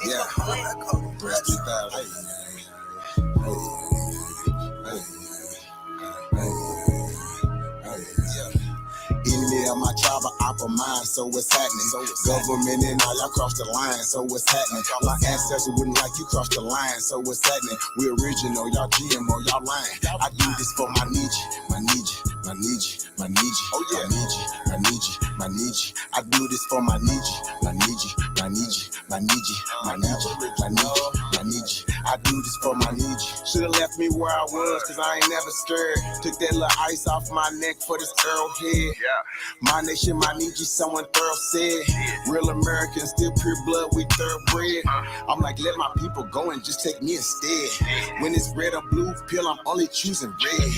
Yeah, rest 3000. Enemy of my tribe, I op of mine, so what's happening? Government and all, y'all cross the line, so what's happening? My ancestors wouldn't like you cross the line, so what's happening? We original, y'all GMO, y'all lying. I do this for my need you, my need you, my need you, my need you. Oh yeah, I need you, I need you, I need you. I do this for my need you, my need you, my need you, my need you, my need you, my need you, my need you. I do this for my need you. Should've left me where I was, cause I ain't never scared. Took that little ice off my neck for this Earl head. My nation, my need you, someone thorough said. Real Americans, still pure blood, we thoroughbred. I'm like, let my people go and just take me instead. When it's red or blue pill, I'm only choosing red.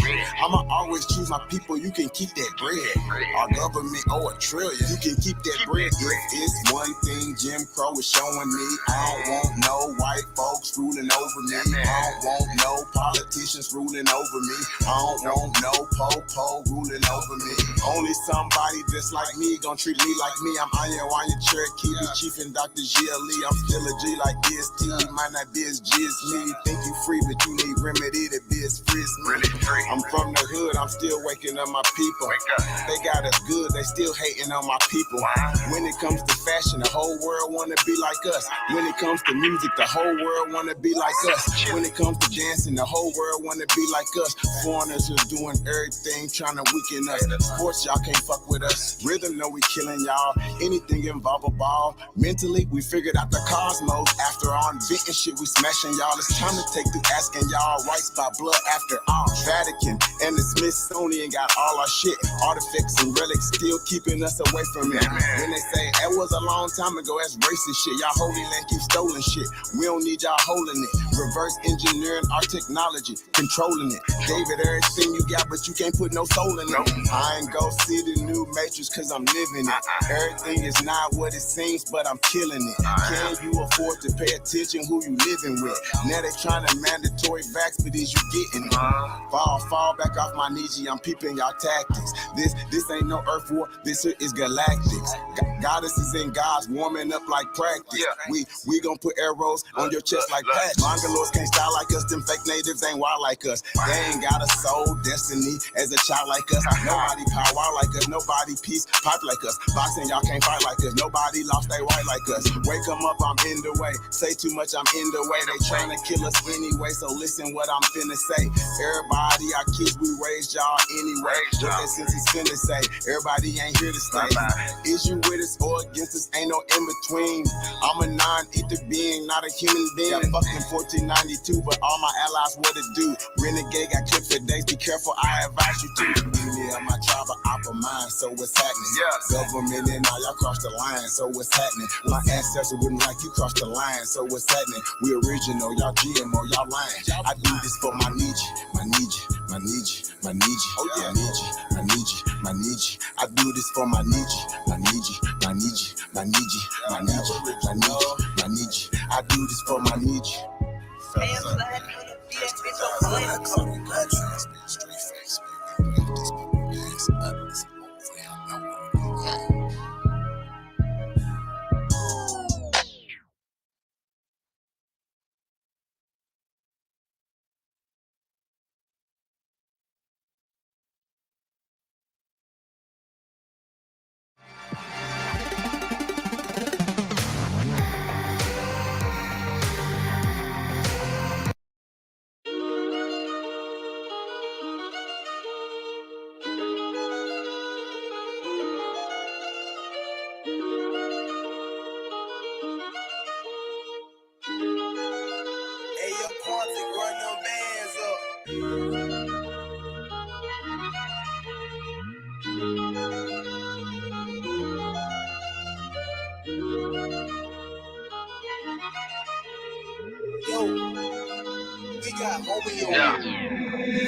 I'ma always choose my people, you can keep that bread. Our government owe $1 trillion, you can keep that bread. If it's one thing Jim Crow is showing me, I don't want no white folks ruling over me. I don't want no politicians ruling over me. I don't want no po-po ruling over me. Only somebody just like me gon' treat me like me. I'm Iron Cherokee, the Chief and Dr. G.L.E. I'm still a G like DST. You might not be as G as me. You think you free, but you need remedy to be as free as me. I'm from the hood, I'm still waking up my people. They got us good, they still hating on my people. When it comes to fashion, the whole world wanna be like us. When it comes to music, the whole world wanna be like us. When it comes to dancing, the whole world wanna be like us. Foreigners are doing everything, trying to weaken us. Sports, y'all can't fuck with us. Rhythm, know we killing y'all. Anything involve a ball. Mentally, we figured out the cosmos. After all inventing shit, we smashing y'all. It's time to take through asking y'all rights by blood after all. Vatican and the Smithsonian got all our shit. Artifacts and relics still keeping us away from it. When they say that was a long time ago, that's racist shit. Y'all holy land keep stolen shit. We don't need y'all holding it. Reverse engineering our technology, controlling it. Gave it everything you got, but you can't put no soul in it. I ain't go see the new Matrix cause I'm living it. Everything is not what it seems, but I'm killing it. Can you afford to pay attention who you living with? Now they trying to mandatory vax, but is you getting it? Fall back off my knees, I'm peeping y'all tactics. This ain't no earth war, this is galactics. Goddesses and gods warming up like practice. We gon' put arrows on your chest like patches. Mongoloids can't style like us, them fake natives ain't wild like us. They ain't got a soul, destiny as a child like us. Nobody power like us, nobody peace pipe like us. Boxing, y'all can't fight like us, nobody lost they right like us. Wake 'em up, I'm in the way. Say too much, I'm in the way. They tryna kill us anyway, so listen what I'm finna say. Everybody, our kids, we raised y'all anyway. What that sense is finna say, everybody ain't here to stay. Is you with us or against us, ain't no in between. I'm a non-ether being, not a human being. Fucking 1492, but all my allies what it do. Renegade got clipped for days, be careful, I advise you to. Yeah, my tribe of opera mind, so what's happening? Government and all, y'all cross the line, so what's happening? My ancestors wouldn't like you cross the line, so what's happening? We original, y'all GMO, y'all lying. I do this for my need you, my need you, my need you, my need you. Oh yeah, I need you, I need you, I need you. I do this for my need you, my need you, my need you, my need you, my need you, my need you, my need you. I do this for my need you.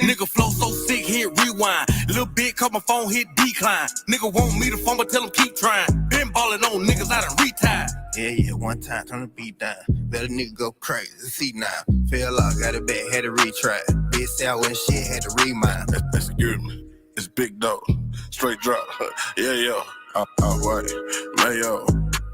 Nigga flow so sick, hit rewind. Little bit, call my phone, hit decline. Nigga want me to phone, but tell him keep trying. Been ballin' on niggas, I done retired. Yeah, one time, turn the beat down. Better nigga go crazy, see now. Fell off, got it back, had to retry. Bitch sour and shit, had to remind. Excuse me, it's big dog, straight drop. Yeah, all right, mayo.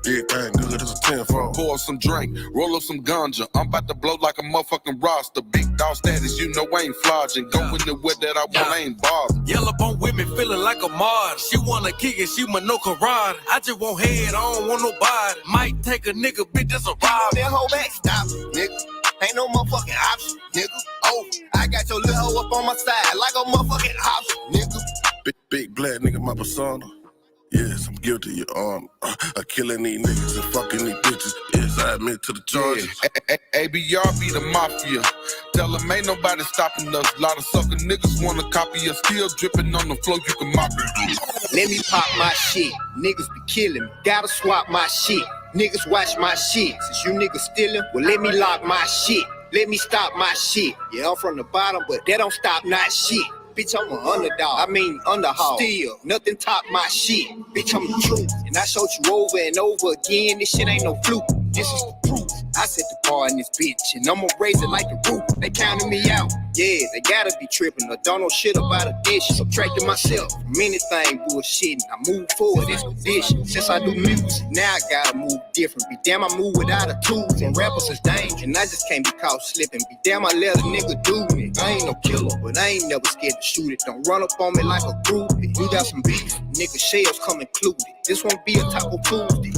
Everything good as a 10-4. Pour some drink, roll up some ganja. I'm about to blow like a motherfucking roster. Big dog status, you know I ain't flogging. Go in the way that I want, I ain't bothering. Yellow bone with me, feeling like a mod. She wanna kick it, she my no karate. I just want head, I don't want nobody. Might take a nigga, bitch, that's a ride. That whole back, stop, nigga. Ain't no motherfucking option, nigga. Oh, I got your little hoe up on my side like a motherfucking option, nigga. Big black nigga, my persona. Yes, I'm guilty, your arm. Of killing these niggas and fucking these bitches. Yes, I admit to the charges. ABR be the mafia. Tell them ain't nobody stopping us. Lot of sucker niggas wanna copy us. Still dripping on the floor, you can mop it. Let me pop my shit. Niggas be killing me. Gotta swap my shit. Niggas watch my shit. Since you niggas stealing, well, let me lock my shit. Let me stop my shit. Yeah, I'm from the bottom, but that don't stop not shit. Bitch, I'm an underdog. I mean, underhog. Still, nothing top my shit. Bitch, I'm the truth. And I showed you over and over again. This shit ain't no fluke. This is the proof. I set the bar in this bitch, and I'ma raise it like the roof. They counting me out. Yeah, they gotta be tripping. I don't know shit about addition. Subtracting myself from anything bullshitting. I move forward, it's condition. Since I do music, now I gotta move different. Be damn, I move without a tools. And rappers is dangerous, and I just can't be caught slipping. Be damn, I let a nigga do me. I ain't no killer, but I ain't never scared to shoot it. Don't run up on me like a groupie. We got some beef, nigga shells come included. This won't be a Taco Tuesday.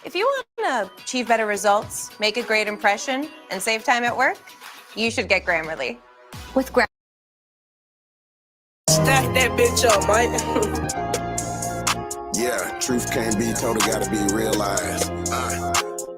If you want to achieve better results, make a great impression, and save time at work, you should get Grammarly. With Grammarly. Stack that bitch up, Mike. Yeah, truth can't be told, it gotta be realized.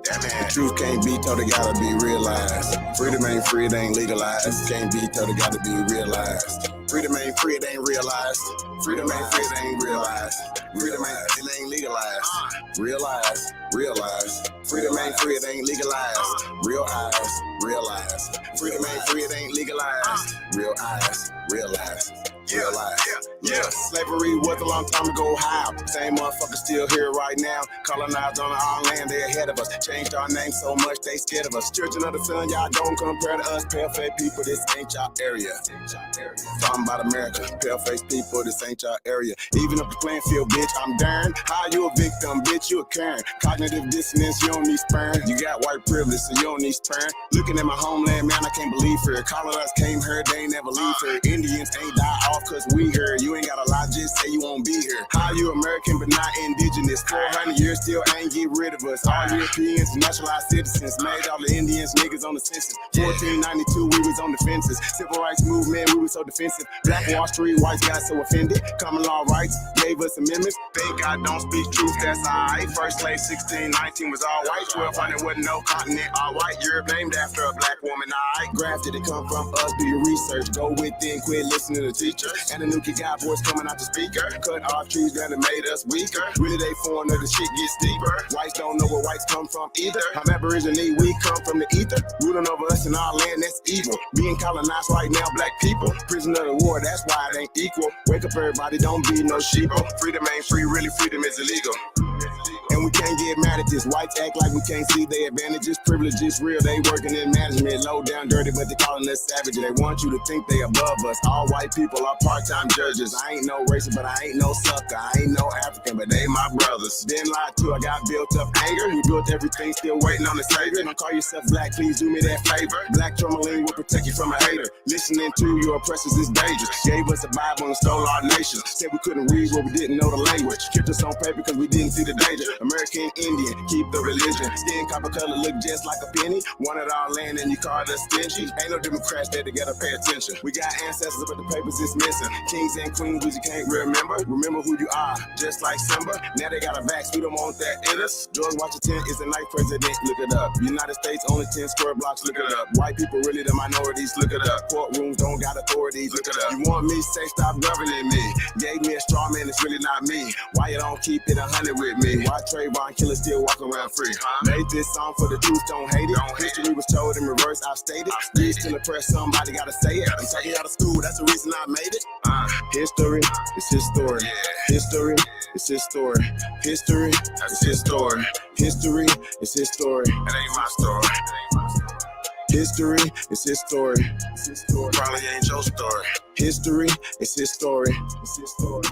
The truth can't be told, it gotta be realized. Freedom ain't free, it ain't legalized. Can't be told, it gotta be realized. Freedom ain't free, it ain't realized. Freedom ain't free, it ain't realized. Freedom ain't legalized. Realize, realize. Freedom ain't free, it ain't legalized. Real eyes, realize. Freedom ain't free, it ain't legalized. Real eyes, realize. Realize. Yeah, slavery was a long time ago. How? Same motherfuckers still here right now. Colonized on our land, they ahead of us. Changed our name so much, they scared of us. Children of the sun, y'all don't compare to us. Pale-faced people, this ain't y'all area. Talking about America, pale-faced people, this ain't y'all area. Even up the playing field, bitch, I'm darn. How you a victim, bitch, you a Karen. Cognitive dissonance, you don't need sperm. You got white privilege, so you don't need sperm. Looking at my homeland, man, I can't believe her. Colonized came here, they ain't never leave her. Indians ain't die off cause we here. You ain't gotta lie, just say you won't be here. How you American but not indigenous? 400 years still ain't get rid of us. All Europeans, naturalized citizens, made all the Indians niggas on the census. 1492, we was on the fences. Civil rights movement, we was so defensive. Black Wall Street, whites got so offended. Common law rights gave us amendments. Thank God don't speak truth, that's alright. First slave 1619 was all white. 1200 wasn't no continent, all white. Europe named after a black woman, alright. Grafted, it come from us, do your research. Go within, quit listening to the teacher. And the new kid got voice coming out the speaker. Cut off trees that have made us weaker. Really they foreigner, the shit gets deeper. Whites don't know where whites come from either. I'm Aborigine, we come from the ether. Ruling over us in our land, that's evil. Being colonized right now, black people. Prisoner of the war, that's why it ain't equal. Wake up everybody, don't be no sheeple. Freedom ain't free, really freedom is illegal. And we can't get mad at this. Whites act like we can't see their advantages. Privileges real, they working in management. Low down dirty, but they calling us savage. They want you to think they above us. All white people are part-time judges. I ain't no racist, but I ain't no sucker. I ain't no African, but they my brothers. Then lied to, I got built up anger. We built everything, still waiting on the savior. Don't call yourself black, please do me that favor. Black tourmaline will protect you from a hater. Listening to your oppressors is dangerous. Gave us a Bible and stole our nation. Said we couldn't read, but we didn't know the language. Kept us on paper because we didn't see the danger. American Indian, keep the religion. Skin copper color look just like a penny. Want it all land and you call us stingy. Ain't no Democrats that together pay attention. We got ancestors but the papers is missing. Kings and queens you can't remember. Remember who you are, just like Simba. Now they got a vax, we don't want that in us. George Washington is the ninth president, look it up. United States only 10 square blocks, look it up. White people really the minorities, look it up. Courtrooms don't got authorities, look it up. You want me, say stop governing me. Gave me a straw man, it's really not me. Why you don't keep it 100 with me? Why Trayvon killer still walk around free? Made this song for the truth, don't hate it. History was told in reverse, I've stated. Read still oppressed, somebody gotta say it. I'm talking out of school, that's the reason I made it. History is his story. History is his story. History is his story. History is his story. It ain't my story. History is his story. It's his story. Probably ain't your story. History is his story. It's his story.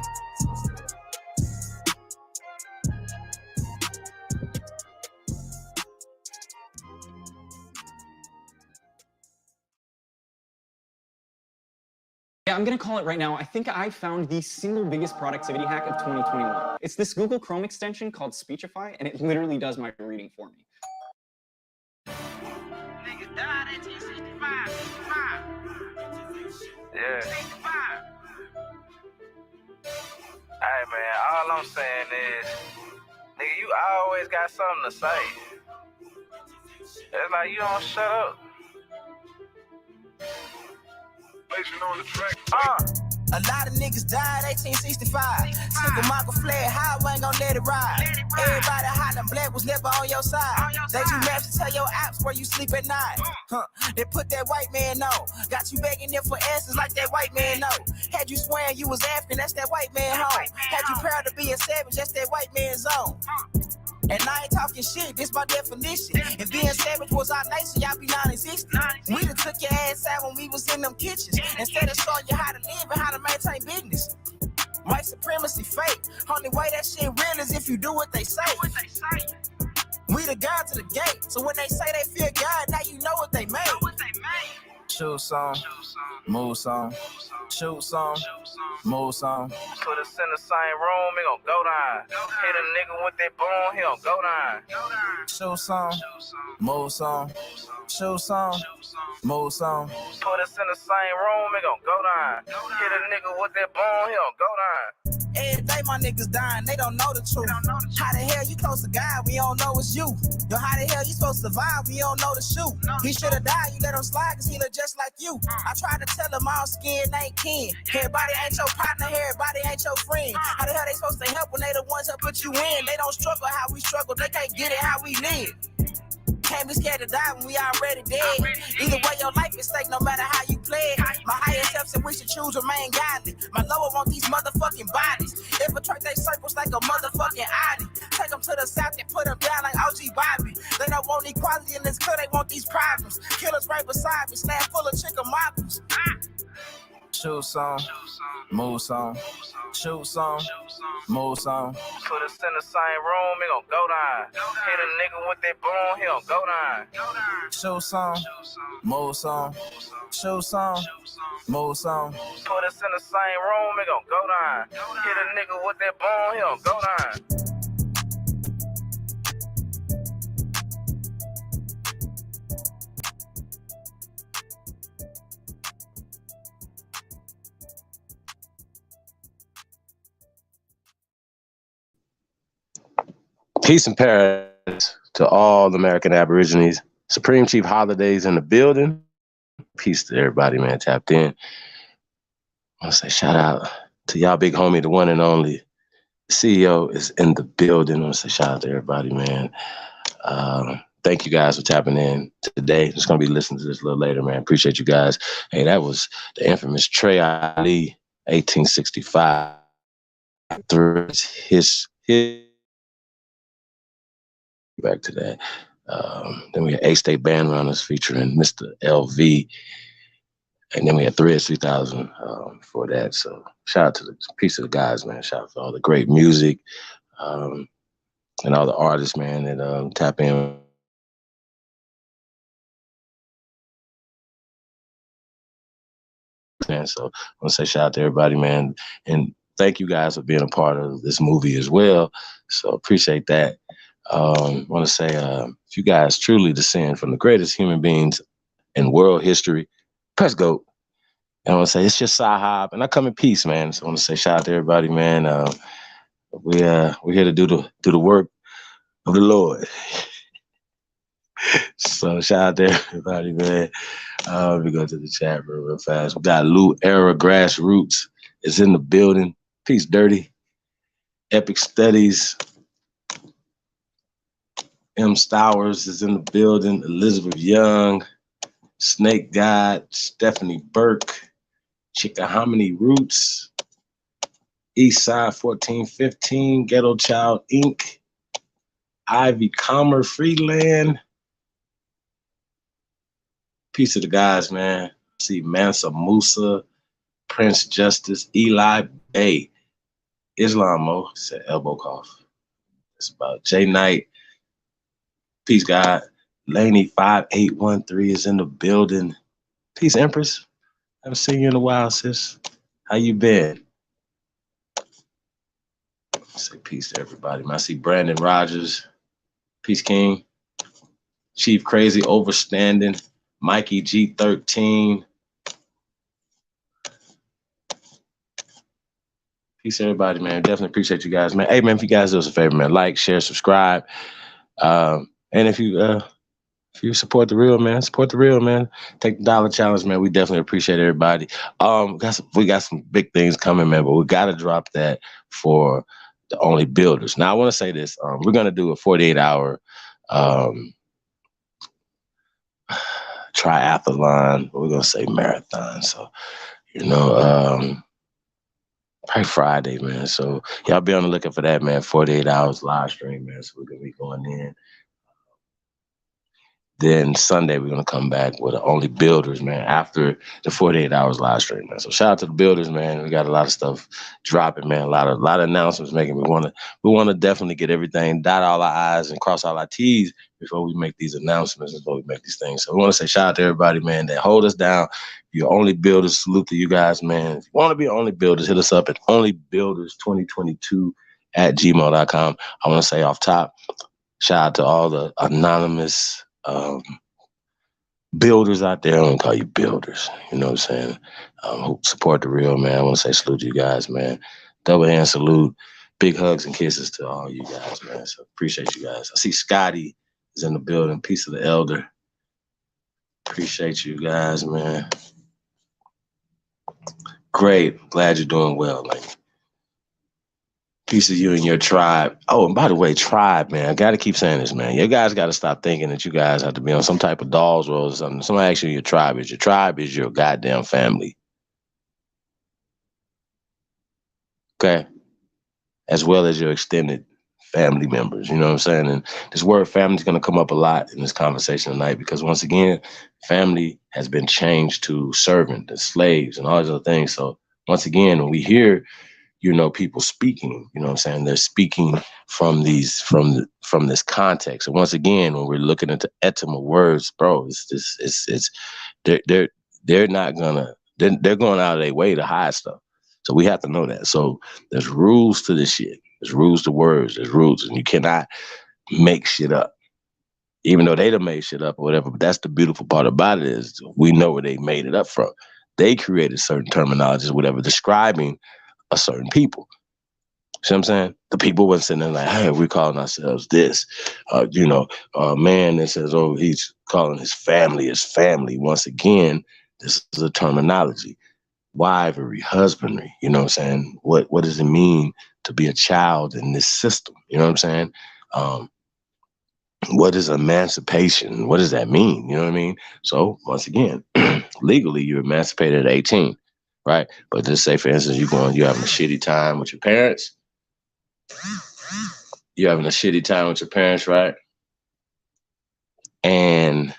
Yeah, I'm gonna call it right now. I think I found the single biggest productivity hack of 2021. It's this Google Chrome extension called Speechify, and it literally does my reading for me. Yeah. Hey man, all I'm saying is, nigga, you always got something to say. It's like you don't shut up. On the track. A lot of niggas died 1865. Took a Michael flag, highway ain't gon' let it ride. Everybody hollering black was never on your side. They do maps to tell your apps where you sleep at night. They put that white man on. Got you begging them for answers like that white man know. Had you swearing you was African, that's that white man home. Had you proud to be a savage, that's that white man's zone. And I ain't talking shit, this my definition. If being savage was our nation, y'all be non-existent. We done took your ass out when we was in them kitchens. Instead of showing you how to live and how to maintain business. White supremacy fake. Only way that shit real is if you do what they say. We the God to the gate. So when they say they fear God, now you know what they made. Shoot some, move some, shoot some, move some. Put us in the same room, he gon' go down. Hit a nigga with that boom, he gon' go down. Shoot some, move some, shoot some, move some. Put us in the same room, he gon' go down. Hit a nigga with that boom, he gon' go down. Every day my niggas dying, they don't know the truth. How the hell you close to God, we don't know it's you. Yo, how the hell you supposed to survive, we don't know the shoot. He should've died, you let him slide, cause he look just like you. I tried to tell him all skin ain't kin. Everybody ain't your partner, everybody ain't your friend. How the hell they supposed to help when they the ones that put you in? They don't struggle how we struggle, they can't get it how we live. Can't be scared to die when we already dead. Either way, your life is stake no matter how you play it. My higher self said we should choose remain godly. My lower want these motherfucking bodies. Infiltrate they circles like a motherfucking Audi. Take them to the south and put them down like OG Bobby. They don't want equality in this club, they want these problems. Killers right beside me, slam full of chicken moppers. Shoot some, move some, shoot some, move some. Put us in the same room, he gon' go down. Hit a nigga with that boom, he gon' go down. Shoot some, move some, shoot some, move some. Put us in the same room, he gon' go down. Hit a nigga with that boom, he gon' go down. Peace and paradise to all American Aborigines. Supreme Chief Holidays in the building. Peace to everybody, man, tapped in. I want to say shout out to y'all big homie, the one and only. The CEO is in the building. I want to say shout out to everybody, man. Thank you guys for tapping in today. Just going to be listening to this a little later, man. Appreciate you guys. Hey, that was the infamous Trey Ali, 1865. His back to that. Then we had A-State Band Runners featuring Mr. LV. And then we had Threads 3000 for that. So shout out to the piece of the guys, man. Shout out to all the great music and all the artists, man, that tap in. Man, so I want to say shout out to everybody, man. And thank you guys for being a part of this movie as well. So appreciate that. Want to say, if you guys truly descend from the greatest human beings in world history, press go. And I want to say it's just Sahab, and I come in peace, man. So I want to say shout out to everybody, man. We're here to do the work of the Lord. So shout out to everybody, man. Let me go to the chat real fast. We got Lou Era Grassroots is in the building. Peace, Dirty. Epic Studies. M. Stowers is in the building. Elizabeth Young. Snake God. Stephanie Burke. Chickahominy Roots. Eastside 1415. Ghetto Child Inc. Ivy Comer Freeland. Peace to the guys, man. See Mansa Musa, Prince Justice, Eli Bay, Islamo, said elbow cough. That's about J Knight. Peace, God. Laney 5813 is in the building. Peace, Empress. Haven't seen you in a while, sis. How you been? Say peace to everybody. I see Brandon Rogers. Peace, King. Chief Crazy Overstanding. Mikey G13. Peace, everybody, man. Definitely appreciate you guys, man. Hey, man, if you guys do us a favor, man, like, share, subscribe. And if you support the real, man, support the real, man. Take the dollar challenge, man. We definitely appreciate everybody. We got some big things coming, man, but we got to drop that for the Only Builders. Now, I want to say this. We're going to do a 48-hour triathlon. We're going to say marathon. So, probably Friday, man. So y'all be on the lookout for that, man. 48 hours live stream, man. So we're going to be going in. Then Sunday, we're going to come back with the Only Builders, man, after the 48 hours live stream, man. So shout out to the builders, man. We got a lot of stuff dropping, man. A lot of announcements making. We want to definitely get everything, dot all our I's and cross all our T's before we make these announcements, before we make these things. So we want to say shout out to everybody, man, that hold us down. If you're Only Builders, salute to you guys, man. If you want to be Only Builders, hit us up at onlybuilders2022@gmail.com. I want to say off top, shout out to all the anonymous builders out there. I don't call you builders, you know what I'm saying? Who support the real, man. I want to say salute to you guys, man. Double hand salute. Big hugs and kisses to all you guys, man. So appreciate you guys. I see Scotty is in the building. Peace of the elder. Appreciate you guys, man. Great. Glad you're doing well, man. Peace of you and your tribe. Oh, and by the way, tribe, man. I got to keep saying this, man. You guys got to stop thinking that you guys have to be on some type of dolls roll or something. Somebody asks you your tribe is. Your tribe is your goddamn family. Okay? As well as your extended family members. You know what I'm saying? And this word family is going to come up a lot in this conversation tonight because, once again, family has been changed to servant and slaves and all these other things. So, once again, when we hear people speaking, you know what I'm saying? They're speaking from this context. And once again, when we're looking into etymology words, bro, they're going out of their way to hide stuff. So we have to know that. So there's rules to this shit. There's rules to words. There's rules, and you cannot make shit up. Even though they done made shit up or whatever, but that's the beautiful part about it is we know where they made it up from. They created certain terminologies, whatever, describing a certain people. See what I'm saying? The people wasn't sitting there like, hey, we're calling ourselves this. A man that says, oh, he's calling his family his family. Once again, this is a terminology. Wifery, husbandry, you know what I'm saying? What does it mean to be a child in this system? You know what I'm saying? What is emancipation? What does that mean? You know what I mean? So once again, legally, you're emancipated at 18. Right. But just say, for instance, you're having a shitty time with your parents. You're having a shitty time with your parents, right? And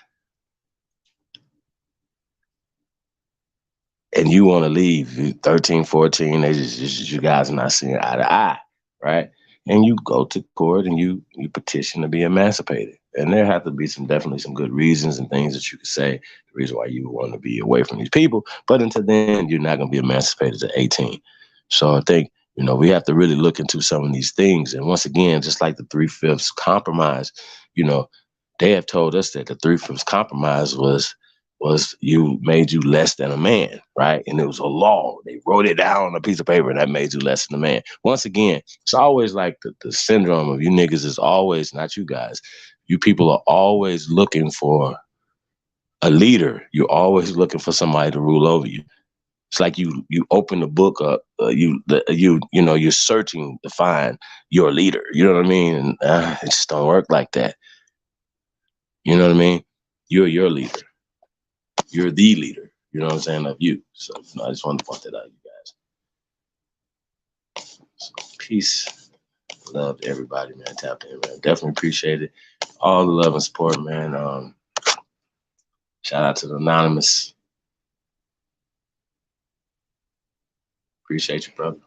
you want to leave. You're 13, 14, they just you guys are not seeing eye to eye, right? And you go to court and you petition to be emancipated. And there have to be definitely some good reasons and things that you could say, the reason why you want to be away from these people. But until then, you're not going to be emancipated at 18. So I think, You know, we have to really look into some of these things. And once again, just like the 3/5 compromise, you know, they have told us that the 3/5 compromise was made you less than a man, right? And it was a law. They wrote it down on a piece of paper and that made you less than a man. Once again, it's always like the syndrome of you niggas is always, not you guys, you people are always looking for a leader. You're always looking for somebody to rule over you. It's like you open the book up, you're searching to find your leader. You know what I mean? And it just don't work like that. You know what I mean? You're your leader. You're the leader. You know what I'm saying? Of you. So I just wanted to point that out, you guys. So, peace, love to everybody, man. Tap in, man. Definitely appreciate it. All the love and support, man. Shout out to the Anonymous. Appreciate you, brother.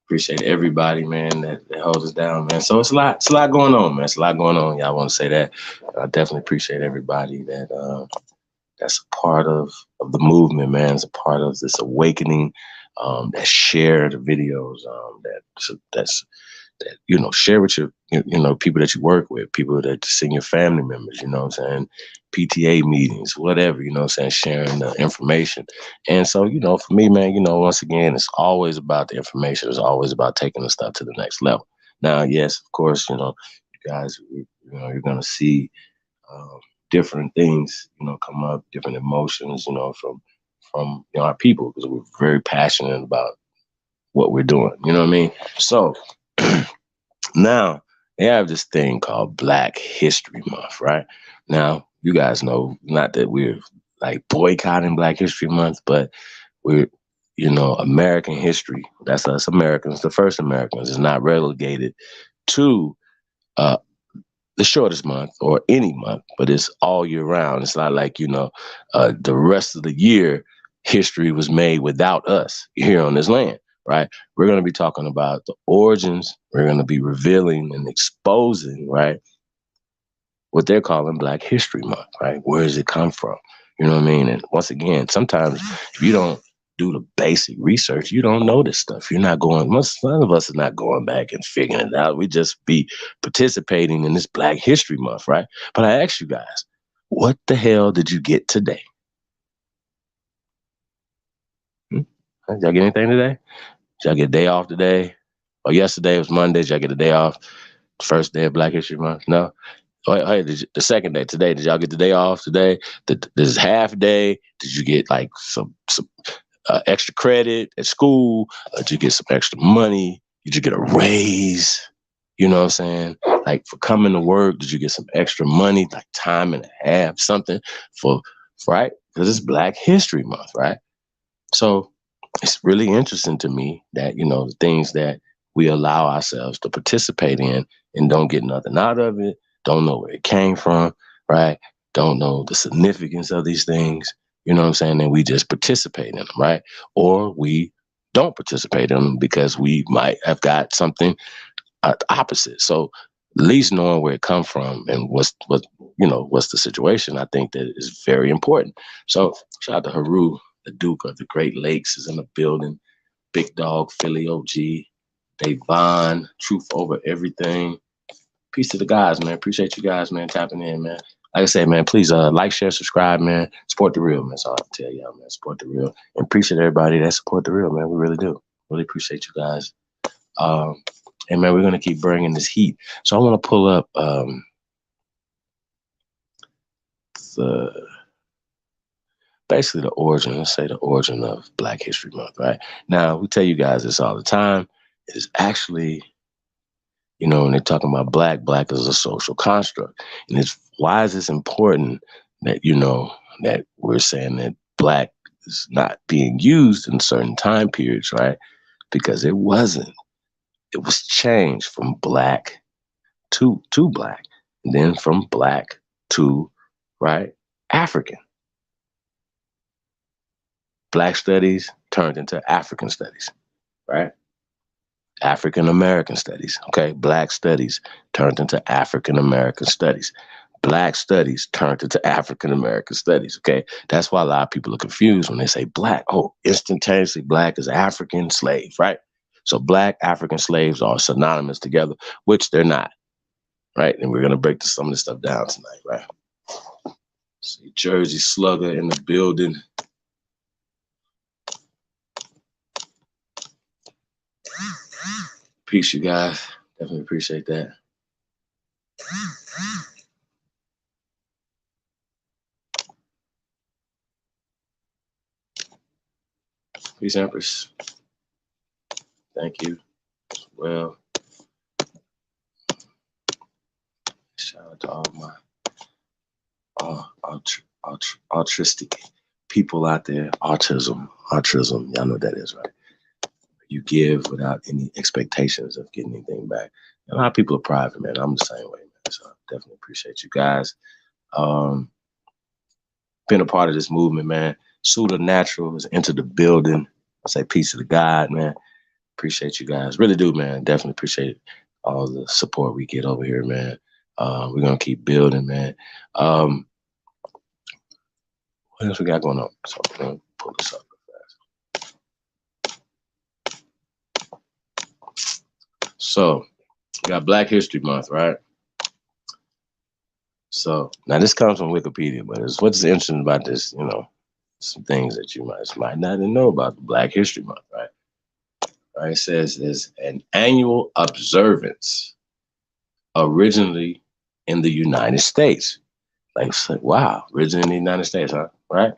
Appreciate everybody, man, that holds us down, man. So it's a lot going on, man. It's a lot going on. Y'all want to say that. I definitely appreciate everybody that's a part of the movement, man. It's a part of this awakening, that share the videos, that, you know, share with your, you know, people that you work with, people that send your family members, you know what I'm saying? PTA meetings, whatever, you know what I'm saying? Sharing the information. And so, you know, for me, man, you know, once again, it's always about the information. It's always about taking the stuff to the next level. Now, yes, of course, you know, you guys, you know, you're going to see different things, you know, come up, different emotions, you know, from you know, our people, because we're very passionate about what we're doing. You know what I mean? So now they have this thing called Black History Month, right? Now, you guys know, not that we're like boycotting Black History Month, but we're, you know, American history. That's us Americans, the first Americans, is not relegated to the shortest month or any month, but it's all year round. It's not like, you know, the rest of the year history was made without us here on this land, right? We're going to be talking about the origins. We're going to be revealing and exposing, right, what they're calling Black History Month, right? Where does it come from? You know what I mean? And once again, sometimes if you don't do the basic research, you don't know this stuff. You're not going, none of us is not going back and figuring it out. We just be participating in this Black History Month, right? But I ask you guys, what the hell did you get today? Did y'all get anything today? Did y'all get a day off today? Or yesterday was Monday, did y'all get a day off? First day of Black History Month? No? Hey, the second day today, did y'all get the day off today? This half day, did you get like some extra credit at school? Did you get some extra money? Did you get a raise? You know what I'm saying? Like for coming to work, did you get some extra money, like time and a half, something for right? Because it's Black History Month, right? So it's really interesting to me that, you know, the things that we allow ourselves to participate in and don't get nothing out of it, don't know where it came from, right? Don't know the significance of these things. You know what I'm saying? And we just participate in them, right? Or we don't participate in them because we might have got something opposite. So at least knowing where it come from and what's the situation, I think that is very important. So shout out to Haru, the Duke of the Great Lakes, is in the building. Big Dog, Philly OG, Davon, Truth Over Everything. Peace to the guys, man. Appreciate you guys, man, tapping in, man. Like I said, man, please like, share, subscribe, man. Support the real, man. That's all I can tell y'all, man. Support the real. And appreciate everybody that support the real, man. We really do. Really appreciate you guys. And, man, we're going to keep bringing this heat. So I want to pull up basically the origin, let's say the origin of Black History Month, right? Now, we tell you guys this all the time. It is actually, you know, when they're talking about black is a social construct. And why is this important that, you know, that we're saying that black is not being used in certain time periods, right? Because it wasn't. It was changed from black to black, and then from black to, right, African. Black studies turned into African studies, right? African American studies, okay? Black studies turned into African American studies. Black studies turned into African American studies, okay? That's why a lot of people are confused when they say black. Oh, instantaneously black is African slave, right? So black African slaves are synonymous together, which they're not, right? And we're going to break some of this stuff down tonight, right? See Jersey Slugger in the building. Peace, you guys. Definitely appreciate that. Peace, Empress. Thank you as well. Shout out to all my altruistic people out there. Autism. Y'all know what that is, right? You give without any expectations of getting anything back. A lot of people are private, man. I'm the same way, man. So I definitely appreciate you guys. Been a part of this movement, man. Suda Natural has entered the building. I say peace to the God, man. Appreciate you guys. Really do, man. Definitely appreciate all the support we get over here, man. We're going to keep building, man. What else we got going on? So I'm going to pull this up real fast. So we got Black History Month, right? So now this comes from Wikipedia, but what's interesting about this, you know, some things that you might not know about the Black History Month, right? Right, it says there's an annual observance originally in the United States. Like, wow, originally in the United States, huh? Right?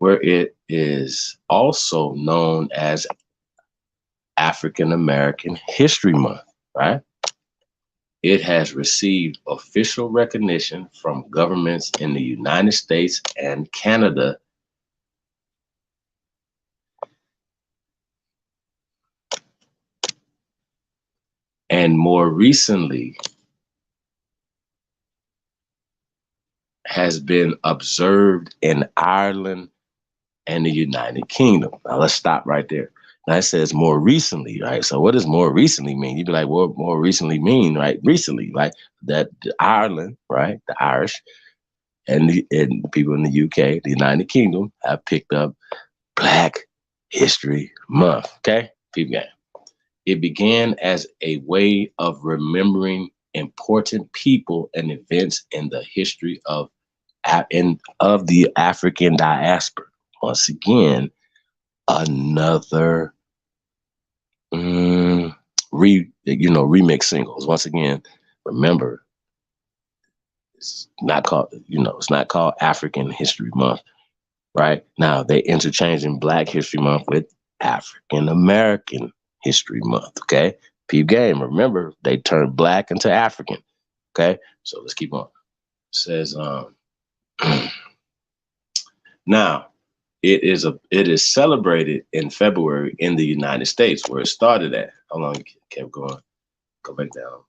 Where it is also known as African American History Month, right? It has received official recognition from governments in the United States and Canada. And more recently has been observed in Ireland and the United Kingdom. Now let's stop right there. Now it says more recently, right? So what does more recently mean? You'd be like, what more recently mean, right? Recently, like that Ireland, right? The Irish and the people in the UK, the United Kingdom, have picked up Black History Month. Okay, people game. It began as a way of remembering important people and events in the history of the African diaspora. Once again, another remix singles. Once again, remember, it's not called African History Month, right? Now they interchanging Black History Month with African American History Month. Okay, peep game. Remember, they turned Black into African. Okay, so let's keep on. It says now it is celebrated in February in the United States, where it started at. How long it kept going? Go back down.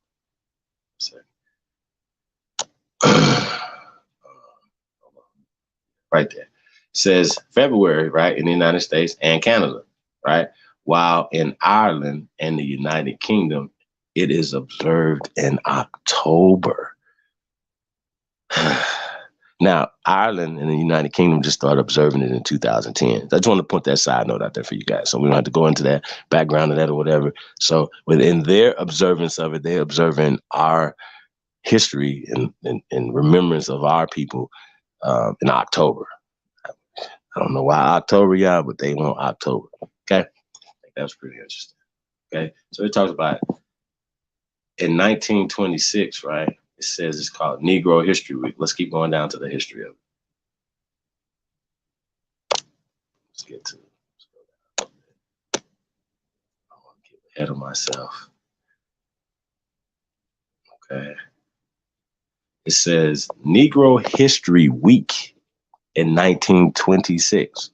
Right there. It says February, right, in the United States and Canada, right? While in Ireland and the United Kingdom, it is observed in October. Now, Ireland and the United Kingdom just started observing it in 2010. I just want to put that side note out there for you guys. So we don't have to go into that background of that or whatever. So within their observance of it, they're observing our history and remembrance of our people in October. I don't know why October, y'all, but they want October. Okay. I think that's pretty interesting. Okay. So it talks about in 1926, right? It says it's called Negro History Week. Let's keep going down to the history of it. Let's get to it. I want to get ahead of myself. Okay. It says Negro History Week in 1926.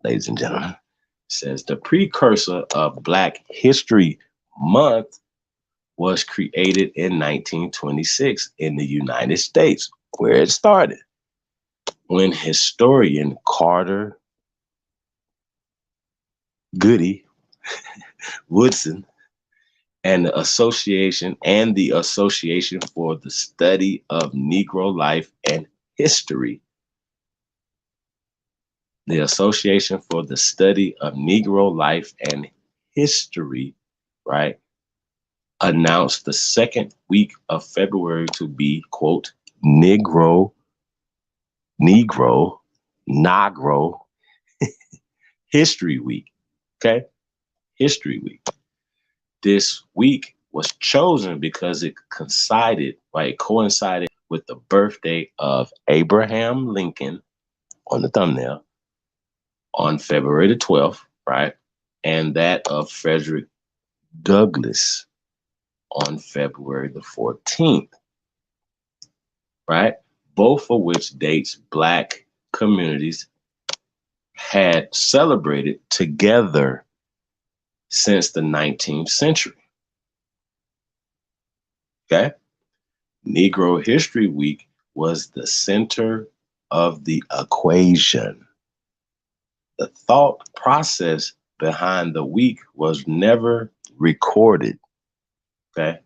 Ladies and gentlemen, it says the precursor of Black History Month was created in 1926 in the United States, where it started, when historian Carter Goody Woodson and the Association for the Study of Negro Life and History. The Association for the Study of Negro Life and History right, announced the second week of February to be, quote, Negro History Week. Okay? History Week. This week was chosen because it coincided with the birthday of Abraham Lincoln on the thumbnail on February the 12th, right? And that of Frederick Douglass on February the 14th, right? Both of which dates Black communities had celebrated together since the 19th century. Okay? Negro History Week was the center of the equation. The thought process behind the week was never recorded. Okay?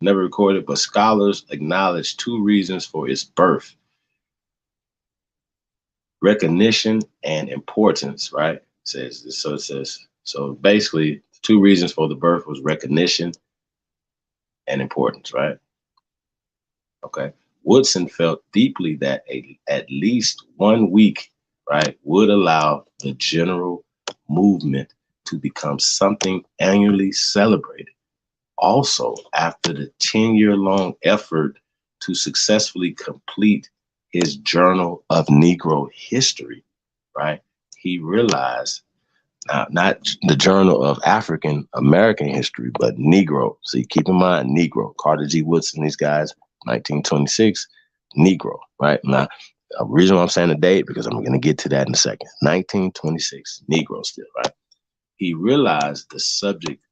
Never recorded, but scholars acknowledge two reasons for its birth: recognition and importance, right? So basically, two reasons for the birth was recognition and importance, right? Okay. Woodson felt deeply that at least 1 week, right, would allow the general movement to become something annually celebrated. Also, after the 10-year-long effort to successfully complete his Journal of Negro History, right, he realized, now, not the Journal of African American History, but Negro. See, keep in mind, Negro. Carter G. Woodson, these guys, 1926, Negro, right? Now, the reason why I'm saying the date, because I'm going to get to that in a second. 1926, Negro still, right? He realized the subject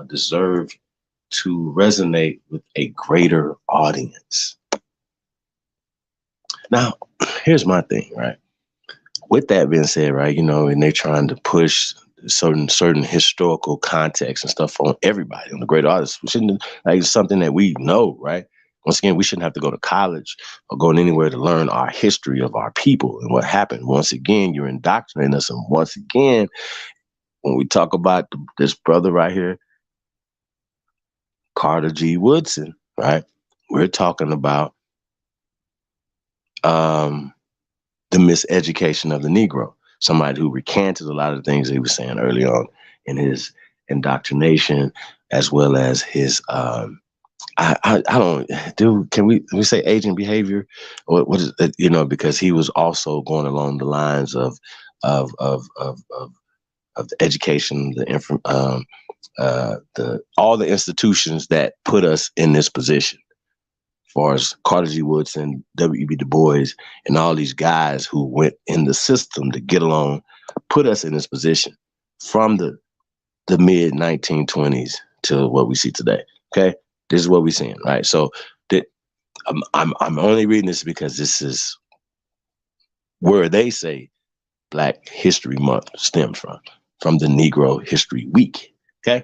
deserved to resonate with a greater audience. Now, here's my thing, right? With that being said, right, you know, and they're trying to push certain historical context and stuff on everybody, on the great artists. We shouldn't, like, it's something that we know, right? Once again, we shouldn't have to go to college or going anywhere to learn our history of our people and what happened. Once again, you're indoctrinating us. And once again, when we talk about this brother right here, Carter G. Woodson, right, we're talking about the miseducation of the Negro. Somebody who recanted a lot of the things he was saying early on in his indoctrination, as well as his I don't do. Can we say agent behavior? What is it? You know, because he was also going along the lines of the education, all the institutions that put us in this position. As far as Carter G. Woodson, W.E.B. Du Bois, and all these guys who went in the system to get along, put us in this position from the mid 1920s to what we see today. Okay, this is what we're seeing, right? So I'm only reading this because this is where they say Black History Month stems from the Negro History Week. Okay.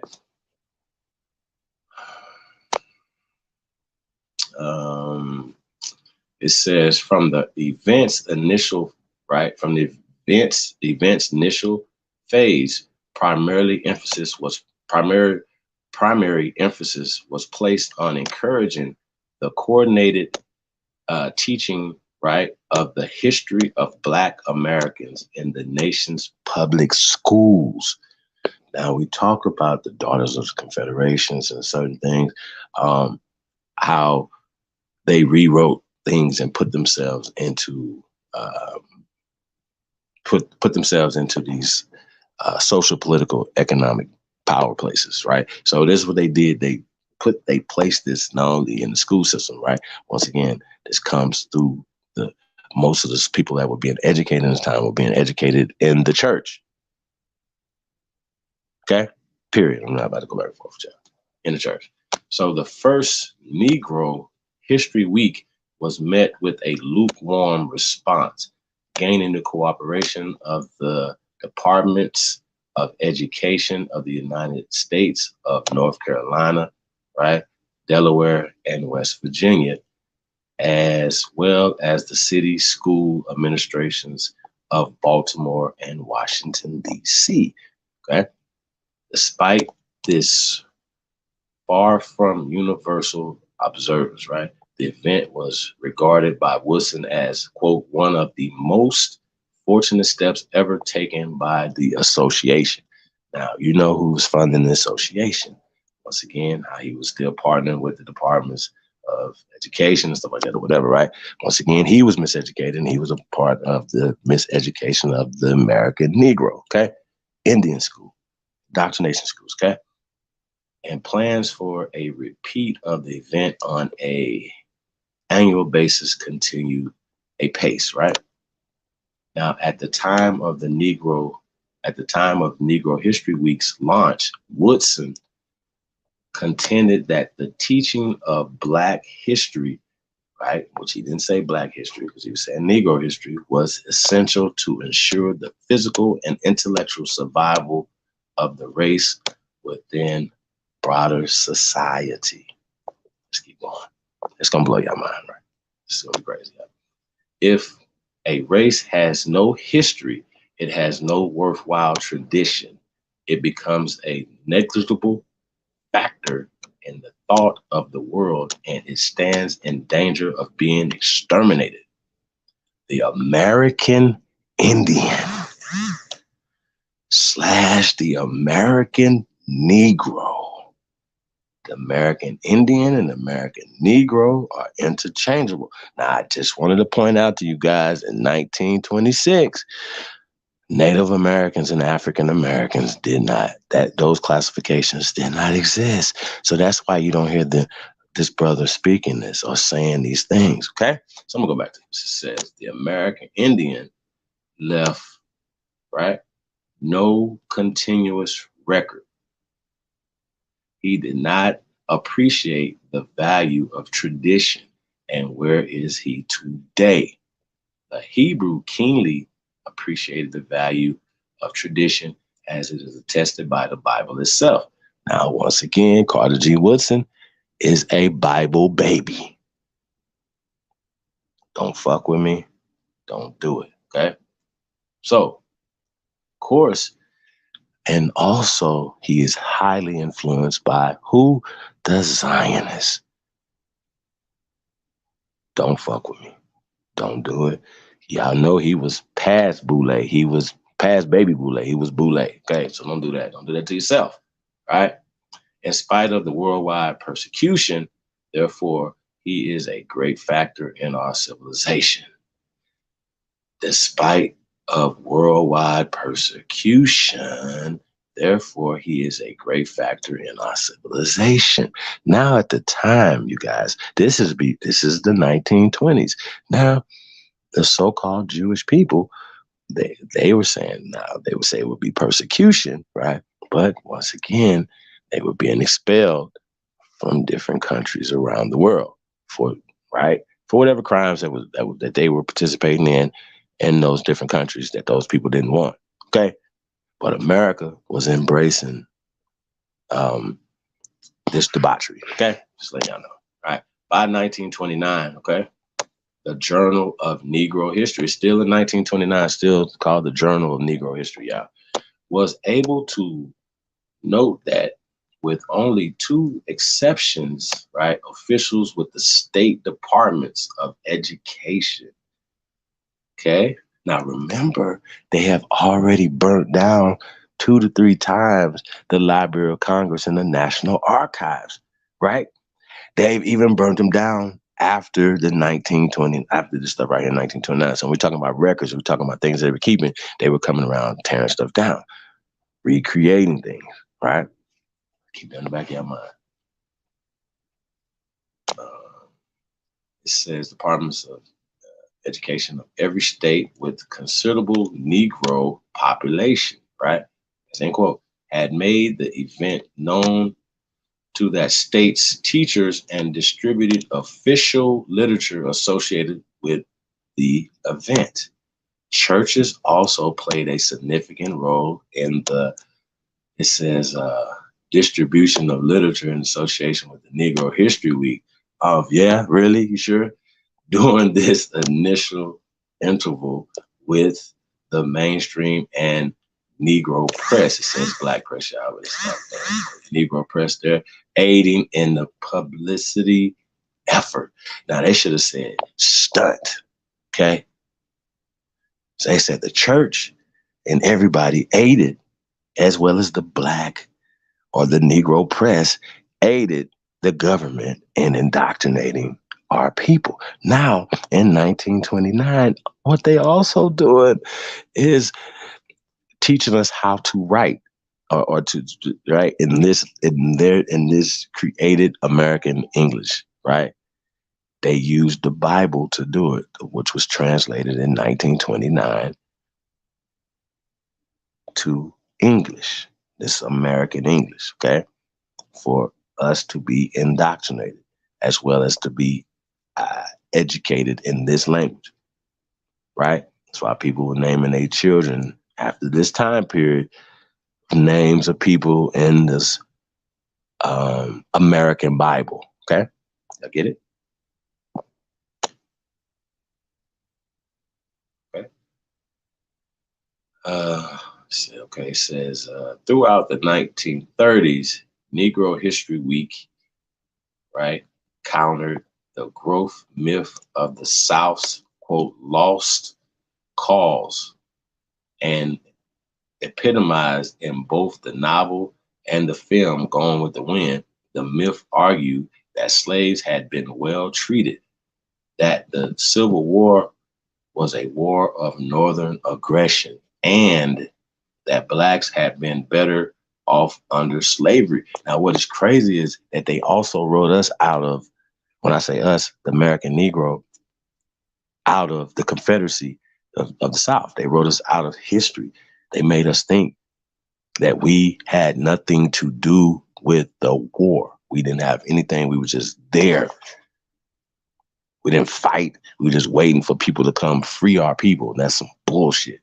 It says from the event's initial phase, primary emphasis was placed on encouraging the coordinated teaching, right, of the history of Black Americans in the nation's public schools. Now, we talk about the Daughters of the Confederations and certain things, how they rewrote things and put themselves into these social, political, economic power places, right? So this is what they did. They placed this not only in the school system, right? Once again, this comes through most of the people that were being educated in this time were being educated in the church. Okay? Period. I'm not about to go back and forth with you. In the church. So the first Negro History Week was met with a lukewarm response, gaining the cooperation of the Departments of Education of the United States of North Carolina, right, Delaware, and West Virginia, as well as the city school administrations of Baltimore and Washington, D.C. Okay. Despite this far from universal observers, right? The event was regarded by Woodson as, quote, one of the most fortunate steps ever taken by the association. Now, you know who was funding the association. Once again, how he was still partnering with the departments of education and stuff like that or whatever, right? Once again, he was miseducated and he was a part of the miseducation of the American Negro, okay? Indian school, indoctrination schools, okay? And plans for a repeat of the event on a annual basis continue apace, right? Now, at the time of Negro History Week's launch, Woodson contended that the teaching of Black history, right, which he didn't say Black history because he was saying Negro history, was essential to ensure the physical and intellectual survival of the race within broader society. Let's keep going. It's gonna blow your mind, right? It's gonna be crazy. If a race has no history, it has no worthwhile tradition. It becomes a negligible factor in the thought of the world, and it stands in danger of being exterminated. The American Indian / the American Negro. The American Indian and the American Negro are interchangeable. Now, I just wanted to point out to you guys in 1926, Native Americans and African Americans those classifications did not exist. So that's why you don't hear this brother speaking this or saying these things, okay? So I'm gonna go back to this. It says the American Indian left, right? No continuous record. He did not appreciate the value of tradition. And where is he today? The Hebrew keenly appreciated the value of tradition as it is attested by the Bible itself. Now, once again, Carter G. Woodson is a Bible baby. Don't fuck with me. Don't do it, okay? So, of course, and also, he is highly influenced by who? The Zionists. Don't fuck with me. Don't do it. Y'all know he was past Boule. He was past baby Boule. He was Boule. Okay, so don't do that. Don't do that to yourself, right? In spite of the worldwide persecution, therefore, he is a great factor in our civilization. Despite of worldwide persecution, therefore, he is a great factor in our civilization. Now, at the time, you guys, this is the 1920s. Now, the so-called Jewish people, they were saying, now they would say it would be persecution, right? But once again, they were being expelled from different countries around the world for whatever crimes that they were participating in those different countries that those people didn't want. Okay. But America was embracing this debauchery. Okay. Just let y'all know. All right. By 1929, okay, the Journal of Negro History, still in 1929, still called the Journal of Negro History, y'all, was able to note that with only 2 exceptions, right, officials with the state departments of education. Okay. Now remember, they have already burnt down 2 to 3 times the Library of Congress and the National Archives, right? They've even burnt them down after the 1920, after this stuff right here in 1929. So we're talking about records, we're talking about things they were keeping. They were coming around tearing stuff down, recreating things, right? Keep that in the back of your mind. It says departments of education of every state with considerable Negro population, right? Same quote, had made the event known to that state's teachers and distributed official literature associated with the event. Churches also played a significant role in it says, distribution of literature in association with the Negro History Week. Oh, yeah, really? You sure? during this initial interval with the mainstream and Negro press. It says black press, y'all, but it's not that. Negro press, they're aiding in the publicity effort. Now, they should have said stunt, okay? So they said the church and everybody aided, as well as the black or the Negro press aided the government in indoctrinating our people. Now, in 1929, what they also doing is teaching us how to write or to write in this created American English, right? They used the Bible to do it, which was translated in 1929 to English, this American English, okay? For us to be indoctrinated as well as to be educated in this language, right? That's why people were naming their children after this time period, names of people in this American Bible, okay? I get it? Okay. Okay, it says, throughout the 1930s, Negro History Week, right, countered the growth myth of the South's, quote, lost cause, and epitomized in both the novel and the film Gone with the Wind. The myth argued that slaves had been well treated, that the Civil War was a war of Northern aggression, and that blacks had been better off under slavery. Now, what is crazy is that they also wrote us out of, when I say us, the American Negro, out of the Confederacy of the South. They wrote us out of history. They made us think that we had nothing to do with the war. We didn't have anything. We were just there. We didn't fight. We were just waiting for people to come free our people. And that's some bullshit.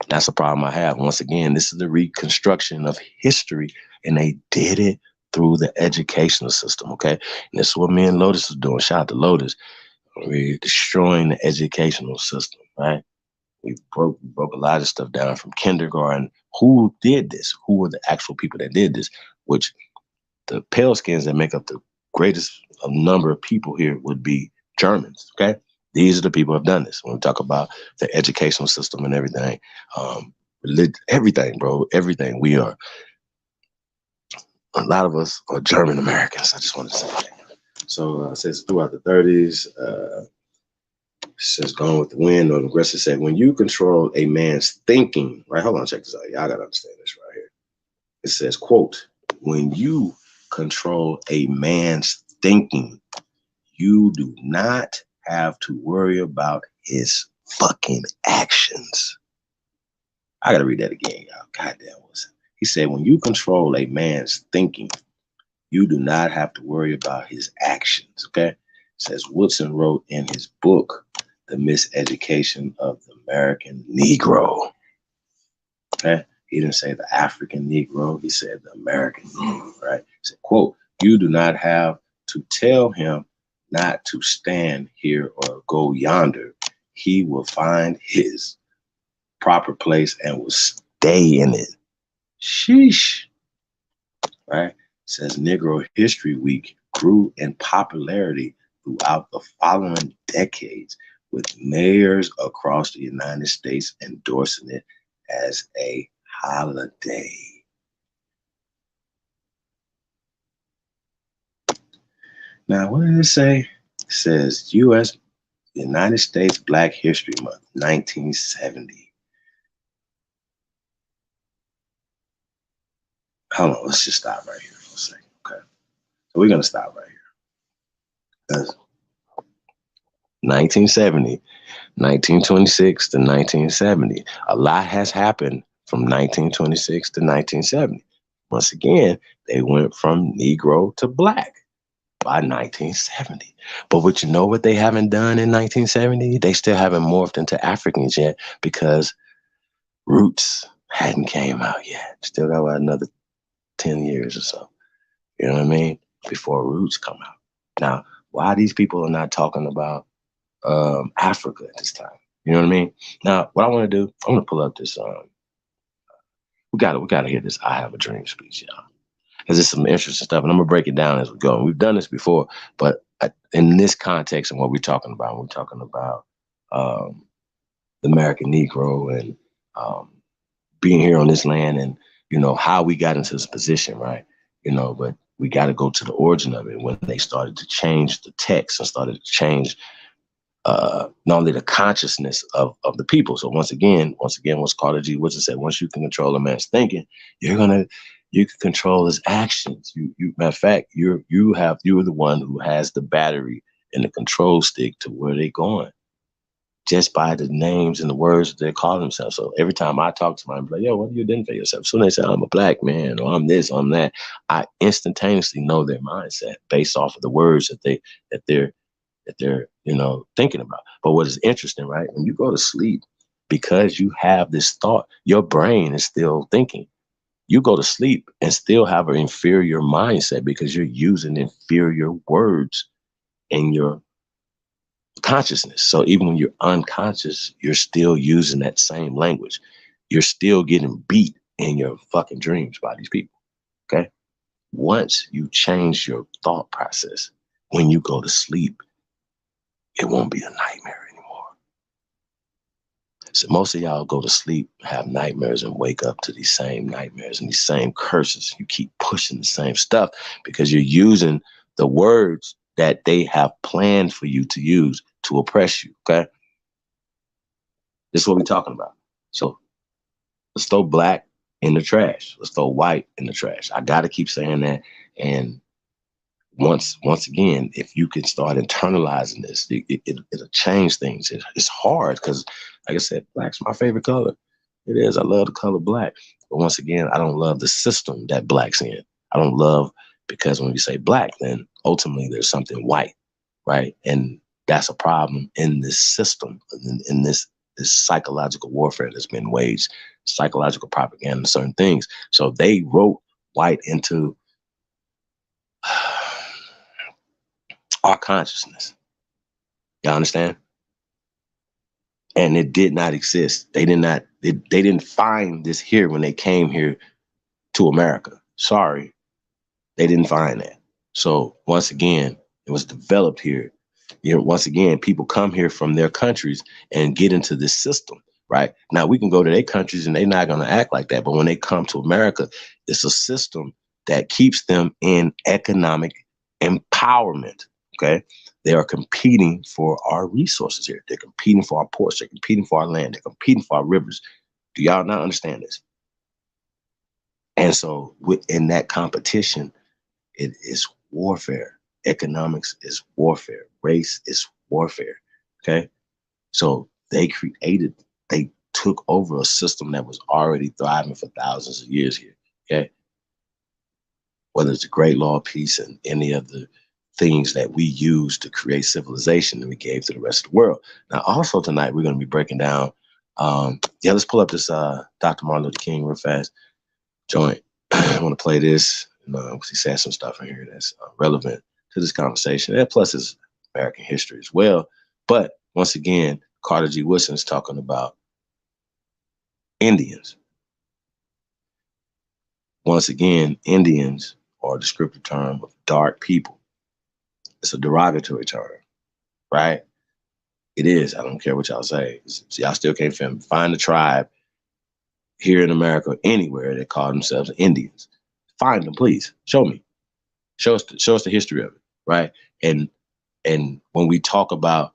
That's a problem I have. Once again, this is the reconstruction of history, and they did it through the educational system, okay? And this is what me and Lotus is doing. Shout out to Lotus. We're destroying the educational system, right? We broke a lot of stuff down from kindergarten. Who did this? Who were the actual people that did this? Which the pale skins that make up the greatest number of people here would be Germans, okay? These are the people who have done this. When we talk about the educational system and everything, everything, bro, everything. We are, a lot of us are German Americans. I just wanted to say that. So it says throughout the 30s, it says Gone with the Wind, or the aggressor said, when you control a man's thinking, right? Hold on, check this out. Y'all gotta understand this right here. It says, quote, when you control a man's thinking, you do not have to worry about his fucking actions. I gotta read that again, y'all. Goddamn. He said, when you control a man's thinking, you do not have to worry about his actions, okay? It says Woodson wrote in his book, The Miseducation of the American Negro, okay? He didn't say the African Negro, he said the American Negro, right? He said, quote, you do not have to tell him not to stand here or go yonder. He will find his proper place and will stay in it. Sheesh, right? It says Negro History Week grew in popularity throughout the following decades, with mayors across the United States endorsing it as a holiday. Now, what did it say? It says United States Black History Month, 1970. Hold on, let's just stop right here for a second, okay? So we're gonna stop right here. 1970, 1926 to 1970. A lot has happened from 1926 to 1970. Once again, they went from Negro to Black by 1970. But what you know what they haven't done in 1970? They still haven't morphed into Africans yet, because Roots hadn't came out yet. Still got about another 10 years or so. You know what I mean? Before Roots come out. Now, why these people are not talking about Africa at this time. You know what I mean? Now, what I want to do, I'm gonna pull up this. We gotta hear this "I Have a Dream" speech, y'all, because there's some interesting stuff, and I'm gonna break it down as we go. And we've done this before, but in this context and what we're talking about the American Negro and being here on this land, and how we got into this position, right? But we got to go to the origin of it when they started to change the text and started to change not only the consciousness of the people. So once again, what's Carter G. Woodson said, once you can control a man's thinking, you can control his actions. Matter of fact, you're the one who has the battery and the control stick to where they're going, just by the names and the words that they call themselves. So every time I talk to somebody, I'm like, yo, what do you identify yourself? So they say, I'm a black man, or I'm this, I'm that. I instantaneously know their mindset based off of the words that they're thinking about. But what is interesting, right? When you go to sleep, because you have this thought, your brain is still thinking. You go to sleep and still have an inferior mindset because you're using inferior words in your consciousness. So even when you're unconscious, you're still using that same language. You're still getting beat in your fucking dreams by these people. Okay. Once you change your thought process, when you go to sleep, it won't be a nightmare anymore. So most of y'all go to sleep, have nightmares, and wake up to these same nightmares and these same curses. You keep pushing the same stuff because you're using the words that they have planned for you to use to oppress you, okay? This is what we're talking about. So let's throw black in the trash. Let's throw white in the trash. I got to keep saying that. And once again, if you can start internalizing this, it'll change things. It's hard because, like I said, black's my favorite color. It is. I love the color black. But once again, I don't love the system that black's in. I don't love, because when you say black, then ultimately there's something white, right? And that's a problem in this system, in this psychological warfare that's been waged, psychological propaganda, certain things. So they wrote white into our consciousness. You understand? And it did not exist. They didn't find this here when they came here to America. Sorry, they didn't find that. So once again, it was developed here. Once again, people come here from their countries and get into this system, right? Now we can go to their countries and they're not going to act like that. But when they come to America, it's a system that keeps them in economic empowerment. Okay. They are competing for our resources here. They're competing for our ports. They're competing for our land. They're competing for our rivers. Do y'all not understand this? And so in that competition, it is warfare. Economics is warfare. Race is warfare. Okay. So they took over a system that was already thriving for thousands of years here. Okay. Whether it's the Great Law of Peace and any of the things that we use to create civilization that we gave to the rest of the world. Now, also tonight, we're going to be breaking down. Let's pull up this Dr. Martin Luther King real fast joint. I want to play this because he said some stuff in here that's relevant to this conversation, and plus it's American history as well. But once again, Carter G. Woodson is talking about Indians. Once again, Indians are a descriptive term of dark people. It's a derogatory term, right? It is. I don't care what y'all say. Y'all still can't find a tribe here in America or anywhere that call themselves Indians. Find them, please. Show me. Show us the history of it, right? And when we talk about,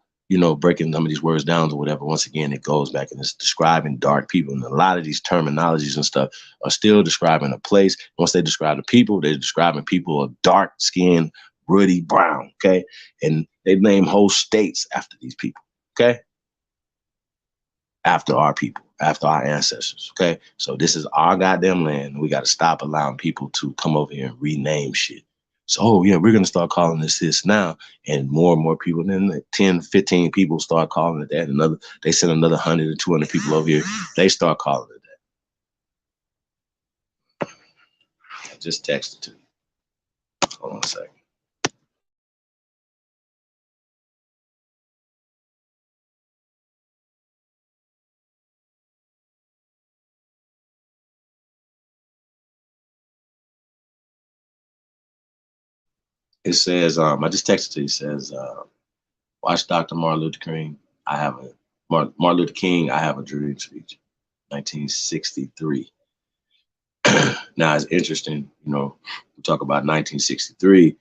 breaking some of these words down or whatever, once again, it goes back and it's describing dark people. And a lot of these terminologies and stuff are still describing a place. Once they describe the people, they're describing people of dark skin, ruddy brown, okay? And they name whole states after these people, okay? After our people, after our ancestors, okay? So this is our goddamn land. We got to stop allowing people to come over here and rename shit. So, we're going to start calling this now. And more people, then 10, 15 people start calling it that. They send another 100 or 200 people over here. They start calling it that. I just texted to you. Hold on a second. It says, I just texted to you. It says, watch Dr. Martin Luther King. Martin Luther King, I have a dream speech, 1963. Now it's interesting, you know, we talk about 1963,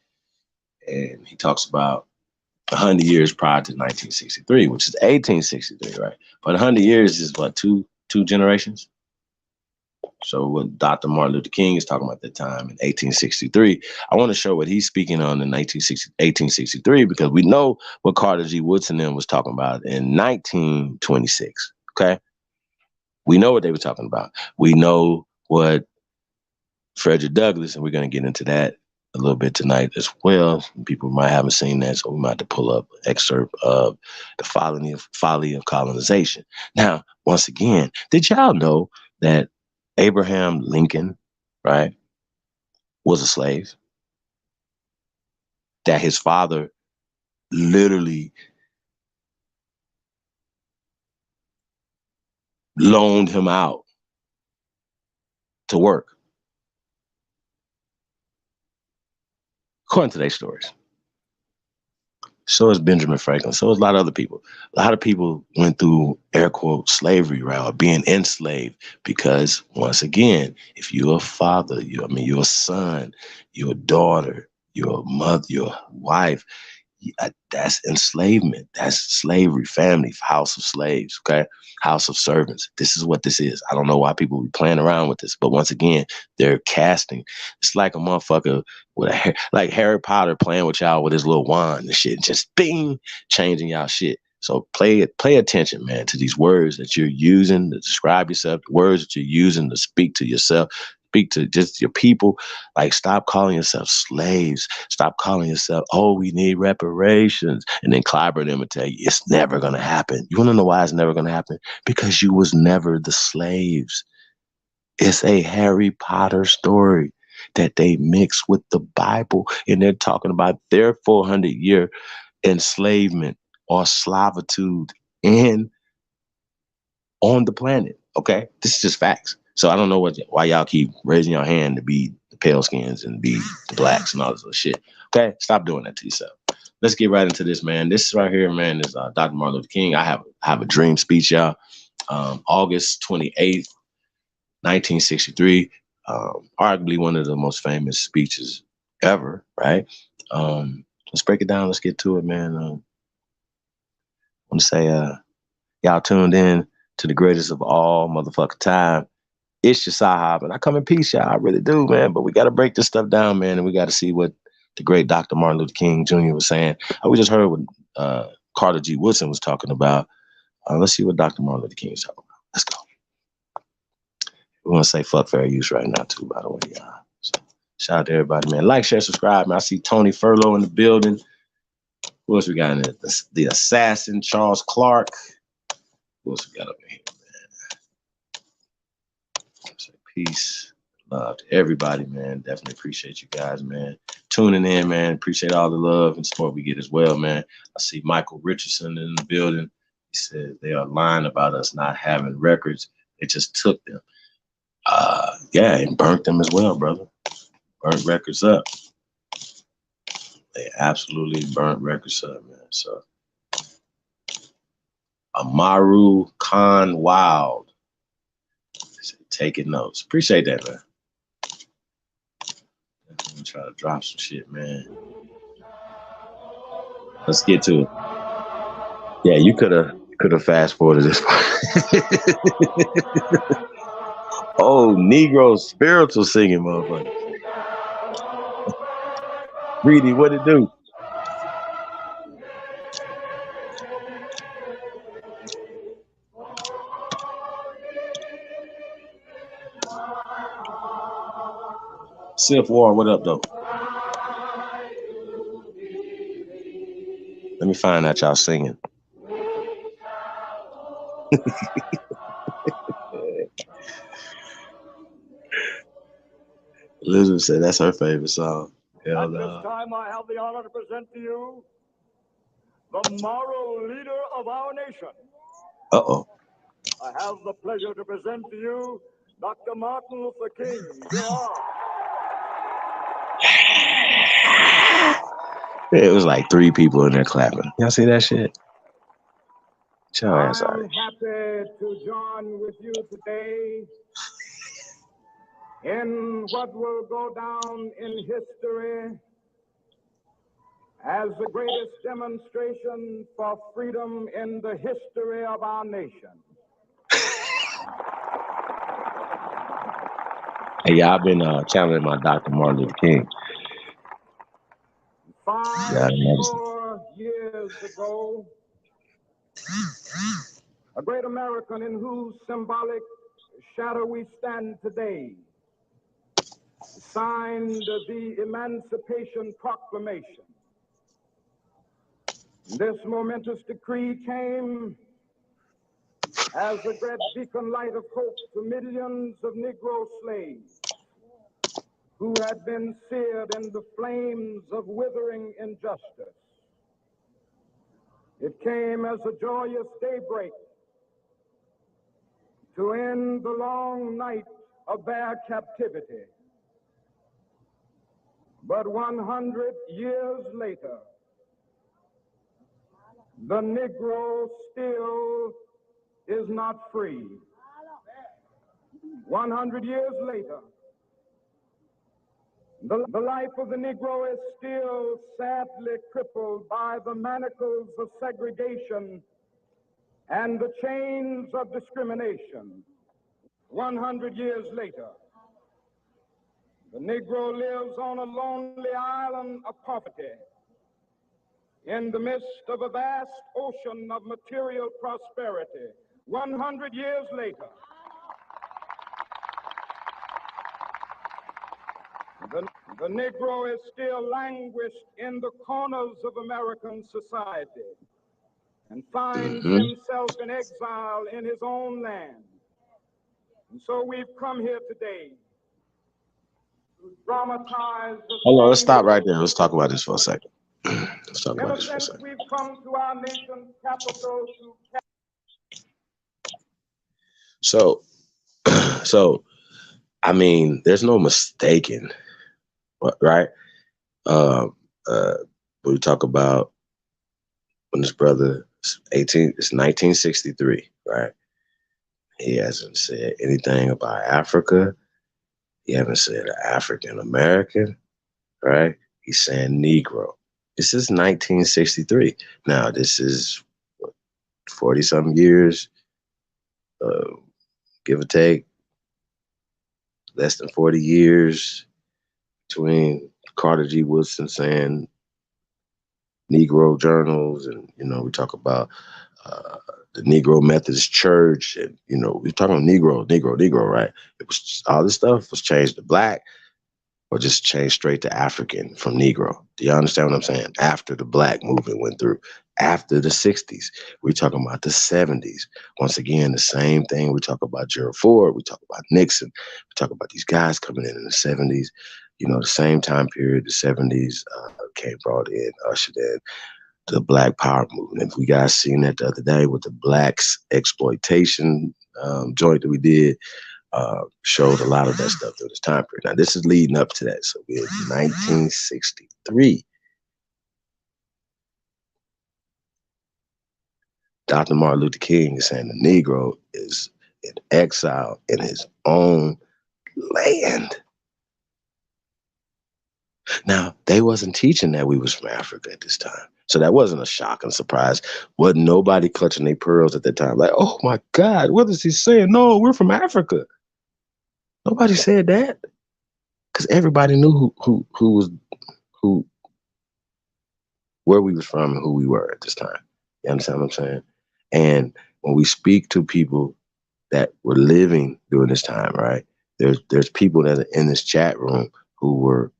and he talks about 100 years prior to 1963, which is 1863, right? But 100 years is what, two generations? So what Dr. Martin Luther King is talking about that time in 1863, I want to show what he's speaking on in 1863, because we know what Carter G. Woodson then was talking about in 1926, okay? We know what they were talking about. We know what Frederick Douglass, and we're going to get into that a little bit tonight as well. People might haven't seen that, so we might have to pull up an excerpt of The Folly of Colonization. Now, once again, did y'all know that Abraham Lincoln, right, was a slave? That his father literally loaned him out to work, according to their stories. So is Benjamin Franklin. So is a lot of other people. A lot of people went through, air quote, slavery, right, or being enslaved, because once again, if you're a father, you're a son, you're a daughter, you're a mother, you're a wife, that's enslavement. That's slavery, family, house of slaves, okay? House of servants. This is what this is. I don't know why people be playing around with this, but once again, they're casting. It's like a motherfucker with like Harry Potter playing with y'all with his little wand and shit, just bing, changing y'all shit. So pay attention, man, to these words that you're using to describe yourself, the words that you're using to speak to yourself, speak to just your people. Like, stop calling yourself slaves. Stop calling yourself, oh, we need reparations. And then clobber them and tell you it's never going to happen. You want to know why it's never going to happen? Because you was never the slaves. It's a Harry Potter story that they mix with the Bible, and they're talking about their 400-year enslavement or slavitude on the planet. Okay, this is just facts. So I don't know why y'all keep raising your hand to be the pale skins and be the blacks and all this other shit. Okay, stop doing that to yourself. Let's get right into this, man. This right here, man, is Dr. Martin Luther King. I have a dream speech, y'all. August 28th, 1963. Arguably one of the most famous speeches ever, right? Let's break it down. Let's get to it, man. I want to say, y'all tuned in to the greatest of all motherfucking time. It's your Sahab, and I come in peace, y'all. I really do, man. But we got to break this stuff down, man, and we got to see what the great Dr. Martin Luther King Jr. was saying. We just heard what Carter G. Woodson was talking about. Let's see what Dr. Martin Luther King is talking about. Let's go. We want to say fuck fair use right now, too, by the way, y'all. So, shout out to everybody, man. Like, share, subscribe, man. I see Tony Furlow in the building. Who else we got in there? The assassin, Charles Clark. Who else we got up in here, man? Say peace, love to everybody, man. Definitely appreciate you guys, man. Tuning in, man. Appreciate all the love and support we get as well, man. I see Michael Richardson in the building. He said they are lying about us not having records. They just took them. Yeah, and burnt them as well, brother. Burnt records up. They absolutely burnt records up, man. So Amaru Khan Wild. Taking notes. Appreciate that, man. I'm gonna try to drop some shit, man. Let's get to it. Yeah, you could have fast forwarded this part. Oh, Negro spiritual singing, motherfucker. Reedy, what it do? Sif War, what up, though? Let me find out y'all singing. Elizabeth said that's her favorite song. At this time, I have the honor to present to you the moral leader of our nation. Uh-oh. I have the pleasure to present to you Dr. Martin Luther King, Jr. It was like 3 people in there clapping. Y'all see that shit? Get your ass out. I'm happy to join with you today in what will go down in history as the greatest demonstration for freedom in the history of our nation. Hey, y'all been channeling my Dr. Martin Luther King. 5 more years ago, a great American in whose symbolic shadow we stand today signed the Emancipation Proclamation. This momentous decree came as a great beacon light of hope to millions of Negro slaves who had been seared in the flames of withering injustice. It came as a joyous daybreak to end the long night of their captivity. But 100 years later, the Negro still is not free. 100 years later, the life of the Negro is still sadly crippled by the manacles of segregation and the chains of discrimination. 100 years later, the Negro lives on a lonely island of poverty in the midst of a vast ocean of material prosperity. 100 years later, the Negro is still languished in the corners of American society and finds himself in exile in his own land. And so we've come here today to dramatize the Hold on, let's stop right there. Let's talk about this for a second. Let's talk In about a this for a sense, second. we've come to our nation's capital to So, I mean, there's no mistaking, right? We talk about when this brother is 18, it's 1963, right? He hasn't said anything about Africa. He hasn't said African American, right? He's saying Negro. This is 1963. Now, this is 40 something years, give or take, less than 40 years between Carter G. Woodson saying Negro journals, and we talk about the Negro Methodist Church, and we're talking Negro, right? It was all this stuff was changed to black, or just changed straight to African from Negro. Do you understand what I'm saying? After the black movement went through, after the 60s, we're talking about the 70s. Once again, the same thing. We talk about Gerald Ford, we talk about Nixon, we talk about these guys coming in the 70s. The same time period, the 70s came brought in, ushered in the Black Power movement. If we guys seen that the other day with the blacks exploitation joint that we did, showed a lot of that stuff through this time period. Now, this is leading up to that. So we're in 1963. Dr. Martin Luther King is saying the Negro is in exile in his own land. Now, they wasn't teaching that we was from Africa at this time. So that wasn't a shock and surprise. Wasn't nobody clutching their pearls at that time. Like, oh my God, what is he saying? No, we're from Africa. Nobody said that. Because everybody knew where we was from and who we were at this time. You understand what I'm saying? And when we speak to people that were living during this time, right? There's people that are in this chat room who were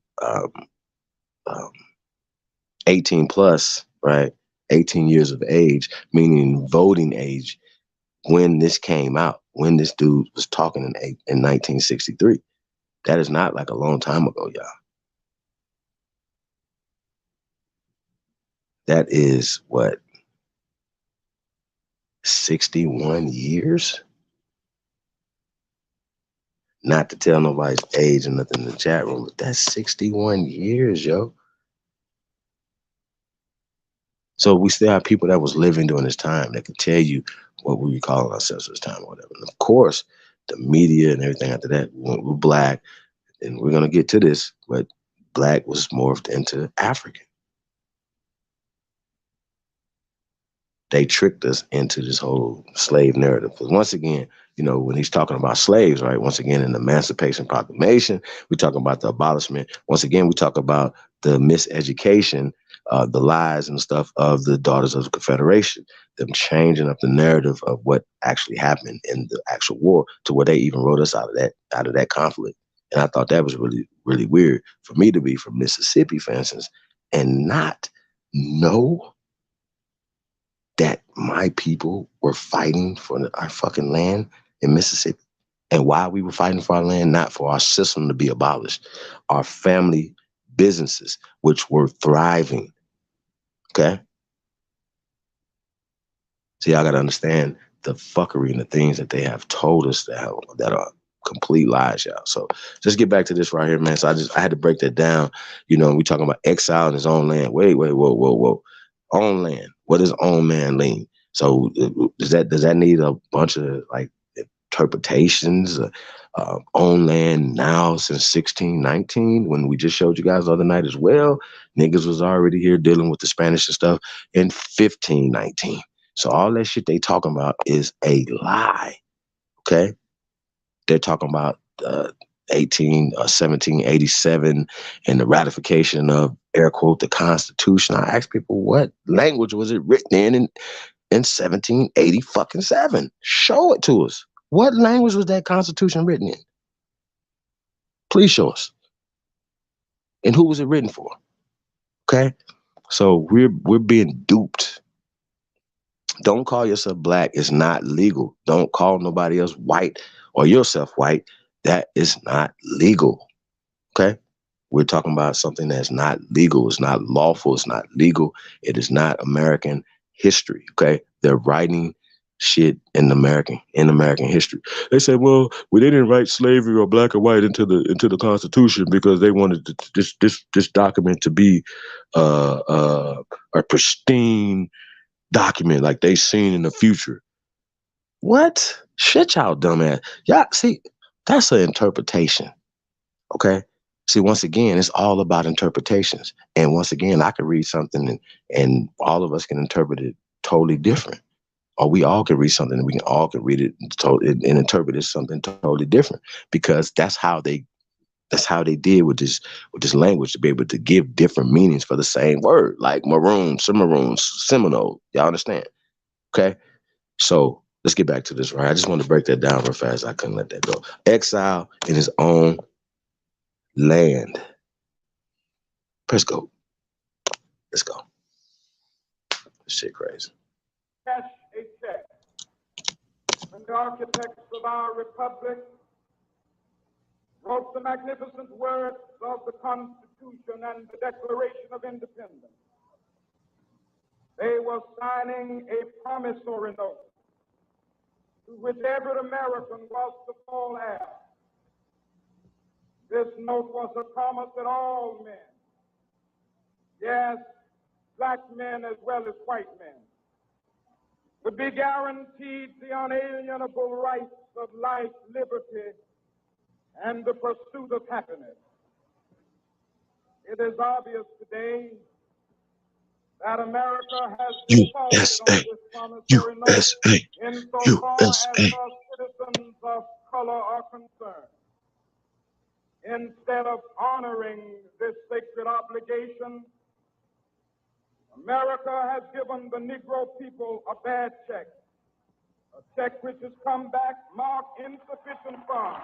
18 plus, right? 18 years of age, meaning voting age, when this came out, when this dude was talking in 1963. That is not like a long time ago, y'all. That is what, 61 years? Not to tell nobody's age or nothing in the chat room, but that's 61 years, yo. So we still have people that was living during this time that could tell you what we were calling ourselves at this time or whatever. And of course, the media and everything after that, we're black, and we're going to get to this, but black was morphed into African. They tricked us into this whole slave narrative. Because once again, you know, when he's talking about slaves, right? Once again, in the Emancipation Proclamation, we talk about the abolishment. Once again, we talk about the miseducation, the lies and stuff of the Daughters of the Confederation, them changing up the narrative of what actually happened in the actual war to where they even wrote us out of that conflict. And I thought that was really, really weird for me to be from Mississippi, for instance, and not know that my people were fighting for our fucking land in Mississippi. And why we were fighting for our land, not for our system to be abolished, our family businesses, which were thriving. Okay? So y'all gotta understand the fuckery and the things that they have told us that are complete lies, y'all. So just get back to this right here, man. So I had to break that down. You know, we talking about exile in his own land. Wait, whoa. Own land. What does own man mean? So does that need a bunch of like interpretations? Own land now since 1619, when we just showed you guys the other night as well. Niggas was already here dealing with the Spanish and stuff in 1519. So all that shit they talking about is a lie. Okay, they're talking about 1787 and the ratification of, air quote, the Constitution. I asked people, what language was it written in 1787? Show it to us. What language was that Constitution written in? Please show us. And who was it written for? Okay, so we're being duped. Don't call yourself black. It's not legal. Don't call nobody else white or yourself white. That is not legal. Okay? We're talking about something that's not legal. It's not lawful. It's not legal. It is not American history. Okay? They're writing shit in American history. They said, well, they didn't write slavery or black or white into the Constitution because they wanted this document to be a pristine document like they seen in the future. What? Shit, y'all dumbass. Y'all, see, that's an interpretation. Okay? See, once again, it's all about interpretations. And once again, I could read something and all of us can interpret it totally different. Or we all can read something and we all can read it and interpret it as something totally different. Because that's how they did with this language, to be able to give different meanings for the same word, like maroon, cimarron, Seminole. Y'all understand? Okay? So let's get back to this, right? I just want to break that down real fast. I couldn't let that go. Exile in his own land. Press go. Let's go. This shit crazy. Cash a check. When the architects of our republic wrote the magnificent words of the Constitution and the Declaration of Independence, they were signing a promissory note to which every American was to fall heir. This note was a promise that all men, yes, black men as well as white men, would be guaranteed the unalienable rights of life, liberty, and the pursuit of happiness. It is obvious today that America has defaulted on this promissory note insofar as her citizens of color are concerned. Instead of honoring this sacred obligation, America has given the Negro people a bad check, a check which has come back marked insufficient funds.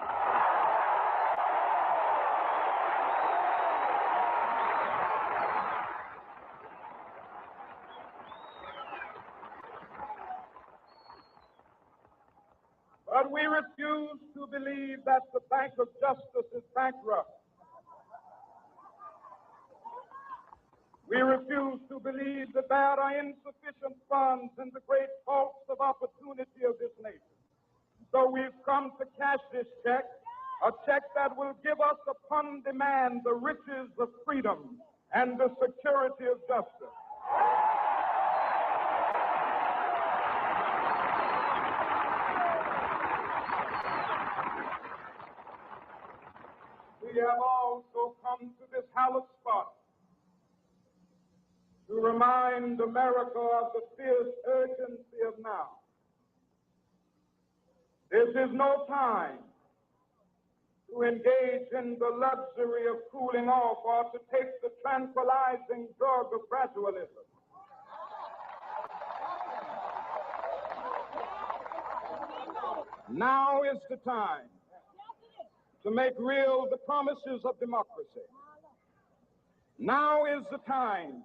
But we refuse to believe that the Bank of Justice is bankrupt. We refuse to believe that there are insufficient funds in the great vaults of opportunity of this nation. So we've come to cash this check, a check that will give us upon demand the riches of freedom and the security of justice. have also come to this hallowed spot to remind America of the fierce urgency of now. This is no time to engage in the luxury of cooling off or to take the tranquilizing drug of gradualism. Now is the time to make real the promises of democracy. Now is the time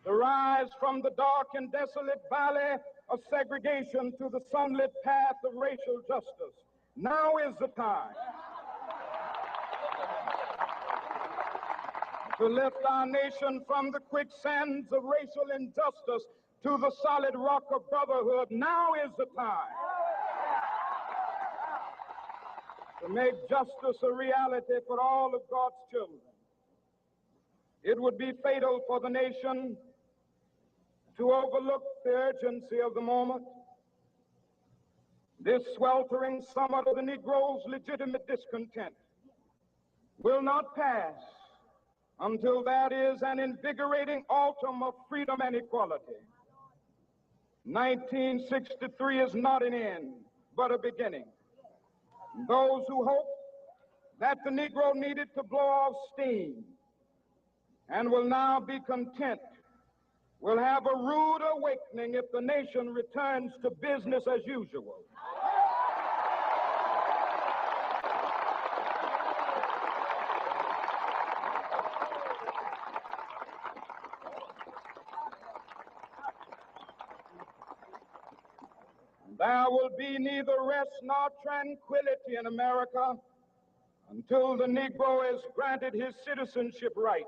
to rise from the dark and desolate valley of segregation to the sunlit path of racial justice. Now is the time to lift our nation from the quicksands of racial injustice to the solid rock of brotherhood. Now is the time to make justice a reality for all of God's children. It would be fatal for the nation to overlook the urgency of the moment. This sweltering summit of the Negro's legitimate discontent will not pass until that is an invigorating autumn of freedom and equality. 1963 is not an end, but a beginning. Those who hope that the Negro needed to blow off steam and will now be content will have a rude awakening if the nation returns to business as usual. There will be neither rest nor tranquility in America until the Negro is granted his citizenship rights.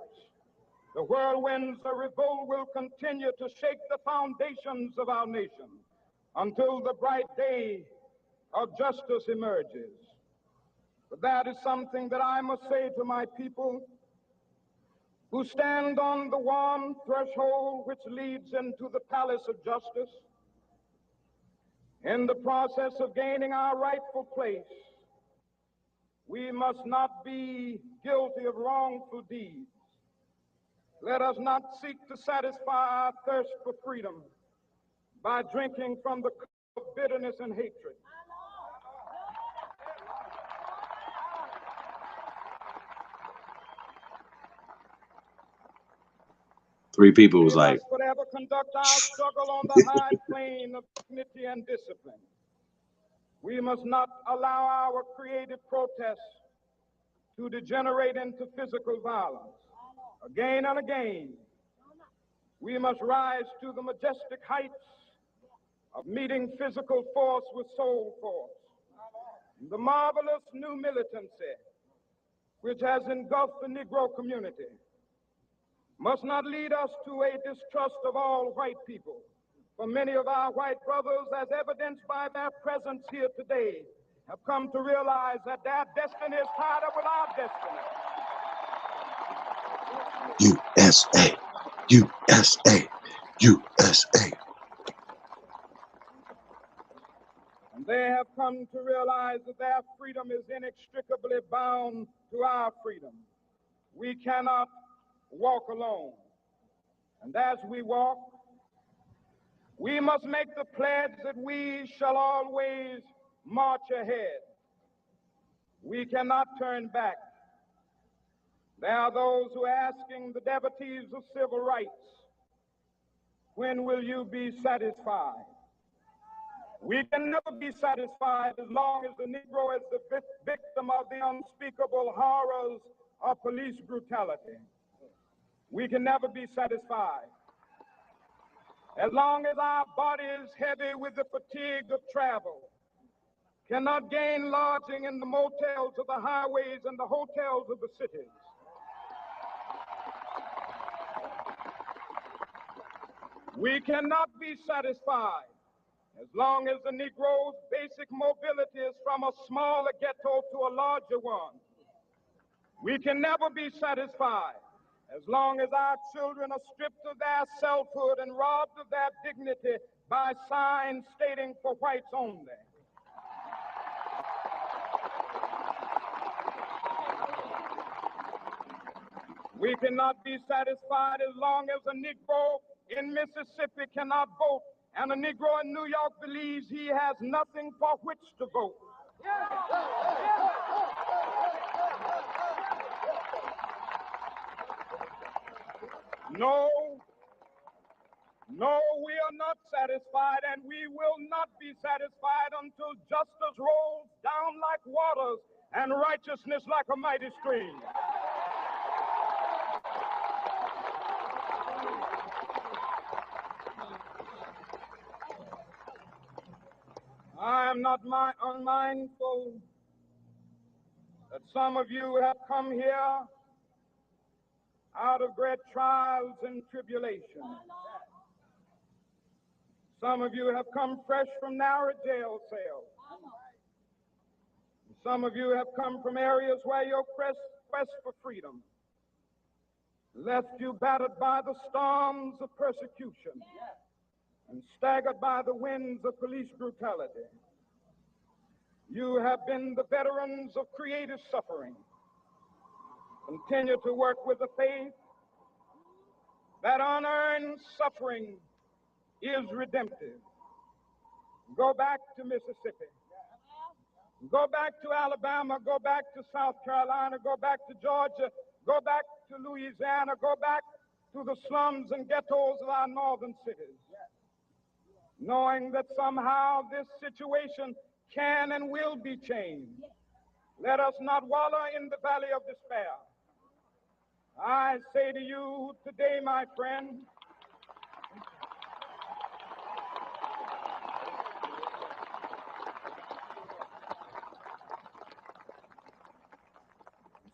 The whirlwinds of revolt will continue to shake the foundations of our nation until the bright day of justice emerges. But that is something that I must say to my people who stand on the warm threshold which leads into the palace of justice. In the process of gaining our rightful place, we must not be guilty of wrongful deeds. Let us not seek to satisfy our thirst for freedom by drinking from the cup of bitterness and hatred. Three people was like, We must forever conduct our struggle on the high plane of dignity and discipline. We must not allow our creative protests to degenerate into physical violence. Again and again, we must rise to the majestic heights of meeting physical force with soul force. The marvelous new militancy which has engulfed the Negro community must not lead us to a distrust of all white people. For many of our white brothers, as evidenced by their presence here today, have come to realize that their destiny is tied up with our destiny. USA, USA, USA. And they have come to realize that their freedom is inextricably bound to our freedom. We cannot walk alone. And as we walk, we must make the pledge that we shall always march ahead. We cannot turn back. There are those who are asking the devotees of civil rights, when will you be satisfied? We can never be satisfied as long as the Negro is the victim of the unspeakable horrors of police brutality. We can never be satisfied as long as our body is heavy with the fatigue of travel, cannot gain lodging in the motels of the highways and the hotels of the cities. We cannot be satisfied as long as the Negro's basic mobility is from a smaller ghetto to a larger one. We can never be satisfied as long as our children are stripped of their selfhood and robbed of their dignity by signs stating for whites only. We cannot be satisfied as long as a Negro in Mississippi cannot vote, and a Negro in New York believes he has nothing for which to vote. No, we are not satisfied, and we will not be satisfied until justice rolls down like waters and righteousness like a mighty stream. I am not unmindful that some of you have come here out of great trials and tribulations. Some of you have come fresh from narrow jail cells. Some of you have come from areas where your quest for freedom left you battered by the storms of persecution and staggered by the winds of police brutality. You have been the veterans of creative suffering. Continue to work with the faith that unearned suffering is redemptive. Go back to Mississippi. Go back to Alabama. Go back to South Carolina. Go back to Georgia. Go back to Louisiana. Go back to the slums and ghettos of our northern cities, knowing that somehow this situation can and will be changed. Let us not wallow in the valley of despair. I say to you today, my friend,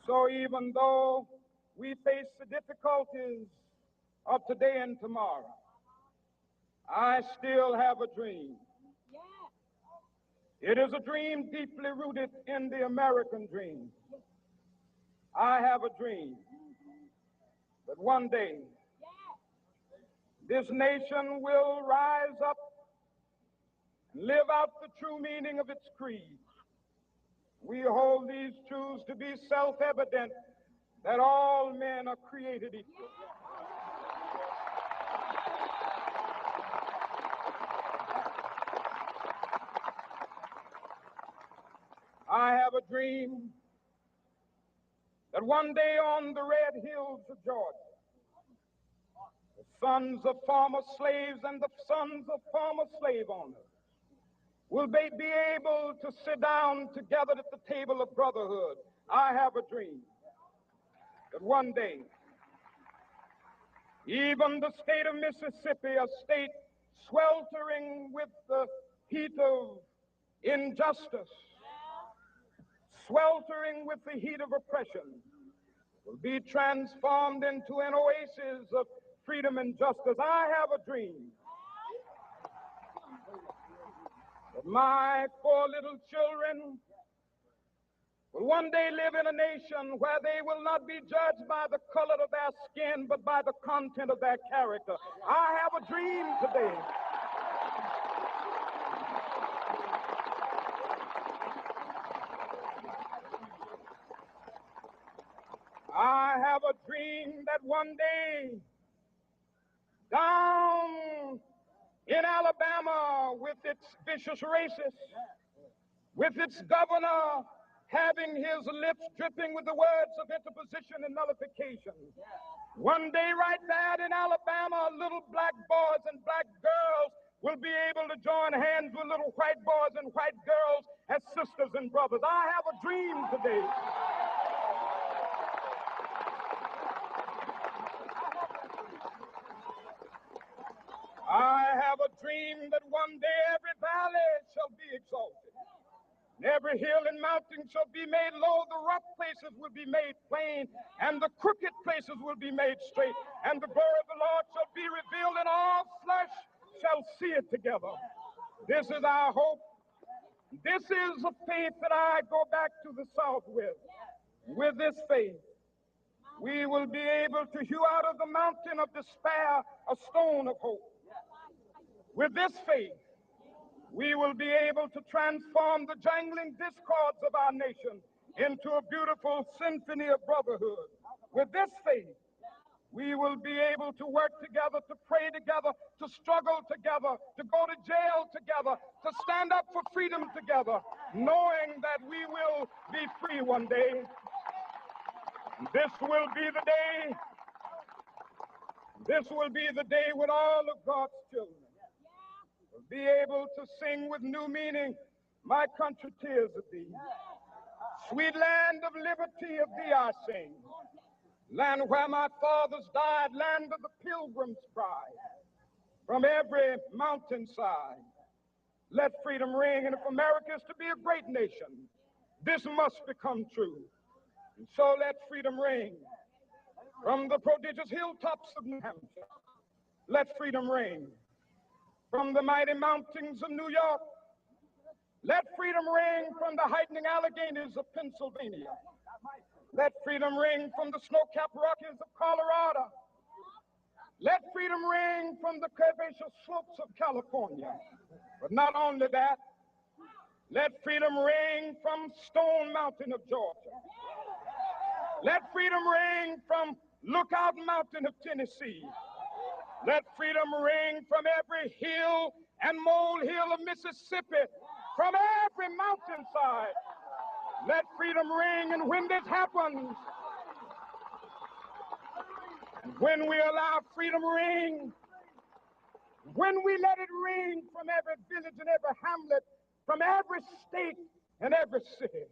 so even though we face the difficulties of today and tomorrow, I still have a dream. It is a dream deeply rooted in the American dream. I have a dream that one day this nation will rise up and live out the true meaning of its creed. We hold these truths to be self-evident, that all men are created equal. I have a dream that one day on the red hills of Georgia, the sons of former slaves and the sons of former slave owners will be able to sit down together at the table of brotherhood. I have a dream that one day, even the state of Mississippi, a state sweltering with the heat of injustice, sweltering with the heat of oppression, will be transformed into an oasis of freedom and justice. I have a dream that my 4 little children will one day live in a nation where they will not be judged by the color of their skin, but by the content of their character. I have a dream today I have a dream that one day down in Alabama, with its vicious racists, with its governor having his lips dripping with the words of interposition and nullification, one day right there in Alabama, little black boys and black girls will be able to join hands with little white boys and white girls as sisters and brothers. I have a dream today I have a dream that one day every valley shall be exalted, and every hill and mountain shall be made low. The rough places will be made plain, and the crooked places will be made straight, and the glory of the Lord shall be revealed, and all flesh shall see it together. This is our hope. This is a faith that I go back to the South with. With this faith, we will be able to hew out of the mountain of despair a stone of hope. With this faith, we will be able to transform the jangling discords of our nation into a beautiful symphony of brotherhood. With this faith, we will be able to work together, to pray together, to struggle together, to go to jail together, to stand up for freedom together, knowing that we will be free one day. This will be the day. This will be the day when all of God's children will be able to sing with new meaning, "My country, tears of thee. Sweet land of liberty, of thee I sing. Land where my fathers died, land of the pilgrim's pride. From every mountainside, let freedom ring. And if America is to be a great nation, this must become true. And so let freedom ring. From the prodigious hilltops of New Hampshire, let freedom ring. From the mighty mountains of New York, let freedom ring. From the heightening Alleghanies of Pennsylvania, let freedom ring. From the snow-capped Rockies of Colorado, let freedom ring. From the curvaceous slopes of California. But not only that, let freedom ring from Stone Mountain of Georgia. Let freedom ring from Lookout Mountain of Tennessee. Let freedom ring from every hill and molehill of Mississippi, from every mountainside. Let freedom ring. And when this happens, and when we allow freedom ring, when we let it ring from every village and every hamlet, from every state and every city,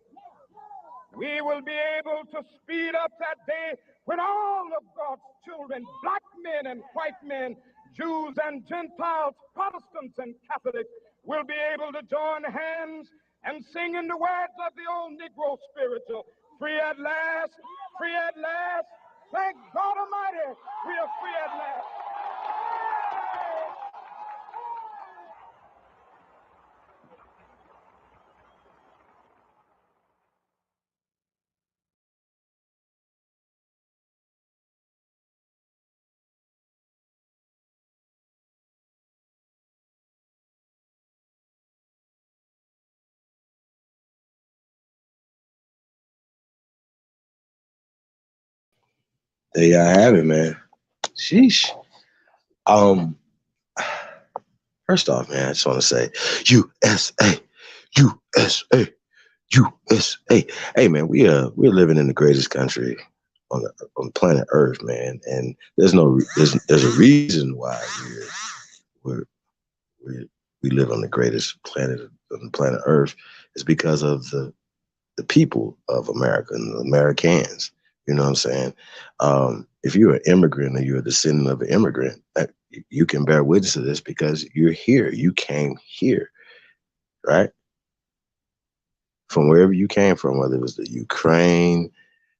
we will be able to speed up that day when all of God's children, black men and white men, Jews and Gentiles, Protestants and Catholics, will be able to join hands and sing in the words of the old Negro spiritual, "Free at last, free at last. Thank God Almighty, we are free at last." There y'all have it, man. Sheesh. First off, man, I just want to say, USA, USA, USA. Hey, man, we're living in the greatest country on planet Earth, man, and there's a reason why we live on the greatest planet on planet Earth. Is because of the people of America and the Americans. You know what I'm saying? If you're an immigrant or you're a descendant of an immigrant, you can bear witness to this because you're here. You came here, right? From wherever you came from, whether it was the Ukraine,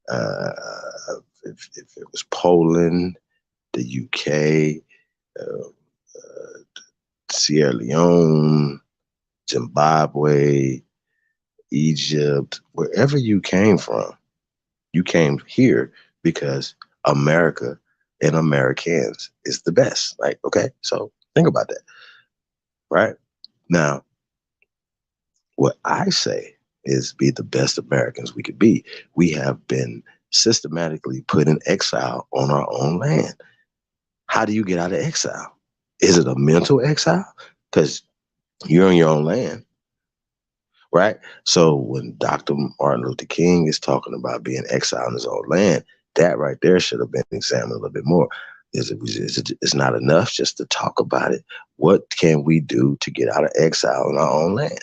if it was Poland, the UK, Sierra Leone, Zimbabwe, Egypt, wherever you came from, you came here because America and Americans is the best. Like, okay, so think about that. Right? Now, what I say is be the best Americans we could be. We have been systematically put in exile on our own land. How do you get out of exile? Is it a mental exile? Because you're on your own land. Right? So when Dr. Martin Luther King is talking about being exiled in his own land, that right there should have been examined a little bit more. It's not enough just to talk about it. What can we do to get out of exile in our own land?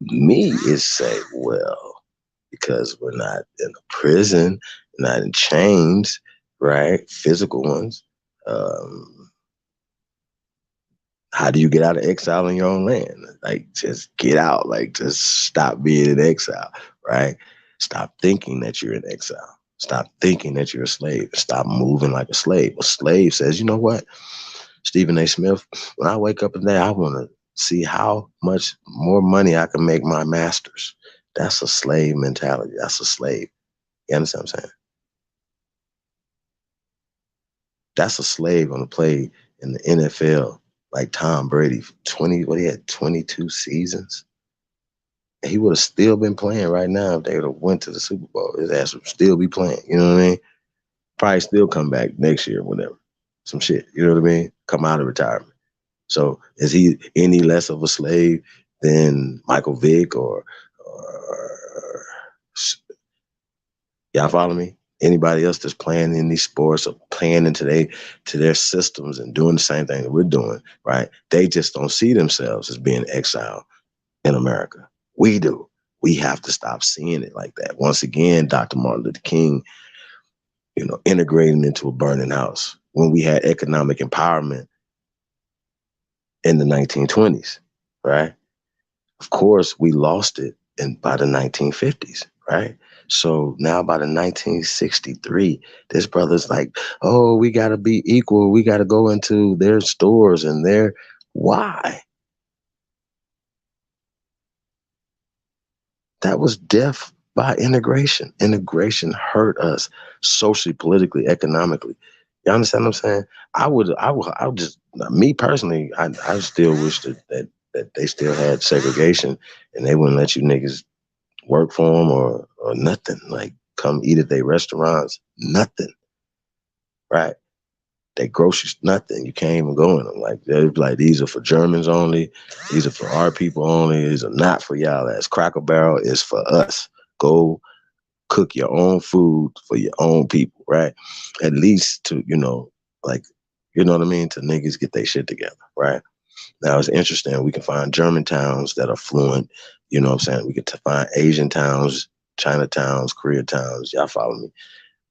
Me is say, well, because we're not in a prison, not in chains, right? Physical ones. How do you get out of exile in your own land? Like, just get out. Like, just stop being in exile, right? Stop thinking that you're in exile. Stop thinking that you're a slave. Stop moving like a slave. A slave says, you know what, Stephen A. Smith, when I wake up in there, I want to see how much more money I can make my masters. That's a slave mentality. That's a slave. You understand what I'm saying? That's a slave on the play in the NFL. Like Tom Brady, 22 seasons. And he would have still been playing right now if they would have went to the Super Bowl. His ass would still be playing. You know what I mean? Probably still come back next year, whatever. Some shit, you know what I mean? Come out of retirement. So is he any less of a slave than Michael Vick or y'all follow me? Anybody else that's playing in these sports or playing into their systems and doing the same thing that we're doing, right? They just don't see themselves as being exiled in America. We do. We have to stop seeing it like that. Once again, Dr. Martin Luther King, integrating into a burning house when we had economic empowerment in the 1920s, right? Of course, we lost it by the 1950s, right? So now by the 1963, this brother's like, oh, we got to be equal. We got to go into their stores and why? That was death by integration. Integration hurt us socially, politically, economically. You understand what I'm saying? I would just, me personally, I still wish that they still had segregation and they wouldn't let you niggas work for them or nothing. Like, come eat at their restaurants, nothing. Right? They groceries, nothing. You can't even go in them. Like, they're like, these are for Germans only. These are for our people only. These are not for y'all. As Cracker Barrel is for us. Go cook your own food for your own people, right? At least to, like, you know what I mean? To niggas get their shit together, right? Now it's interesting. We can find German towns that are fluent. You know what I'm saying? We can find Asian towns, China towns, Korea towns. Y'all follow me?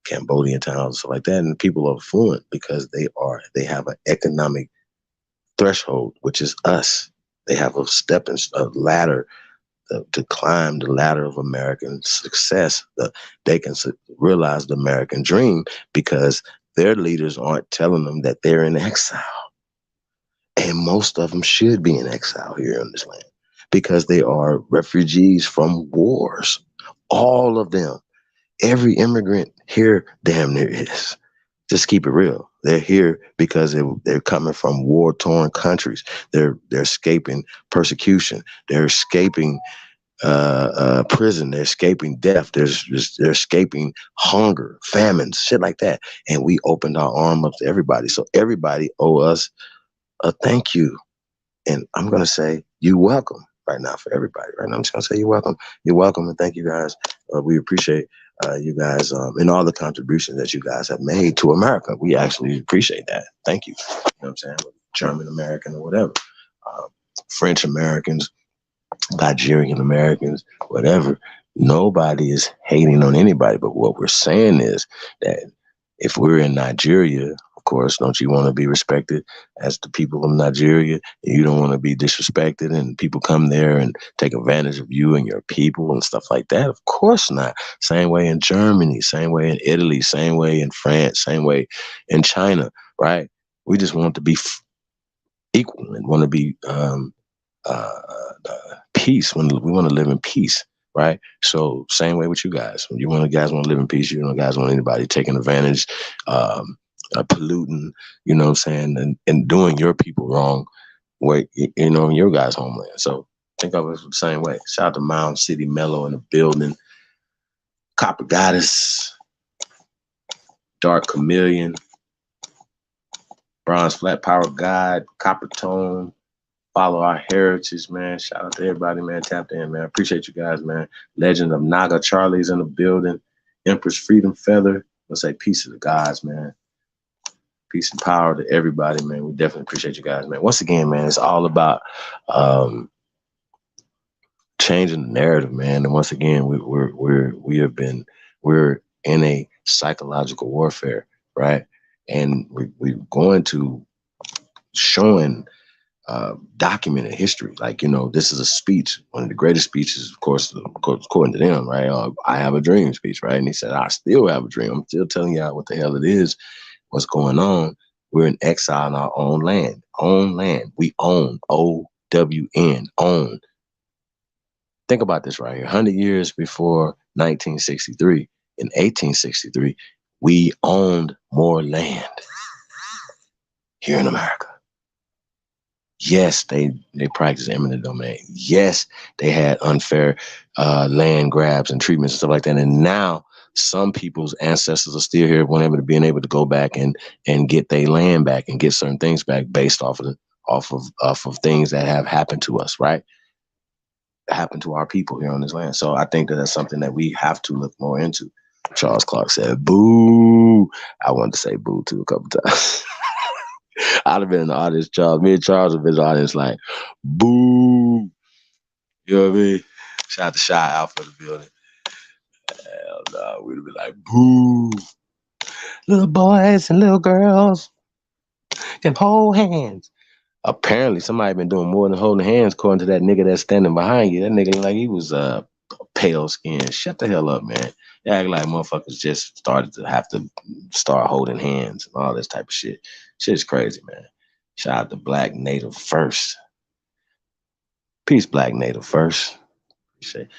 Cambodian towns, stuff like that. And people are fluent because they have an economic threshold, which is us. They have a ladder to climb the ladder of American success. They can realize the American dream because their leaders aren't telling them that they're in exile. And most of them should be in exile here in this land because they are refugees from wars. All of them. Every immigrant here damn near is. Just keep it real. They're here because they're coming from war-torn countries. They're escaping persecution. They're escaping prison. They're escaping death. They're escaping hunger, famines, shit like that. And we opened our arm up to everybody. So everybody owe us a thank you. And I'm going to say, you're welcome right now for everybody. Right now, I'm just going to say you're welcome. You're welcome. And thank you guys. We appreciate you guys and all the contributions that you guys have made to America. We actually appreciate that. Thank you. You know what I'm saying? German American or whatever. French Americans, Nigerian Americans, whatever. Nobody is hating on anybody. But what we're saying is that if we're in Nigeria, of course, don't you want to be respected as the people of Nigeria? You don't want to be disrespected and people come there and take advantage of you and your people and stuff like that? Of course not. Same way in Germany, same way in Italy, same way in France, same way in China, right? We just want to be equal and want to be peace. When we want to live in peace, right? So same way with you guys. When guys want to live in peace, you don't guys want anybody taking advantage, polluting, you know what I'm saying, and doing your people wrong, where in your guys' homeland. So think of it the same way. Shout out to Mound City Mellow in the building, Copper Goddess, Dark Chameleon, Bronze Flat Power God, Copper Tone. Follow our heritage, man. Shout out to everybody, man. Tapped in, man. Appreciate you guys, man. Legend of Naga Charlie's in the building. Empress Freedom Feather. Let's say peace to the gods, man. Peace and power to everybody, man. We definitely appreciate you guys, man. Once again, man, it's all about changing the narrative, man. And once again, we're in a psychological warfare, right? And we're going to showing documented history. Like, this is a speech, one of the greatest speeches, of course, according to them, right? I have a dream speech, right? And he said, I still have a dream. I'm still telling y'all what the hell it is, what's going on. We're in exile in our own land. We own, O-W-N, own. Think about this right here. 100 years before 1963, in 1863, we owned more land here in America. Yes, they practiced eminent domain. Yes, they had unfair land grabs and treatments and stuff like that. And now some people's ancestors are still here, being able to go back and get their land back and get certain things back based off of things that have happened to us, right? Happened to our people here on this land. So I think that that's something that we have to look more into. Charles Clark said, boo. I wanted to say boo too a couple times. I'd have been in the audience, Charles. Me and Charles have been in the audience like, boo. You know what I mean? Shout out to Shy out for the building. Hell no, we'd have been like, boo. Little boys and little girls can hold hands. Apparently, somebody been doing more than holding hands, according to that nigga that's standing behind you. That nigga looked like he was pale skin. Shut the hell up, man. You act like motherfuckers just started to have to start holding hands and all this type of shit. Shit's crazy, man. Shout out to Black Native First. Peace, Black Native First.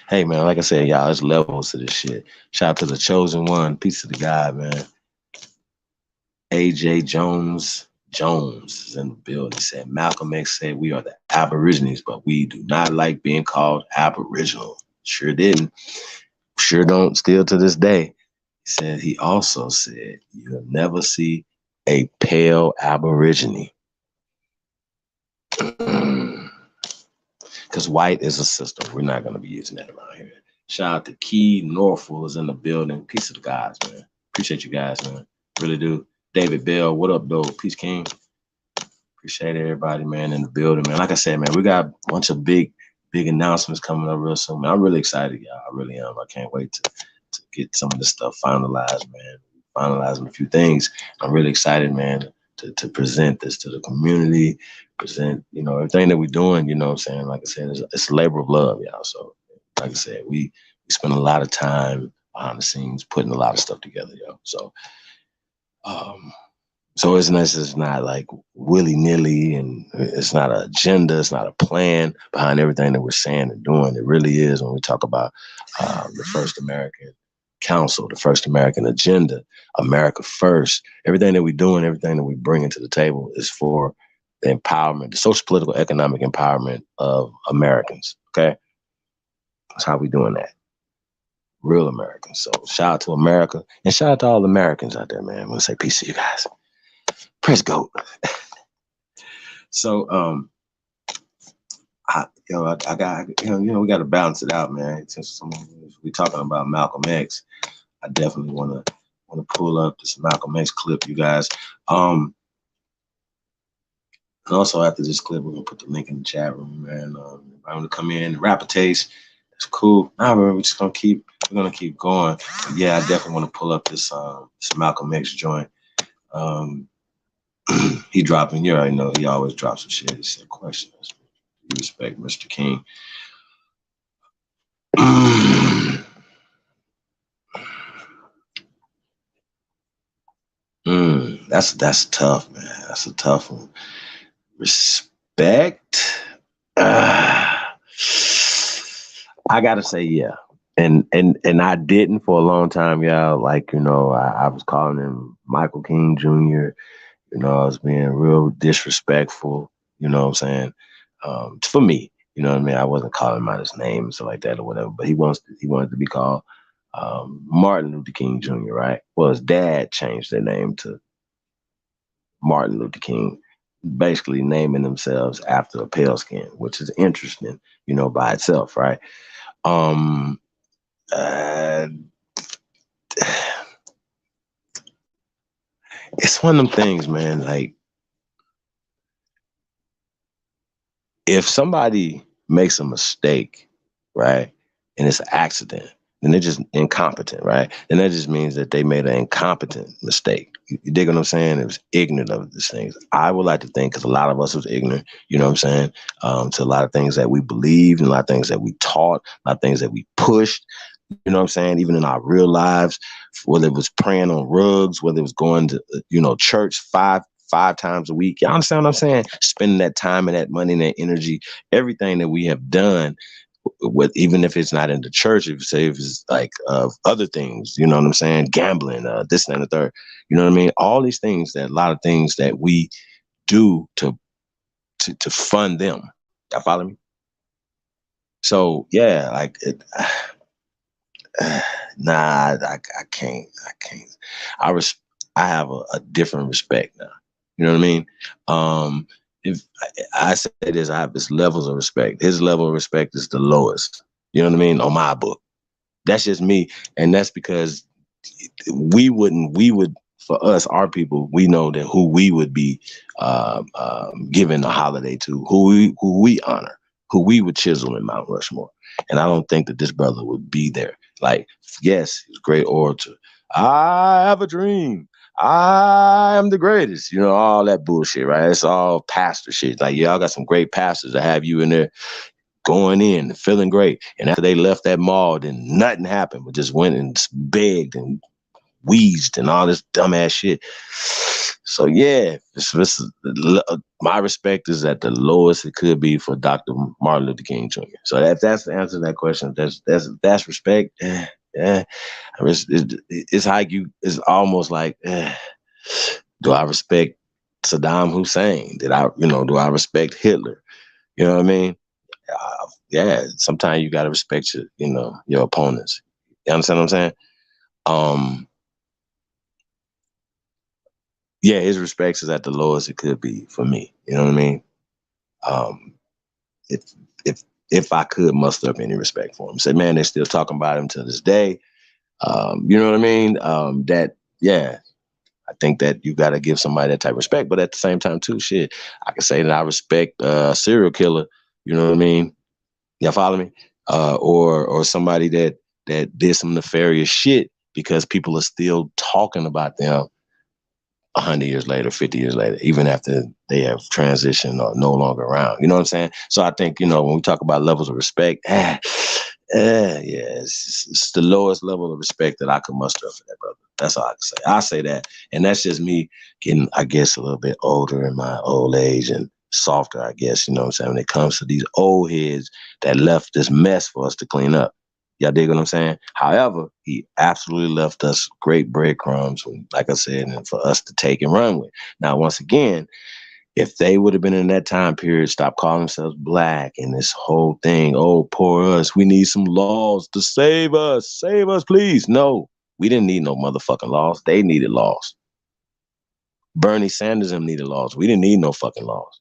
Hey, man, like I said, y'all, there's levels to this shit. Shout out to the Chosen One. Peace to the guy, man. AJ Jones is in the building. He said, Malcolm X said we are the Aborigines, but we do not like being called Aboriginal. Sure didn't. Sure don't still to this day. He said, he also said, you'll never see a pale Aborigine. Because white is a system. We're not going to be using that around here. Shout out to Key Norfolk is in the building. Peace to the guys, man. Appreciate you guys, man. Really do. David Bell, what up, though? Peace, King. Appreciate everybody, man, in the building, man. Like I said, man, we got a bunch of big announcements coming up real soon, man. I'm really excited, y'all. I really am. I can't wait to get some of this stuff finalized, man. Finalizing a few things. I'm really excited, man, to present this to the community, present, you know, everything that we're doing, you know what I'm saying? Like I said, it's a labor of love, y'all. So, like I said, we spend a lot of time behind the scenes putting a lot of stuff together, yo. So, so it's not like willy-nilly, and it's not an agenda, it's not a plan behind everything that we're saying and doing. It really is when we talk about the First American Council, the First American Agenda, America First. Everything that we're doing, everything that we bring to the table is for the empowerment, the social, political, economic empowerment of Americans, okay? That's how we doing that. Real Americans. So shout out to America, and shout out to all Americans out there, man. I want to say peace to you guys. Press GOAT. So, I got, we got to balance it out, man. Since we're talking about Malcolm X, I definitely want to pull up this Malcolm X clip, you guys. And also after this clip, we're gonna put the link in the chat room, man. I'm gonna come in and rap a taste. It's cool. Nah, we're just gonna keep going. But yeah, I definitely want to pull up this Malcolm X joint. He dropping, you already know he always drops some shit. He said questions. You respect Mr. King. That's tough, man. That's a tough one. Respect. I gotta say, yeah. And I didn't for a long time, y'all. Like, I was calling him Michael King Jr. I was being real disrespectful, you know what I'm saying? For me, you know what I mean? I wasn't calling him out his name and stuff like that or whatever, but he wanted to be called Martin Luther King Jr., right? Well, his dad changed their name to Martin Luther King, basically naming themselves after a pale skin, which is interesting, by itself, right? It's one of them things, man. Like, if somebody makes a mistake, right, and it's an accident, then they're just incompetent, right? And that just means that they made an incompetent mistake. You dig what I'm saying? It was ignorant of these things. I would like to think, because a lot of us was ignorant, you know what I'm saying, to a lot of things that we believed, and a lot of things that we taught, a lot of things that we pushed, you know what I'm saying, even in our real lives, whether it was praying on rugs, whether it was going to, church five times a week. You understand what I'm saying? Spending that time and that money and that energy, everything that we have done, with, even if it's not in the church, if it's like other things, you know what I'm saying? Gambling, this and the third, you know what I mean? All these things, a lot of things that we do to fund them. Y'all follow me? So yeah, like Nah, I can't. I have a different respect now. You know what I mean? If I say this, I have his levels of respect. His level of respect is the lowest. You know what I mean? On my book. That's just me. And that's because we would, for us, our people, we know that who we would be giving a holiday to, who we honor, who we would chisel in Mount Rushmore. And I don't think that this brother would be there. Like, yes, he's a great orator. I have a dream. I am the greatest. You know, all that bullshit, right? It's all pastor shit. Like, y'all got some great pastors that have you in there going in, feeling great. And after they left that mall, then nothing happened, but just went and begged and wheezed and all this dumbass shit. So yeah, my respect is at the lowest it could be for Dr. Martin Luther King Jr. So that's the answer to that question. That's respect. Yeah, it's like it's almost like, do I respect Saddam Hussein? Do I respect Hitler? You know what I mean? Yeah, sometimes you gotta respect your opponents. You understand what I'm saying? Yeah, his respects is at the lowest it could be for me. You know what I mean? If I could muster up any respect for him, say, man, they're still talking about him to this day. You know what I mean? I think that you got to give somebody that type of respect, but at the same time, too, shit, I can say that I respect a serial killer. You know what I mean? Y'all follow me? Or somebody that did some nefarious shit because people are still talking about them 100 years later, 50 years later, even after they have transitioned or no longer around. You know what I'm saying? So I think, when we talk about levels of respect, it's the lowest level of respect that I could muster up for that brother. That's all I can say. I say that. And that's just me getting, I guess, a little bit older in my old age and softer, I guess, you know what I'm saying, when it comes to these old heads that left this mess for us to clean up. Y'all dig what I'm saying? However, he absolutely left us great breadcrumbs, like I said, and for us to take and run with. Now, once again, if they would have been in that time period, stop calling themselves black and this whole thing, oh, poor us, we need some laws to save us, please. No, we didn't need no motherfucking laws. They needed laws. Bernie Sanders and them needed laws. We didn't need no fucking laws.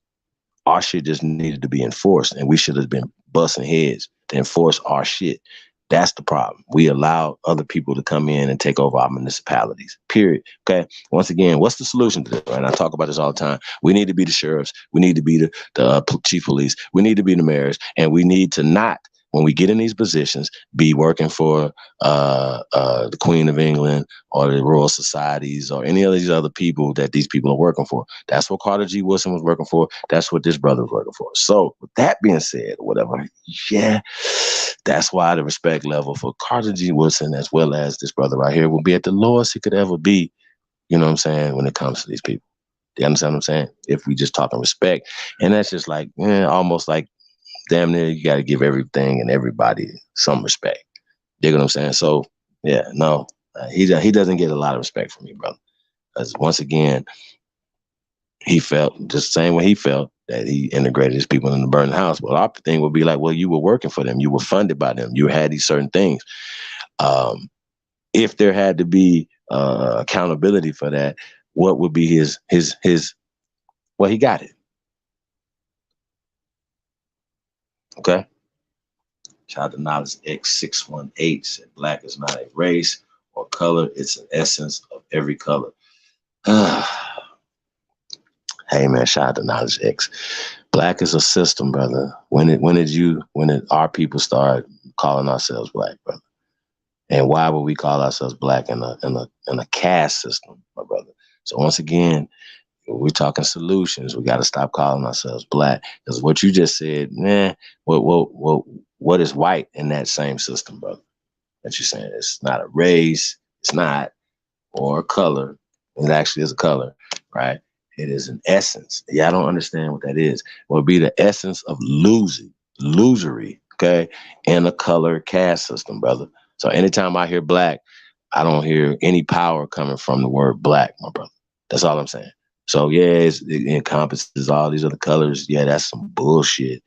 Our shit just needed to be enforced, and we should have been busting heads to enforce our shit. That's the problem. We allow other people to come in and take over our municipalities, period. Okay. Once again, what's the solution to this? Right? And I talk about this all the time. We need to be the sheriffs. We need to be the chief police. We need to be the mayors. And we need to not, when we get in these positions, be working for the Queen of England or the Royal Societies or any of these other people that these people are working for. That's what Carter G. Woodson was working for. That's what this brother was working for. So with that being said, whatever, yeah, that's why the respect level for Carter G. Woodson as well as this brother right here will be at the lowest it could ever be, you know what I'm saying, when it comes to these people. Do you understand what I'm saying? If we just talking respect. And that's just like, almost like, damn near you got to give everything and everybody some respect. You know what I'm saying? So, yeah, no, he doesn't get a lot of respect from me, brother. Because once again, he felt just the same way he felt that he integrated his people in the burning house. Well, our thing would be like, well, you were working for them. You were funded by them. You had these certain things. If there had to be accountability for that, what would be his, well, he got it. Okay. Shout out to Knowledge X618 said, black is not a race or color. It's an essence of every color. Hey man, shout out to Knowledge X. Black is a system, brother. When did our people start calling ourselves black, brother? And why would we call ourselves black in a caste system, my brother? So once again, we're talking solutions. We got to stop calling ourselves black, because what you just said, what is white in that same system, brother? That you're saying it's not a race, it's not, or a color. It actually is a color, right? It is an essence. Yeah, I don't understand what that is. It would be the essence of illusory, okay, in a color caste system, brother. So anytime I hear black, I don't hear any power coming from the word black, my brother. That's all I'm saying. So yeah, it encompasses all these other colors. Yeah, that's some bullshit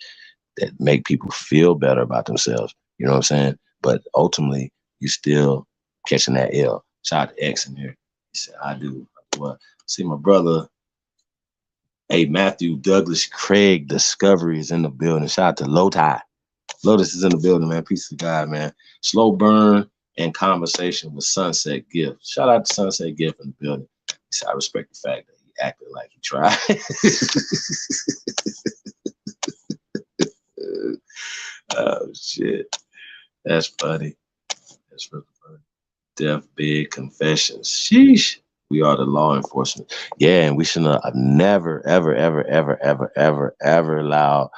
that make people feel better about themselves. You know what I'm saying? But ultimately, you still catching that L. Shout out to X in here. He said, I do. Well, see my brother, Matthew Douglas Craig Discovery is in the building. Shout out to Lotai. Lotus is in the building, man. Peace to God, man. Slow Burn and Conversation with Sunset Gift. Shout out to Sunset Gift in the building. He said, I respect the fact that he acted like he tried. Oh, shit. That's funny. That's really funny. Death Big Confessions. Sheesh. We are the law enforcement. Yeah, and we should have never, ever, ever, ever, ever, ever, ever allow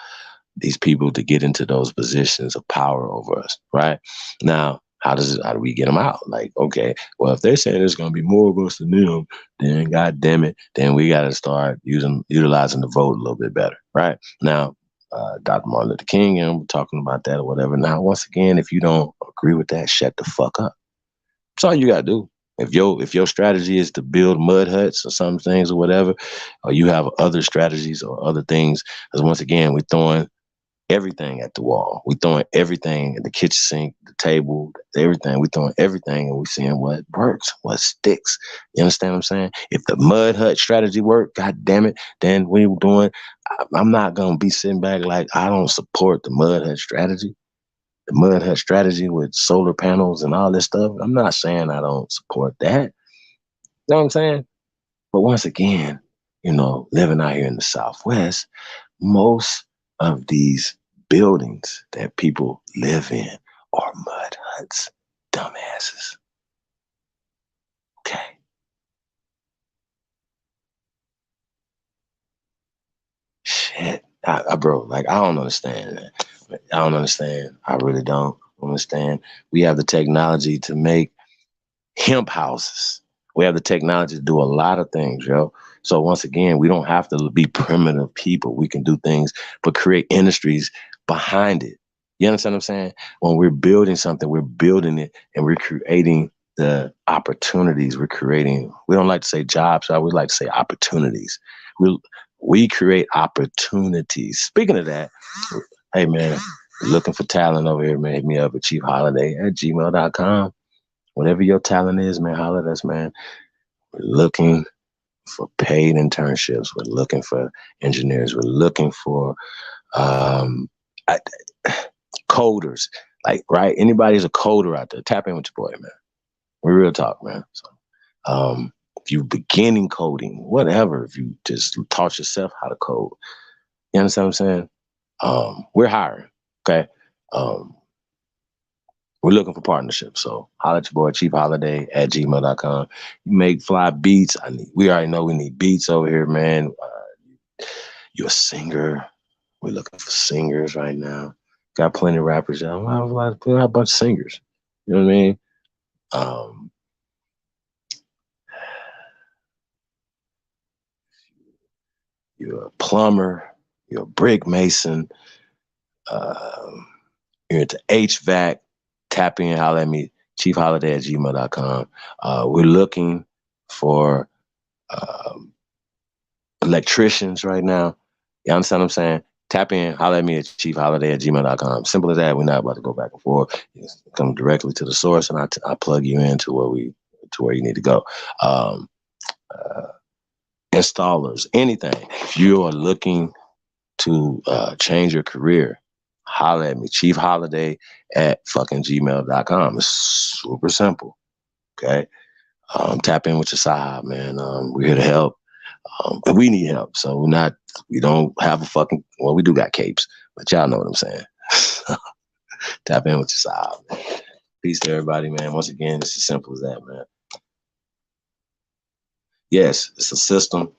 these people to get into those positions of power over us, right? Now, how do we get them out? Like, okay, well, if they're saying there's going to be more of us than them, then God damn it, then we got to start utilizing the vote a little bit better, right? Now, Dr. Martin Luther King, and we're talking about that or whatever. Now, once again, if you don't agree with that, shut the fuck up. That's all you got to do. If your strategy is to build mud huts or some things or whatever, or you have other strategies or other things, because once again, we're throwing everything at the wall. We're throwing everything at the kitchen sink, the table, everything. We're throwing everything and we're seeing what works, what sticks. You understand what I'm saying? If the mud hut strategy worked, God damn it, then we were doing, I'm not going to be sitting back like I don't support the mud hut strategy. The mud hut strategy with solar panels and all this stuff. I'm not saying I don't support that. You know what I'm saying? But once again, living out here in the Southwest, most of these buildings that people live in are mud huts. Dumbasses. Okay. Shit. Bro, I don't understand that. I don't understand. I really don't understand. We have the technology to make hemp houses. We have the technology to do a lot of things, yo. So once again, we don't have to be primitive people. We can do things, but create industries behind it. You understand what I'm saying? When we're building something, we're building it and we're creating the opportunities. We don't like to say jobs, so I would like to say opportunities. We create opportunities. Speaking of that, hey man, looking for talent over here, man, hit me up at chiefholiday@gmail.com. Whatever your talent is, man, holler at us, man. We're looking for paid internships. We're looking for engineers. We're looking for coders. Right? Anybody's a coder out there, tap in with your boy, man. We real talk, man. So, if you're beginning coding, whatever, if you just taught yourself how to code, you understand what I'm saying? We're hiring, okay? We're looking for partnerships. So holler at your boy, chiefholiday@gmail.com. You make fly beats. We already know we need beats over here, man. You're a singer. We're looking for singers right now. Got plenty of rappers. I have a bunch of singers. You know what I mean? You're a plumber. You're a brick mason. You're into HVAC. Tap in, holler at me, chiefholiday@gmail.com. We're looking for electricians right now. You understand what I'm saying? Tap in, holler at me at chiefholiday@gmail.com. Simple as that. We're not about to go back and forth. You come directly to the source and I plug you into where you need to go. Installers, anything. If you are looking to change your career, holler at me, chiefholiday@gmail.com. It's super simple. Okay. Tap in with your side, man. We're here to help. We need help. So we don't have we do got capes, but y'all know what I'm saying. Tap in with your side, man. Peace to everybody, man. Once again, it's as simple as that, man. Yes, it's a system.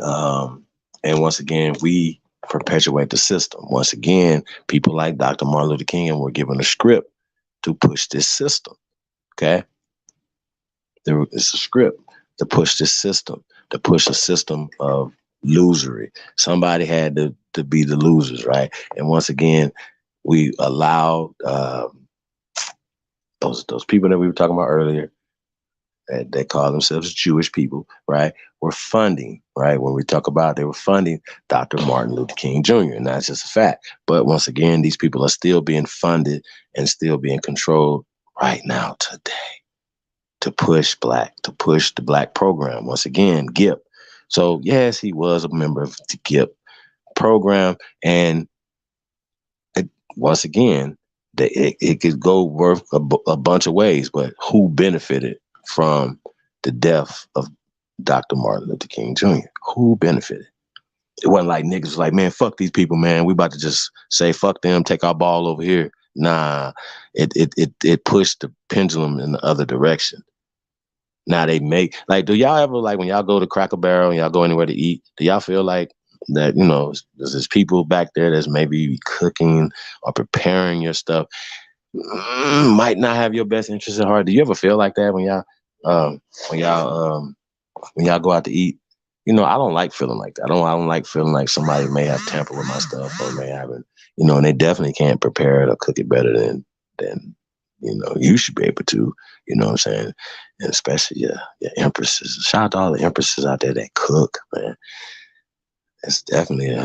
And once again, we perpetuate the system. Once again, people like Dr. Martin Luther King were given a script to push this system. Okay? It's a script to push this system, to push a system of losery. Somebody had to be the losers, right? And once again, we allowed those people that we were talking about earlier, that they call themselves Jewish people, right? Were funding, right? When we talk about they were funding Dr. Martin Luther King Jr., and that's just a fact. But once again, these people are still being funded and still being controlled right now today. to push the black program. Once again, GIP. So yes, he was a member of the GIP program, and once again, it could go worth a bunch of ways, but who benefited from the death of Dr. Martin Luther King Jr.? Who benefited? It wasn't like niggas was like, man, fuck these people, man. We about to just say fuck them, take our ball over here. Nah, it pushed the pendulum in the other direction. Now they make, like, do y'all ever, like, when y'all go to Cracker Barrel and y'all go anywhere to eat, do y'all feel like that, you know, there's people back there that's maybe cooking or preparing your stuff, might not have your best interest at heart? Do you ever feel like that when y'all go out to eat? You know, I don't like feeling like that. I don't like feeling like somebody may have tampered with my stuff or may haven't, you know, and they definitely can't prepare it or cook it better than you know, you should be able to, you know what I'm saying? And especially your empresses. Shout out to all the empresses out there that cook, man. It's definitely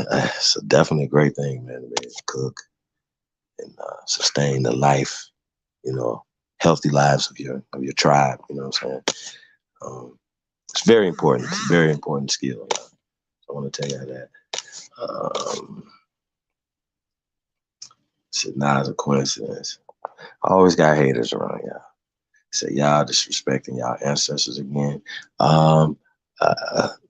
definitely a great thing, man, to be able to cook and sustain the life, you know, healthy lives of your tribe, you know what I'm saying? It's very important. It's a very important skill. Yeah. I want to tell you that. It's not a coincidence. I always got haters around y'all. Say y'all disrespecting y'all ancestors again.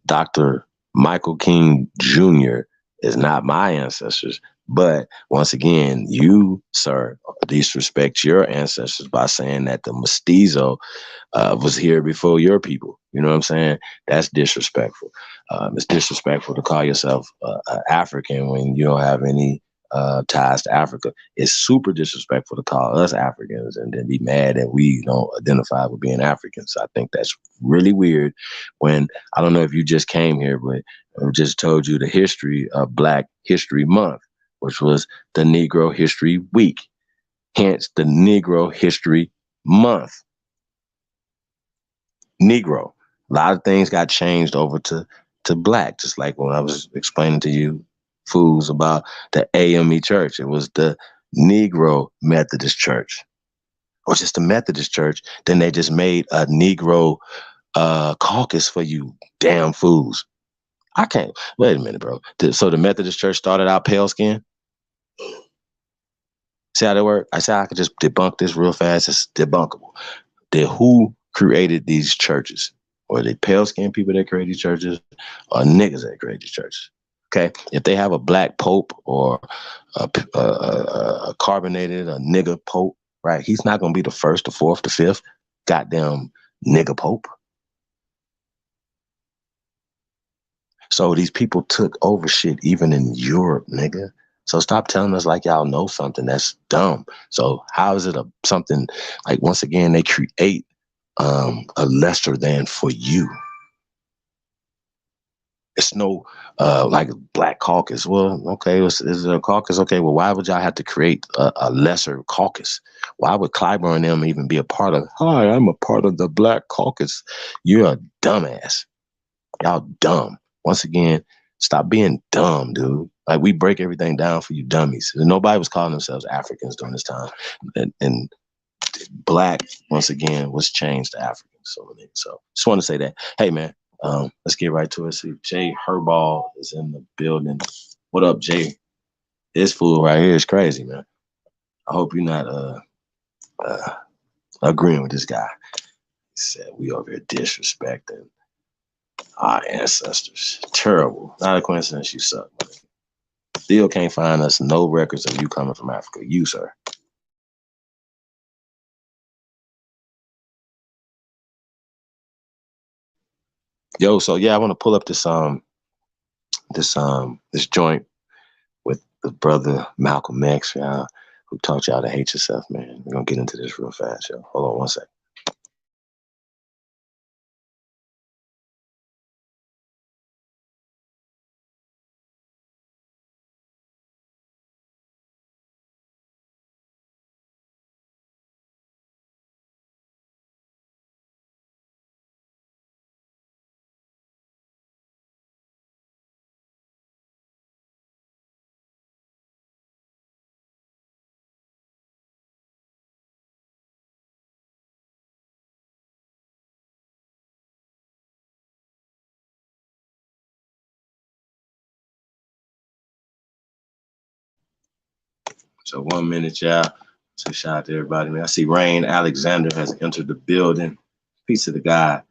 Dr. Michael King Jr. is not my ancestors, but once again, you, sir, disrespect your ancestors by saying that the mestizo was here before your people. You know what I'm saying? That's disrespectful. It's disrespectful to call yourself African when you don't have any ties to Africa. It's super disrespectful to call us Africans and then be mad that we don't identify with being Africans. I think that's really weird. When, I don't know if you just came here, but I just told you the history of Black History Month, which was the Negro History Week, hence the Negro History Month. Negro. A lot of things got changed over to Black, just like when I was explaining to you fools about the AME church. It was the Negro Methodist Church, or just the Methodist Church. Then they just made a Negro caucus for you damn fools. I can't, wait a minute, bro. So the Methodist Church started out pale skin? See how that work? I said I could just debunk this real fast. It's debunkable. Who created these churches? Or they pale skinned people that create these churches, or niggas that create these churches? Okay, if they have a black pope or a carbonated, a nigga pope, right? He's not gonna be the first, the fourth, the fifth goddamn nigga pope. So these people took over shit even in Europe, nigga. So stop telling us like y'all know something. That's dumb. So how is it something like, once again, they create a lesser than for you? It's no like Black caucus. Well, okay, is it a caucus? Okay, well, why would y'all have to create a lesser caucus? Why would Clyburn and them even be a part of? Hi, I'm a part of the Black caucus. You're a dumbass. Y'all dumb. Once again, stop being dumb, dude. Like, we break everything down for you dummies. And nobody was calling themselves Africans during this time. And Black, once again, was changed to African. So just want to say that. Hey, man. Let's get right to it. See, Jay Herbal is in the building. What up, Jay? This fool right here is crazy, man. I hope you're not agreeing with this guy. He said we over here disrespecting our ancestors. Terrible. Not a coincidence you suck, man. Still can't find us no records of you coming from Africa. You, sir. Yo, so yeah, I want to pull up this joint with the brother Malcolm X, who taught y'all to hate yourself, man. We're gonna get into this real fast, yo. Hold on one second. So 1 minute, y'all. So shout out to everybody, man. I see Rain Alexander has entered the building. Peace to the guy.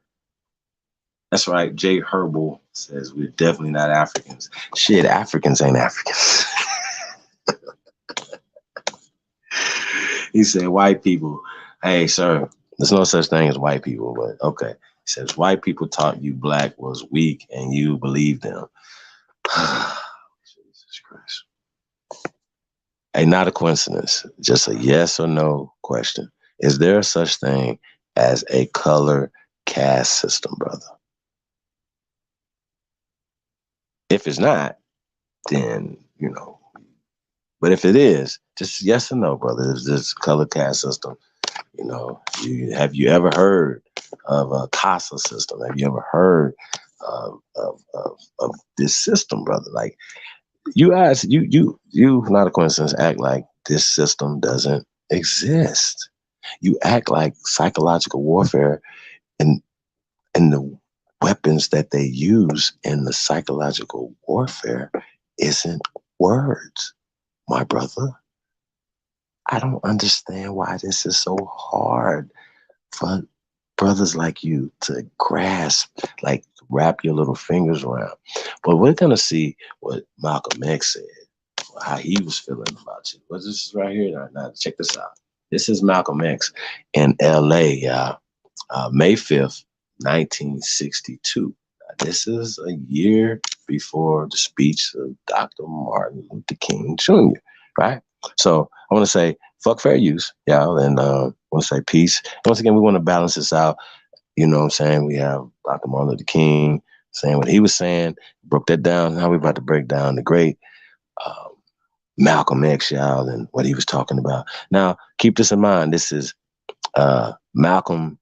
That's right. Jay Herbal says we're definitely not Africans. Shit, Africans ain't Africans. He said white people. Hey, sir, there's no such thing as white people, but okay. He says white people taught you black was weak and you believed them. Jesus Christ. Hey, not a coincidence. Just a yes or no question. Is there such thing as a color caste system, brother? If it's not, then, you know. But if it is, just yes or no, brother. Is this color caste system? You know, have you ever heard of a CASA system? Have you ever heard of this system, brother? Like, you guys, you, not a coincidence, act like this system doesn't exist. You act like psychological warfare and the weapons that they use in the psychological warfare isn't words, my brother. I don't understand why this is so hard for brothers like you to grasp, like wrap your little fingers around. But we're going to see what Malcolm X said, how he was feeling about you. But this is right here. Now, check this out. This is Malcolm X in LA, May 5th, 1962. Now, this is a year before the speech of Dr. Martin Luther King Jr., right? So I want to say, fuck fair use, y'all, and I want to say peace. Once again, we want to balance this out. You know what I'm saying? We have Dr. Martin Luther King saying what he was saying, broke that down. Now we're about to break down the great Malcolm X, y'all, and what he was talking about. Now, keep this in mind. This is Malcolm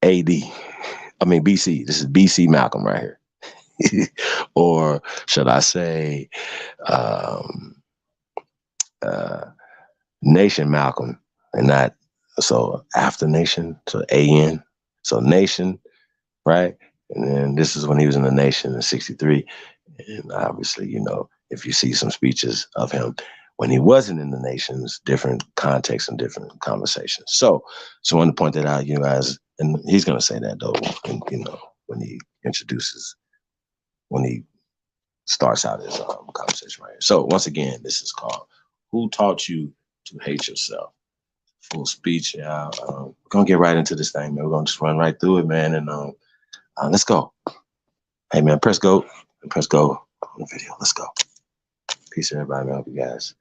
BC. This is BC Malcolm right here. Or should I say Nation Malcolm, and not so after Nation, so AN, so Nation, right? And then this is when he was in the Nation in '63, and obviously, you know, if you see some speeches of him when he wasn't in the Nations, different contexts and different conversations. So I wanted to point that out, you guys, and he's gonna say that though, and, you know, when he starts out his conversation right here. So once again, this is called "Who Taught You to Hate Yourself?" Full speech, yeah. We're gonna get right into this thing, man. We're gonna just run right through it, man, and let's go. Hey, man, press go on the video. Let's go. Peace, everybody. Man. I hope you guys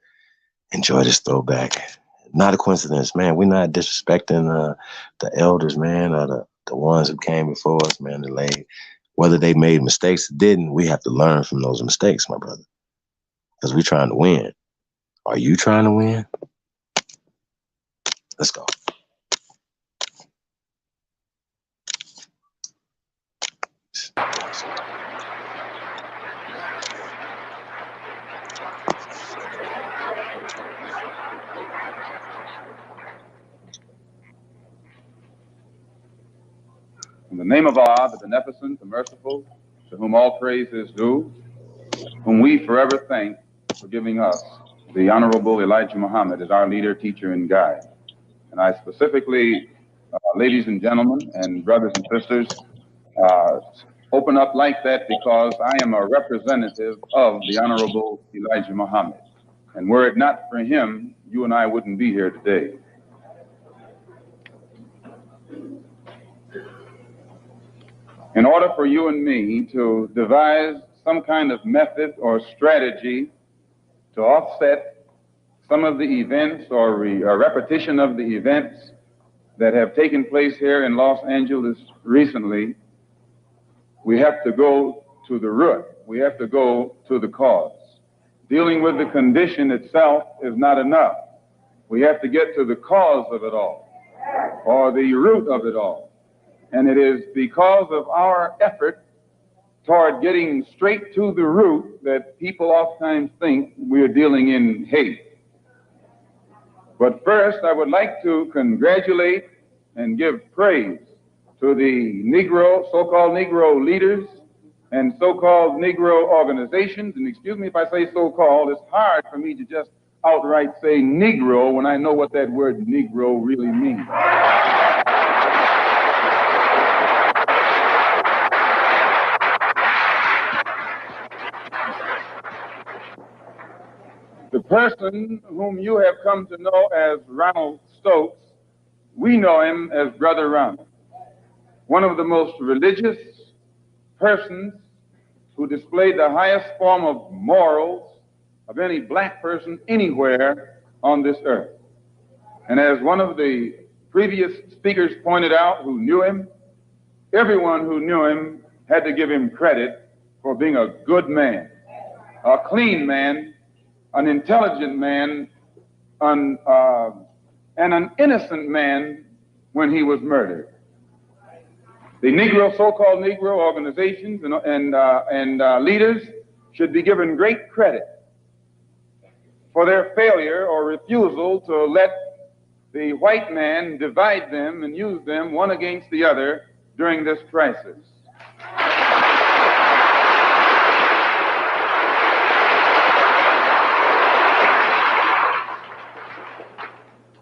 enjoy this throwback. Not a coincidence, man. We're not disrespecting the elders, man, or the ones who came before us, man. Whether they made mistakes or didn't, we have to learn from those mistakes, my brother, because we're trying to win. Are you trying to win? Let's go. In the name of Allah, the Beneficent, the Merciful, to whom all praise is due, whom we forever thank for giving us the Honorable Elijah Muhammad as our leader, teacher, and guide. And I specifically, ladies and gentlemen, and brothers and sisters, open up like that because I am a representative of the Honorable Elijah Muhammad. And were it not for him, you and I wouldn't be here today. In order for you and me to devise some kind of method or strategy to offset some of the events or a repetition of the events that have taken place here in Los Angeles recently, we have to go to the root. We have to go to the cause. Dealing with the condition itself is not enough. We have to get to the cause of it all, or the root of it all. And it is because of our effort toward getting straight to the root that people oftentimes think we're dealing in hate. But first, I would like to congratulate and give praise to the so-called Negro leaders and so-called Negro organizations. And excuse me if I say so-called, it's hard for me to just outright say Negro when I know what that word Negro really means. The person whom you have come to know as Ronald Stokes, we know him as Brother Ronald, one of the most religious persons who displayed the highest form of morals of any black person anywhere on this earth. And as one of the previous speakers pointed out who knew him, everyone who knew him had to give him credit for being a good man, a clean man, an intelligent man, and an innocent man when he was murdered. The Negro, so-called Negro organizations and leaders should be given great credit for their failure or refusal to let the white man divide them and use them one against the other during this crisis.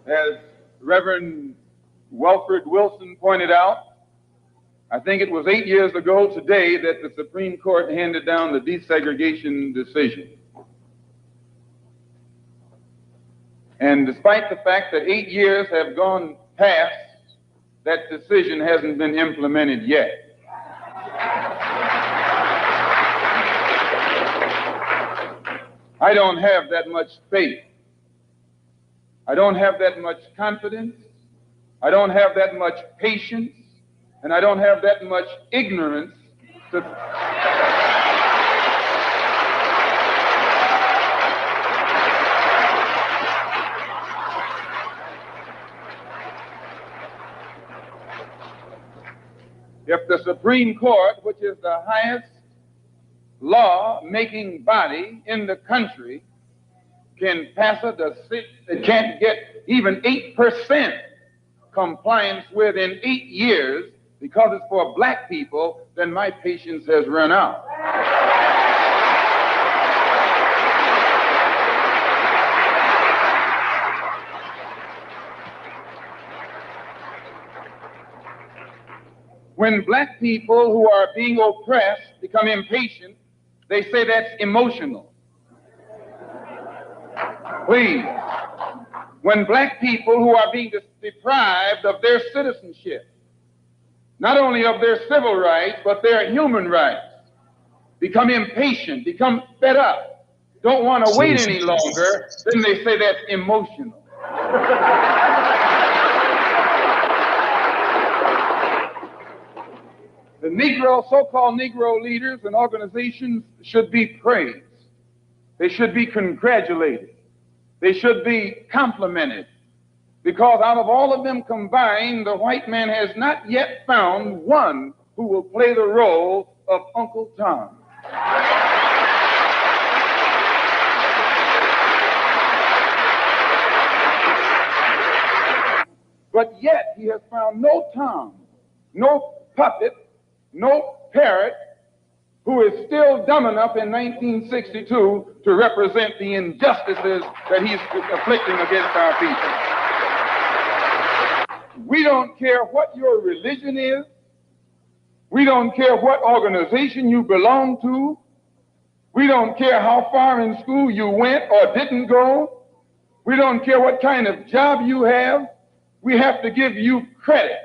As Reverend Wilfred Wilson pointed out, I think it was 8 years ago today that the Supreme Court handed down the desegregation decision. And despite the fact that 8 years have gone past, that decision hasn't been implemented yet. I don't have that much faith. I don't have that much confidence. I don't have that much patience. And I don't have that much ignorance to... If the Supreme Court, which is the highest law-making body in the country, can pass a decision that can't get even 8% compliance within 8 years because it's for black people, then my patience has run out. When black people who are being oppressed become impatient, they say that's emotional. Please. When black people who are being deprived of their citizenship, not only of their civil rights, but their human rights, become impatient, become fed up, don't want to wait any longer, then they say that's emotional. The Negro, so-called Negro leaders and organizations should be praised. They should be congratulated. They should be complimented. Because out of all of them combined, the white man has not yet found one who will play the role of Uncle Tom. But yet he has found no Tom, no puppet, no parrot who is still dumb enough in 1962 to represent the injustices that he's afflicting against our people. We don't care what your religion is. We don't care what organization you belong to. We don't care how far in school you went or didn't go. We don't care what kind of job you have. We have to give you credit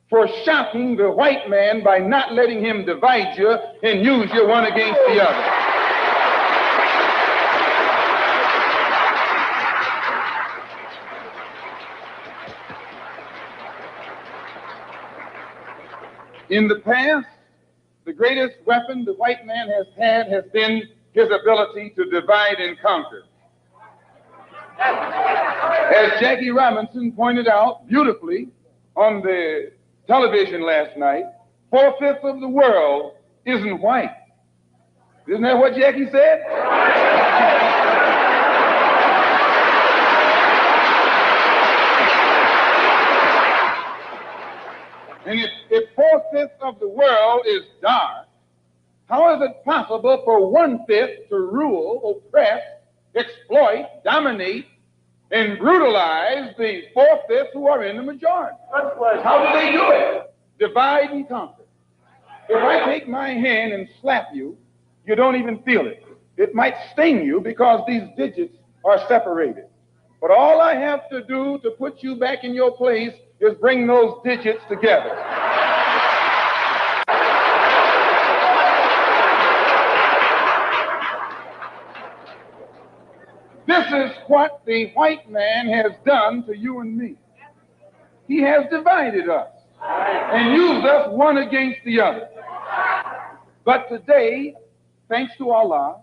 for shocking the white man by not letting him divide you and use you one against the other. In the past, the greatest weapon the white man has had has been his ability to divide and conquer. As Jackie Robinson pointed out beautifully on the television last night, 4/5 of the world isn't white. Isn't that what Jackie said? And if 4/5 of the world is dark, how is it possible for 1/5 to rule, oppress, exploit, dominate, and brutalize the 4/5 who are in the majority. How do they do it? Divide and conquer. If I take my hand and slap you, you don't even feel it. It might sting you because these digits are separated. But all I have to do to put you back in your place is bring those digits together. This is what the white man has done to you and me. He has divided us and used us one against the other. But today, thanks to Allah,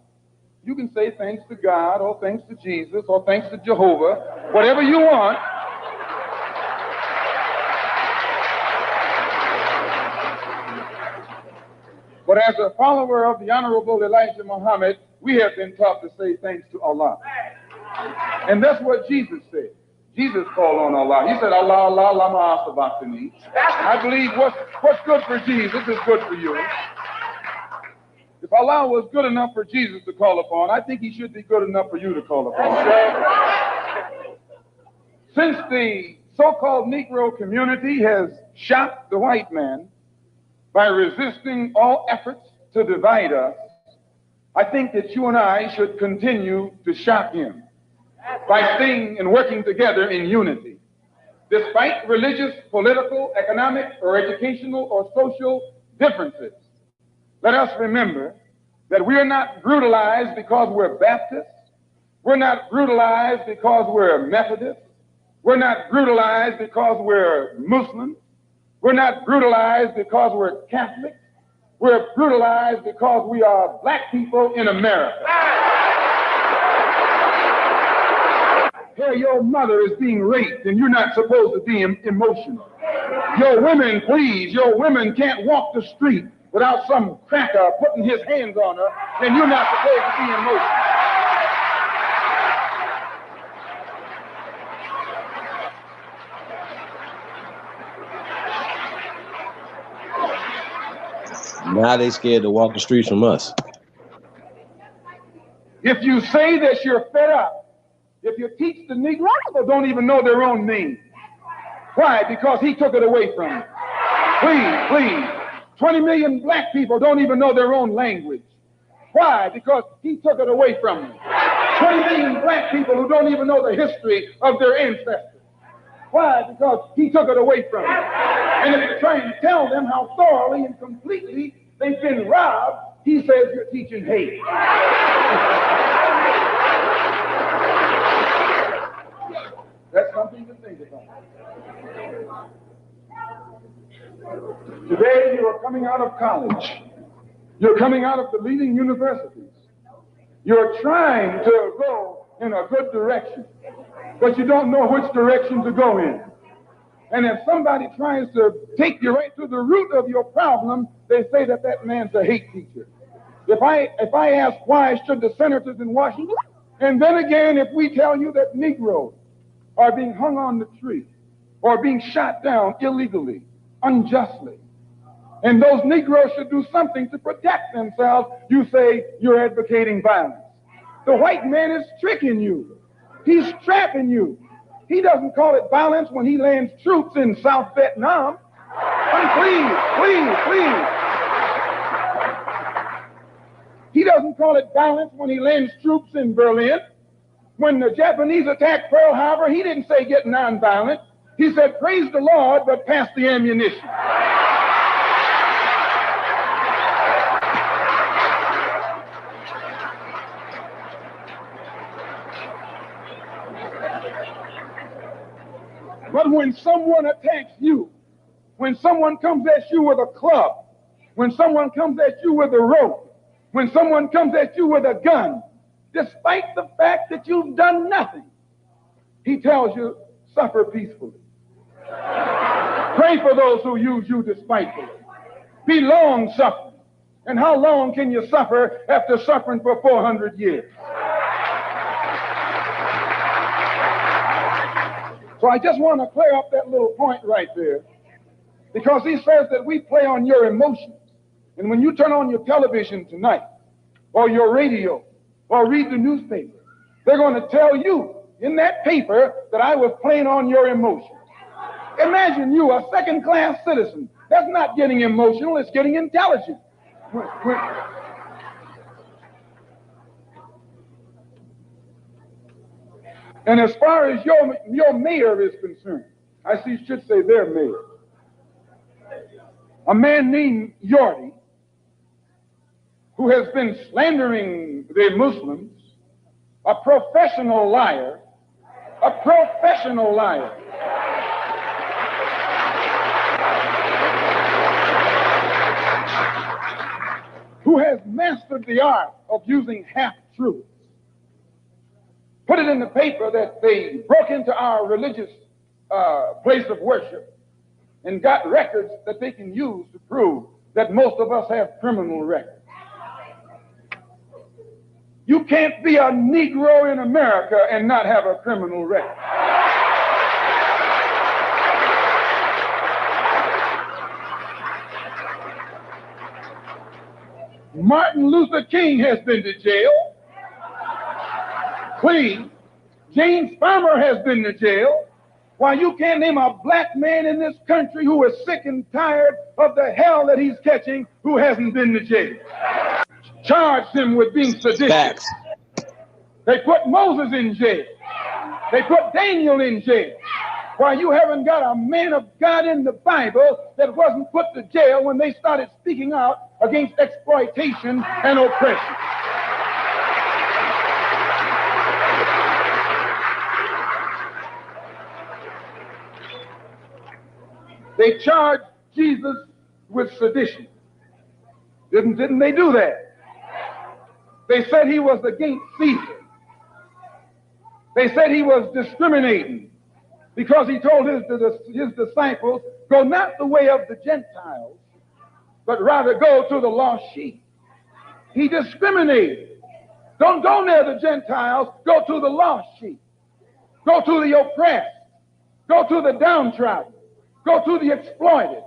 you can say thanks to God or thanks to Jesus or thanks to Jehovah, whatever you want. But as a follower of the Honorable Elijah Muhammad, we have been taught to say thanks to Allah. And that's what Jesus said. Jesus called on Allah. He said, Allah, Allah, lama asabachthani. I believe what's good for Jesus is good for you. If Allah was good enough for Jesus to call upon, I think he should be good enough for you to call upon. Since the so-called Negro community has shocked the white man by resisting all efforts to divide us, I think that you and I should continue to shock him by staying and working together in unity. Despite religious, political, economic, or educational or social differences, let us remember that we are not brutalized because we're Baptists. We're not brutalized because we're Methodists. We're not brutalized because we're Muslims. We're not brutalized because we're Catholics. We're brutalized because we are black people in America. Here, your mother is being raped, and you're not supposed to be emotional. Your women, please, your women can't walk the street without some cracker putting his hands on her, and you're not supposed to be emotional. Now they scared to walk the streets from us. If you say that you're fed up, if you teach the Negro, people don't even know their own name. Why? Because he took it away from them. Please. 20 million black people don't even know their own language. Why? Because he took it away from them. 20 million black people who don't even know the history of their ancestors. Why? Because he took it away from them. And if you're trying to tell them how thoroughly and completely they've been robbed, he says you're teaching hate. That's something to think about. Today you are coming out of college. You're coming out of the leading universities. You're trying to go in a good direction, but you don't know which direction to go in. And if somebody tries to take you right to the root of your problem, they say that that man's a hate teacher. If I ask why should the senators in Washington, and then again if we tell you that Negroes are being hung on the tree or being shot down illegally, unjustly, and those Negroes should do something to protect themselves, you say you're advocating violence. The white man is tricking you. He's trapping you. He doesn't call it violence when he lands troops in South Vietnam. Please. He doesn't call it violence when he lands troops in Berlin. When the Japanese attacked Pearl Harbor, he didn't say get nonviolent. He said, praise the Lord, but pass the ammunition. But when someone attacks you, when someone comes at you with a club, when someone comes at you with a rope, when someone comes at you with a gun, despite the fact that you've done nothing, he tells you, suffer peacefully. Pray for those who use you despitefully. Be long-suffering. And how long can you suffer after suffering for 400 years? So I just want to clear up that little point right there, because he says that we play on your emotions. And when you turn on your television tonight, or your radio, or read the newspaper, They're going to tell you in that paper that I was playing on your emotions. Imagine you, a second-class citizen. That's not getting emotional, it's getting intelligent. And as far as your mayor is concerned, I should say their mayor, a man named Yorty, who has been slandering the Muslims, a professional liar, who has mastered the art of using half-truths. Put it in the paper that they broke into our religious place of worship and got records that they can use to prove that most of us have criminal records. You can't be a Negro in America and not have a criminal record. Martin Luther King has been to jail. Clean. James Farmer has been to jail. Why, you can't name a black man in this country who is sick and tired of the hell that he's catching who hasn't been to jail. Charged him with being seditious. Facts. They put Moses in jail. They put Daniel in jail. Why, you haven't got a man of God in the Bible that wasn't put to jail when they started speaking out against exploitation and oppression. They charged Jesus with sedition. Didn't they do that? They said he was against Caesar. They said he was discriminating because he told his disciples, go not the way of the Gentiles, but rather go to the lost sheep. He discriminated. Don't go near the Gentiles, go to the lost sheep. Go to the oppressed. Go to the downtrodden. Go to the exploited.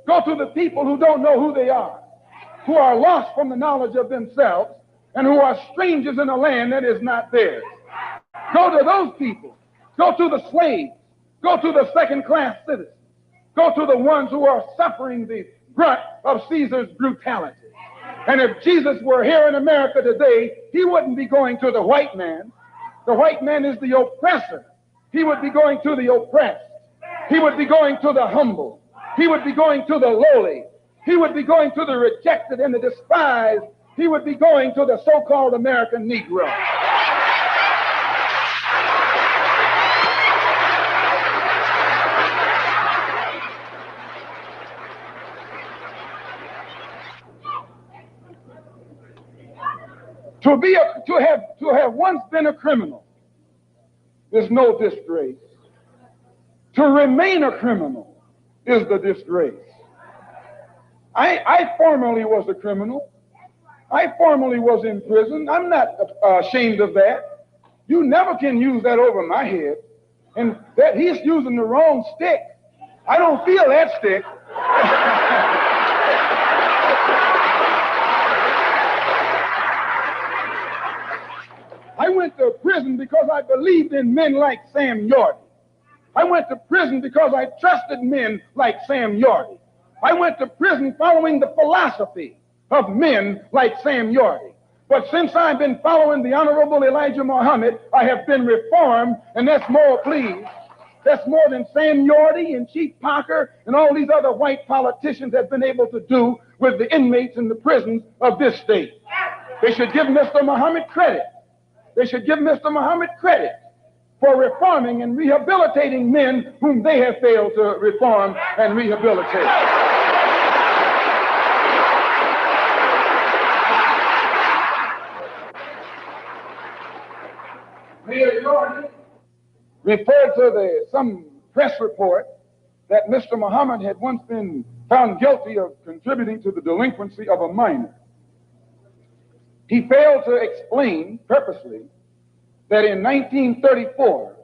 Go to the people who don't know who they are, who are lost from the knowledge of themselves, and who are strangers in a land that is not theirs. Go to those people. Go to the slaves. Go to the second-class citizens. Go to the ones who are suffering the brunt of Caesar's brutality. And if Jesus were here in America today, he wouldn't be going to the white man. The white man is the oppressor. He would be going to the oppressed. He would be going to the humble. He would be going to the lowly. He would be going to the rejected and the despised. He would be going to the so-called American Negro. To have once been a criminal is no disgrace. To remain a criminal is the disgrace. I formerly was a criminal. I formerly was in prison. I'm not ashamed of that. You never can use that over my head. And that he's using the wrong stick. I don't feel that stick. I went to prison because I believed in men like Sam Yorty. I went to prison because I trusted men like Sam Yorty. I went to prison following the philosophy of men like Sam Yorty. But since I've been following the Honorable Elijah Muhammad, I have been reformed, and that's more, please. That's more than Sam Yorty and Chief Parker and all these other white politicians have been able to do with the inmates in the prisons of this state. They should give Mr. Muhammad credit. They should give Mr. Muhammad credit for reforming and rehabilitating men whom they have failed to reform and rehabilitate. Mayor Jordan referred to some press report that Mr. Muhammad had once been found guilty of contributing to the delinquency of a minor. He failed to explain purposely that in 1934,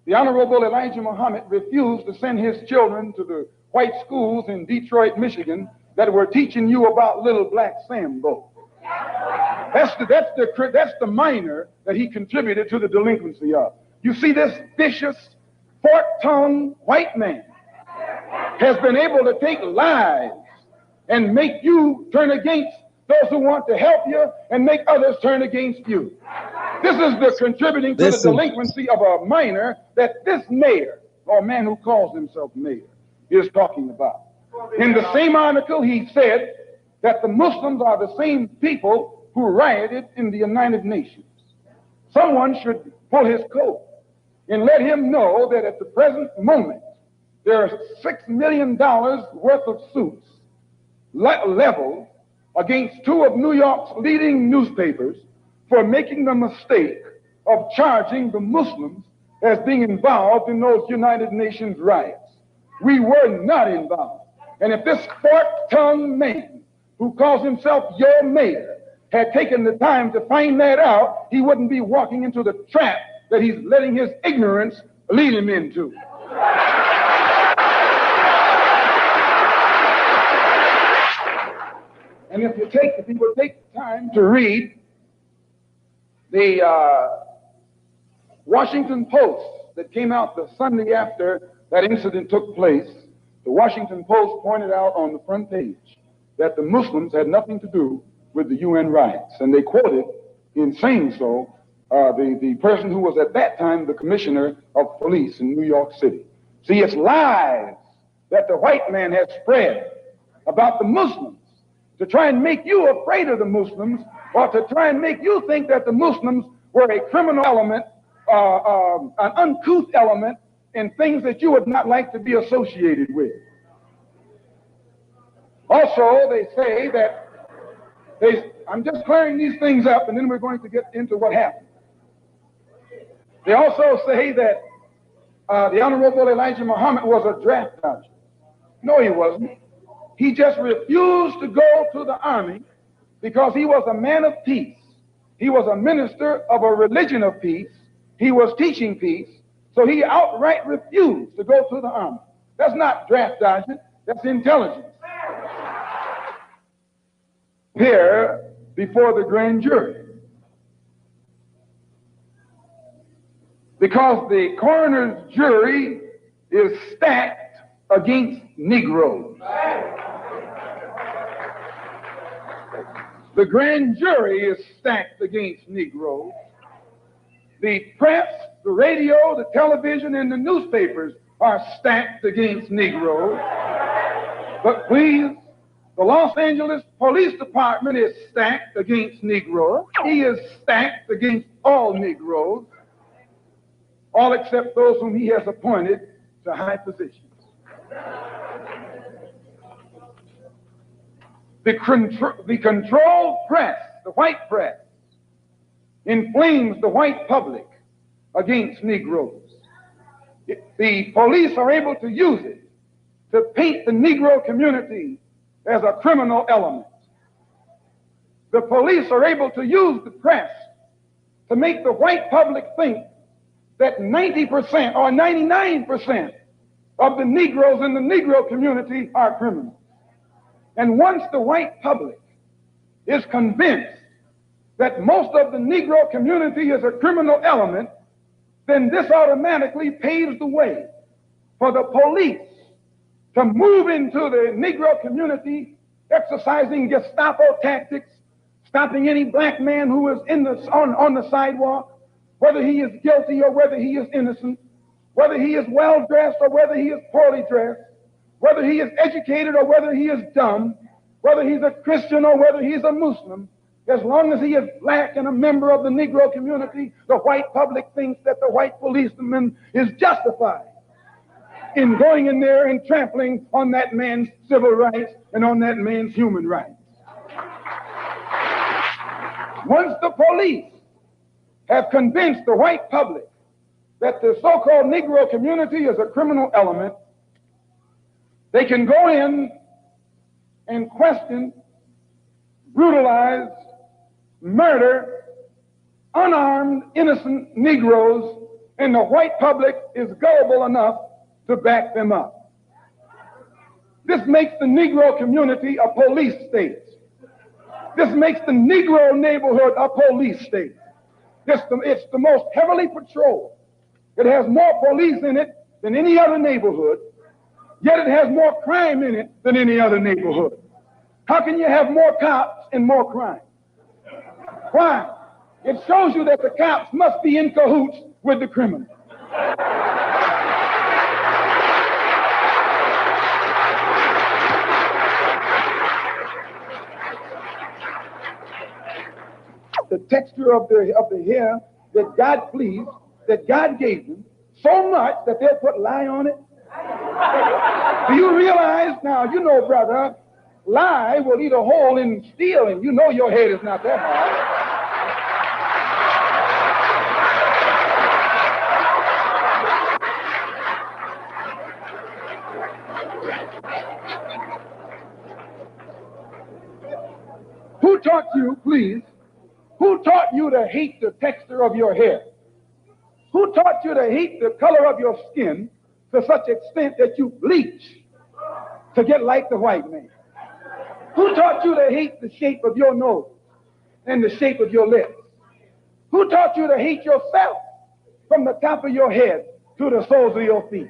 the Honorable Elijah Muhammad refused to send his children to the white schools in Detroit, Michigan that were teaching you about little black Sambo. That's the minor that he contributed to the delinquency of. You see, this vicious, fork-tongued white man has been able to take lies and make you turn against those who want to help you and make others turn against you. This is the contributing to the delinquency of a minor that this mayor, or man who calls himself mayor, is talking about. In the same article, he said that the Muslims are the same people who rioted in the United Nations. Someone should pull his coat and let him know that at the present moment, there are $6 million worth of suits leveled against two of New York's leading newspapers for making the mistake of charging the Muslims as being involved in those United Nations riots. We were not involved. And if this fork-tongued man who calls himself your mayor had taken the time to find that out, he wouldn't be walking into the trap that he's letting his ignorance lead him into. And if you would take the time to read the Washington Post that came out the Sunday after that incident took place, the Washington Post pointed out on the front page that the Muslims had nothing to do with the UN riots. And they quoted, in saying so, the person who was at that time the commissioner of police in New York City. See, it's lies that the white man has spread about the Muslims to try and make you afraid of the Muslims, or to try and make you think that the Muslims were a criminal element, an uncouth element, and things that you would not like to be associated with. Also, they say that I'm just clearing these things up, and then we're going to get into what happened. They also say that the Honorable Elijah Muhammad was a draft dodger. No, he wasn't. He just refused to go to the army because he was a man of peace. He was a minister of a religion of peace. He was teaching peace. So he outright refused to go to the army. That's not draft dodging. That's intelligence. Here before the grand jury. Because the coroner's jury is stacked against Negroes. The grand jury is stacked against Negroes. The press, the radio, the television, and the newspapers are stacked against Negroes. But please, the Los Angeles Police Department is stacked against Negroes. He is stacked against all Negroes, all except those whom he has appointed to high positions. The controlled press, the white press, inflames the white public against Negroes. The police are able to use it to paint the Negro community as a criminal element. The police are able to use the press to make the white public think that 90% or 99% of the Negroes in the Negro community are criminals. And once the white public is convinced that most of the Negro community is a criminal element, then this automatically paves the way for the police to move into the Negro community, exercising Gestapo tactics, stopping any black man who is on the sidewalk, whether he is guilty or whether he is innocent, whether he is well-dressed or whether he is poorly dressed, whether he is educated or whether he is dumb, whether he's a Christian or whether he's a Muslim. As long as he is black and a member of the Negro community, the white public thinks that the white policeman is justified in going in there and trampling on that man's civil rights and on that man's human rights. Once the police have convinced the white public that the so-called Negro community is a criminal element, they can go in and question, brutalize, murder unarmed, innocent Negroes, and the white public is gullible enough to back them up. This makes the Negro community a police state. This makes the Negro neighborhood a police state. It's the most heavily patrolled. It has more police in it than any other neighborhood, yet it has more crime in it than any other neighborhood. How can you have more cops and more crime? Why? It shows you that the cops must be in cahoots with the criminals. The texture of the hair that God pleased, that God gave them, so much that they'll put lye on it. Do you realize now, you know, brother, lye will eat a hole in steel, and you know your head is not that hard. Who taught you, please, who taught you to hate the texture of your hair? Who taught you to hate the color of your skin to such extent that you bleach to get like the white man? Who taught you to hate the shape of your nose and the shape of your lips? Who taught you to hate yourself from the top of your head to the soles of your feet?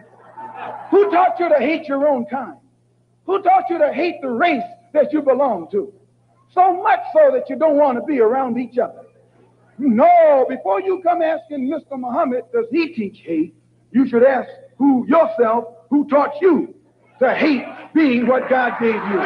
Who taught you to hate your own kind? Who taught you to hate the race that you belong to? So much so that you don't want to be around each other. No, before you come asking Mr. Muhammad, does he teach hate, you should ask yourself, who taught you to hate being what God gave you?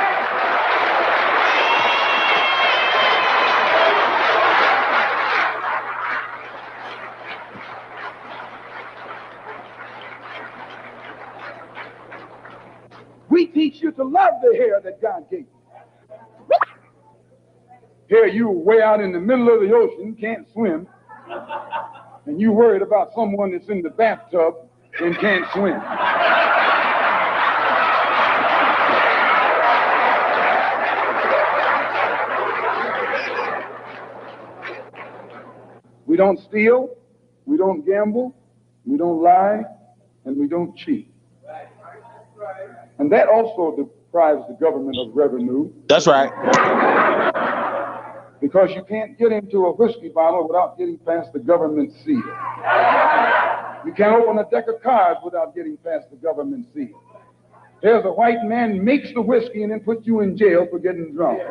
We teach you to love the hair that God gave you. Here you way out in the middle of the ocean, can't swim, and you worried about someone that's in the bathtub and can't swim. We don't steal, we don't gamble, we don't lie, and we don't cheat. And that also deprives the government of revenue. That's right. Because you can't get into a whiskey bottle without getting past the government seal. You can't open a deck of cards without getting past the government seal. There's a white man makes the whiskey and then puts you in jail for getting drunk.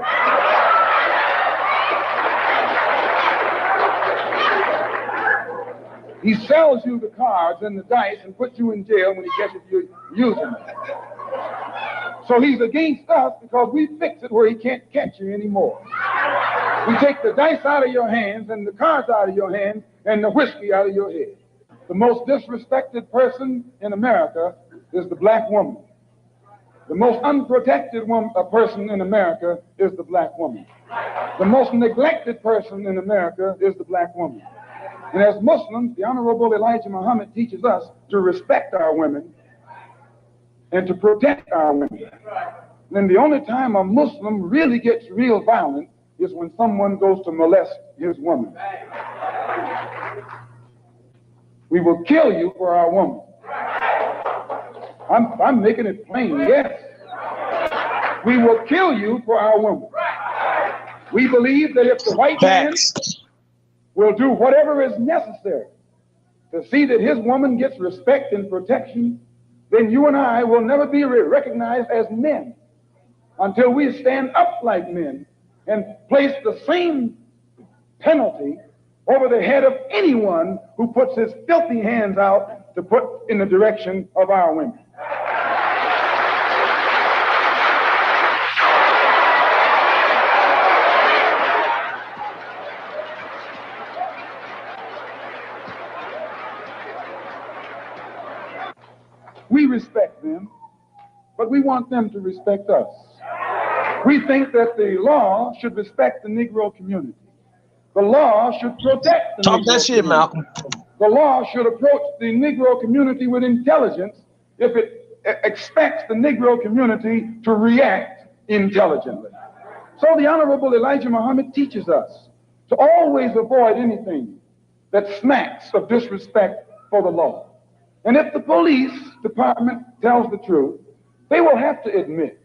He sells you the cards and the dice and puts you in jail when he catches you using them. So he's against us because we fix it where he can't catch you anymore. We take the dice out of your hands and the cards out of your hands and the whiskey out of your head. The most disrespected person in America is the black woman. The most unprotected person in America is the black woman. The most neglected person in America is the black woman. And as Muslims, the Honorable Elijah Muhammad teaches us to respect our women and to protect our women. And the only time a Muslim really gets real violent is when someone goes to molest his woman. We will kill you for our woman. I'm making it plain, yes. We will kill you for our woman. We believe that if the white man will do whatever is necessary to see that his woman gets respect and protection, then you and I will never be recognized as men until we stand up like men and place the same penalty over the head of anyone who puts his filthy hands out to put in the direction of our women. We respect them, but we want them to respect us. We think that the law should respect the Negro community. The law should protect the Negro that shit, community. Malcolm. The law should approach the Negro community with intelligence if it expects the Negro community to react intelligently. So the Honorable Elijah Muhammad teaches us to always avoid anything that smacks of disrespect for the law. And if the police department tells the truth, they will have to admit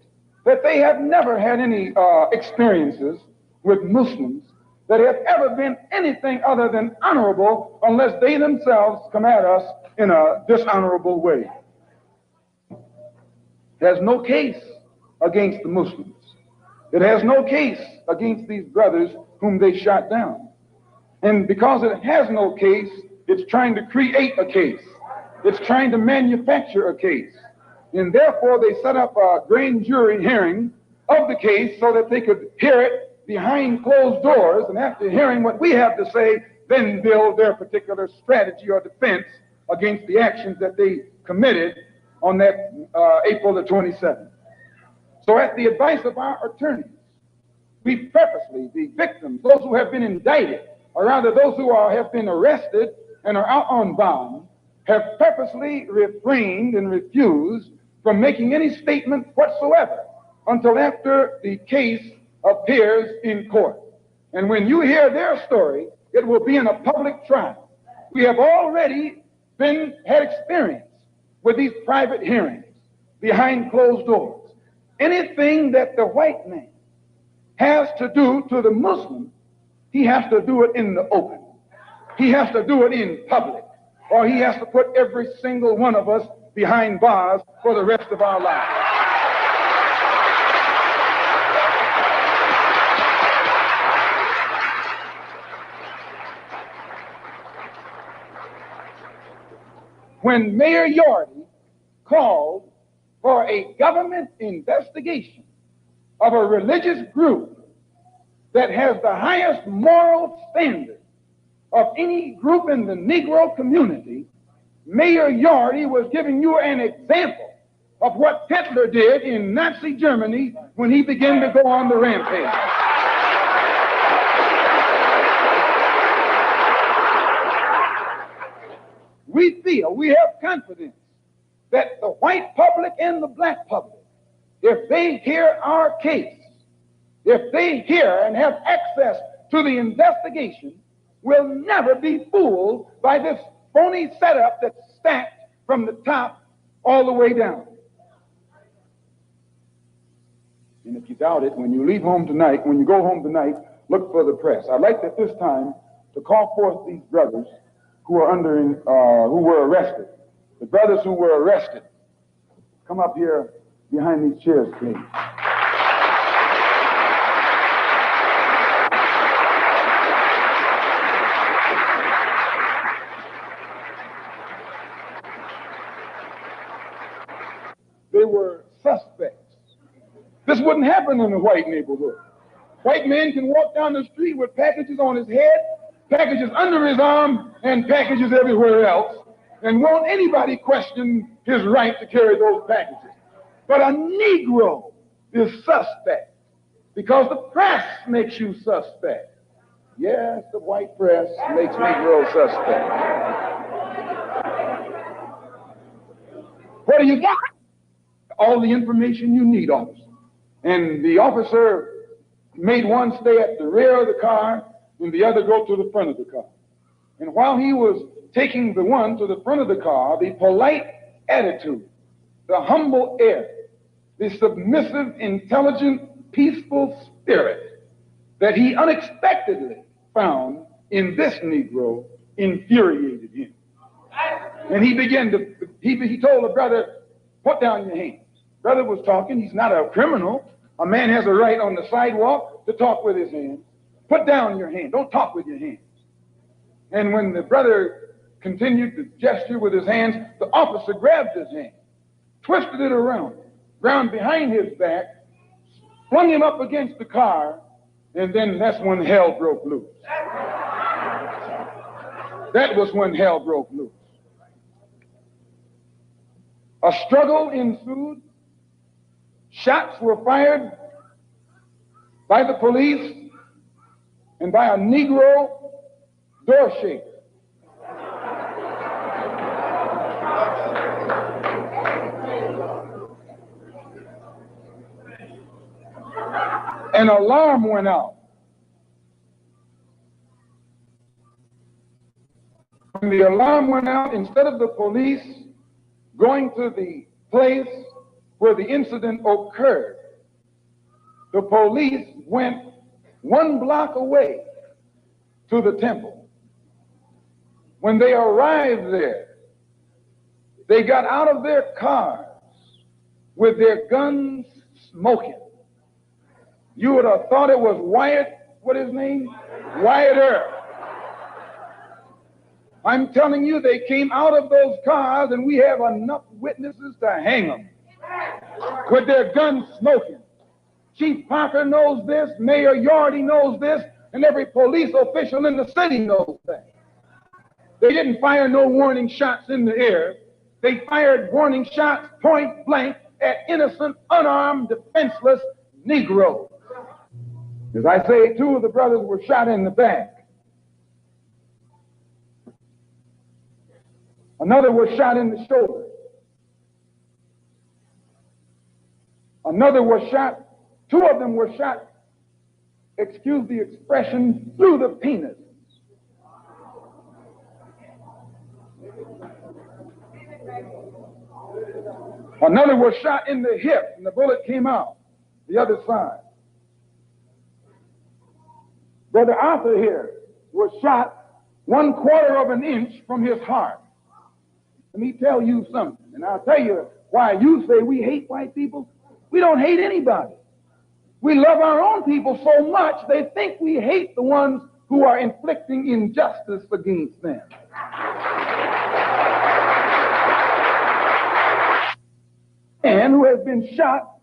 that they have never had any experiences with Muslims that have ever been anything other than honorable unless they themselves come at us in a dishonorable way. It has no case against the Muslims. It has no case against these brothers whom they shot down. And because it has no case, it's trying to create a case. It's trying to manufacture a case. And therefore, they set up a grand jury hearing of the case so that they could hear it behind closed doors, and after hearing what we have to say, then build their particular strategy or defense against the actions that they committed on that April the 27th. So at the advice of our attorneys, we purposely, the victims, those who have been indicted, or rather those who have been arrested and are out on bond, have purposely refrained and refused from making any statement whatsoever until after the case appears in court. And when you hear their story, it will be in a public trial. We have already had experience with these private hearings behind closed doors. Anything that the white man has to do to the Muslim, he has to do it in the open. He has to do it in public, or he has to put every single one of us behind bars for the rest of our lives. When Mayor Yorty called for a government investigation of a religious group that has the highest moral standard of any group in the Negro community, Mayor Yorty was giving you an example of what Hitler did in Nazi Germany when he began to go on the rampage. We have confidence that the white public and the black public, if they hear our case, if they hear and have access to the investigation, will never be fooled by this phony setup that's stacked from the top all the way down. And if you doubt it, when you leave home tonight, when you go home tonight, look for the press. I'd like at this time to call forth these brothers who are who were arrested. The brothers who were arrested. Come up here behind these chairs, please. They were suspects. This wouldn't happen in a white neighborhood. White man can walk down the street with packages on his head, packages under his arm, and packages everywhere else, and won't anybody question his right to carry those packages. But a Negro is suspect because the press makes you suspect. Yes, the white press makes Negro suspect. What do you got? All the information you need, officer. And the officer made one stay at the rear of the car and the other go to the front of the car. And while he was taking the one to the front of the car, the polite attitude, the humble air, the submissive, intelligent, peaceful spirit that he unexpectedly found in this Negro infuriated him. And he began to, he told the brother, put down your hands. Brother was talking, he's not a criminal. A man has a right on the sidewalk to talk with his hands. Put down your hand, don't talk with your hands. And when the brother continued to gesture with his hands, the officer grabbed his hand, twisted it around behind his back, flung him up against the car, and then that's when hell broke loose. That was when hell broke loose. A struggle ensued. Shots were fired by the police and by a Negro door shaker. An alarm went out. When the alarm went out, instead of the police going to the place where the incident occurred, the police went 1 block away to the temple. When they arrived there, they got out of their cars with their guns smoking. You would have thought it was Wyatt, what his name? Wyatt Earp. I'm telling you, they came out of those cars, and we have enough witnesses to hang them with their guns smoking. Chief Parker knows this, Mayor Yardy knows this, and every police official in the city knows that. They didn't fire no warning shots in the air. They fired warning shots point blank at innocent, unarmed, defenseless Negroes. As I say, 2 of the brothers were shot in the back. Another was shot in the shoulder. Another was shot, 2 of them were shot, excuse the expression, through the penis. Another was shot in the hip, and the bullet came out the other side. Brother Arthur here was shot 1/4 of an inch from his heart. Let me tell you something, and I'll tell you why you say we hate white people. We don't hate anybody. We love our own people so much they think we hate the ones who are inflicting injustice against them. And who has been shot,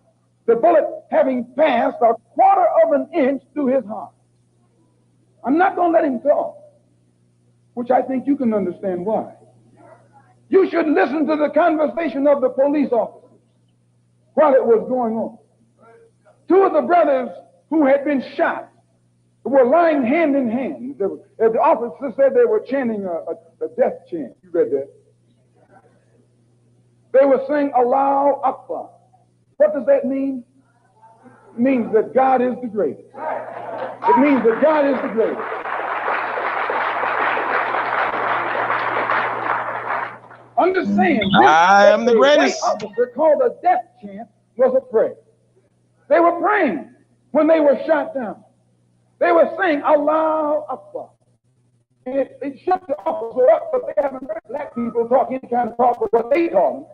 the bullet having passed 1/4 of an inch through his heart. I'm not going to let him talk, which I think you can understand why. You should listen to the conversation of the police officers while it was going on. 2 of the brothers who had been shot were lying hand in hand. The officer said they were chanting a death chant. You read that? They were saying, Allahu Akbar. What does that mean? It means that God is the greatest. It means that God is the greatest. Understand, I am the greatest. White officer called a death chant was a prayer. They were praying when they were shot down. They were saying, Allahu Akbar. And it shut the officer up, but they haven't heard black people talk any kind of talk with what they call them.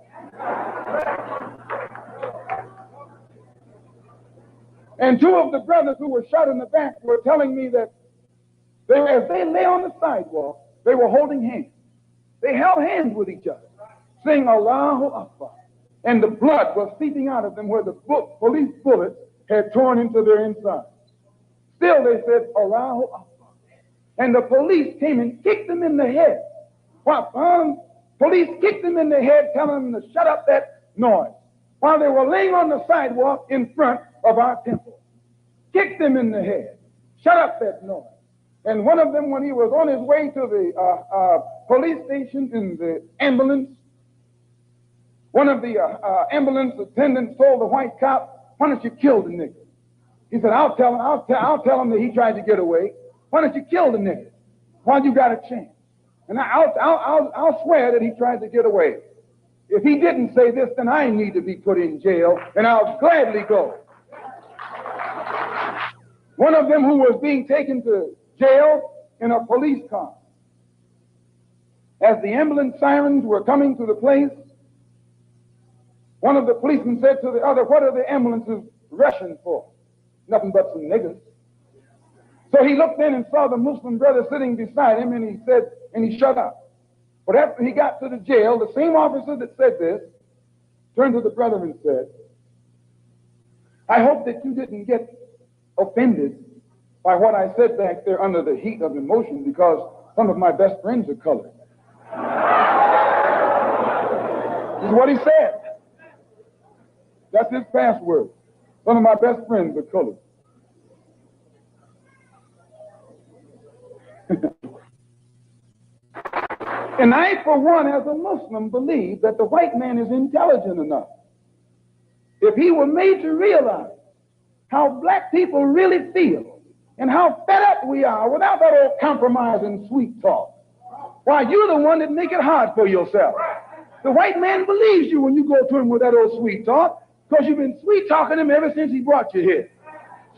And 2 of the brothers who were shot in the back were telling me that as they lay on the sidewalk, they were holding hands. They held hands with each other, saying Allahu Akbar. And the blood was seeping out of them where the police bullets had torn into their insides. Still, they said Allahu Akbar. And the police came and kicked them in the head. Police kicked them in the head, telling them to shut up that noise, while they were laying on the sidewalk in front of our temple. Kicked them in the head. Shut up that noise. And one of them, when he was on his way to the police station in the ambulance, one of the ambulance attendants told the white cop, why don't you kill the nigger? He said, I'll tell him that he tried to get away. Why don't you kill the nigger while you got a chance? And I'll swear that he tried to get away. If he didn't say this, then I need to be put in jail, and I'll gladly go. One of them who was being taken to jail in a police car. As the ambulance sirens were coming to the place, one of the policemen said to the other, what are the ambulances rushing for? Nothing but some niggers. So he looked in and saw the Muslim brother sitting beside him, and he shut up. But after he got to the jail, the same officer that said this turned to the brother and said, I hope that you didn't get offended by what I said back there under the heat of emotion, because some of my best friends are colored. This is what he said. That's his password. Some of my best friends are colored. And I, for one, as a Muslim, believe that the white man is intelligent enough. If he were made to realize how black people really feel and how fed up we are without that old compromise and sweet talk, why, you're the one that make it hard for yourself. The white man believes you when you go to him with that old sweet talk, because you've been sweet talking him ever since he brought you here.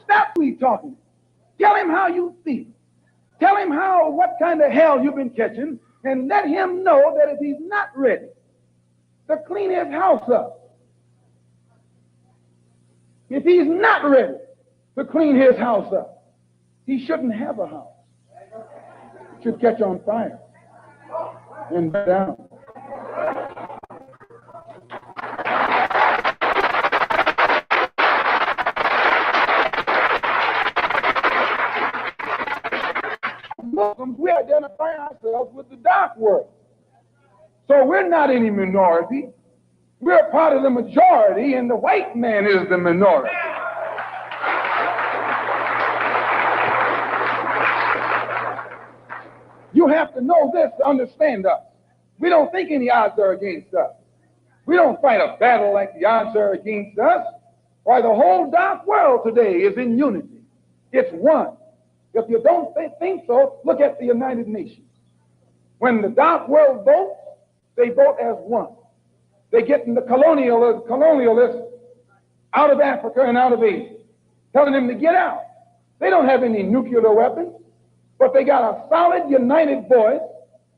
Stop sweet talking. Tell him how you feel. Tell him what kind of hell you've been catching, and let him know that if he's not ready to clean his house up, if he's not ready to clean his house up, he shouldn't have a house. It should catch on fire and burn down. Muslims, we identify ourselves with the dark world. So we're not any minority. We're part of the majority, and the white man is the minority. You have to know this to understand us. We don't think any odds are against us. We don't fight a battle like the odds are against us. Why, the whole dark world today is in unity. It's one. If you don't think so, look at the United Nations. When the dark world votes, they vote as one. They get the colonialists out of Africa and out of Asia, telling them to get out. They don't have any nuclear weapons, but they got a solid, united voice,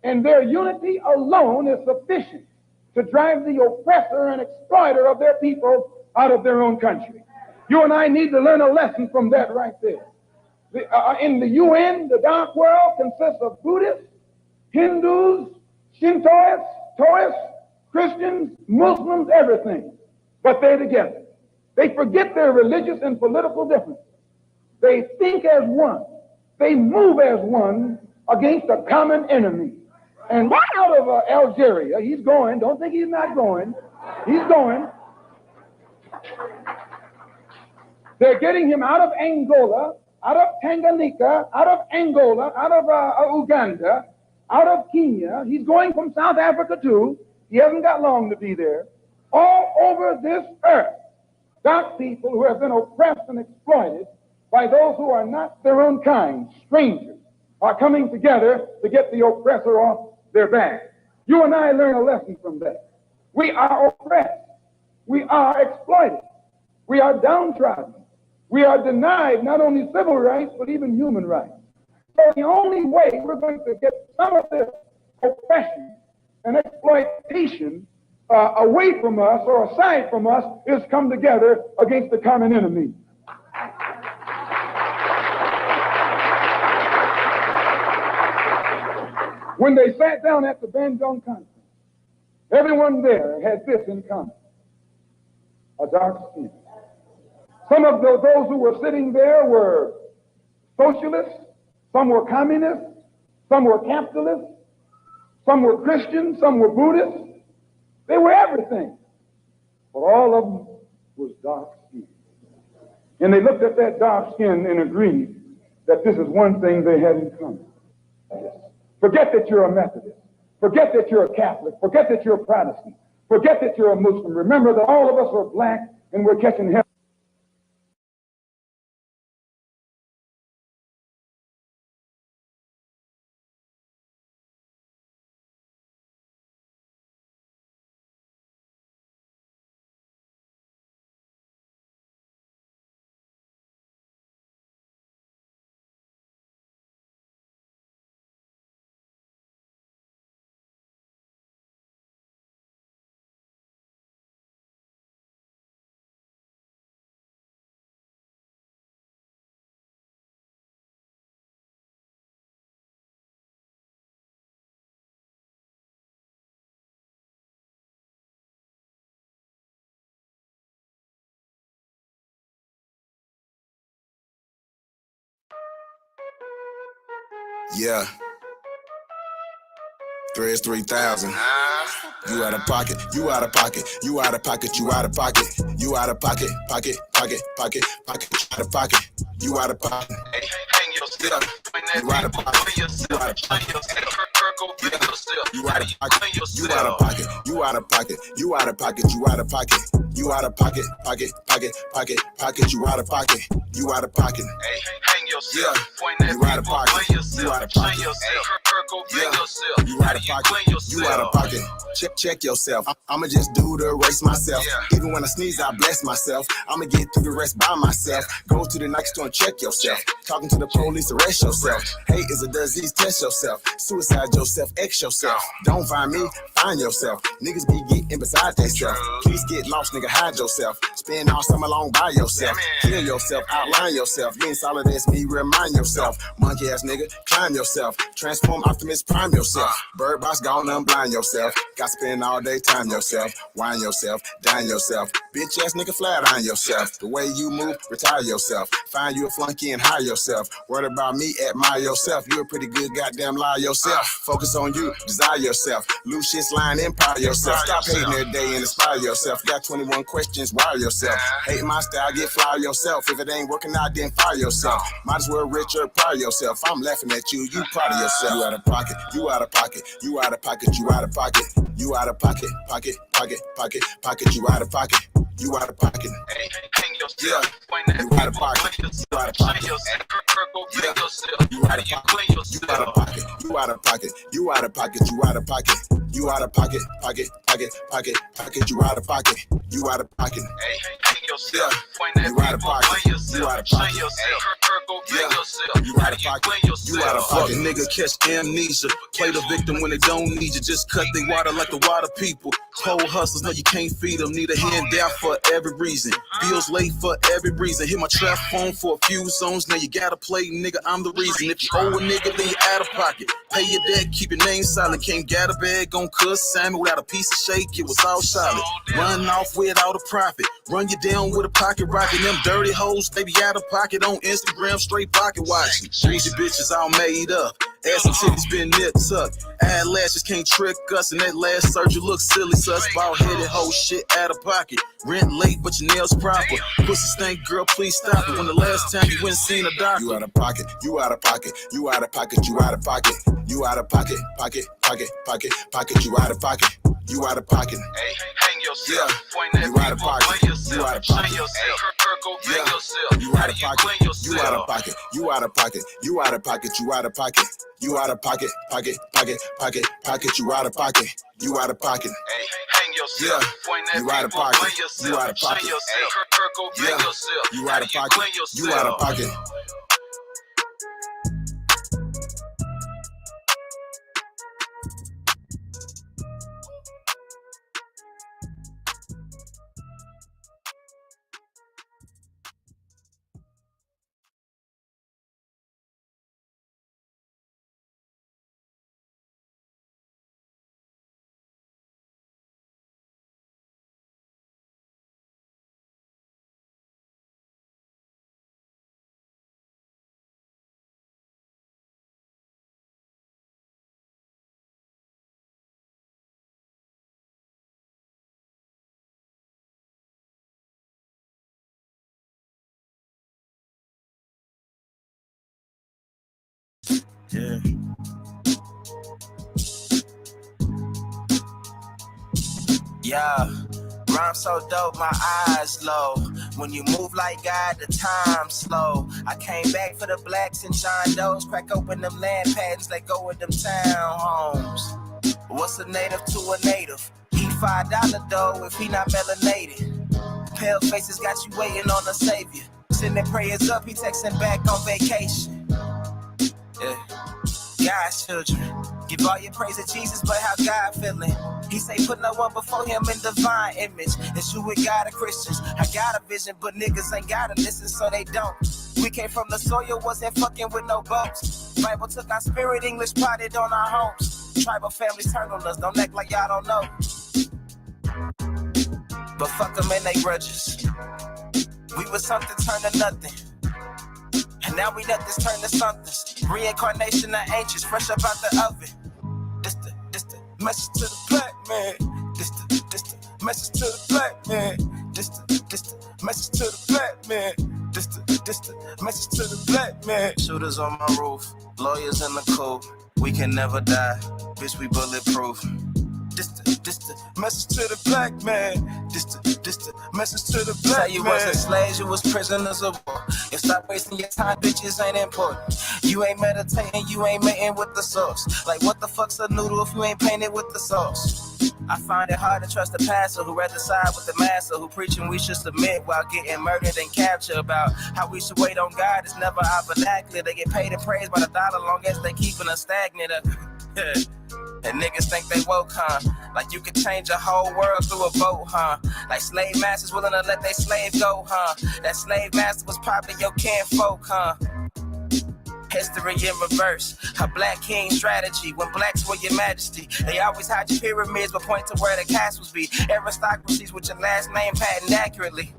and their unity alone is sufficient to drive the oppressor and exploiter of their people out of their own country. You and I need to learn a lesson from that right there. In the UN, the dark world consists of Buddhists, Hindus, Shintoists, Taoists, Christians, Muslims, everything. But they're together. They forget their religious and political differences. They think as one. They move as one against a common enemy. And right out of Algeria, he's going. Don't think he's not going. He's going. They're getting him out of Angola, out of Tanganyika, out of Angola, out of Uganda, out of Kenya. He's going from South Africa too. He hasn't got long to be there. All over this earth, dark people who have been oppressed and exploited by those who are not their own kind, strangers, are coming together to get the oppressor off their back. You and I learn a lesson from that. We are oppressed. We are exploited. We are downtrodden. We are denied not only civil rights, but even human rights. So the only way we're going to get some of this oppression and exploitation away from us or aside from us is come together against the common enemy. When they sat down at the Bandung Conference, everyone there had this in common: a dark skin. Some of those who were sitting there were socialists, some were communists, some were capitalists, some were Christians, some were Buddhists. They were everything. But all of them was dark skin. And they looked at that dark skin and agreed that this is one thing they had in common. Forget that you're a Methodist. Forget that you're a Catholic. Forget that you're a Protestant. Forget that you're a Muslim. Remember that all of us are black and we're catching hell. Yeah. Threads 3000. You out of pocket, you out of pocket, you out of pocket, you out of pocket, you out of pocket, pocket, pocket, pocket, pocket, out of pocket, you out of pocket. You out of pocket, you out of pocket, you out of pocket, you out of pocket, you out of pocket, you out of pocket, you out of pocket, you out of pocket, pocket, pocket, pocket, pocket, you out of pocket, you out of pocket. Yeah, you out of pocket. You out of pocket. Yeah, you out of pocket. You out of pocket. Check yourself. I'ma just do the race myself. Even when I sneeze, I bless myself. I'ma get through the rest by myself. Go to the Nike store and check yourself. Talking to the police, arrest yourself. Hate is a disease, test yourself. Suicide yourself, X yourself. Don't find me, find yourself. Niggas be getting beside themselves. Please get lost, nigga, hide yourself. Spend all summer long by yourself. Kill yourself, outline yourself. You ain't solid as me, remind yourself. Monkey ass nigga, climb yourself. Transform Optimus Prime yourself. Bird box gone unblind yourself. Got spend all day time yourself. Wine yourself, dine yourself. Bitch ass nigga, flat on yourself. The way you move, retire yourself. Find you a flunky and hire yourself. Worried about me, admire yourself. You a pretty good goddamn lie yourself. Focus on you, desire yourself. Loose shit's lying, empire yourself. Stop hating every day and inspire yourself. Got 21 questions, wire yourself. Hate my style, get fly yourself. If it ain't working out, then fire yourself. Might as well rich or proud yourself. I'm laughing at you, you proud of yourself. You out of pocket, you out of pocket, you out of pocket, you out of pocket. You out of pocket, pocket, pocket, pocket, pocket, you out of pocket. You out of pocket. Yeah, you out of pocket. You out of pocket. Yeah, you out of pocket. You out of pocket. You out of pocket. You out of pocket. You out of pocket. You out of pocket. Pocket, pocket, pocket, pocket. You out of pocket. You out of pocket. Yeah, you out of pocket. You out of pocket. Yeah, you out of pocket. You out of pocket. Nigga catch amnesia. Play the victim when they don't need you. Just cut they water like the water people. Cold hustlers, no, you can't feed them. Need a handout for every reason. Bills late for every reason. Hit my trap phone for a few zones. Now you gotta play, nigga, I'm the reason. If you owe a nigga, then you out of pocket. Pay your debt, keep your name silent. Can't get a bag on cuss salmon without a piece of shake. It was all solid. Run off without a profit. Run you down with a pocket rocket. Them dirty hoes, they be out of pocket on Instagram, straight pocket watching. Greasy bitches all made up. Ass and titties been nipped up. Eyelashes can't trick us. And that last surgery looks silly. Sus, bald headed hoe shit out of pocket. Rent late, but your nails proper. Pussy stink, girl, please stop it. When the last time you went and seen a doctor? You out of pocket. You out of pocket. You out of pocket. You out of pocket. You out of pocket. Pocket, pocket, pocket, pocket. You out of pocket. You out of pocket. Yeah, you out of pocket. You out of pocket. Yeah, you out of pocket. You out of pocket. You out of pocket. You out of pocket. You out of pocket. You out of pocket. Pocket, pocket, pocket, pocket. You out of pocket. You out of pocket. Yeah, you out of pocket. You out of pocket. Yeah, you out of pocket. You out of pocket. Yeah. Yeah. Rhyme so dope, my eyes low. When you move like God, the time slow. I came back for the blacks and John Doe's. Crack open them land patents, let go of them townhomes. What's a native to a native? He $5 though if he not melanated. Pale faces got you waiting on a savior. Sending prayers up, he texting back on vacation. Yeah. God's children, give all your praise to Jesus, but how God feeling? He say put no one before him in divine image. It's you with God and Christians. I got a vision, but niggas ain't gotta listen, so they don't. We came from the soil, wasn't fucking with no boats. Bible took our spirit, English potted on our homes. Tribal families turn on us, don't act like y'all don't know. But fuck them and they grudges. We was something turned to nothing. And now we let this turn to something. Reincarnation of ancients, fresh up out the oven. This the message to the black man. This the message to the black man. This the message to the black man. This the message to the black man. Shooters on my roof, lawyers in the coop. We can never die, bitch, we bulletproof. This the This the message to the black man. This the message to the black man. Say you wasn't slaves, you was prisoners of war. And stop wasting your time, bitches ain't important. You ain't meditating, you ain't mating with the sauce. Like what the fuck's a noodle if you ain't painted with the sauce? I find it hard to trust the pastor who rather side with the master, who preaching we should submit while getting murdered and captured. About how we should wait on God is never our vernacular. They get paid and praised by the dollar long as they keeping us stagnant. And niggas think they woke, huh? Like you could change a whole world through a vote, huh? Like slave masters willing to let their slave go, huh? That slave master was probably your kinfolk, huh? History in reverse, a black king strategy. When blacks were your majesty, they always hide your pyramids but point to where the castles be. Aristocracies with your last name patent accurately.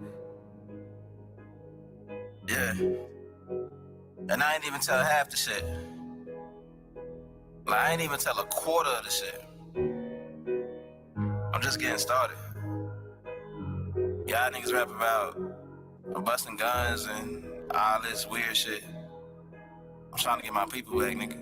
Yeah. And I ain't even tell half the shit. Like, I ain't even tell a quarter of the shit. I'm just getting started. Y'all niggas rap about busting guns and all this weird shit. I'm trying to get my people back, nigga.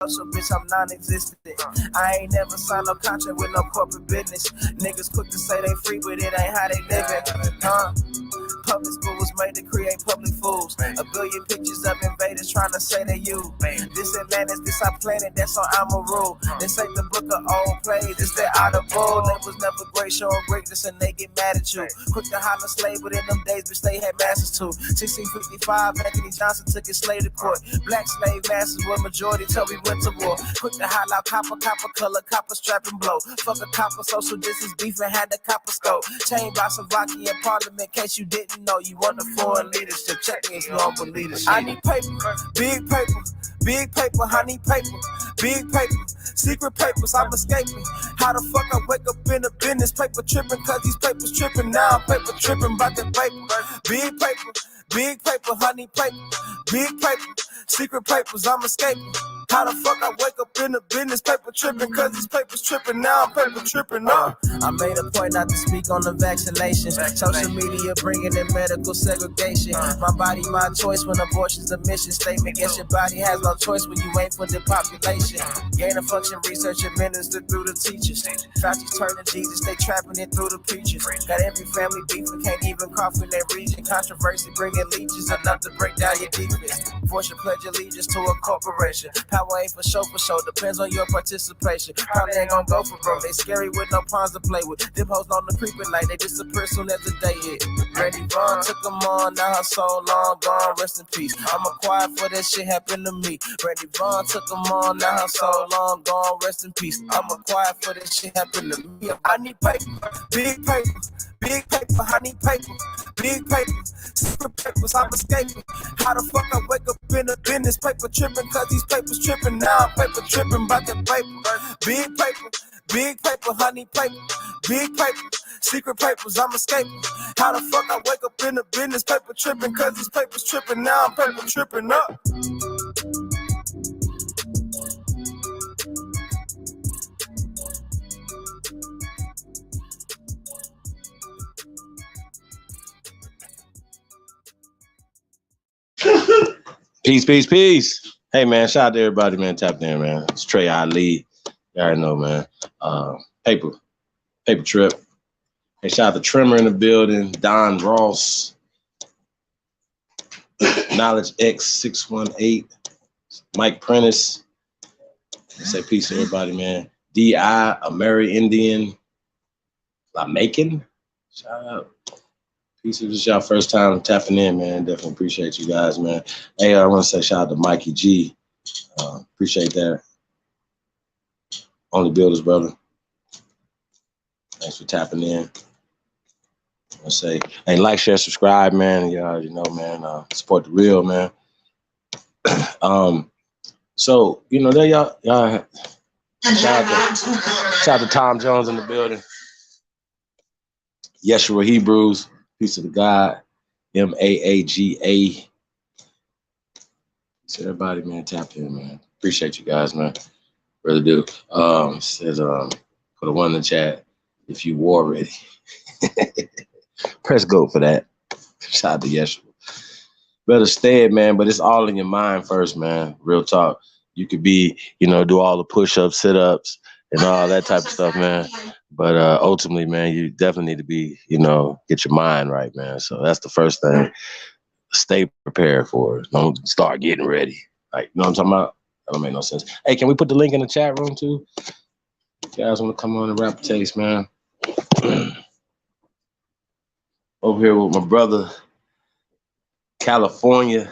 So bitch, I'm non-existent. I ain't never signed no contract with no corporate business. Niggas quick to say they free, but it ain't how they living. Public school was made to create public fools. A billion pictures of invaders trying to say they you. This Atlantis, this our planet, that's on Amaru. This ain't the book of old plays, it's their audible. They was never great, showing greatness and they get mad at you. Quick to holler slave, but in them days, bitch, they had masters too. 1655, Anthony Johnson took his slave to court. Black slave masters were majority till we went to war. Quick to holler out copper color, copper strap and blow. Fuck a copper, social distance beef and had the copper stove. Chain by Slovakia parliament, case you didn't know. You want the foreign leadership, check me if you don't believe it. I need paper, big paper, I need paper, big paper, secret papers, I'm escaping. How the fuck I wake up in the business, paper tripping, cause these papers tripping, now I'm paper tripping about that paper, big paper, honey paper, big paper, secret papers, I'm escaping. How the fuck I wake up in the business, paper tripping, cause these papers tripping, now I'm paper tripping, I made a point not to speak on the vaccinations. Social media bringing in medical segregation. My body, my choice when abortion's a mission statement. Guess your body has no choice when you wait for the population. Gain of function research administered through the teachers. Fauci's turning Jesus, they trapping it through the preachers. Got every family beef and can't even cough in their region. Controversy bringing leeches enough to break down your defense. Force your pledge allegiance to a corporation. Power ain't for show, depends on your participation. Probably ain't gonna go for broke. They scary with no pawns to play with. Them hoes on the creeping like they disappear soon as the day hit. Randy Vaughn took them on, now her soul long gone, rest in peace. I'm quiet for that shit happened to me. Randy Vaughn took them on, now her soul long gone, rest in peace. I'm quiet for that shit happened to me. I need paper, big paper, I need paper, big paper, secret papers, I'm escaping. How the fuck I wake up in the business, paper tripping, cause these papers tripping, now I'm paper tripping about that paper, big paper, honey paper, big paper, secret papers, I'm escaping. How the fuck I wake up in the business, paper tripping, cause these papers tripping, now I'm paper tripping up. Peace, peace, peace. Hey, man, shout out to everybody, man. Tapped in, man. It's Trey Ali. You already know, man. Paper Trip. Hey, shout out to Trimmer in the building. Don Ross. Knowledge X618. Mike Prentice. Say peace to everybody, man. D.I. American Indian. Macon. Shout out. Peace if this is y'all first time tapping in, man. Definitely appreciate you guys, man. Hey, I want to say shout out to Mikey G. Appreciate that. Only Builders, brother. Thanks for tapping in. I say, hey, like, share, subscribe, man. You already know, man. Support the real, man. So, you know, there y'all shout out to Tom Jones in the building. Yeshua Hebrews, peace of the God, MAAGA. So everybody, man, tap in, man. Appreciate you guys, man. Really do. Says put a one in the chat if you war ready. Press go for that. Shout out to Yeshua. Better stay it, man, but it's all in your mind first, man. Real talk. You could be, you know, do all the push-ups, sit-ups, and all that type of stuff, man. But ultimately, man, you definitely need to be, you know, get your mind right, man. So that's the first thing. Stay prepared for it. Don't start getting ready. Like, you know what I'm talking about? That don't make no sense. Hey, can we put the link in the chat room, too? If you guys want to come on and rap the taste, man. Over here with my brother, California,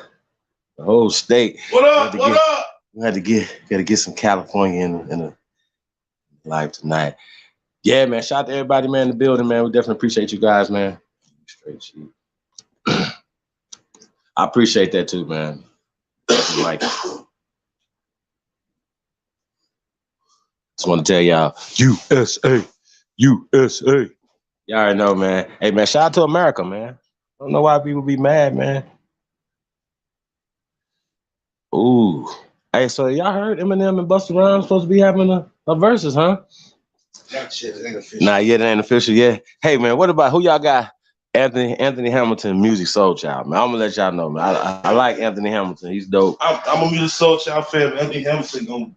the whole state. What up? We had to get some California in the live tonight. Yeah, man. Shout out to everybody, man, in the building, man. We definitely appreciate you guys, man. Straight sheet. I appreciate that too, man. Like, just want to tell y'all, USA. Y'all already know, man. Hey, man, shout out to America, man. I don't know why people be mad, man. Ooh. Hey, so y'all heard Eminem and Busta Rhymes supposed to be having a versus, huh? That shit ain't official. Nah, yet it ain't official yet. Hey, man, what about who y'all got? Anthony Hamilton, Music Soul Child, man. I'm gonna let y'all know, man. I like Anthony Hamilton. He's dope. I'm a Music Soul Child fan. Anthony Hamilton gonna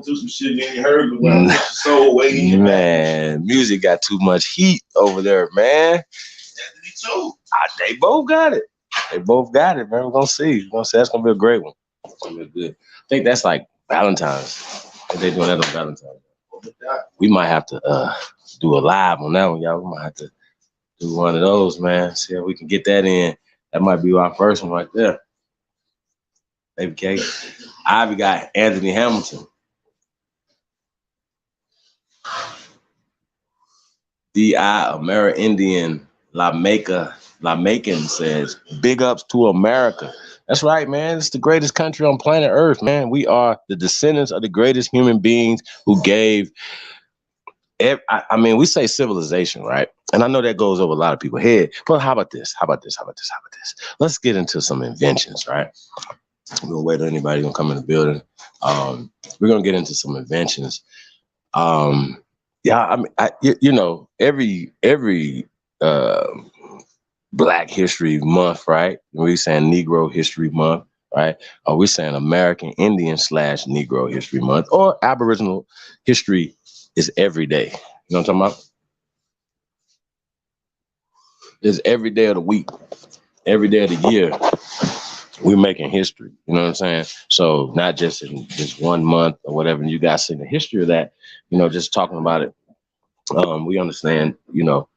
do some shit you ain't heard, but when soul waiting. Man, Music got too much heat over there, man. Anthony too. They both got it. Man. We're gonna see. That's gonna be a great one. It's gonna be good. I think that's like Valentine's. They're doing that on Valentine's. We might have to do a live on that one, y'all. We might have to do one of those, man. See if we can get that in. That might be our first one right there. Baby cake. Ivy got Anthony Hamilton. D.I. American Indian Macon says, big ups to America. That's right, man. It's the greatest country on planet Earth, man. We are the descendants of the greatest human beings who gave, I mean, we say civilization, right? And I know that goes over a lot of people's head, but how about this? Let's get into some inventions, right? We're gonna wait till anybody gonna come in the building. We're gonna get into some inventions. Yeah, I mean, you know, every Black History Month, right? We're saying Negro History Month, right? Or we're saying American Indian / Negro History Month, or Aboriginal history is every day. You know what I'm talking about? It's every day of the week, every day of the year. We're making history. You know what I'm saying? So not just in just 1 month or whatever. You guys see the history of that. You know, just talking about it. We understand. You know.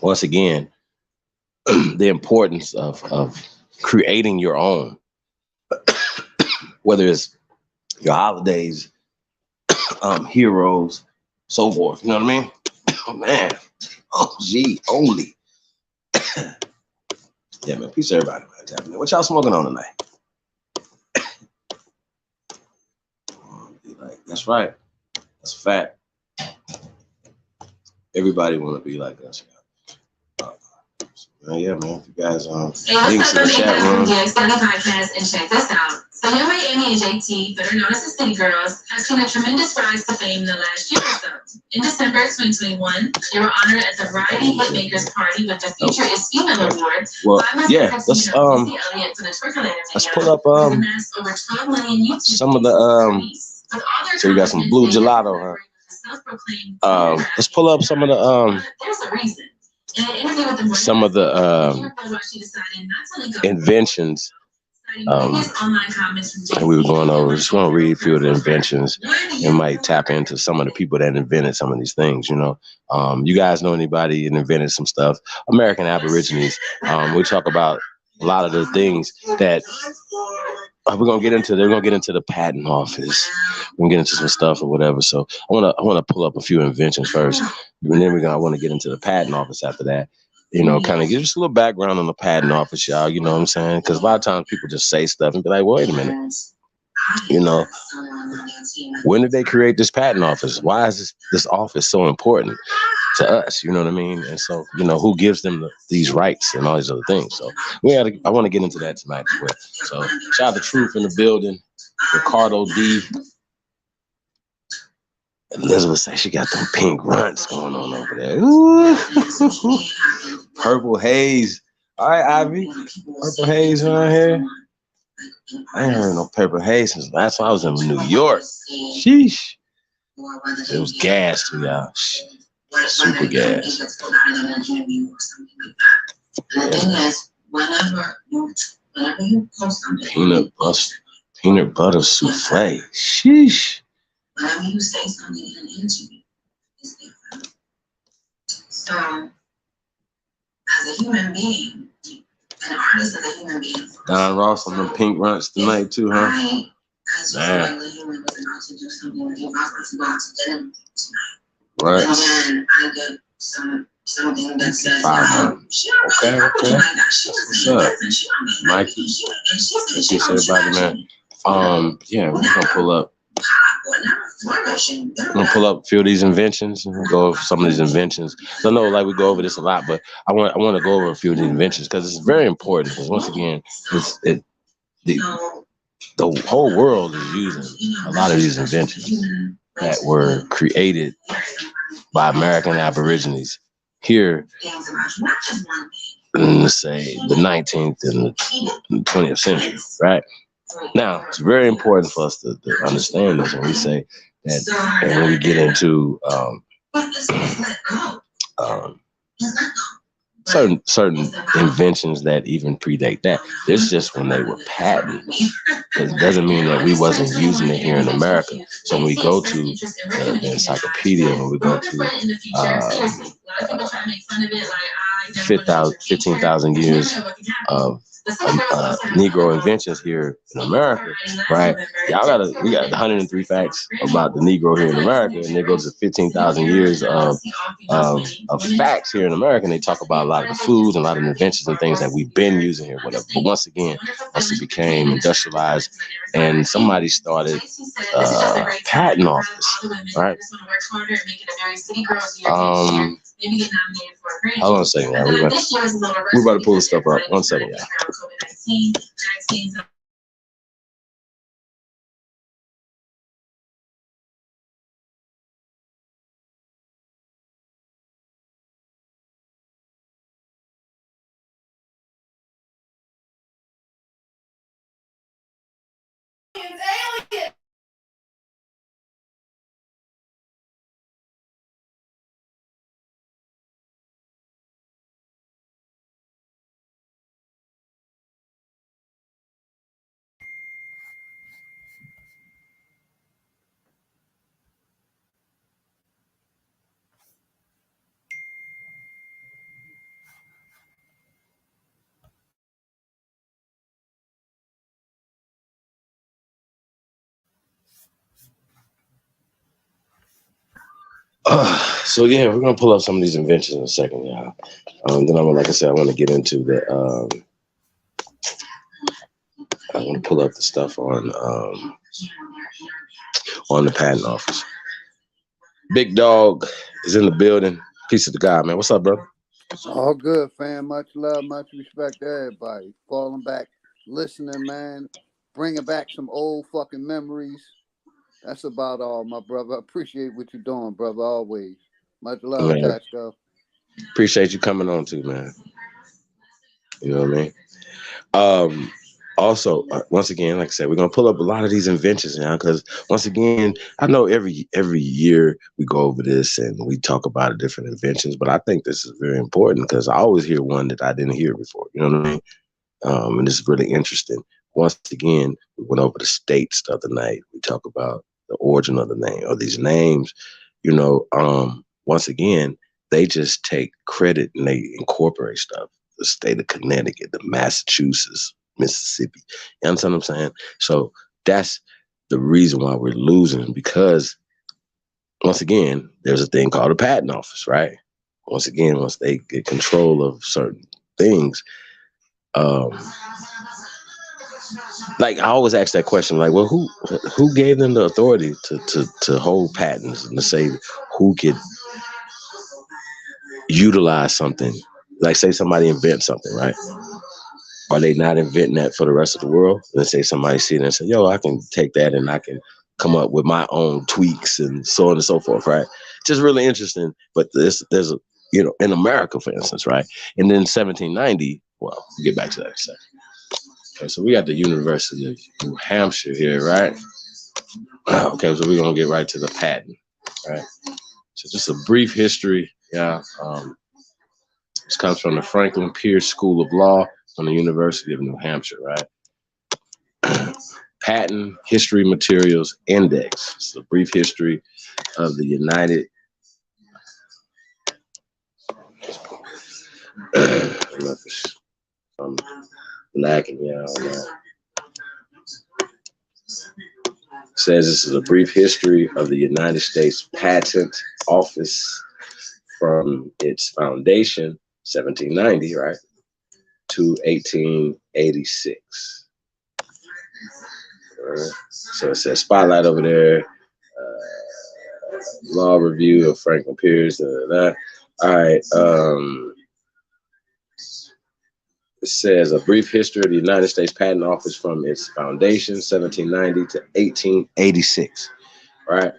Once again, the importance of creating your own, whether it's your holidays, heroes, so forth. You know what I mean? Oh, man. Oh, gee, only. Yeah, man. Peace to everybody, man. What y'all smoking on tonight? That's right. That's a fact. Everybody want to be like us. Yeah, man. If you guys links in the chat room. And check this out. So here we Amy and JT, better known as the City Girls, have seen a tremendous rise to fame in the last year or so. In December 2021, they were honored at the Variety Hitmakers Party with the Future is Female Award. Well, yeah, let's pull up some of the so you got some blue gelato, huh? Let's pull up some of the inventions. We were going over. Just want to read a few of the inventions and might tap into some of the people that invented some of these things. You know, you guys know anybody that invented some stuff? American Aborigines. We talk about a lot of the things that we're gonna get into. They're gonna get into the patent office. We're gonna get into some stuff or whatever. So I wanna pull up a few inventions first, and then I want to get into the patent office after that. You know, kind of give us a little background on the patent office, y'all. You know what I'm saying? Because a lot of times people just say stuff and be like, wait a minute. You know, when did they create this patent office? Why is this office so important to us? You know what I mean? And so, you know, who gives them these rights and all these other things? So I want to get into that tonight as well. So shout out to Truth in the building. Ricardo D. Elizabeth says she got them pink runts going on over there. Ooh. Purple haze. All right, Ivy. Purple haze around here. I ain't heard no purple haze since last time I was in New York. Sheesh. It was gas too, y'all. Super gas. Peanut butter souffle. Sheesh. Whenever you say something in an interview, it's different. So, as a human being, an artist as a human being. Don Ross on the pink runts tonight too, huh? I, as a regular human, was about to do something with you, I was about to dinner tonight. Right. And then I get something that says, okay. What's up, Mikey? What you say about it, man? Yeah, we're gonna pull up. I'm gonna pull up a few of these inventions and go over some of these inventions. I know, like, we go over this a lot, but I want to go over a few of these inventions because it's very important. Because once again, the whole world is using a lot of these inventions that were created by American Aborigines here in, let's say, the 19th and the 20th century, right? Now, it's very important for us to understand this when we say that, and when we get into certain inventions that even predate that. It's just when they were patented. It doesn't mean that we wasn't using it here in America. So when we go to the encyclopedia, when we go to 15,000 years of Negro inventions here in America, right? We got 103 facts about the Negro here in America, and it goes to 15,000 years of facts here in America, and they talk about a lot of the foods and a lot of inventions and things that we've been using here, whatever. But once again, once it became industrialized and somebody started patent office, right? Hold on a second, y'all. We're about to pull this stuff up. 1 second, y'all. So yeah, we're gonna pull up some of these inventions in a second, y'all. Then like I said, I want to get into the. I want to pull up the stuff on the patent office. Big Dog is in the building. Peace to the guy, man. What's up, bro? All good, fam. Much love, much respect to everybody. Falling back, listening, man. bringing back some old fucking memories. That's about all, my brother. I appreciate what you're doing, brother, always. Much love, Man, Tasco. appreciate you coming on too, man. You know what I mean? Also, once again, like I said, we're gonna pull up a lot of these inventions now because once again, I know every year we go over this and we talk about different inventions, but I think this is very important because I always hear one that I didn't hear before. You know what I mean? And it's really interesting. Once again, we went over the states the other night. We talk about the origin of the name or these names. You know, once again, they just take credit and they incorporate stuff. The state of Connecticut, the Massachusetts, Mississippi. You understand what I'm saying? So that's the reason why we're losing, because once again, there's a thing called a patent office, right? Once again, once they get control of certain things, like I always ask that question, like, well, who gave them the authority to hold patents and to say who could utilize something? Like, say somebody invents something, right? Are they not inventing that for the rest of the world? Let's say somebody see it and say, yo, I can take that and I can come up with my own tweaks and so on and so forth, right? Just really interesting. But there's a, you know, in America, for instance, right? And then 1790, well, we'll get back to that in a second. Okay, so we got the University of New Hampshire here, right? Okay, so we're gonna get right to the patent, right? So just a brief history, yeah. This comes from the Franklin Pierce School of Law from the University of New Hampshire, right? Patent History Materials Index. It's a brief history of the United. I'm lagging, yeah. Says this is a brief history of the United States Patent Office from its foundation, 1790, right, to 1886. So it says spotlight over there, law review of Franklin Pierce. All right. It says a brief history of the United States Patent Office from its foundation, 1790 to 1886, right?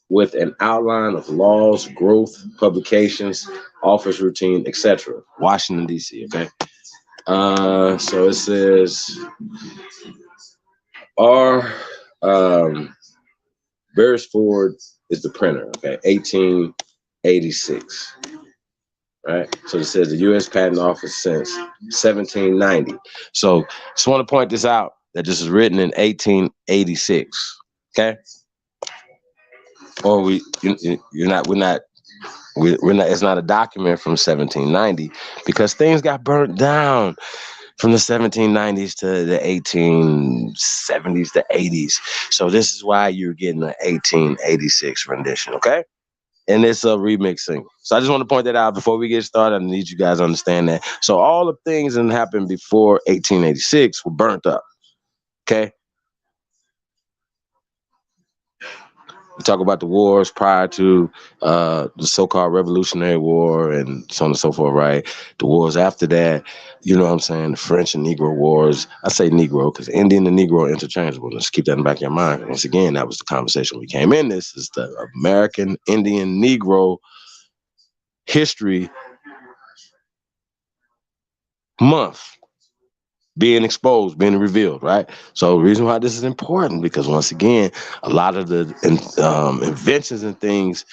With an outline of laws, growth, publications, office routine, etc. Washington, D.C., okay? So it says, Beresford is the printer, okay? 1886. Right, so it says the U.S. Patent Office since 1790. So just want to point this out that this is written in 1886. Okay, or we're not. It's not a document from 1790 because things got burnt down from the 1790s to the 1870s to 80s. So this is why you're getting an 1886 rendition. Okay. And it's a remix single. So I just want to point that out before we get started. I need you guys to understand that. So all the things that happened before 1886 were burnt up. Okay. We talk about the wars prior to the so-called Revolutionary War and so on and so forth, right? The wars after that, you know what I'm saying? The French and Negro Wars. I say Negro because Indian and Negro are interchangeable. Let's keep that in the back of your mind. Once again, that was the conversation we came in. This is the American Indian Negro History Month being exposed, being revealed, right? So the reason why this is important, because once again, a lot of the inventions and things,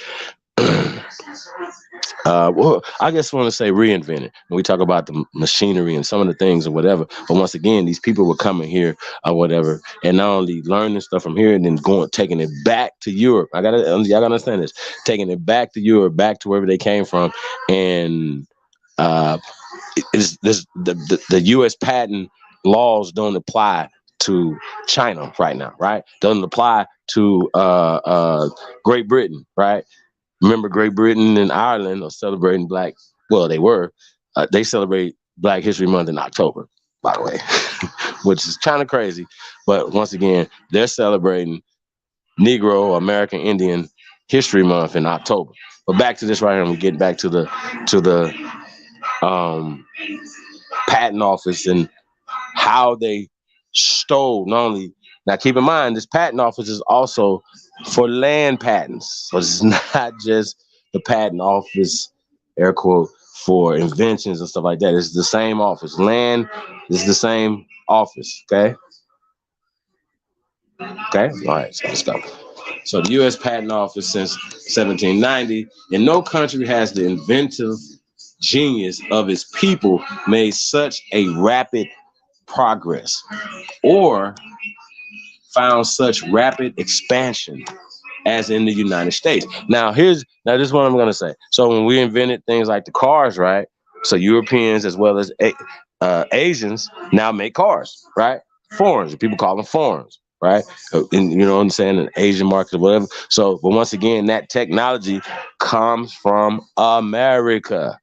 well, I just want to say reinvented. When we talk about the machinery and some of the things or whatever, but once again, these people were coming here or whatever, and not only learning stuff from here and then taking it back to Europe. Y'all gotta understand this, taking it back to Europe, back to wherever they came from, and the U.S. patent laws don't apply to China right now, right? Doesn't apply to Great Britain, right? Remember, Great Britain and Ireland are celebrating they celebrate Black History Month in October, by the way, which is kind of crazy. But once again, they're celebrating Negro American Indian History Month in October. But back to this right here, we get back to the patent office and how they stole not only. Now, keep in mind, this patent office is also for land patents. So it's not just the patent office, air quote, for inventions and stuff like that. It's the same office. Land is the same office, okay? Okay, all right, so let's go. So the U.S. Patent Office since 1790, and no country has the inventive genius of its people made such a rapid progress or found such rapid expansion as in the United States. Now this is what I'm gonna say. So when we invented things like the cars, right? So Europeans as well as Asians now make cars, right? Foreigners, people call them foreigners, right? And you know what I'm saying, in Asian market or whatever. So, but once again, that technology comes from America.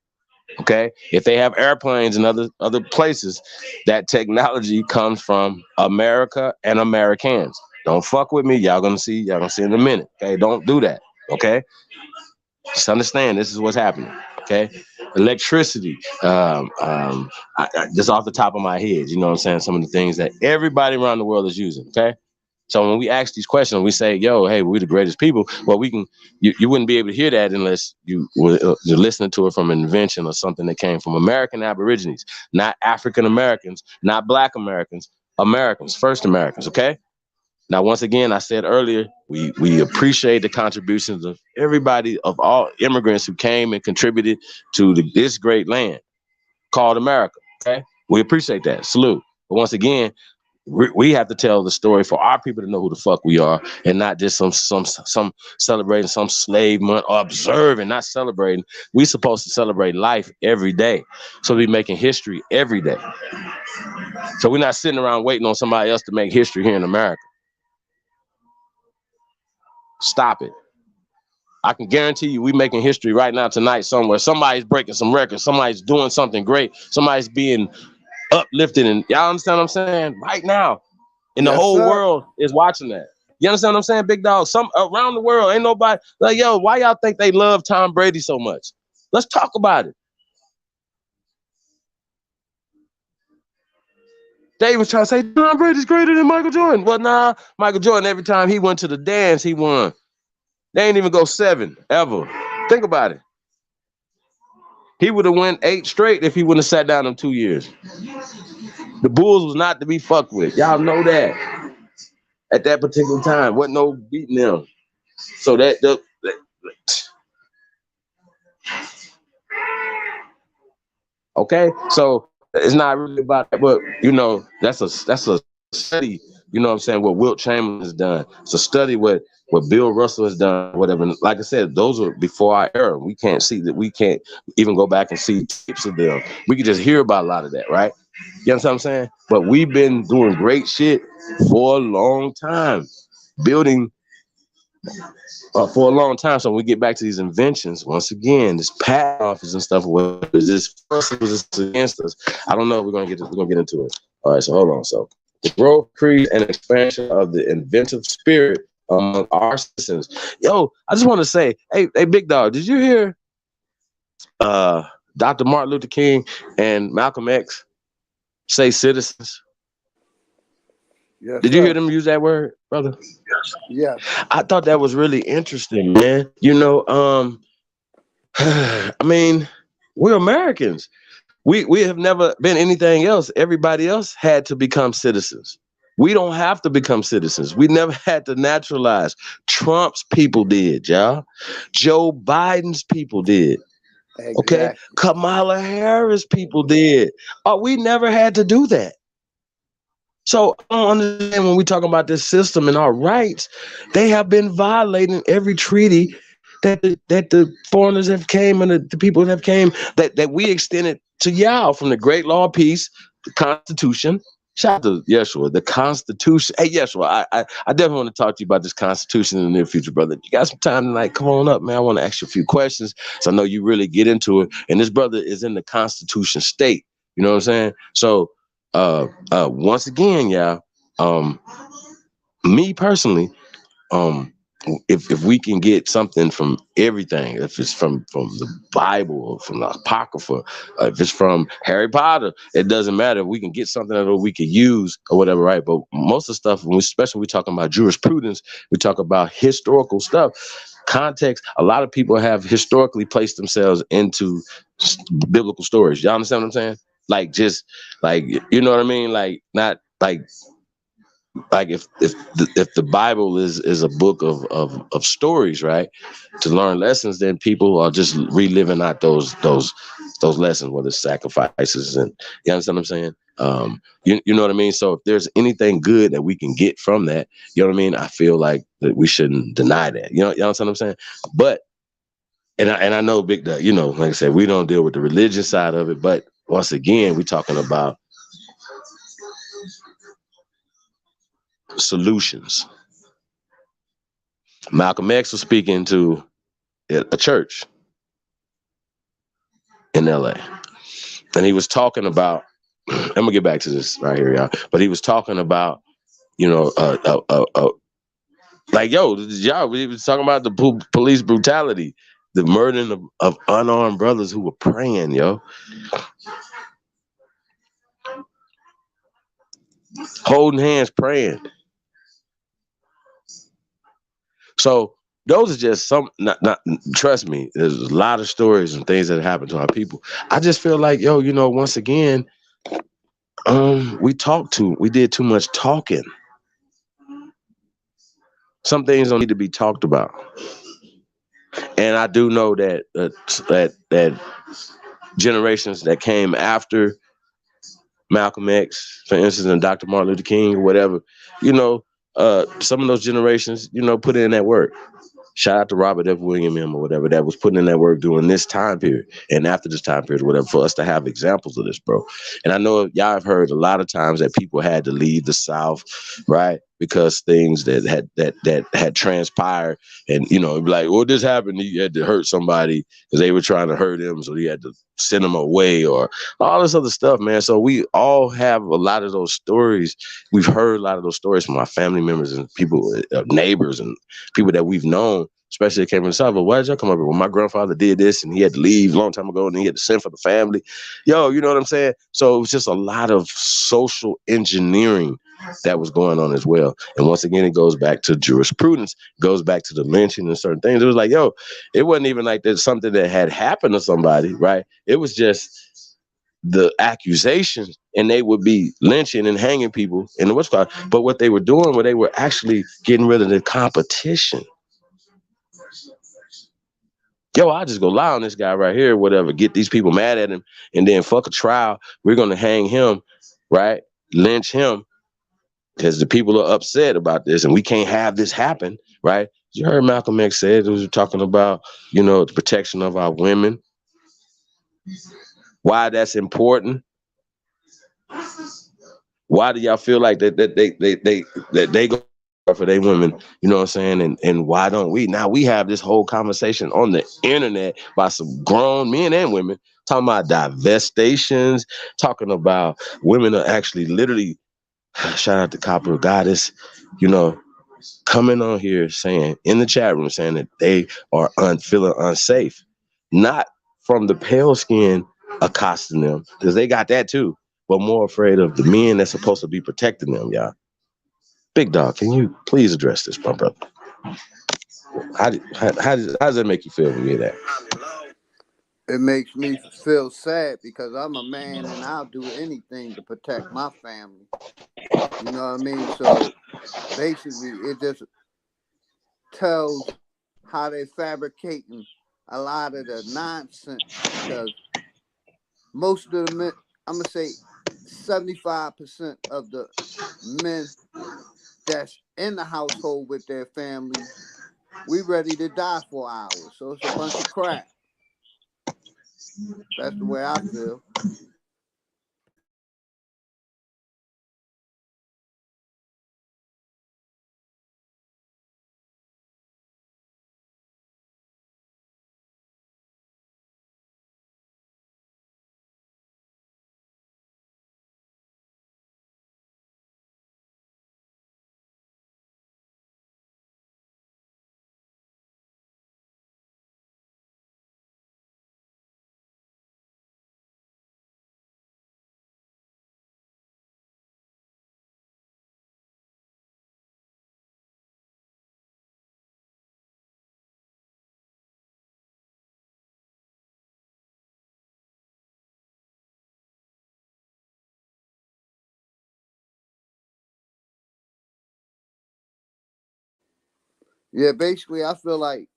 Okay, if they have airplanes in other places, that technology comes from America and Americans. Don't fuck with me. Y'all gonna see in a minute. Okay, don't do that. Okay, just understand this is what's happening. Okay, electricity. Just off the top of my head, you know what I'm saying. Some of the things that everybody around the world is using. Okay. So when we ask these questions, we say, yo, hey, we're the greatest people. Well, you wouldn't be able to hear that unless you're listening to it from an invention or something that came from American Aborigines, not African Americans, not Black Americans, Americans, first Americans, okay? Now, once again, I said earlier, we appreciate the contributions of everybody, of all immigrants who came and contributed to this great land called America, okay? We appreciate that, salute. But once again, we have to tell the story for our people to know who the fuck we are, and not just some celebrating some slave month or observing, not celebrating. We supposed to celebrate life every day. So we making history every day. So we're not sitting around waiting on somebody else to make history here in America. Stop it. I can guarantee you we making history right now tonight somewhere. Somebody's breaking some records. Somebody's doing something great. Somebody's being uplifted, and y'all understand what I'm saying? Right now. And the whole world is watching that. You understand what I'm saying, big dog? Some around the world, ain't nobody like, yo, why y'all think they love Tom Brady so much? Let's talk about it. They was trying to say Tom Brady's greater than Michael Jordan. Well, nah, Michael Jordan, every time he went to the dance, he won. They ain't even go 7 ever. Think about it. He would have went 8 straight if he wouldn't have sat down in 2 years. The Bulls was not to be fucked with. Y'all know that. At that particular time, wasn't no beating them. So okay, so it's not really about that, but you know, that's a study, you know what I'm saying, what Wilt Chamberlain has done. It's a study what Bill Russell has done, whatever. And like I said, those are before our era. We can't see that, we can't even go back and see tapes of them. We can just hear about a lot of that, right? You understand what I'm saying? But we've been doing great shit for a long time, building for a long time. So when we get back to these inventions, once again, this patent office and stuff, whether this first was against us, I don't know. We're gonna get into it. All right, so hold on. So the growth, creed, and expansion of the inventive spirit among our citizens. Yo, I just want to say, hey, big dog, did you hear Dr. Martin Luther King and Malcolm X say citizens? Yes, Did you hear them use that word, brother? Yes. I thought that was really interesting, man. You know, I mean, we're Americans. We have never been anything else. Everybody else had to become citizens. We don't have to become citizens. We never had to naturalize. Trump's people did, y'all. Joe Biden's people did. Exactly. Okay, Kamala Harris people did. We never had to do that. So I don't understand when we talk about this system and our rights, they have been violating every treaty that the foreigners have came and the people that have came that we extended to y'all, from the Great Law of Peace, the Constitution. Shout out to Yeshua, the Constitution. Hey, Yeshua, I definitely want to talk to you about this Constitution in the near future, brother. You got some time tonight? Come on up, man. I want to ask you a few questions, so I know you really get into it. And this brother is in the Constitution state. You know what I'm saying? So once again, y'all, me personally, if we can get something from everything, if it's from the Bible or from the Apocrypha, if it's from Harry Potter, it doesn't matter. If we can get something that we can use or whatever, right? But most of the stuff, especially when we're talking about jurisprudence, we talk about historical stuff, context. A lot of people have historically placed themselves into biblical stories. Y'all understand what I'm saying? Like, just like, you know what I mean? Like, not like if the Bible is a book of stories, right, to learn lessons, then people are just reliving out those lessons, whether it's sacrifices, and you understand what I'm saying? You know what I mean? So if there's anything good that we can get from that, you know what I mean? I feel like that we shouldn't deny that. You understand what I'm saying? But and I know Big Doug, you know, like I said, we don't deal with the religion side of it, but once again, we're talking about solutions. Malcolm X was speaking to a church in LA, and he was talking about, I'm gonna get back to this right here, y'all, but he was talking about, you know, like, yo, y'all, we was talking about the police brutality, the murdering of unarmed brothers who were praying, yo, holding hands, praying. So those are just some, not trust me, there's a lot of stories and things that happen to our people. I just feel like, yo, you know, once again, we did too much talking. Some things don't need to be talked about. And I do know that that generations that came after Malcolm X, for instance, and Dr. Martin Luther King or whatever, you know, some of those generations, you know, put in that work. Shout out to Robert F. William or whatever that was putting in that work during this time period and after this time period, whatever, for us to have examples of this, bro. And I know y'all have heard a lot of times that people had to leave the South, right? Because things that had transpired, and you know, like, well, this happened, you had to hurt somebody because they were trying to hurt him, so you had to send them away or all this other stuff, man. So we all have a lot of those stories. We've heard a lot of those stories from our family members and people, neighbors and people that we've known, especially that came from the South. But why did y'all come up here? Well, my grandfather did this and he had to leave a long time ago and he had to send for the family. Yo, you know what I'm saying? So it was just a lot of social engineering that was going on as well. And once again, it goes back to jurisprudence, goes back to the lynching and certain things. It was like, yo, it wasn't even like there's something that had happened to somebody, right? It was just the accusations, and they would be lynching and hanging people in the what's called. But what they were doing, they were actually getting rid of the competition. Yo, I'll just go lie on this guy right here, whatever, get these people mad at him, and then fuck a trial. We're going to hang him, right? Lynch him because the people are upset about this, and we can't have this happen, right? You heard Malcolm X said, it was talking about, you know, the protection of our women, why that's important. Why do y'all feel like that they go for their women, you know what I'm saying? And why don't we? Now we have this whole conversation on the internet by some grown men and women talking about divestations, talking about women are actually literally, shout out to Copper Goddess, you know, coming on here saying in the chat room saying that they are feeling unsafe, not from the pale skin accosting them, because they got that too, but more afraid of the men that's supposed to be protecting them, y'all. Big Dog, can you please address this, my brother? How does that make you feel when you hear that? It makes me feel sad because I'm a man and I'll do anything to protect my family. You know what I mean? So basically, it just tells how they're fabricating a lot of the nonsense, because most of the men, I'm going to say 75% of the men that's in the household with their families, we ready to die for hours. So it's a bunch of crap. That's the way I feel. Yeah, basically, I feel like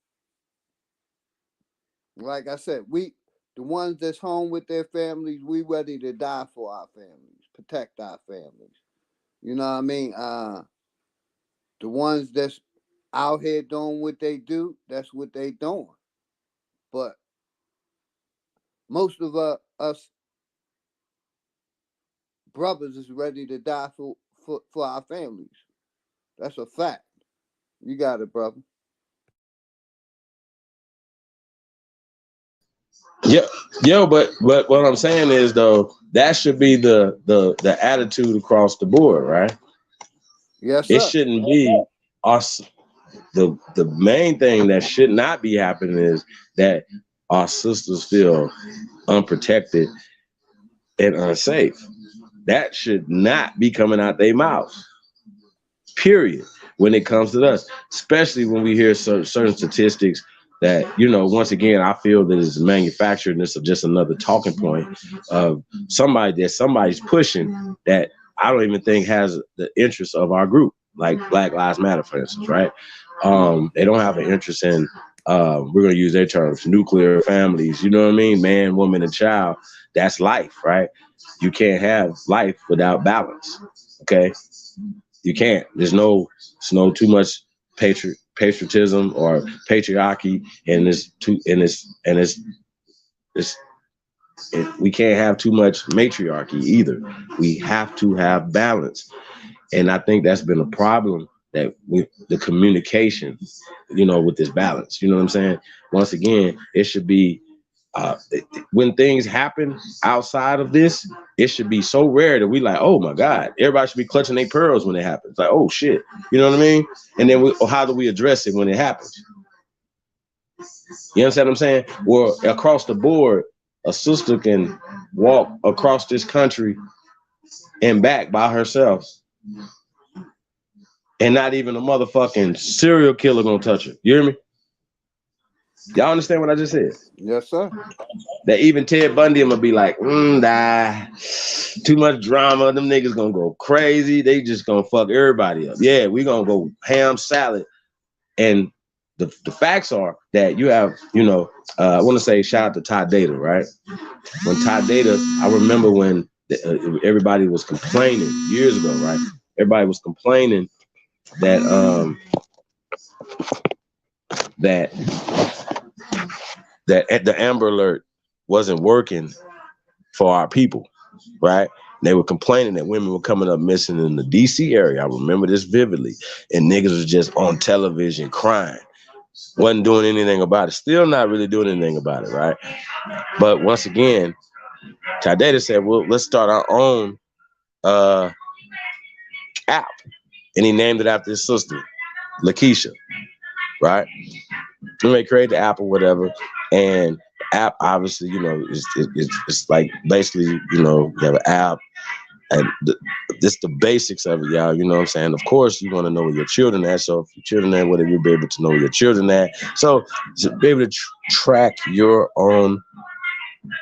I said, the ones that's home with their families, we ready to die for our families, protect our families. You know what I mean? The ones that's out here doing what they do, that's what they doing. But most of us brothers is ready to die for our families. That's a fact. You got it, brother. Yeah, but what I'm saying is though, that should be the attitude across the board, right? Yes, It sir. shouldn't be us. The main thing that should not be happening is that our sisters feel unprotected and unsafe. That should not be coming out their mouths. Period. When it comes to us, especially when we hear certain statistics that, you know, once again, I feel that it's manufactured and this is just another talking point of somebody's pushing that I don't even think has the interest of our group, like Black Lives Matter, for instance, right? They don't have an interest in, we're going to use their terms, nuclear families, you know what I mean? Man, woman, and child. That's life, right? You can't have life without balance, okay? You can't. There's no too much patriotism or patriarchy, and we can't have too much matriarchy either. We have to have balance, and I think that's been a problem that with the communication, you know, with this balance. You know what I'm saying? Once again, it should be. When things happen outside of this, it should be so rare that we like, oh my God, everybody should be clutching their pearls when it happens. Like, oh shit, you know what I mean? And then how do we address it when it happens? You understand what I'm saying? Well, across the board, a sister can walk across this country and back by herself, and not even a motherfucking serial killer gonna touch her. You hear me? Y'all understand what I just said? Yes, sir. That even Ted Bundy will be like, nah, too much drama. Them niggas gonna go crazy. They just gonna fuck everybody up. Yeah, we gonna go ham salad. And the facts are that you have, you know, I want to say shout out to Ty Data, right? When Ty Data, I remember when everybody was complaining years ago, right? Everybody was complaining that that the Amber Alert wasn't working for our people, right? They were complaining that women were coming up missing in the DC area. I remember this vividly. And niggas was just on television crying. Wasn't doing anything about it. Still not really doing anything about it, right? But once again, Ty Data said, well, let's start our own app. And he named it after his sister, Lakeisha, right? And they create the app or whatever. And the app, obviously, you know, it's like basically, you know, you have an app. And this the basics of it, y'all. You know what I'm saying? Of course, you want to know where your children at. So if your children at, whatever, you'll be able to know where your children at. So to be able to track your own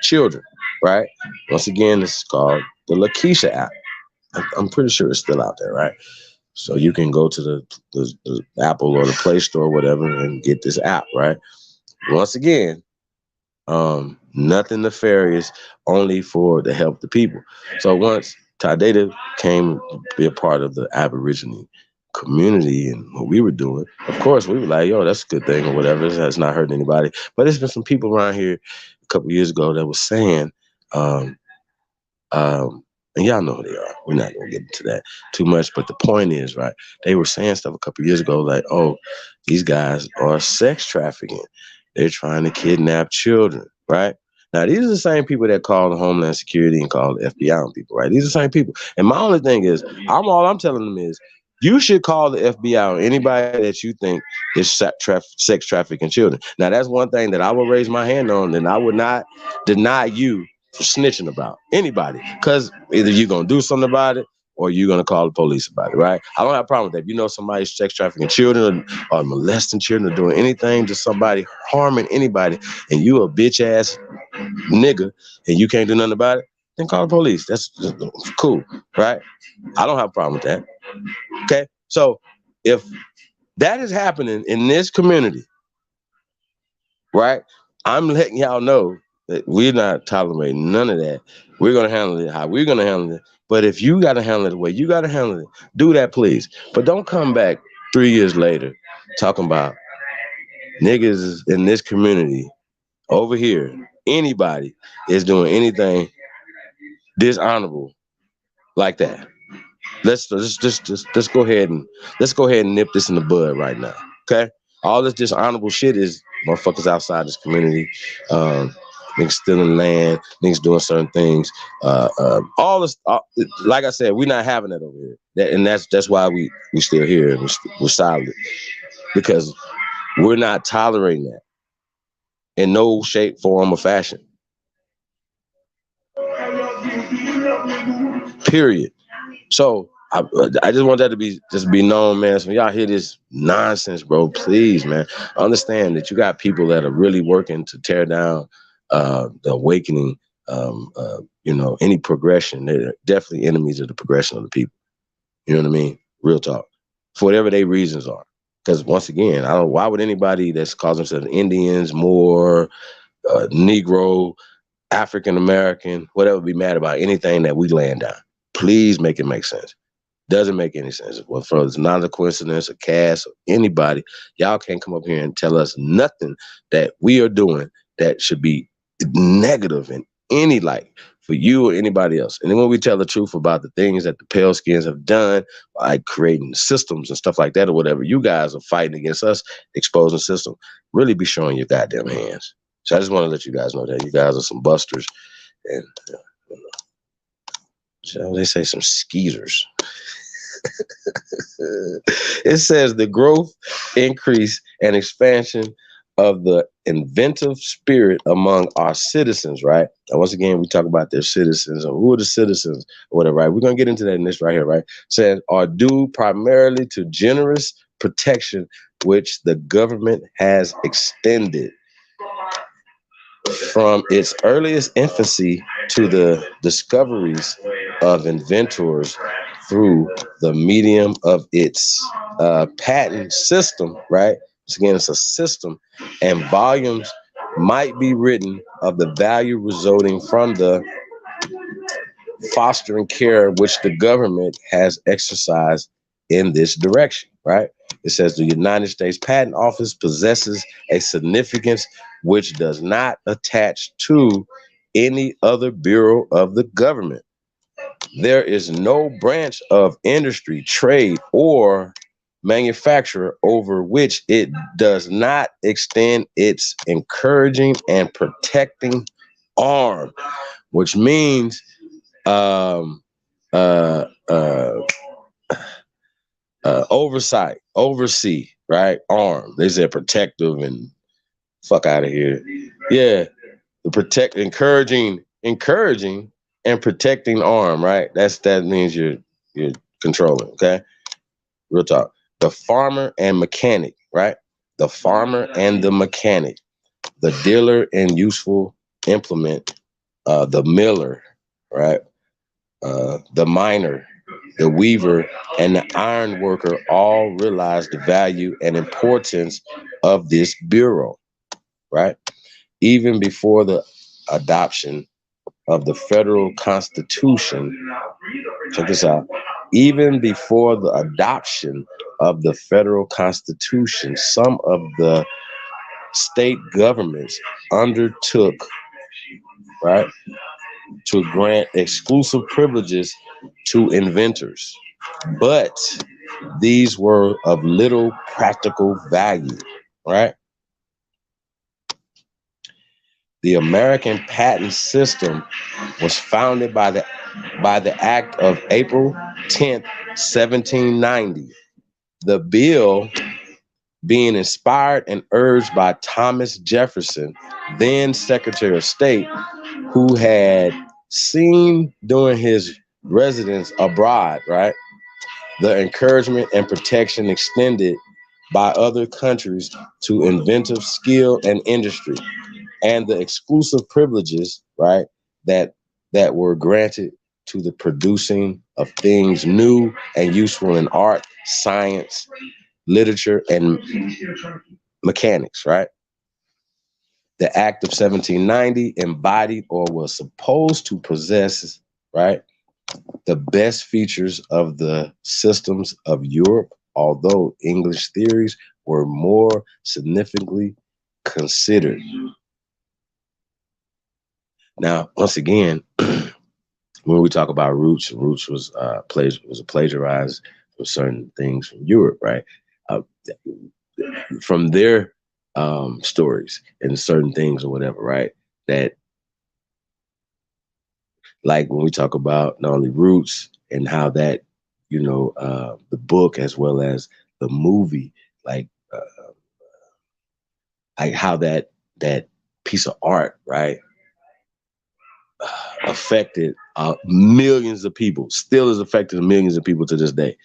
children, right? Once again, this is called the Lakeisha app. I'm pretty sure it's still out there, right? So you can go to the Apple or the Play Store or whatever and get this app, right? Once again, nothing nefarious, only for to help the people. So once Ty Data came to be a part of the Aborigine community and what we were doing, of course we were like, yo, that's a good thing or whatever. It's not hurting anybody. But there's been some people around here a couple of years ago that was saying, and y'all know who they are. We're not gonna get into that too much. But the point is, right, they were saying stuff a couple of years ago like, oh, these guys are sex trafficking. They're trying to kidnap children, right? Now, these are the same people that call the Homeland Security and call the FBI on people, right? These are the same people. And my only thing is, all I'm telling them is, you should call the FBI or anybody that you think is sex trafficking children. Now, that's one thing that I will raise my hand on, and I would not deny you for snitching about anybody, because either you're going to do something about it or you're going to call the police about it, right? I don't have a problem with that. If you know somebody's sex trafficking children or molesting children or doing anything to somebody, harming anybody, and you a bitch ass nigga and you can't do nothing about it, then call the police. That's cool, right? I don't have a problem with that. Okay, so if That is happening in this community, right? I'm letting y'all know that we're not tolerating none of that. We're going to handle it how we're going to handle it. But if you got to handle it the way you got to handle it, do that, please. But don't come back 3 years later talking about niggas in this community over here. Anybody is doing anything dishonorable like that. Let's go ahead and nip this in the bud right now. Okay? All this dishonorable shit is motherfuckers outside this community, niggas stealing land, niggas doing certain things. All this, like I said, we're not having that over here. That's why we still here and we're silent, because we're not tolerating that in no shape, form, or fashion. Period. So I just want that to be known, man. So when y'all hear this nonsense, bro, please, man, understand that you got people that are really working to tear down the awakening. Any progression. They're definitely enemies of the progression of the people. You know what I mean? Real talk. For whatever their reasons are. Because once again, why would anybody that's calls themselves Indians, Moor, Negro, African American, whatever, be mad about anything that we land down? Please make it make sense. Doesn't make any sense. Well, for it's not a coincidence, a cast, or anybody, y'all can't come up here and tell us nothing that we are doing that should be negative in any light for you or anybody else. And then when we tell the truth about the things that the pale skins have done, like creating systems and stuff like that or whatever, you guys are fighting against us, exposing system. Really be showing your goddamn hands. So I just want to let you guys know that you guys are some busters and shall they say some skeezers. It says the growth, increase, and expansion of the inventive spirit among our citizens, right? And once again, we talk about their citizens or who are the citizens or whatever, right? We're going to get into that in this right here, right? Says are due primarily to generous protection which the government has extended from its earliest infancy to the discoveries of inventors through the medium of its patent system, right? So again, it's a system, and volumes might be written of the value resulting from the fostering care which the government has exercised in this direction, right? It says the United States Patent Office possesses a significance which does not attach to any other bureau of the government. There is no branch of industry, trade, or manufacturer over which it does not extend its encouraging and protecting arm, which means oversee, right? Arm. They said protective and fuck out of here. Yeah, the encouraging and protecting arm, right? That means you're controlling. Okay, real talk. The farmer and mechanic, right? The farmer and the mechanic, the dealer and useful implement, the miller, right? The miner, the weaver, and the iron worker all realize the value and importance of this bureau, right? Even before the adoption of the federal constitution, check this out, even before the adoption of the federal constitution, some of the state governments undertook, right, to grant exclusive privileges to inventors, but these were of little practical value, right? The American patent system was founded by the Act of April 10th, 1790. The bill being inspired and urged by Thomas Jefferson, then Secretary of State, who had seen during his residence abroad, right, the encouragement and protection extended by other countries to inventive skill and industry, and the exclusive privileges, right, that were granted to the producing of things new and useful in art, science, literature, and mechanics, right? The Act of 1790 embodied or was supposed to possess, right, the best features of the systems of Europe, although English theories were more significantly considered. Now, once again, when we talk about Roots was plagiarized from certain things from Europe, right? From their stories and certain things or whatever, right? That, like when we talk about not only Roots and how that, the book as well as the movie, like how that piece of art, right, affected millions of people, still is affecting millions of people to this day.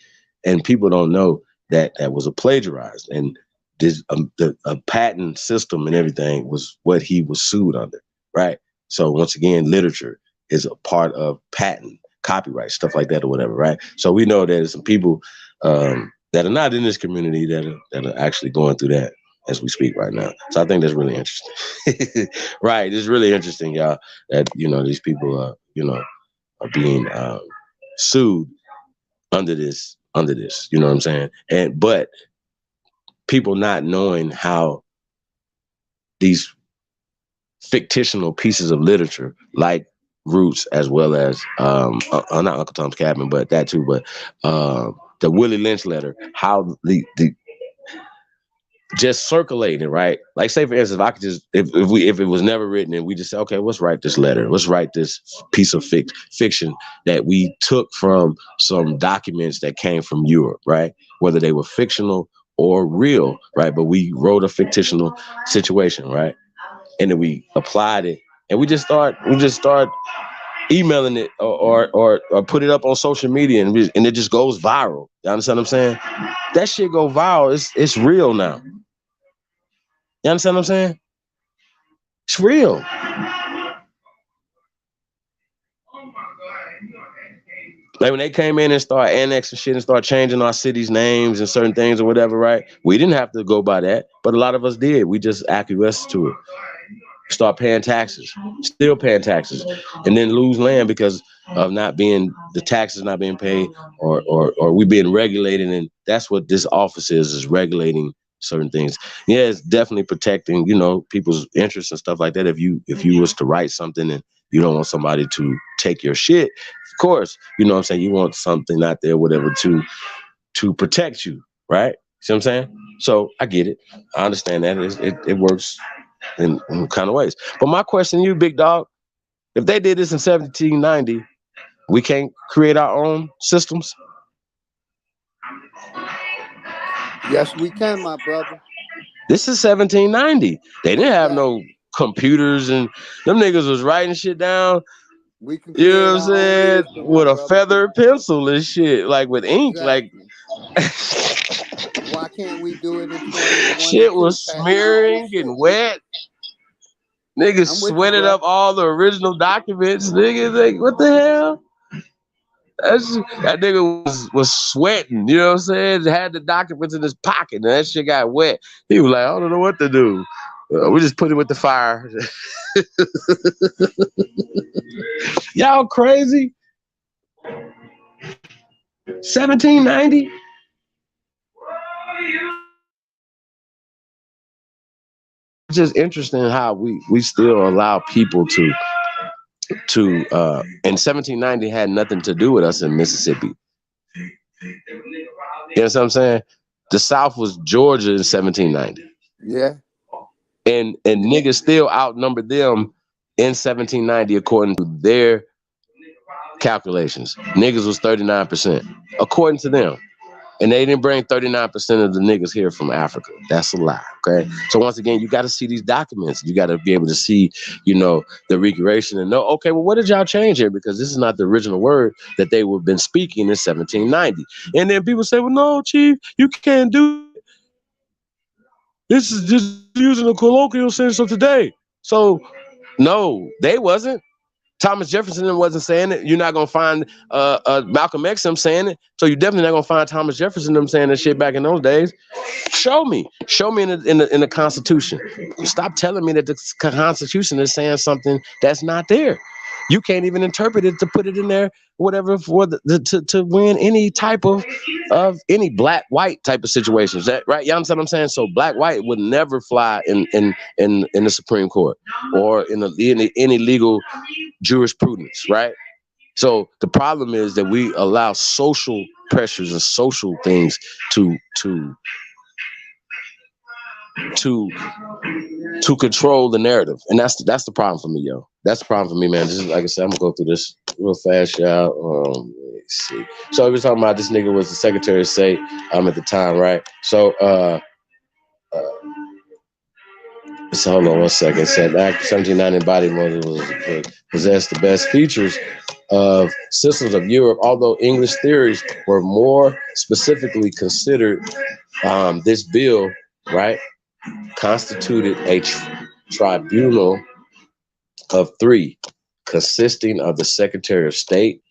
And people don't know that that was a plagiarized, and this a patent system and everything was what he was sued under, right? So once again, literature is a part of patent, copyright, stuff like that or whatever, right? So we know there's some people that are not in this community that are actually going through that as we speak right now. So I think that's really interesting. Right, it's really interesting, y'all, that these people are being sued under this, you know what I'm saying? But people not knowing how these fictional pieces of literature, like Roots, as well as not Uncle Tom's Cabin, but that too, but the Willie Lynch letter, how the just circulating, right? Like, say for instance, if I could just, if it was never written and we just say, okay, let's write this letter, let's write this piece of fiction that we took from some documents that came from Europe, right? Whether they were fictional or real, right? But we wrote a fictional situation, right? And then we applied it, and we just start emailing it or put it up on social media, and it just goes viral. You understand what I'm saying? That shit go viral. It's real now. You understand what I'm saying? It's real. Like when they came in and started annexing shit and start changing our cities' names and certain things or whatever, right? We didn't have to go by that, but a lot of us did. We just acquiesced to it. Start paying taxes, still paying taxes, and then lose land because of the taxes not being paid, or we being regulated. And that's what this office is regulating certain things. Yeah, it's definitely protecting, people's interests and stuff like that. If you was to write something and you don't want somebody to take your shit, of course, you know what I'm saying, you want something out there, whatever, to protect you, right? See what I'm saying? So I get it. I understand that. It works in kind of ways. But my question to you, big dog, if they did this in 1790, we can't create our own systems? Yes, we can, my brother. This is 1790. They didn't have no computers, and them niggas was writing shit down. We can You know what I'm saying? With a feather pencil and shit, like with ink, exactly. Why can't we do it in 2021? Shit was smearing, getting wet. Niggas sweated up all the original documents. Niggas, like, what the hell? That nigga was sweating, you know what I'm saying? Had the documents in his pocket, and that shit got wet. He was like, I don't know what to do. We just put it with the fire. Y'all crazy? 1790? It's just interesting how we still allow people to and 1790 had nothing to do with us in Mississippi. You know what I'm saying? The South was Georgia in 1790. Yeah. And niggas still outnumbered them in 1790 according to their calculations. Niggas was 39%, according to them. And they didn't bring 39% of the niggas here from Africa. That's a lie, okay? So once again, you got to see these documents. You got to be able to see, the recreation and know, okay, well, what did y'all change here? Because this is not the original word that they would have been speaking in 1790. And then people say, well, no, Chief, you can't do it. This is just using a colloquial sense of today. So, no, they wasn't. Thomas Jefferson wasn't saying it. You're not gonna find Malcolm X them saying it. So you're definitely not gonna find Thomas Jefferson them saying that shit back in those days. Show me in the Constitution. Stop telling me that the Constitution is saying something that's not there. You can't even interpret it to put it in there, whatever, for to win any type of any black white type of situations. That right? You understand what I'm saying? So black white would never fly in the Supreme Court or in any legal jurisprudence, right? So the problem is that we allow social pressures and social things to control the narrative, and that's the problem for me, yo. That's the problem for me, man. This is, like I said, I'm gonna go through this real fast, y'all. Let's see. So we were talking about this nigga was the Secretary of State at the time, right? So so hold on one second. It said Act 1790 embodiment possessed the best features of systems of Europe, although English theories were more specifically considered. This bill, right, constituted a tribunal of three, consisting of the Secretary of State,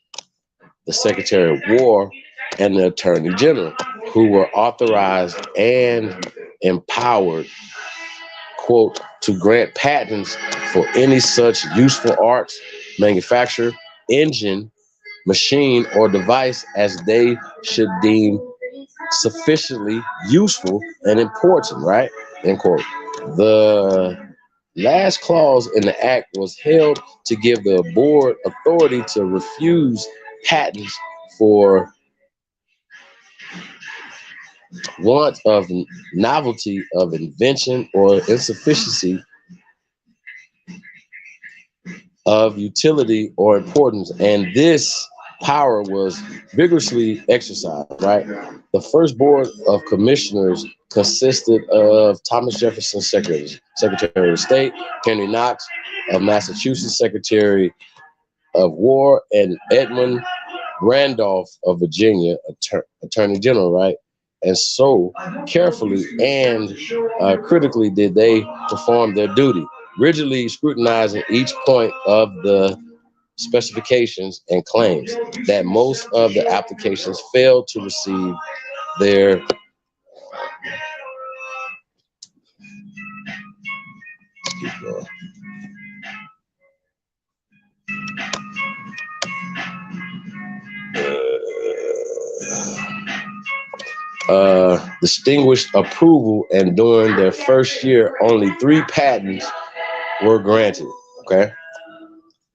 the Secretary of War, and the Attorney General, who were authorized and empowered, quote, to grant patents for any such useful arts, manufacture, engine, machine, or device as they should deem sufficiently useful and important, right? End quote. The last clause in the act was held to give the board authority to refuse patents for want of novelty of invention or insufficiency of utility or importance, and this power was vigorously exercised, right? The first board of commissioners consisted of Thomas Jefferson, Secretary of State, Henry Knox of Massachusetts, Secretary of War, and Edmund Randolph of Virginia, Attorney General, right? And so carefully and critically did they perform their duty, rigidly scrutinizing each point of the specifications and claims that most of the applications failed to receive their distinguished approval, and during their first year, only 3 patents were granted. Okay.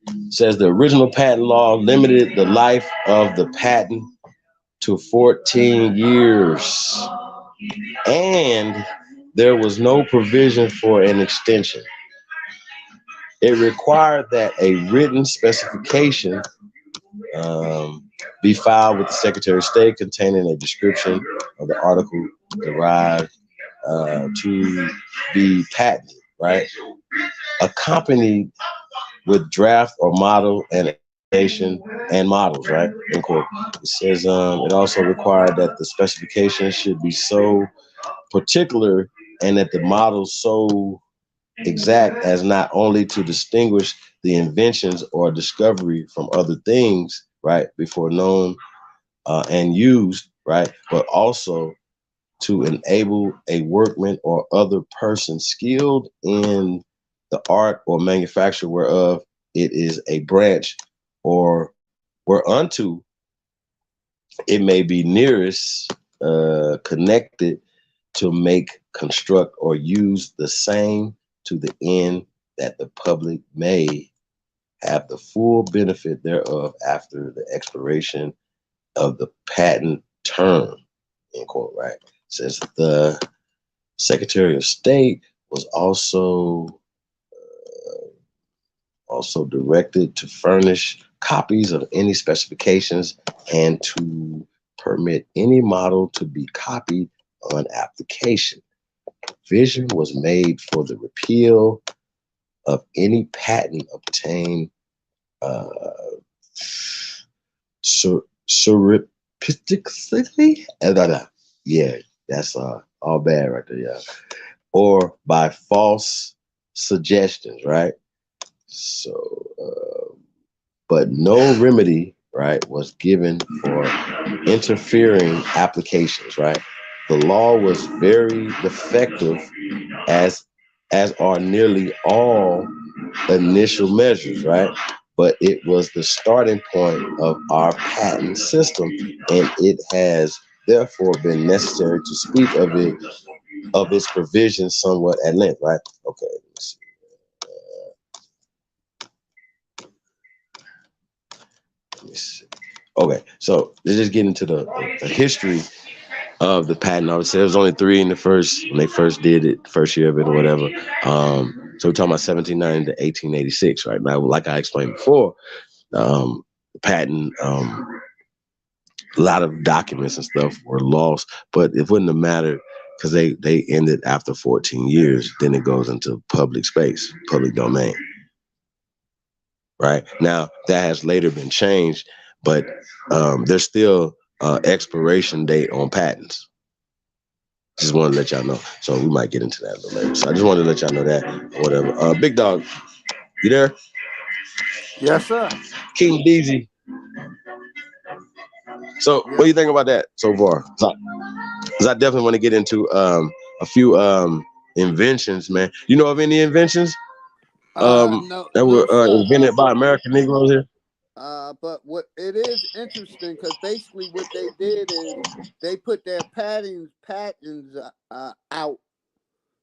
It says the original patent law limited the life of the patent to 14 years, and there was no provision for an extension. It required that a written specification be filed with the Secretary of State containing a description of the article derived to be patented, right? Accompanied with draft or model and models, right? End quote. It says it also required that the specification should be so particular and that the model so exact as not only to distinguish the inventions or discovery from other things, right, before known and used, right, but also to enable a workman or other person skilled in the art or manufacture whereof it is a branch, or whereunto it may be nearest connected, to make, construct, or use the same to the end that the public may have the full benefit thereof after the expiration of the patent term, end quote, right? It says the Secretary of State was also directed to furnish copies of any specifications and to permit any model to be copied on application. Provision was made for the repeal of any patent obtained surreptitiously. Yeah, that's all bad right there, yeah. Or by false suggestions, right? So but no remedy, right, was given for interfering applications, right? The law was very defective, as are nearly all initial measures, right? But it was the starting point of our patent system, and it has therefore been necessary to speak of its provisions somewhat at length, right? Okay, let's see. Let me see. Okay, so let's just get into the history of the patent office. There was only 3 in the first, when they first did it, first year of it or whatever. So we're talking about 1790 to 1886, right? Now, like I explained before, the patent, a lot of documents and stuff were lost, but it wouldn't have mattered because they ended after 14 years. Then it goes into public space, public domain. Right now, that has later been changed, but there's still expiration date on patents. Just wanted to let y'all know. So we might get into that a little later. So I just wanted to let y'all know that, or whatever. Big Dog, you there? Yes, sir. King Deezy. So what do you think about that so far? Because I definitely want to get into a few inventions, man. You know of any inventions that were invented by American Negroes here? But what it is interesting, because basically what they did is they put their patents out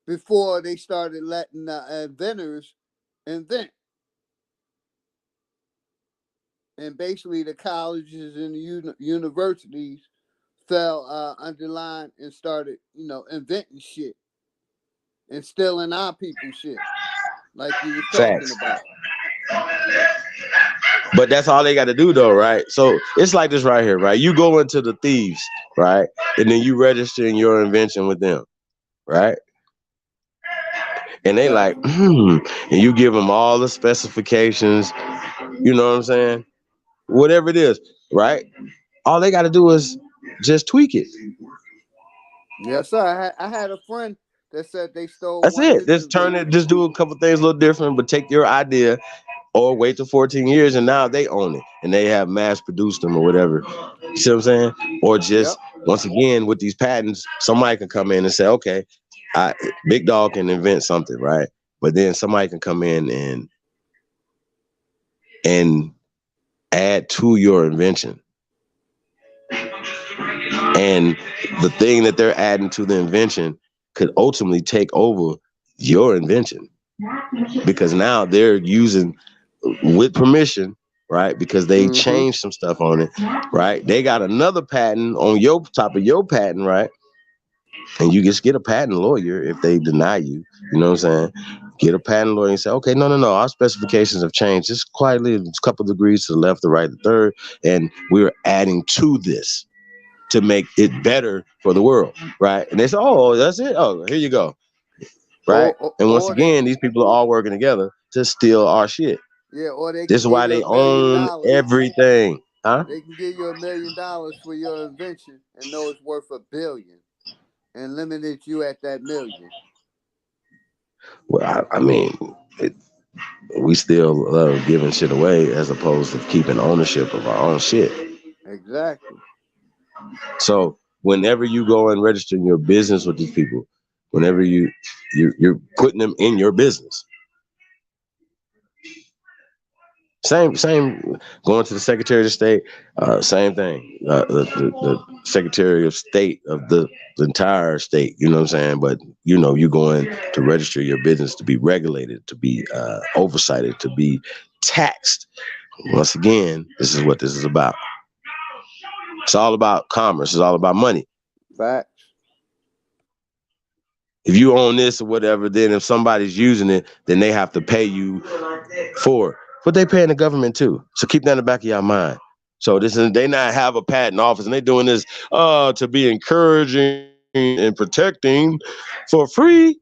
before they started letting inventors invent. And basically the colleges and the universities fell underline and started, inventing shit and stealing our people's shit, like you were talking about. But that's all they got to do, though, right? So it's like this right here, right? You go into the thieves, right? And then you register your invention with them, right? And they like, and you give them all the specifications, you know what I'm saying? Whatever it is, right? All they got to do is just tweak it. Yes, sir. I had a friend that said they stole. That's it. Just turn it, just do a couple things a little different, but take your idea or wait till 14 years and now they own it and they have mass produced them or whatever. You see what I'm saying? Or just, once again, with these patents, somebody can come in and say, okay, Big Dog can invent something, right? But then somebody can come in and add to your invention. And the thing that they're adding to the invention could ultimately take over your invention, because now they're using with permission, right? Because they changed some stuff on it, right? They got another patent on your top of your patent, right? And you just get a patent lawyer if they deny you, you know what I'm saying? Get a patent lawyer and say, okay, no, our specifications have changed just quietly, a couple degrees to the left, the right, the third, and we're adding to this to make it better for the world, right? And they say, oh, that's it? Oh, here you go, right? And once again, these people are all working together to steal our shit. Yeah, or they this is why they own everything, huh? They can give you $1 million for your invention and know it's worth $1 billion and limited you at that $1 million. Well, I mean, we still love giving shit away as opposed to keeping ownership of our own shit. Exactly. So whenever you go and register your business with these people, whenever you're putting them in your business. Same going to the Secretary of State, same thing. The Secretary of State of the entire state, you know what I'm saying? But you're going to register your business to be regulated, to be oversighted, to be taxed. Once again, this is what this is about. It's all about commerce. It's all about money. Facts. If you own this or whatever, then if somebody's using it, then they have to pay you for it. But they paying the government too. So keep that in the back of your mind. So they not have a patent office and they doing this to be encouraging and protecting for free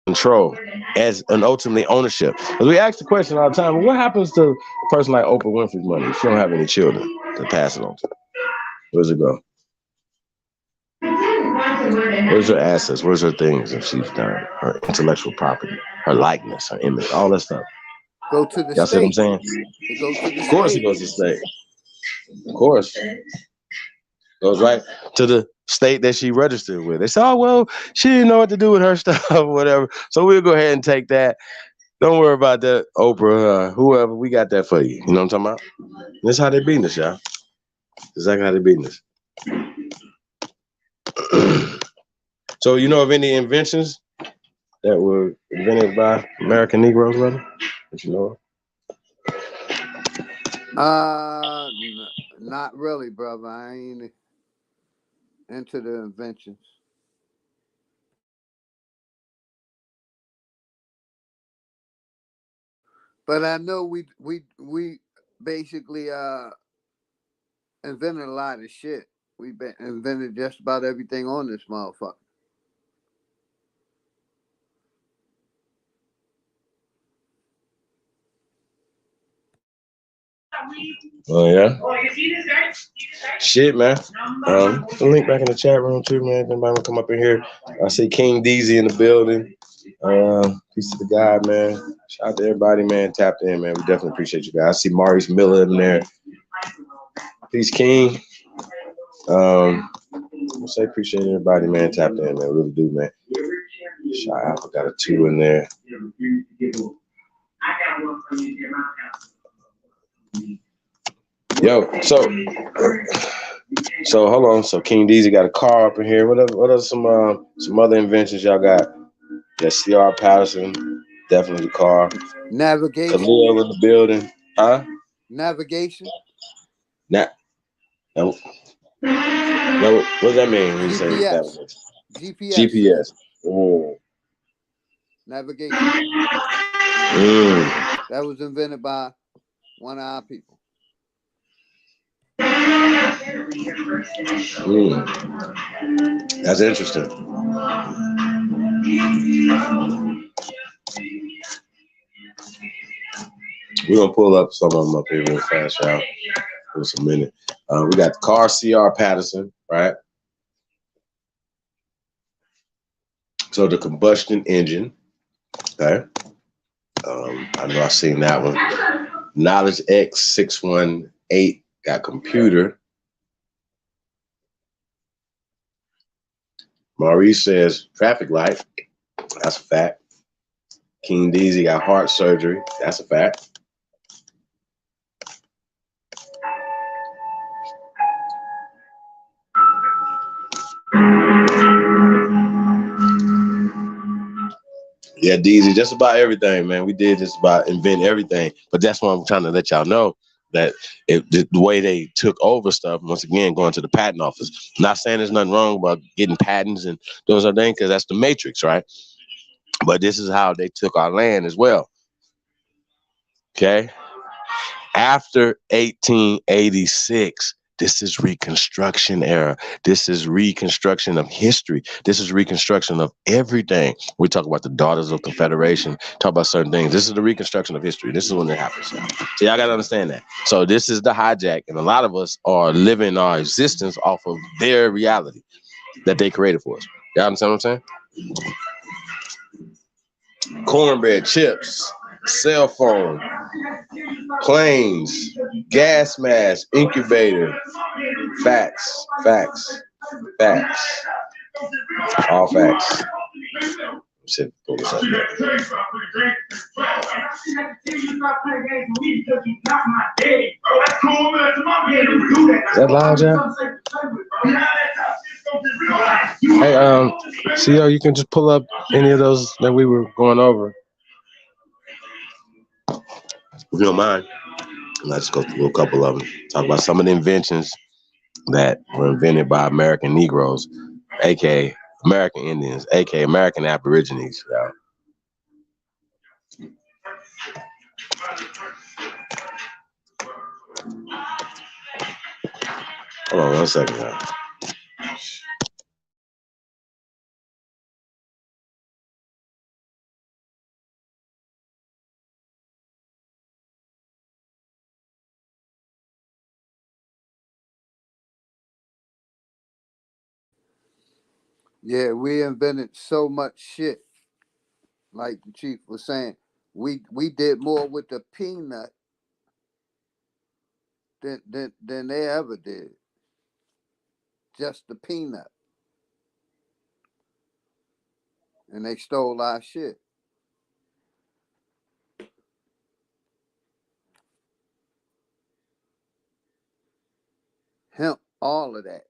control as an ultimately ownership. Because we ask the question all the time, well, what happens to a person like Oprah Winfrey's money if she don't have any children to pass it on to? Where does it go? Where's her assets? Where's her things if she's done? Her intellectual property, her likeness, her image, all that stuff. Go to the Y'all see what I'm state. saying? It goes to the Of course state. it goes to the state. Of course. Goes right to the state that she registered with. They say, oh, well, she didn't know what to do with her stuff or whatever. So we'll go ahead and take that. Don't worry about that, Oprah, whoever. We got that for you. You know what I'm talking about? That's how they beating us, y'all. Exactly how they beating us. So you know of any inventions that were invented by American Negroes, brother? That you know of? Not really, brother. I ain't into the inventions. But I know we basically invented a lot of shit. We invented just about everything on this motherfucker. Oh yeah. Shit, man. The link back in the chat room too, man. If anybody wanna come up in here? I see King Deezy in the building. Peace to the God, man. Shout out to everybody, man. Tapped in, man. We definitely appreciate you guys. I see Maurice Miller in there. Peace, King. I say appreciate everybody, man. Tapped in, man. Really do, man. Shout out. I got a 2 in there. Yo, so hold on. So King Deezy got a car up in here. What are some other inventions y'all got? Yeah, C.R. Patterson, definitely the car. Navigation. Khalil in the building, huh? Navigation. No. What does that mean when you say navigation? GPS. GPS. Oh. Navigation. That was invented by one of our people. That's interesting. We're gonna pull up some of them up here real fast, y'all. For a minute. We got the car, C.R. Patterson, right? So the combustion engine, okay. I know I've seen that one. Knowledge X618 got computer. Maurice says traffic light. That's a fact. King Deezy got heart surgery. That's a fact. Yeah, Deezy, just about everything, man. We did just about invent everything. But that's why I'm trying to let y'all know that the way they took over stuff, once again, going to the patent office. Not saying there's nothing wrong about getting patents and those other things, because that's the matrix, right? But this is how they took our land as well. Okay? After 1886, this is Reconstruction era. This is reconstruction of history. This is reconstruction of everything. We talk about the Daughters of Confederation, talk about certain things. This is the reconstruction of history. This is when it happens. Now. So y'all got to understand that. So this is the hijack, and a lot of us are living our existence off of their reality that they created for us. Y'all understand what I'm saying? Cornbread, chips, cell phone, planes, gas mask, incubator, facts, all facts. Shit, focus on that. Is that loud, John? Hey, CEO, you can just pull up any of those that we were going over. If you don't mind, let's go through a couple of them. Talk about some of the inventions that were invented by American Negroes, aka American Indians, aka American Aborigines. Hold on 1 second, y'all. Yeah, we invented so much shit, like the chief was saying. We did more with the peanut than they ever did. Just the peanut. And they stole our shit. Hemp, all of that.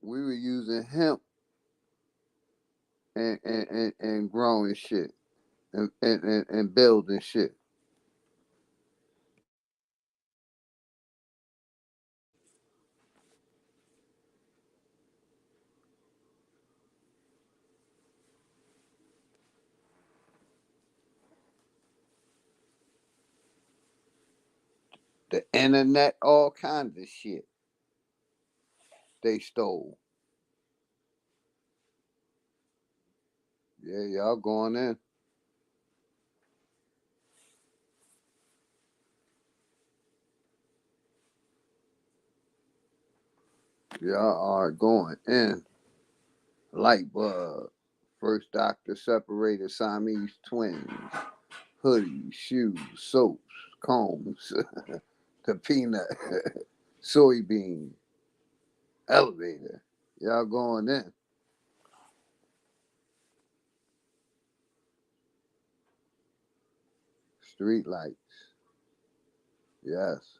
We were using hemp and growing shit and building shit. The internet, all kinds of shit they stole. Yeah, y'all going in. Y'all are going in. Light bulb. First doctor separated Siamese twins. Hoodies, shoes, soaps, combs, the peanut, soybean, elevator. Y'all going in. Street lights. Yes.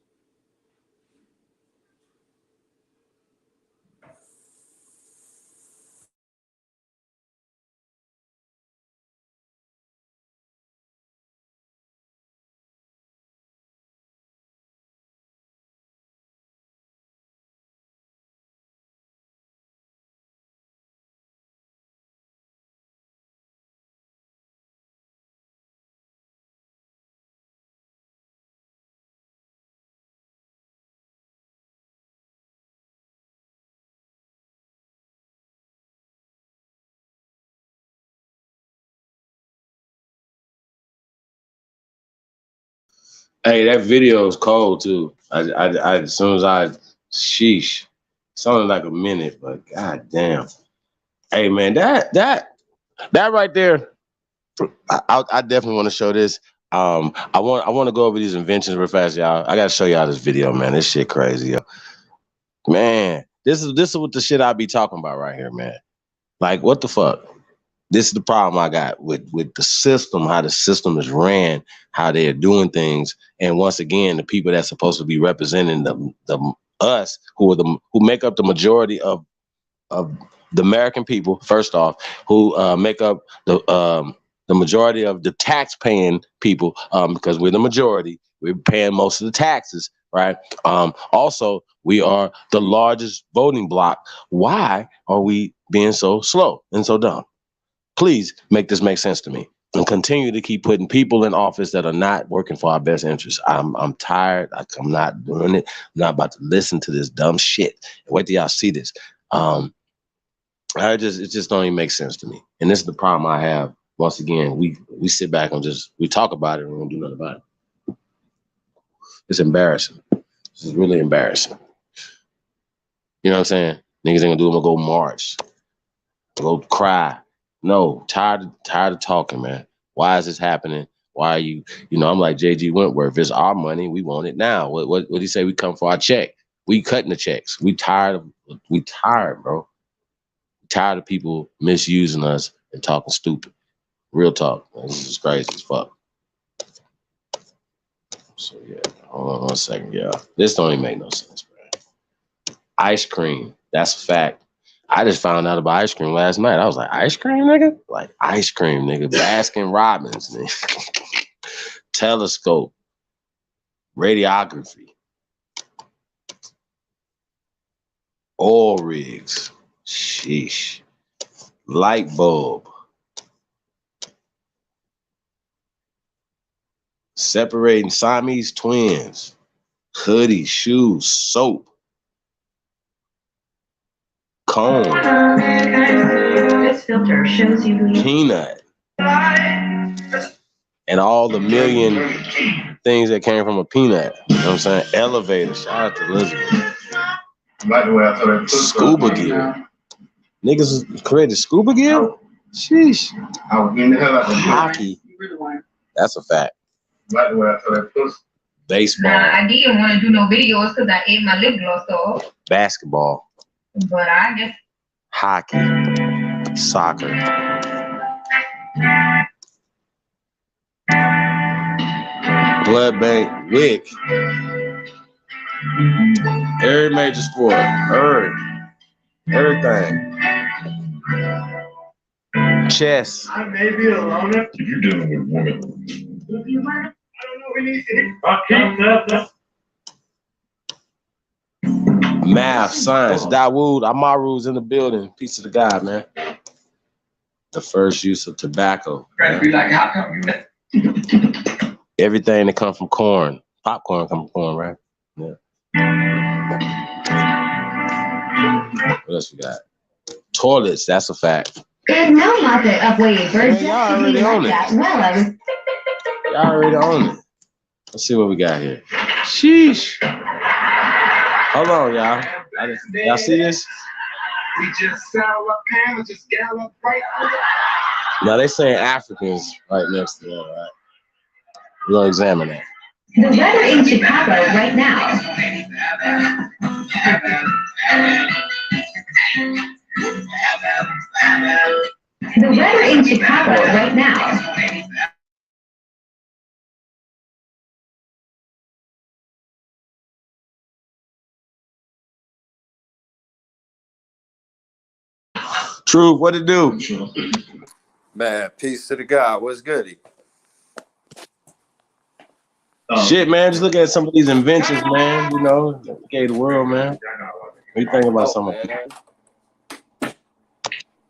Hey, that video is cold too. I as soon as sheesh, it's only like a minute, but god damn. Hey man, that right there, I definitely want to show this. I want to go over these inventions real fast, y'all. I gotta show y'all this video, man. This shit crazy, yo. Man, this is what the shit I be talking about right here, man. Like, what the fuck? This is the problem I got with the system, how the system is ran, how they're doing things, and once again, the people that's supposed to be representing the us who make up the majority of the American people. First off, who make up the majority of the tax-paying people, because we're the majority, we're paying most of the taxes, right? Also, we are the largest voting bloc. Why are we being so slow and so dumb? Please make this make sense to me, and continue to keep putting people in office that are not working for our best interests. I'm tired. I'm not doing it. I'm not about to listen to this dumb shit. Wait till y'all see this. It just don't even make sense to me. And this is the problem I have. Once again, we sit back and we talk about it and we don't do nothing about it. It's embarrassing. This is really embarrassing. You know what I'm saying? Niggas ain't gonna do it. I'm gonna go march, go cry. No, tired of talking, man. Why is this happening? Why are you know, I'm like JG Wentworth. It's our money. We want it now. What do you say? We come for our check. We cutting the checks. We tired, bro. Tired of people misusing us and talking stupid. Real talk. This is crazy as fuck. So yeah, hold on 1 second, y'all. This don't even make no sense, bro. Ice cream. That's a fact. I just found out about ice cream last night. I was like, ice cream, nigga? Like, ice cream, nigga. Baskin Robbins, nigga. Telescope. Radiography. Oil rigs. Sheesh. Light bulb. Separating Siamese twins. Hoodie, shoes, soap. Cone. This filter shows you Peanut. And all the million things that came from a peanut. You know what I'm saying? Elevator. Shout out to Elizabeth. Scuba gear. Niggas created scuba gear? Sheesh. I was in the hell out of Hockey. That's a fact. Like the way I told that pussy. Baseball. Nah, I didn't want to do no videos because I ate my lip gloss off. Basketball. But I just. Hockey. Soccer. Blood bank. Wick. Every major sport. Everything. Chess. I may be a loner. If you're dealing with women. I don't know. We need to. Math, science. Dawood Amaru's in the building. Peace of the God, man. The first use of tobacco. Be like, how come you? Everything that comes from corn. Popcorn comes from corn, right? Yeah. What else we got? Toilets, that's a fact. There's no mother of labor just y'all to be already like own that. it. Y'all already own it. Let's see what we got here. Sheesh. Hold on, y'all. Y'all see this? We just sell a pan and just gallop right over. Now they saying Africans right next to that, right? We're gonna examine that. The weather in Chicago right now. The weather in Chicago right now. True, what it do? Man, peace to the God. What's goody? Shit, man, just look at some of these inventions, man. You know, gave the world, man. What you think about some of them?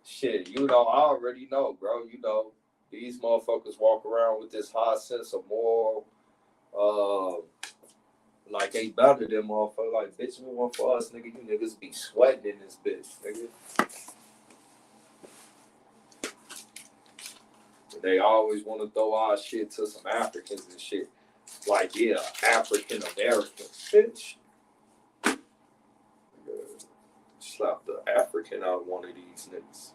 Shit, you know, I already know, bro. You know, these motherfuckers walk around with this high sense of moral, like they better than motherfuckers. Like, bitch, we want for us, nigga. You niggas be sweating in this bitch, nigga. They always want to throw our shit to some Africans and shit. Like, yeah, African Americans, bitch. Slap the African out of one of these niggas.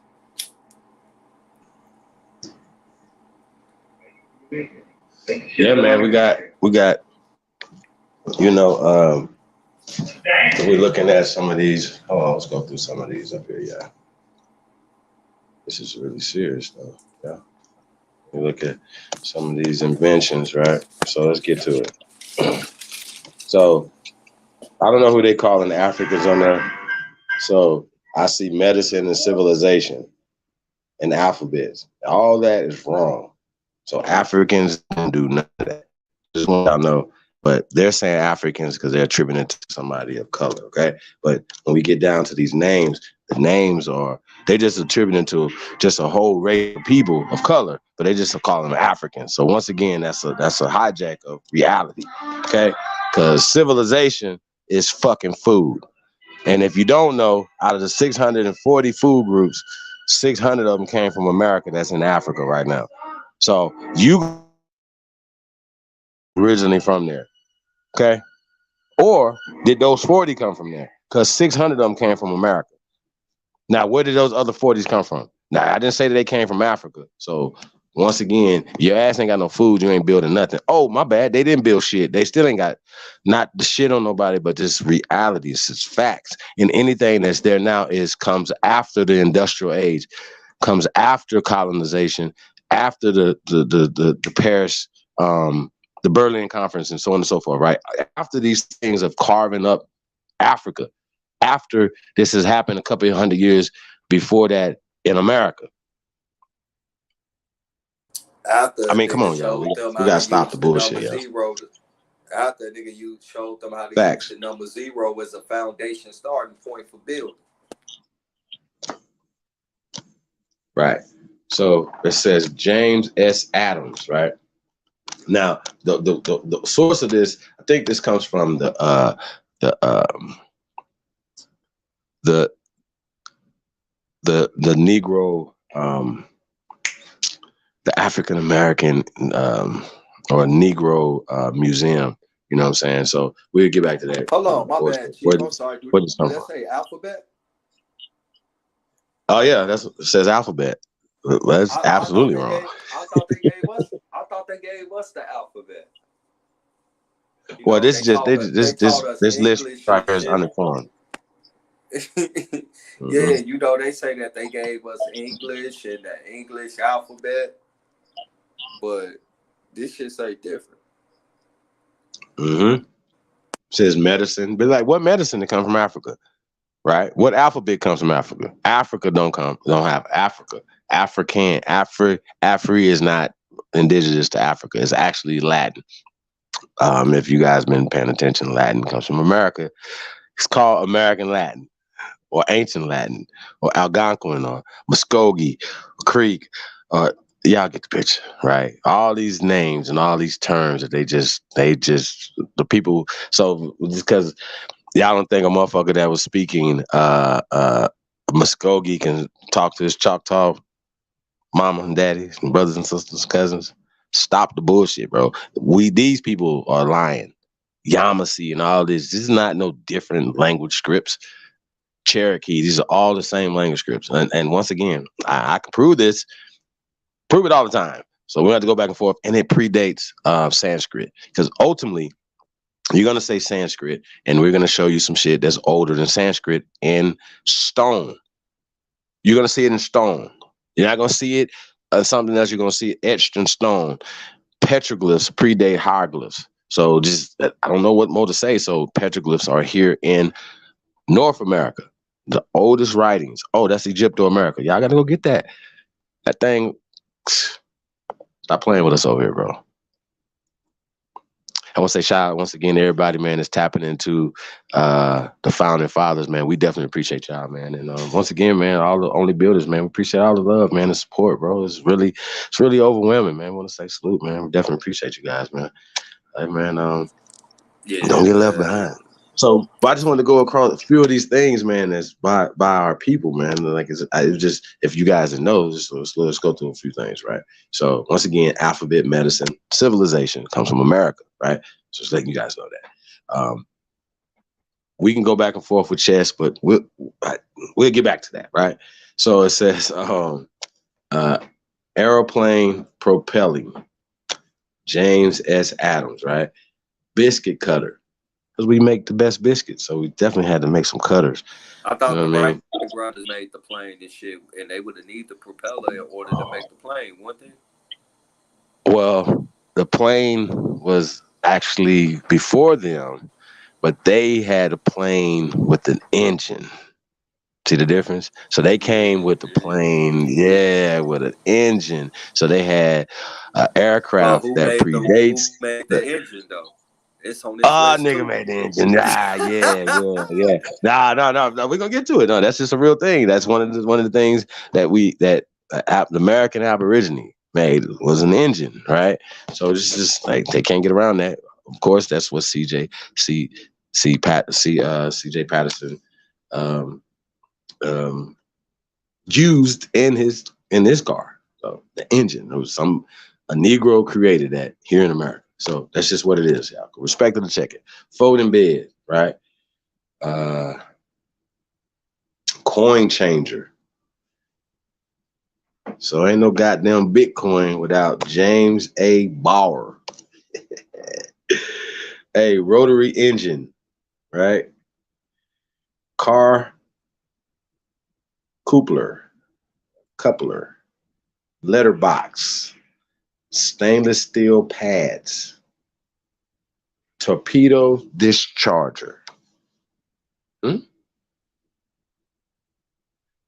Yeah, man, we got, you know, we're looking at some of these. Hold on, let's go through some of these up here, yeah. This is really serious, though, yeah. We look at some of these inventions, right? So let's get to it. So I don't know who they calling Africans on there. So I see medicine and civilization and alphabets. All that is wrong. So Africans don't do none of that. Just want y'all know. But they're saying Africans because they're attributing it to somebody of color, okay? But when we get down to these names, the names are, they just attributing to just a whole race of people of color, but they just call them Africans. So once again, that's a hijack of reality, okay? Because civilization is fucking food. And if you don't know, out of the 640 food groups, 600 of them came from America that's in Africa right now. So you originally from there, okay? Or did those 40 come from there? Because 600 of them came from America. Now, where did those other 40s come from? Now, I didn't say that they came from Africa. So once again, your ass ain't got no food, you ain't building nothing. Oh, my bad, they didn't build shit. They still ain't got, not the shit on nobody, but just reality, it's just facts. And anything that's there now comes after the industrial age, comes after colonization, after the Paris, the Berlin Conference, and so on and so forth, right? After these things of carving up Africa, after this has happened a couple of 100 years before that in America. After I mean, come on, y'all. We gotta stop the bullshit, y'all. After nigga, you showed them how to Facts. use the number 0 as a foundation starting point for building. Right. So it says James S. Adams, right? Now, the source of this, I think this comes from the Negro, the African American or Negro Museum. You know what I'm saying? So we'll get back to that. Hold on, my bad, Chief. I'm sorry. Did I say alphabet? Oh yeah, it says alphabet. That's absolutely I wrong. thought they gave us the alphabet. You Well, know, this is just they taught us this list English right and here is shit. uninformed. Yeah, you know, they say that they gave us English and the English alphabet, but this shit say different. Mm-hmm. Says medicine, but like, what medicine that come from Africa, right? What alphabet comes from Africa? Africa don't have Africa. Afri is not indigenous to Africa. It's actually Latin. If you guys been paying attention, Latin comes from America. It's called American Latin, or Ancient Latin, or Algonquin, or Muskogee, or Creek, or y'all get the picture, right? All these names and all these terms that they just the people. So just because y'all don't think a motherfucker that was speaking Muskogee can talk to his Choctaw mama and daddy and brothers and sisters, cousins, stop the bullshit, bro. These people are lying. Yamasee and all this. This is not no different language scripts. Cherokee, these are all the same language scripts. And once again, I can prove this, prove it all the time. So we have to go back and forth, and it predates Sanskrit, because ultimately you're gonna say Sanskrit, and we're gonna show you some shit that's older than Sanskrit in stone. You're gonna see it in stone. You're not gonna see it something else. You're gonna see it etched in stone. Petroglyphs predate hieroglyphs. So just I don't know what more to say. So petroglyphs are here in North America. The oldest writings. Oh, that's Egypto-America. Y'all gotta go get that. That thing. Stop playing with us over here, bro. I want to say shout out once again to everybody, man, that's tapping into the founding fathers, man. We definitely appreciate y'all, man. And once again, man, all the only builders, man, we appreciate all the love, man, the support, bro. It's really overwhelming, man. I want to say salute, man. We definitely appreciate you guys, man. Hey, man, don't get left behind. So I just wanted to go across a few of these things, man, that's by our people, man. Like it's just, if you guys didn't know, let's go through a few things, right? So once again, alphabet, medicine, civilization comes from America, right? So just letting you guys know that. We can go back and forth with chess, but we'll get back to that, right? So it says aeroplane propelling, James S. Adams, right? Biscuit cutter. Because we make the best biscuits, so we definitely had to make some cutters. I thought you know the what I mean? Wright brothers made the plane and shit, and they would have needed the propeller in order to make the plane, wouldn't they? Well, the plane was actually before them, but they had a plane with an engine. See the difference? So they came with the plane, with an engine. So they had an aircraft that predates. Who made the engine though? It's on this list Nigga too. made the engine. Yeah. No. We're gonna get to it. No, that's just a real thing. That's one of the things that the American Aborigine made was an engine, right? So it's just like they can't get around that. Of course, that's what CJ Patterson used in his car. So the engine, it was a Negro created that here in America. So that's just what it is, y'all. Respect to the check it. Folding bed, right? Coin changer. So ain't no goddamn Bitcoin without James A. Bauer. Hey, rotary engine, right? Car coupler, letterbox, stainless steel pads, torpedo discharger,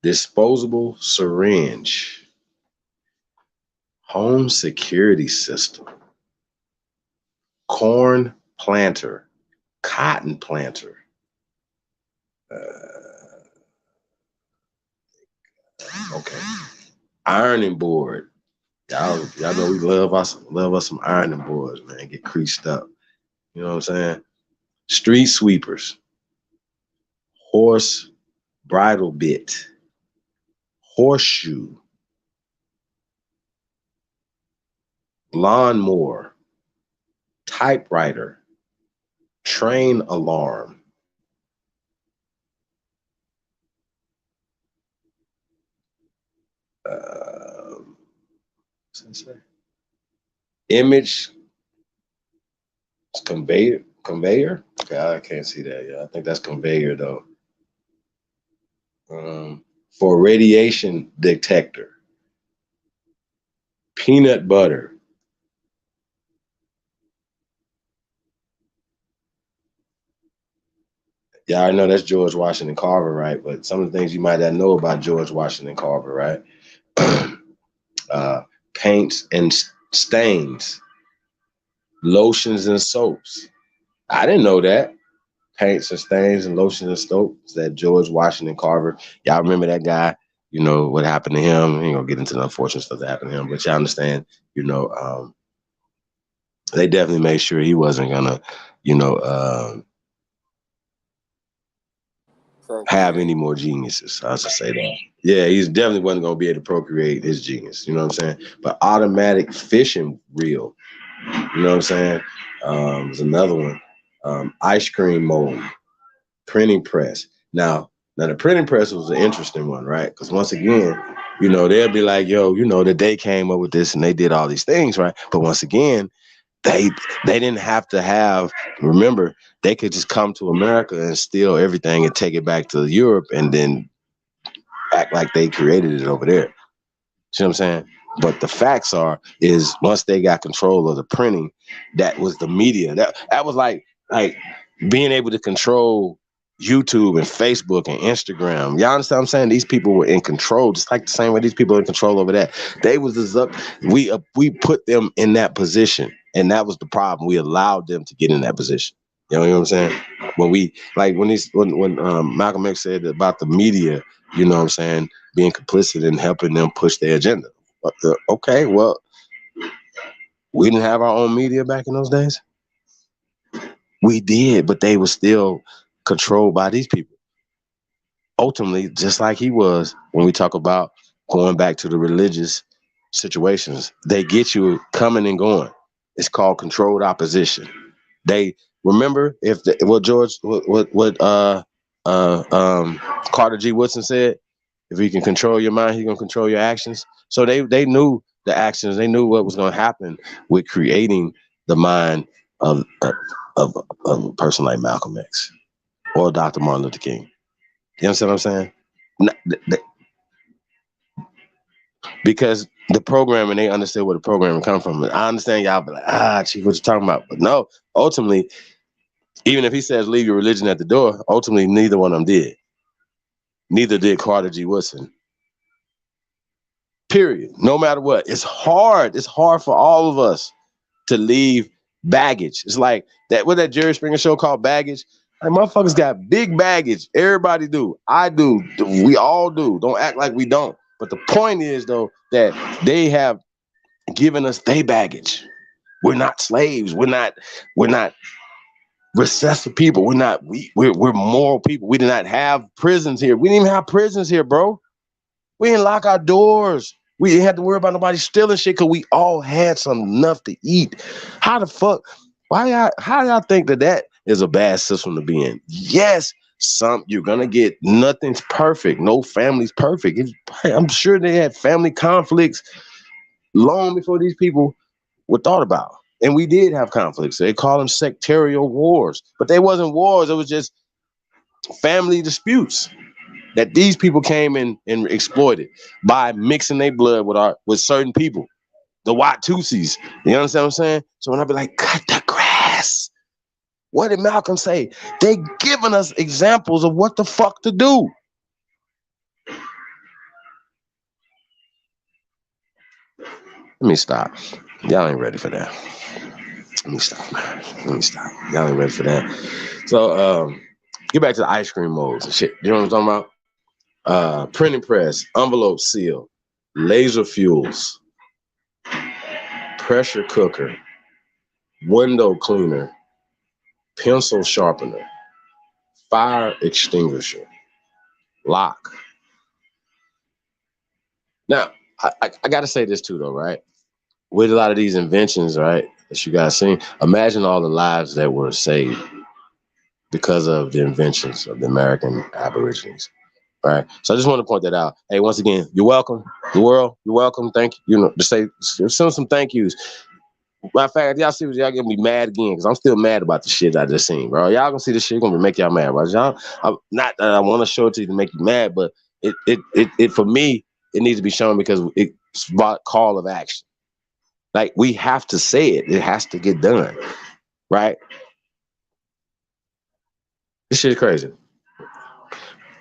disposable syringe, home security system, corn planter, cotton planter, ironing board. Y'all know we love us some ironing boards, man. Get creased up. You know what I'm saying? Street sweepers, horse bridle bit, horseshoe, lawnmower, typewriter, train alarm, Image conveyor. Okay, I can't see that. Yeah, I think that's conveyor though. For radiation detector. Peanut butter. Yeah, I know that's George Washington Carver, right? But some of the things you might not know about George Washington Carver, right? Paints and stains, lotions and soaps. I didn't know that. Paints and stains and lotions and soaps, that George Washington Carver. Y'all remember that guy? You know what happened to him. I ain't gonna get into the unfortunate stuff that happened to him, but y'all understand, you know, they definitely made sure he wasn't gonna, you know, have any more geniuses. I should say that. Yeah, he's definitely wasn't gonna be able to procreate his genius. You know what I'm saying? But automatic fishing reel. You know what I'm saying? There's another one. Ice cream mold, printing press. Now the printing press was an interesting one, right? Because once again, you know, they'll be like, yo, you know, that they came up with this and they did all these things, right? But once again, they didn't have to have, remember, they could just come to America and steal everything and take it back to Europe and then act like they created it over there. See what I'm saying? But the facts is once they got control of the printing, that was the media. That was like being able to control YouTube and Facebook and Instagram. Y'all understand what I'm saying? These people were in control, just like the same way these people are in control over that. They was we put them in that position, and that was the problem. We allowed them to get in that position. You know what I'm saying? When Malcolm X said about the media, you know what I'm saying, being complicit in helping them push their agenda. Okay, well, we didn't have our own media back in those days. We did, but they were still controlled by these people. Ultimately, just like he was, when we talk about going back to the religious situations, they get you coming and going. It's called controlled opposition. They remember Carter G. Woodson said, if he can control your mind, he's gonna control your actions. So they knew the actions. They knew what was gonna happen with creating the mind of a person like Malcolm X or Dr. Martin Luther King. You understand what I'm saying? Because the programming, they understood where the programming come from. I understand y'all be like, Chief, what you talking about? But no, ultimately, even if he says leave your religion at the door, ultimately neither one of them did. Neither did Carter G. Woodson. Period. No matter what. It's hard. It's hard for all of us to leave baggage. It's like that Jerry Springer show called Baggage. Like, motherfuckers got big baggage. Everybody do. I do. We all do. Don't act like we don't. But the point is, though, that they have given us their baggage. We're not slaves. We're not recessive people. We're moral people. We did not have prisons here. We didn't even have prisons here, bro. We didn't lock our doors. We didn't have to worry about nobody stealing shit because we all had enough to eat. How the fuck? How y'all think that is a bad system to be in? Yes, you're gonna get, nothing's perfect. No family's perfect. I'm sure they had family conflicts long before these people were thought about. And we did have conflicts. They call them sectarial wars, but they wasn't wars. It was just family disputes that these people came in and exploited by mixing their blood with certain people, the Watusis. You understand what I'm saying? So when I be like, cut the grass, what did Malcolm say? They giving us examples of what the fuck to do. Let me stop. Y'all ain't ready for that. Let me stop, man. Y'all ain't ready for that. So get back to the ice cream molds and shit. You know what I'm talking about? Printing press, envelope seal, laser fuels, pressure cooker, window cleaner, pencil sharpener, fire extinguisher, lock. Now, I got to say this too, though, right? With a lot of these inventions, right, that you guys seen, imagine all the lives that were saved because of the inventions of the American Aborigines. Right. So I just want to point that out. Hey, once again, you're welcome. The world, you're welcome. Thank you. You know, just send some thank yous. Matter of fact, y'all see what y'all gonna be mad again because I'm still mad about the shit I just seen, bro. Y'all gonna see this shit gonna make y'all mad, bro. Y'all, not that I want to show it to you to make you mad, but it for me it needs to be shown because it's about call of action. Like we have to say it. It has to get done, right? This shit is crazy.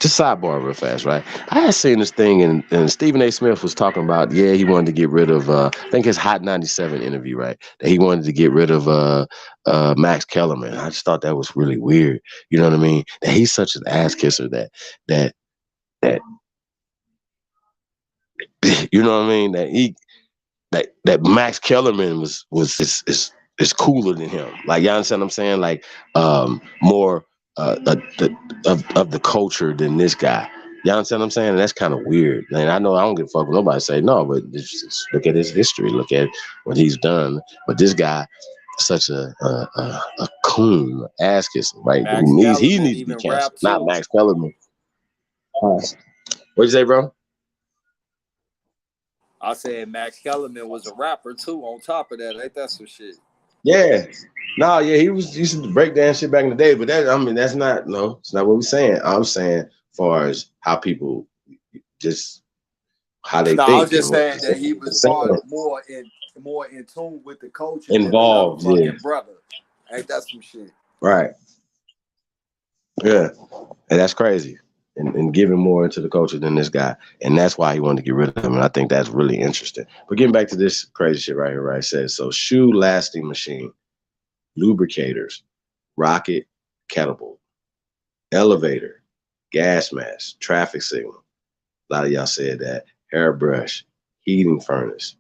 Just sidebar real fast, right? I had seen this thing and Stephen A. Smith was talking about, yeah, he wanted to get rid of, I think his Hot 97 interview, right? That he wanted to get rid of Max Kellerman. I just thought that was really weird. You know what I mean? That he's such an ass kisser that you know what I mean? That Max Kellerman is cooler than him. Like, you understand what I'm saying? Like, more of the culture than this guy. You understand what I'm saying? And that's kind of weird. And I know I don't give a fuck when nobody say no, but just look at his history, look at what he's done. But this guy, such a coon, ass kisser, right? Max He Kellerman needs to be even canceled, rap not too. Max Kellerman. What'd you say, bro? I said Max Kellerman was a rapper too. On top of that, ain't that some shit? Yeah. No, yeah, he used to break down shit back in the day, but that's not it's not what we're saying. I'm saying as far as how people just how they No, I was think and just what saying that he was more in tune with the culture than another involved, yeah. fucking brother. Ain't that some shit? Right. Yeah. And that's crazy. And giving more into the culture than this guy. And that's why he wanted to get rid of him. And I think that's really interesting. But getting back to this crazy shit right here, right? It says, so shoe lasting machine, lubricators, rocket catapult, elevator, gas mask, traffic signal. A lot of y'all said that. Hairbrush, heating furnace.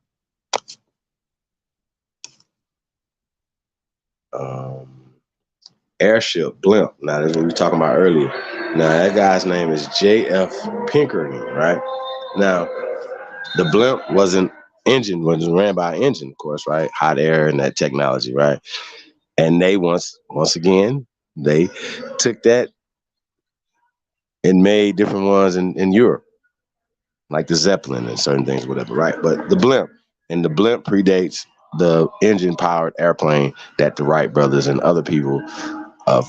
Airship, blimp. Now, that's what we were talking about earlier. Now, that guy's name is J.F. Pinkering, right? Now, the blimp wasn't ran by an engine, of course, right? Hot air and that technology, right? And they once again, they took that and made different ones in Europe, like the Zeppelin and certain things, whatever, right? But the blimp predates the engine-powered airplane that the Wright brothers and other people of,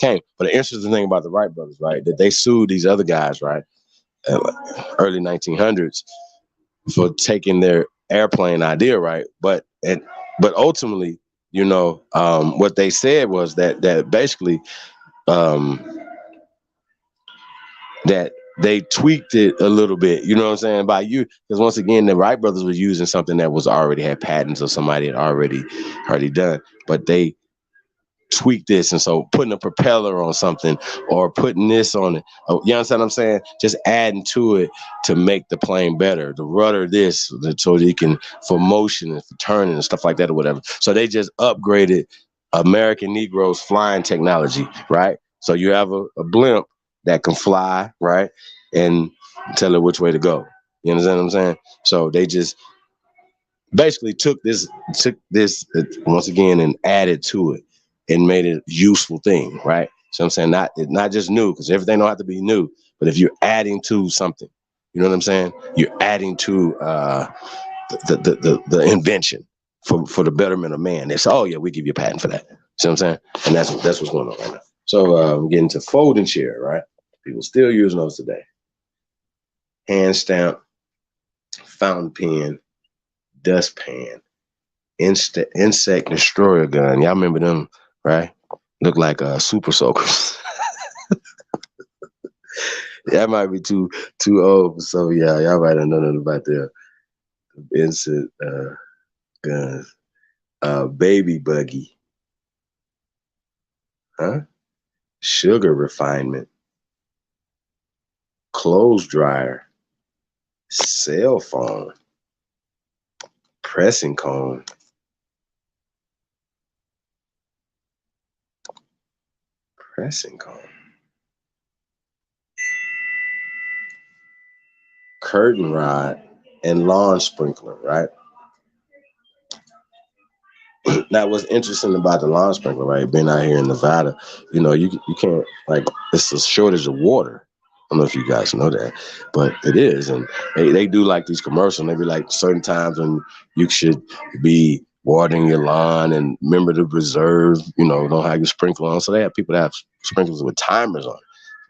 came. But the interesting thing about the Wright brothers, right, that they sued these other guys, right, early 1900s for taking their airplane idea, right? But ultimately, what they said was that basically that they tweaked it a little bit, you know what I'm saying, by you, because once again, the Wright brothers were using something that was already had patents or somebody had already done, but they tweak this, and so putting a propeller on something or putting this on it, you understand what I'm saying, just adding to it to make the plane better, the rudder this, so you can, for motion and for turning and stuff like that or whatever. So they just upgraded American Negroes flying technology, right? So you have a blimp that can fly, right, and tell it which way to go. You understand what I'm saying? So they just basically took this once again and added to it and made it a useful thing, right? So I'm saying not just new, because everything don't have to be new, but if you're adding to something, you know what I'm saying? You're adding to the invention for the betterment of man. They say, oh yeah, we give you a patent for that. See what I'm saying? And that's what's going on right now. So we're getting to folding chair, right? People still using those today. Hand stamp, fountain pen, dustpan, insect destroyer gun. Y'all remember them, right? Look like super soakers. That might be too old for some of y'all. Y'all might not know nothing about the insect guns. Baby buggy. Huh? Sugar refinement. Clothes dryer. Cell phone. Pressing comb. Pressing comb. Curtain rod and lawn sprinkler, right? Now, what's interesting about the lawn sprinkler, right? Being out here in Nevada, you know, you can't, like, it's a shortage of water. I don't know if you guys know that, but it is. And they do like these commercials. Maybe like certain times when you should be watering your lawn and remember to preserve, you know, don't have your sprinkler on. So they have people that have sprinklers with timers on.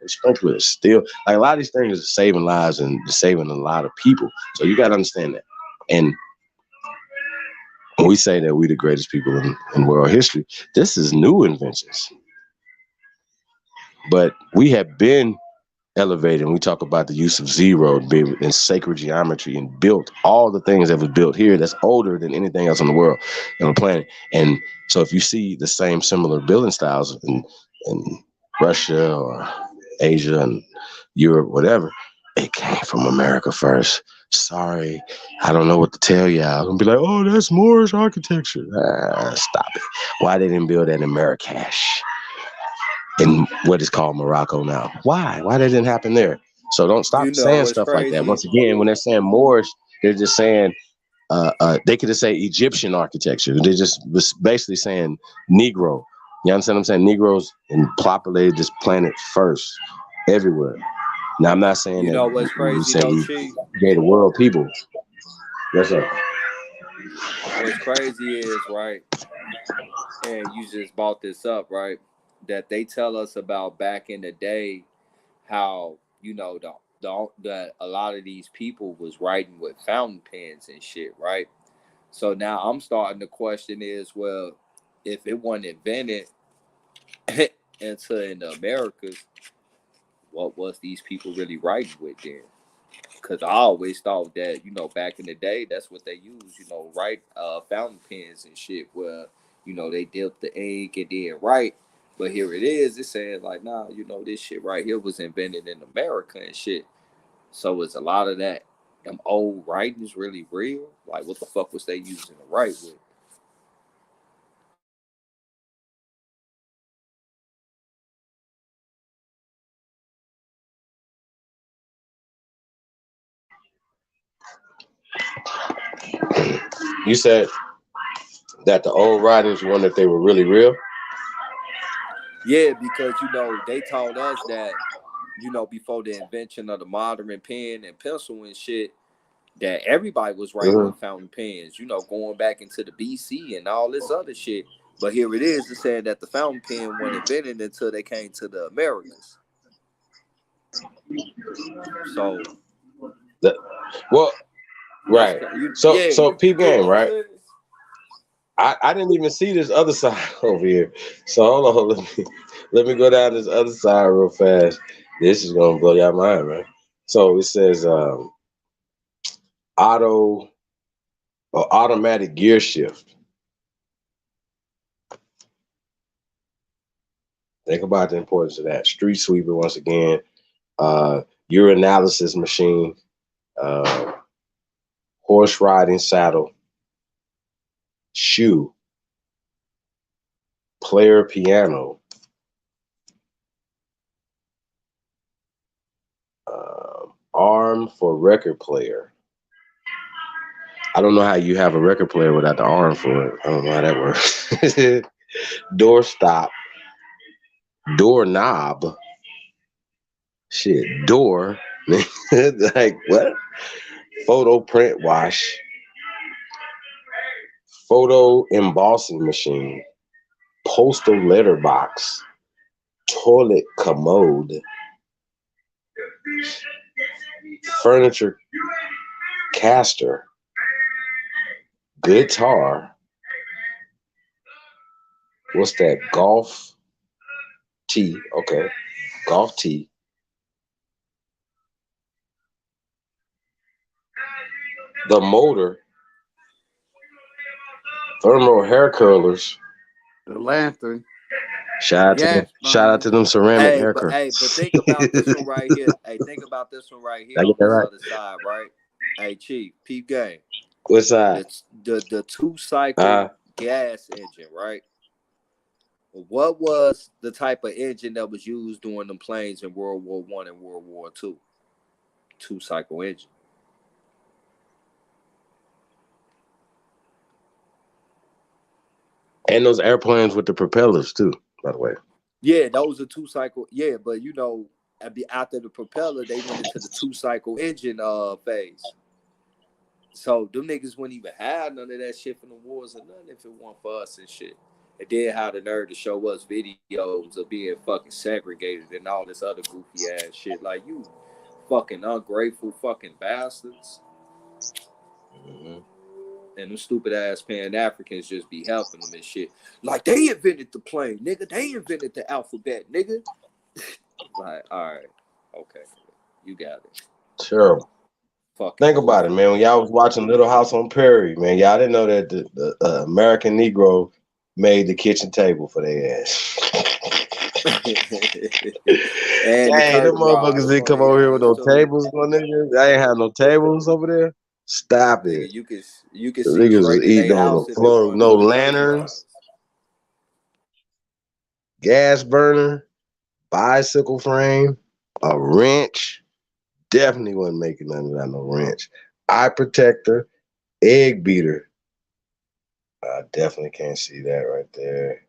The sprinkler is still, like, a lot of these things are saving lives and saving a lot of people. So you got to understand that. And when we say that we're the greatest people in world history, this is new inventions. But we have been elevated. We talk about the use of zero and sacred geometry and built all the things that was built here that's older than anything else in the world, on the planet. And so if you see the same similar building styles in Russia or Asia and Europe, whatever, it came from America first. Sorry, I don't know what to tell y'all. I'm gonna be like, oh, that's Moorish architecture. Stop it. Why they didn't build that in Marrakesh, in what is called Morocco now? Why that didn't happen there? So don't stop You know saying what's stuff like that. crazy? Once again, when they're saying Moorish, they're just saying they could just say Egyptian architecture. They're just basically saying Negro. You understand what I'm saying? Negroes populated this planet first, everywhere. Now, I'm not saying You that know what's we crazy say though, we Chief? gave the world people. Yes, sir. What's crazy is, right, and you just brought this up, right, that they tell us about back in the day how, you know, that a lot of these people was writing with fountain pens and shit, right? So now I'm starting to question is, well, if it wasn't invented in the Americas, what was these people really writing with then? Because I always thought that, you know, back in the day, that's what they used, you know, write fountain pens and shit where, you know, they dip the ink and then write. But here it is, it's saying like, nah, you know, this shit right here was invented in America and shit. So it's a lot of that. Them old writings really real? Like, what the fuck was they using to write with? You said that the old writings, you wonder if they were really real? Yeah, because, you know, they taught us that, you know, before the invention of the modern pen and pencil and shit, that everybody was writing with fountain pens, you know, going back into the BC and all this other shit. But here it is, it's saying that the fountain pen wasn't invented until they came to the Americas. So, Well, right. So peep game, right? I didn't even see this other side over here. So hold on, let me go down this other side real fast. This is gonna blow your mind, man. So it says automatic gear shift. Think about the importance of that. Street sweeper once again. Urinalysis machine. Horse riding saddle. Shoe. Player piano. Arm for record player. I don't know how you have a record player without the arm for it. I don't know how that works. Door stop. Doorknob. Shit. Door. Like what? Photo print wash. Photo embossing machine. Postal letterbox. Toilet commode. Furniture caster. Guitar. What's that? Golf tee. Okay. Golf tee. The motor. Thermal hair curlers. The lantern. Shout out to them ceramic hair curlers. But think about this one right here. Hey, think about this one right here Did I on get that this right? other side, right? Hey, Chief, peep game. What side? The 2-cycle gas engine, right? What was the type of engine that was used during them planes in World War I and World War II? 2-cycle engine. And those airplanes with the propellers too, by the way. Yeah, those are 2-cycle. Yeah, but you know, after the propeller, they went into the 2-cycle engine phase. So them niggas wouldn't even have none of that shit from the wars or nothing if it weren't for us and shit. And then how the nerve to show us videos of being fucking segregated and all this other goofy ass shit. Like, you fucking ungrateful fucking bastards. Mm-hmm. And them stupid ass Pan-Africans just be helping them and shit. Like, they invented the plane, nigga. They invented the alphabet, nigga. Like, all right. Okay. You got it. Terrible. Fucking Think about it, man. When y'all was watching Little House on Prairie, man, y'all didn't know that the American Negro made the kitchen table for their ass. And Hey, them motherfuckers didn't come over here with no tables, my nigga. I ain't have no tables over there. Stop it. Nigga, you can The see niggas straight was in eating their on house the if it floor, wasn't no for the lanterns, gas burner, bicycle frame, a wrench. Definitely wasn't making none of that, no wrench. Eye protector, egg beater. I definitely can't see that right there.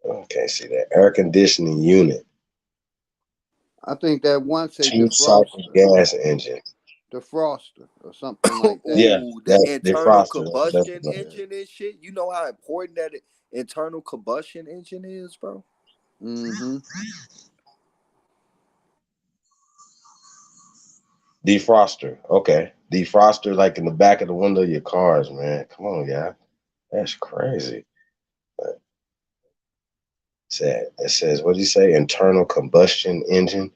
I can't see that. Air conditioning unit. I think that one say 2-cycle gas engine. defroster or something like that. Yeah, Ooh, the that internal defroster. combustion engine and shit. You know how important that internal combustion engine is, bro? Mm-hmm. Defroster. Okay. Defroster like in the back of the window of your cars, man. Come on, y'all. That's crazy. But it says, what did you say? Internal combustion engine.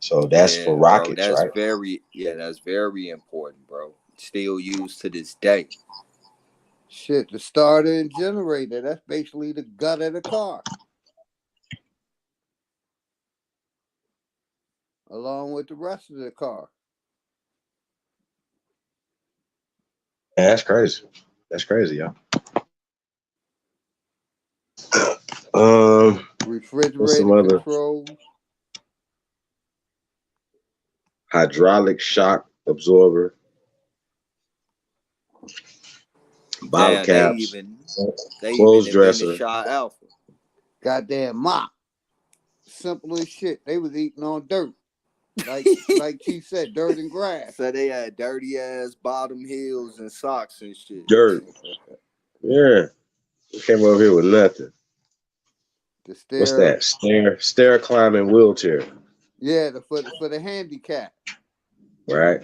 So that's for rockets, bro. right? That's very important, bro. Still used to this day. Shit, the starter and generator, that's basically the gut of the car. Along with the rest of the car. Man, that's crazy. That's crazy, y'all. What's some Refrigerator other controls. hydraulic shock absorber, bottle Damn, caps, they clothes even invented dresser. Shaw Alpha. Goddamn mop. Simple as shit. They was eating on dirt. Like Chief said, dirt and grass. So they had dirty ass bottom heels and socks and shit. Dirt. Yeah. We came over here with nothing. What's that? Stair climbing wheelchair. Yeah, for the handicap. Right?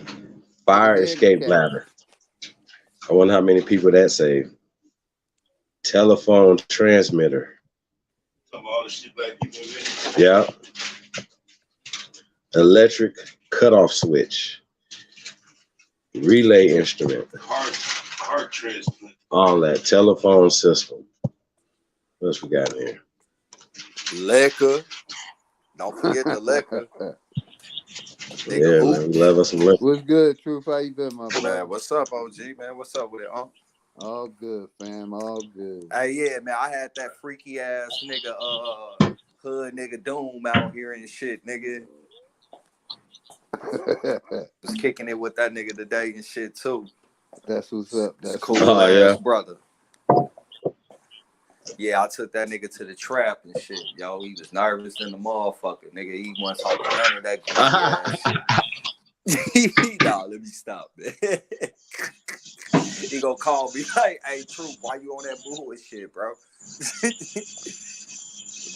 Fire escape ladder. I wonder how many people that saved. Telephone transmitter. Yeah. Electric cutoff switch. Relay instrument. Heart transplant. All that. Telephone system. What else we got in here? Liquor. Don't forget the liquor. Yeah, man. We love us some liquor. What's good, Truth? How you been, my brother? Man, what's up, OG, man? What's up with it, All good, fam. All good. Hey, yeah, man. I had that freaky ass nigga, hood nigga Doom out here and shit, nigga. Was kicking it with that nigga today and shit too. That's what's up. That's cool ass brother. Yeah, I took that nigga to the trap and shit. Yo, he was nervous than the motherfucker. Nigga, he wasn't talking none of that goofy ass shit. Nah, let me stop, man. He gonna call me like, hey, True, why you on that bullshit, bro?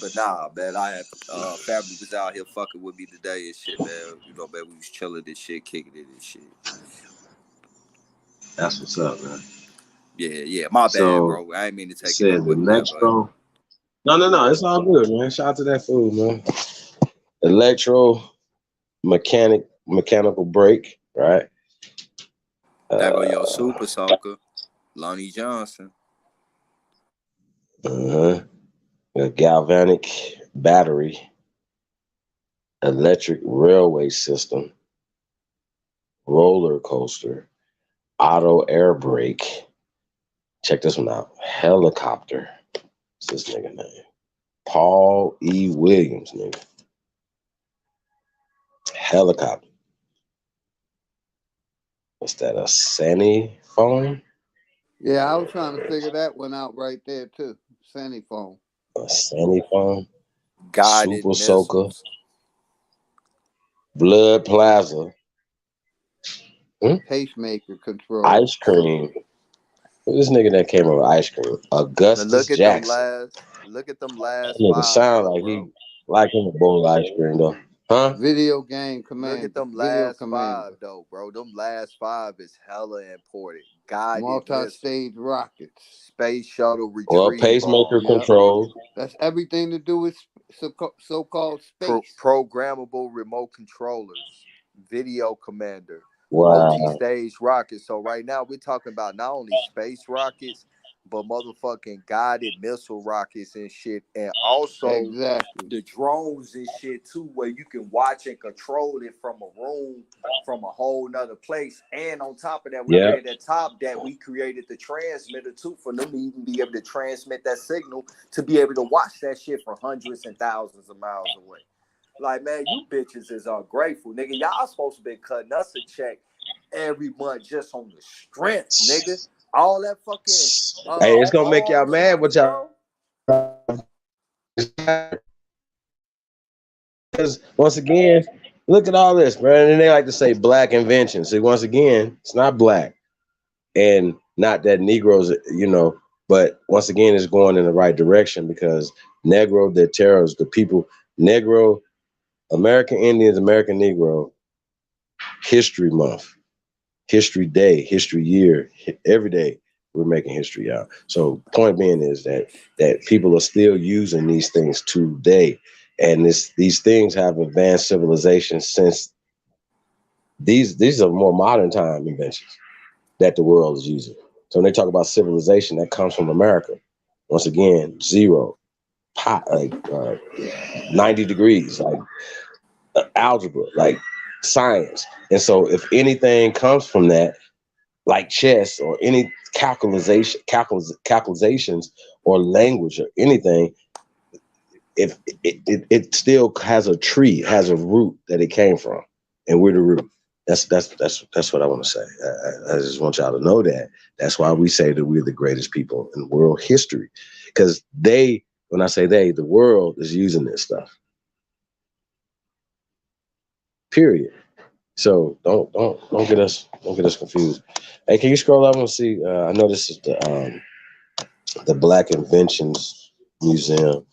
But nah, man, I had family was out here fucking with me today and shit, man. You know, man, we was chilling and shit, kicking it and shit. That's what's up, man. Yeah, my bad, bro. I ain't mean to take it the electro. No, it's all good, man. Shout out to that food, man. Mechanical brake, right? That go your super soaker, Lonnie Johnson. A galvanic battery, electric railway system, roller coaster, auto air brake. Check this one out. Helicopter. What's this nigga name? Paul E. Williams, nigga. Helicopter. What's that? A phone. Yeah, I was trying to figure that one out right there too. Sunny phone. A Sunny phone. Guided Super Soaker. missiles. Blood Plaza. Pacemaker control. Ice cream. Who's this nigga that came over ice cream? Now Augustus Jackson. look at them That last nigga 5 sound though, like bro. he like him a bowl of ice cream though. Huh? Video game commander. Look at them Video last commander. 5 though, bro. Them last 5 is hella important. Guided Multi-stage rockets. Space shuttle Well, retrieval. pacemaker control. That's everything to do with so-called space. Programmable remote controllers. Video commander. Wow. Multi-stage rockets. So right now we're talking about not only space rockets, but motherfucking guided missile rockets and shit, and also the drones and shit too, where you can watch and control it from a room, from a whole nother place. And on top of that, we created at top that we created the transmitter too, for them to even be able to transmit that signal to be able to watch that shit for hundreds and thousands of miles away. Like, man, you bitches is ungrateful, nigga. Y'all supposed to be cutting us a check every month just on the strength, nigga. All that fucking hey, it's gonna make y'all mad with y'all. Because once again, look at all this, man. And they like to say black inventions. See, once again, it's not black, and not that Negroes, you know. But once again, it's going in the right direction because Negro, the terrorists, the people, Negro, American Indians, American Negro, History Month, History Day, History Year, every day we're making history out. So point being is that people are still using these things today. And these things have advanced civilization since these are more modern time inventions that the world is using. So when they talk about civilization, that comes from America. Once again, zero, 90 degrees, like algebra, like science. And so if anything comes from that, like chess or any calculations or language or anything, if it still has a tree, has a root that it came from, and we're the root. That's what I want to say. I just want y'all to know that. That's why we say that we're the greatest people in world history, because when I say the world is using this stuff. Period. So don't get us confused. Hey, can you scroll up and see? I know this is the Black Inventions Museum.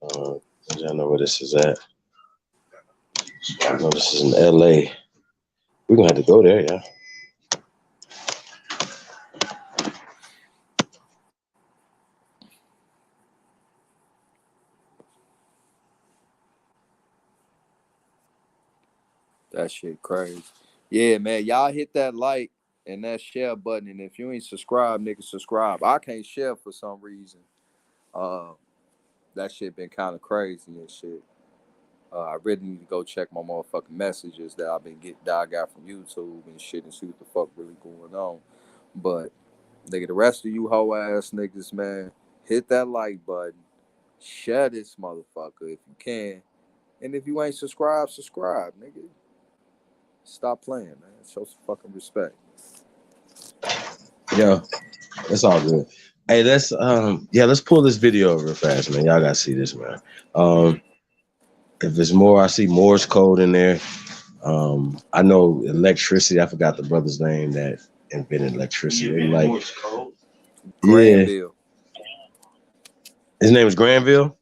I don't know where this is at. I know this is in LA. We're gonna have to go there, yeah. That shit crazy. Yeah, man. Y'all hit that like and that share button. And if you ain't subscribed, nigga, subscribe. I can't share for some reason. That shit been kind of crazy and shit. I really need to go check my motherfucking messages that I got from YouTube and shit and see what the fuck really going on. But nigga, the rest of you hoe ass niggas, man, hit that like button. Share this motherfucker if you can. And if you ain't subscribed, subscribe, nigga. Stop playing, man. Show some fucking respect. Yo, it's all good. Hey, let's pull this video real fast, man. Y'all gotta see this, man. If there's more, I see Morse code in there. I know electricity. I forgot the brother's name that invented electricity. Like, Morse code? Granville. His name is Granville?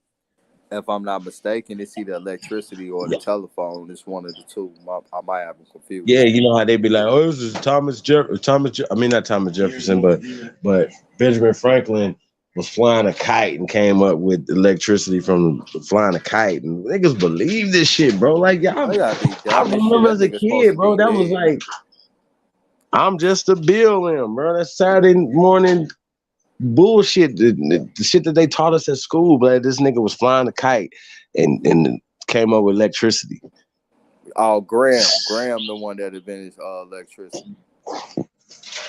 If I'm not mistaken, it's either electricity or the telephone. It's one of the two. I might have them confused. Yeah, you know how they be like, oh, this is not Thomas Jefferson, but Benjamin Franklin was flying a kite and came up with electricity from flying a kite. And niggas believe this shit, bro. Like, y'all, I remember as a kid, bro, that was like, I'm just a bill, bro. That's Saturday morning bullshit. The shit that they taught us at school, but this nigga was flying a kite and came up with electricity. Oh, Graham, the one that invented electricity.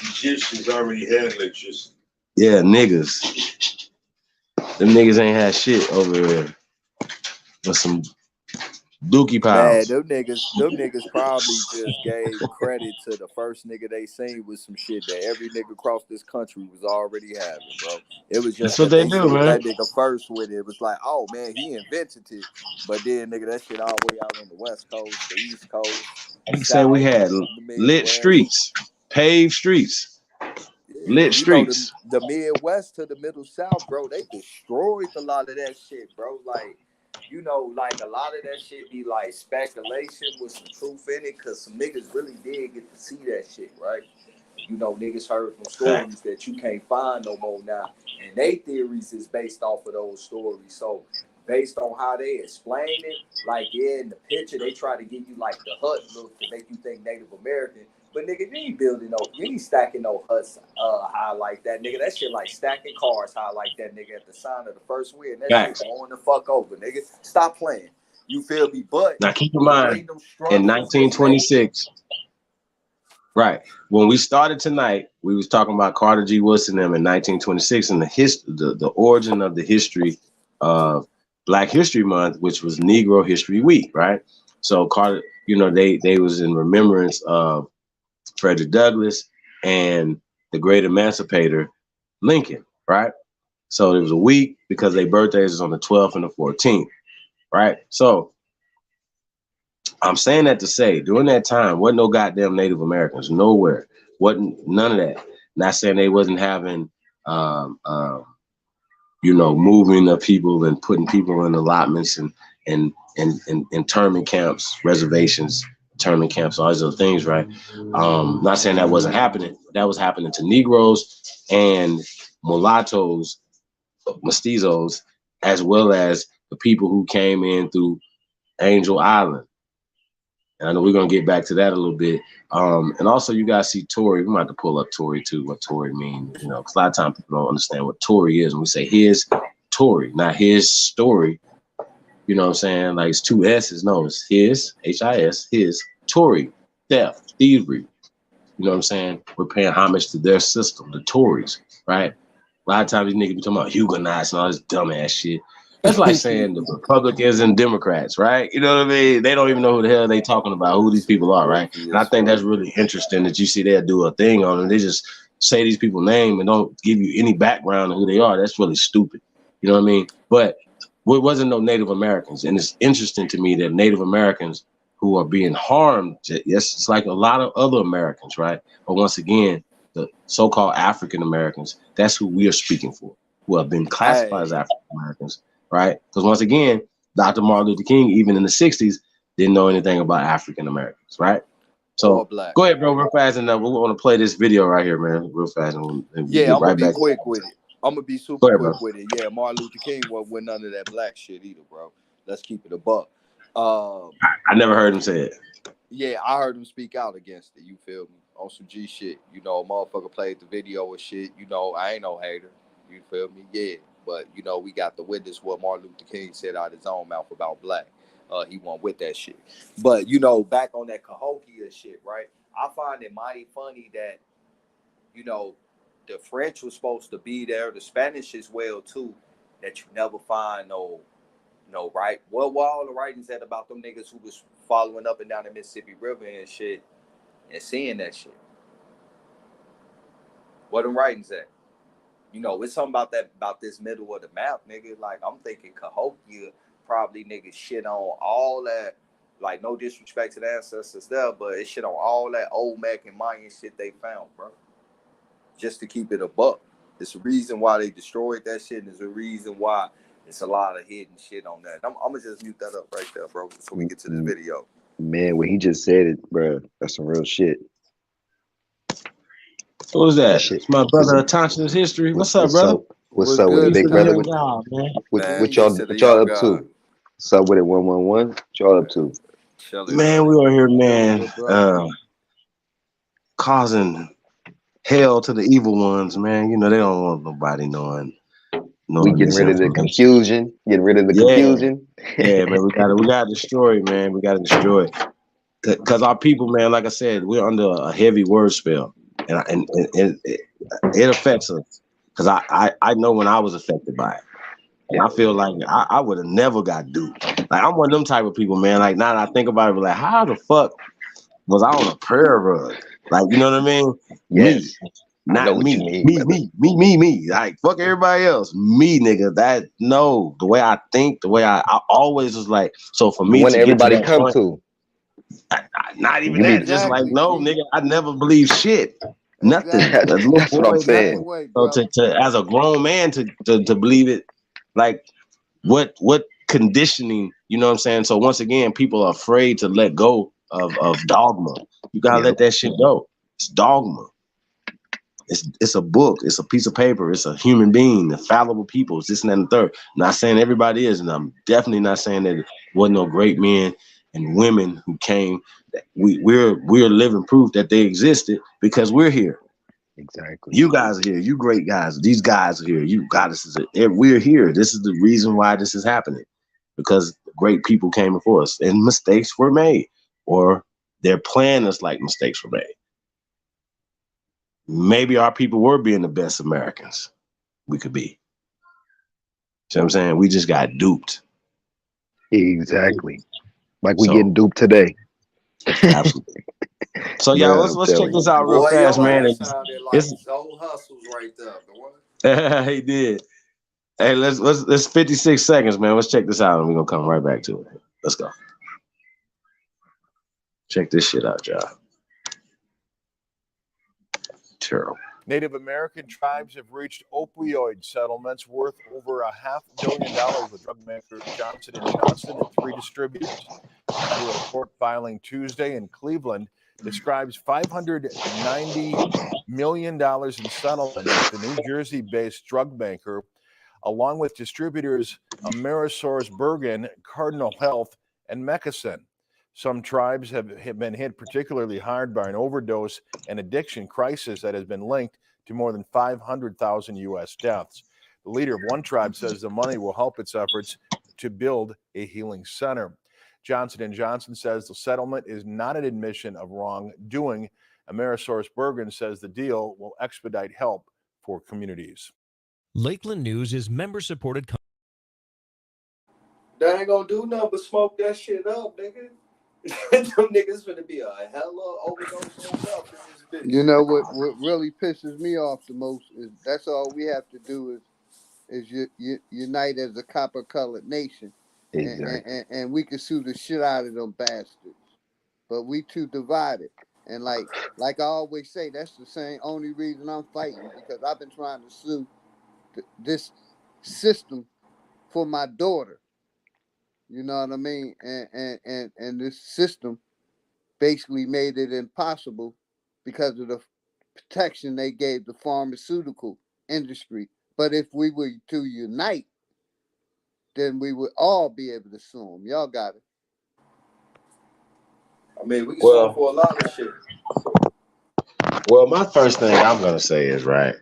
Egyptians already had electricity. Yeah, niggas. Them niggas ain't had shit over there. But some Dookie Man, piles. them niggas probably just gave credit to the first nigga they seen with some shit that every nigga across this country was already having, bro. It was That's just what that they they do, seen man. that nigga first with it. It was like, oh man, he invented it. But then nigga, that shit all the way out on the West Coast, the East Coast, Like you said, we South, had the lit Midwest. streets, paved streets, Yeah, lit you know streets. the Midwest to the Middle South, bro. They destroyed a lot of that shit, bro. Like, you know, like a lot of that shit be like speculation with some truth in it, cause some niggas really did get to see that shit, right? You know, niggas heard from stories that you can't find no more now, and they theories is based off of those stories. So, based on how they explain it, like yeah, in the picture they try to give you like the hut look to make you think Native American. But nigga, you ain't stacking no huts high like that, nigga. That shit like stacking cars high like that, nigga. At the sign of the first win, that shit Facts. going the fuck over, nigga. Stop playing. You feel me? But Now keep in the way mind, them in structures is made, 1926, right when we started tonight, we was talking about Carter G. Woodson them in 1926 and the origin of the history of Black History Month, which was Negro History Week, right? So Carter, you know, they was in remembrance of Frederick Douglass and the great emancipator Lincoln, right? So there was a week because their birthdays is on the 12th and the 14th, right? So I'm saying that to say during that time wasn't no goddamn Native Americans nowhere, wasn't none of that. Not saying they wasn't having you know, moving of people and putting people in allotments and internment camps, reservations, internment camps, all these other things, right? Not saying that wasn't happening. That was happening to Negroes and mulattoes, mestizos, as well as the people who came in through Angel Island. And I know we're gonna get back to that a little bit. And also you guys see Tory. We might have to pull up Tory too, what Tory means, you know, because a lot of times people don't understand what Tory is. When we say his Tory, not his story, you know what I'm saying? Like it's two S's. No, it's his, H-I-S, his Tory, theft, thievery. You know what I'm saying? We're paying homage to their system, the Tories, right? A lot of times these niggas be talking about Huguenots and all this dumbass shit. That's like saying the Republicans and Democrats, right? You know what I mean? They don't even know who the hell they talking about, who these people are, right? And I think that's really interesting that you see they'll do a thing on them. They just say these people's name and don't give you any background on who they are. That's really stupid. You know what I mean? But it wasn't no Native Americans. And it's interesting to me that Native Americans who are being harmed, yes, it's like a lot of other Americans, right? But once again, the so-called African Americans, that's who we are speaking for, who have been classified as African Americans, right? Because once again, Dr. Martin Luther King, even in the 60s, didn't know anything about African Americans, right? So go ahead, bro, real fast, and we want to play this video right here, man, real fast, and we'll yeah, get I'm right gonna be back. quick with it. I'm gonna be super Go ahead, quick bro. with it. Yeah, Martin Luther King wasn't with none of that black shit either, bro. Let's keep it a buck. I never heard him say it. Yeah, I heard him speak out against it. You feel me? On some G shit. You know, a motherfucker played the video and shit. You know, I ain't no hater. You feel me? Yeah. But, you know, we got to witness what Martin Luther King said out his own mouth about black. He went with that shit. But, you know, back on that Cahokia shit, right? I find it mighty funny that, you know, the French was supposed to be there, the Spanish as well, too, that you never find no, right? What were all the writings that about them niggas who was following up and down the Mississippi River and shit and seeing that shit? What them writings at? You know, it's something about this middle of the map, nigga. Like, I'm thinking Cahokia probably niggas shit on all that. Like, no disrespect to the ancestors there, but it shit on all that old Mac and Mayan shit they found, bro. Just to keep it a buck. It's a reason why they destroyed that shit, and there's a reason why it's a lot of hidden shit on that. I'm gonna just mute that up right there, bro, so we get to this video. Man, when he just said it, bro, that's some real shit. What was that? It's my brother Thompson's History. What's up, brother? What's up with it, big brother? What y'all up to? What's up with it, 111? What y'all up to? Man, we are here, man, causing hell to the evil ones, man. You know, they don't want nobody knowing. We getting rid of the confusion. Getting rid of the confusion. Yeah, man, we gotta destroy it, man. We gotta destroy it. Because our people, man, like I said, we're under a heavy word spell. And it affects us. Because I know when I was affected by it. And I feel like I would have never got duped. Like I'm one of them type of people, man. Like now that I think about it, like how the fuck was I on a prayer rug? Like you know what I mean? Yes. Me, I know not what you me. mean, brother. Me. Like fuck everybody else. Me, nigga. That no, the way I think, the way I always was like. So for The me one to get to everybody that come point, to. not even You that. mean Just like Exactly, no, Keith. nigga. I never believed shit. Nothing. Exactly. A little that's what I'm boy, I'm the saying. same nothing. way, So brother. to as a grown man to believe it, like what conditioning, you know what I'm saying? So once again, people are afraid to let go of dogma. You gotta Yep. let that shit go. It's dogma. It's a book, it's a piece of paper, it's a human being, the fallible people, it's this and that and the third. Not saying everybody is, and I'm definitely not saying that it wasn't no great men and women who came. We're living proof that they existed because we're here. Exactly. You guys are here. You great guys. These guys are here. You goddesses. We're here. This is the reason why this is happening, because great people came before us and mistakes were made, or they're playing us like mistakes were made. Maybe our people were being the best Americans we could be. See what I'm saying? We just got duped. Exactly. Like we So getting duped today. absolutely. So y'all, Man, I'm let's check telling this you. out real Boy, fast, your man. ass sounded like It's Zoe Hustles right there, boy. he did. Hey, let's 56 seconds, man. Let's check this out, and we're gonna come right back to it. Let's go. Check this shit out, y'all. Terrible. Native American tribes have reached opioid settlements worth over $500 million with drug maker Johnson & Johnson and 3 distributors. Through a court filing Tuesday in Cleveland, describes $590 million in settlements with the New Jersey-based drug maker, along with distributors AmerisourceBergen, Cardinal Health, and Mckesson. Some tribes have been hit particularly hard by an overdose and addiction crisis that has been linked to more than 500,000 U.S. deaths. The leader of one tribe says the money will help its efforts to build a healing center. Johnson & Johnson says the settlement is not an admission of wrongdoing. AmerisourceBergen says the deal will expedite help for communities. Lakeland News is member-supported. That ain't gonna do nothing but smoke that shit up, nigga. Them niggas finna be a hella overdose on meth in this bitch. You know what really pisses me off the most is that's all we have to do is unite as a copper-colored nation, Exactly. and we can sue the shit out of them bastards. But we too divided, and like I always say, that's the same only reason I'm fighting, because I've been trying to sue this system for my daughter. You know what I mean? And this system basically made it impossible because of the protection they gave the pharmaceutical industry. But if we were to unite, then we would all be able to sue them. Y'all got it. I mean, we can sue them Well, for a lot of shit. well, my first thing I'm gonna say is right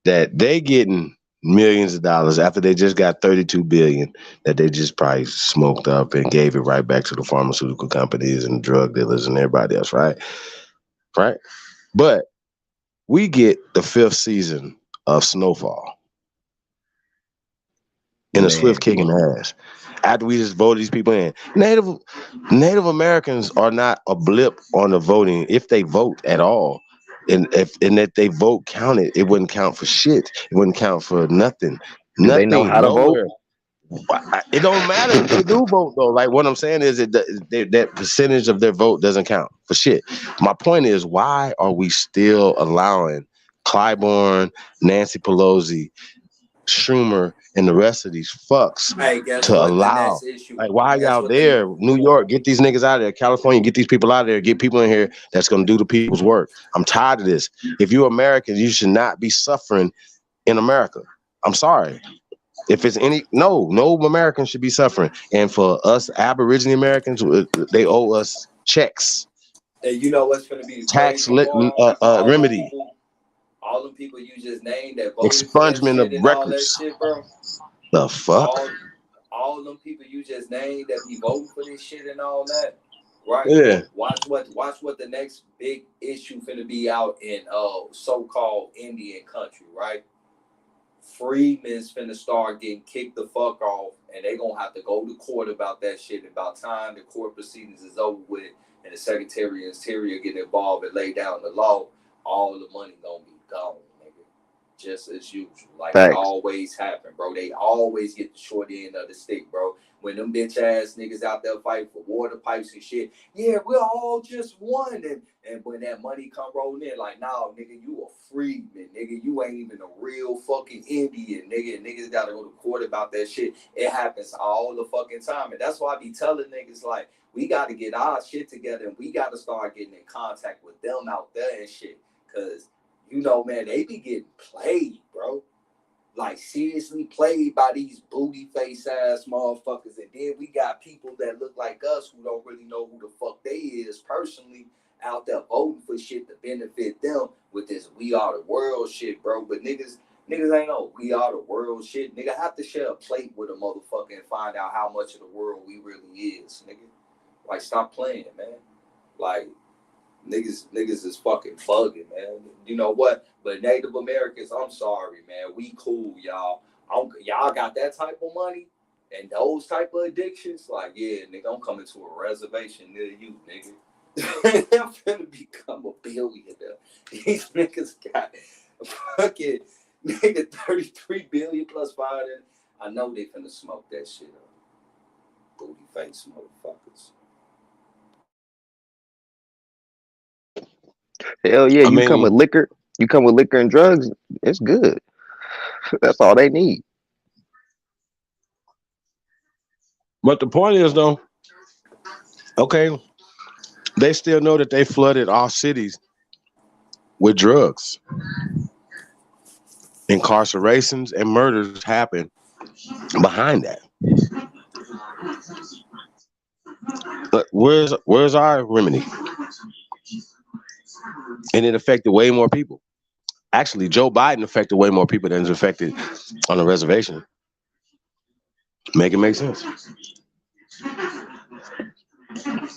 that they getting millions of dollars after they just got 32 billion that they just probably smoked up and gave it right back to the pharmaceutical companies and drug dealers and everybody else, right? Right. But we get the 5th season of Snowfall in a Man. swift kicking ass. After we just voted these people in, Native Americans are not a blip on the voting if they vote at all, and that they vote counted, it wouldn't count for shit. It wouldn't count for nothing. Do they know Nothing. how to vote? Nowhere. It don't matter if they do vote though. Like what I'm saying is that percentage of their vote doesn't count for shit. My point is, why are we still allowing Clyburn, Nancy Pelosi, Schumer, and the rest of these fucks Hey, guess to what? The allow? next issue. Like, why Guess y'all what they there? New York, get these niggas out of there. California, get these people out of there. Get people in here that's gonna do the people's work. I'm tired of this. If you're American, you should not be suffering in America. I'm sorry. If it's no American should be suffering. And for us Aborigine Americans, they owe us checks, And you know what's gonna be the tax crazy part? remedy, All them people you just named that voted for that expungement of shit and all that records. shit, bro. The fuck? All them people you just named that be voting for this shit and all that, right? Yeah. Watch what the next big issue finna be out in so-called Indian country, right? freedmen's finna start getting kicked the fuck off, and they gonna have to go to court about that shit. About time the court proceedings is over with and the Secretary of Interior get involved and lay down the law, all the money gonna be gone, nigga. Just as usual. Like it always happen, bro. They always get the short end of the stick, bro. When them bitch ass niggas out there fighting for water pipes and shit, yeah, we're all just one. And when that money come rolling in, like, nah, nigga, you a freedman, nigga. You ain't even a real fucking Indian, nigga. And niggas gotta go to court about that shit. It happens all the fucking time. And that's why I be telling niggas, like, we gotta get our shit together and we gotta start getting in contact with them out there and shit. Cause, you know, man, they be getting played, bro. Like, seriously played by these booty face ass motherfuckers. And then we got people that look like us who don't really know who the fuck they is personally out there voting for shit to benefit them with this we are the world shit, bro. But niggas ain't no we are the world shit. Nigga have to share a plate with a motherfucker and find out how much of the world we really is, nigga. Like, stop playing, man. Like, niggas is fucking bugging, man. You know what? But Native Americans, I'm sorry, man. We cool, y'all. Y'all got that type of money and those type of addictions. Like, yeah, nigga, I'm coming to a reservation near you, nigga. I'm finna become a billionaire. These niggas got fucking nigga 33 billion plus 5. I know they finna smoke that shit up. Booty face motherfuckers. Hell yeah, I you come mean, with liquor. You come with liquor and drugs. It's good. That's all they need. but the point is, though, okay, they still know that they flooded our cities with drugs. Incarcerations and murders happen behind that. But where's our remedy? And it affected way more people. Actually, Joe Biden affected way more people than is affected on the reservation. Make it make sense.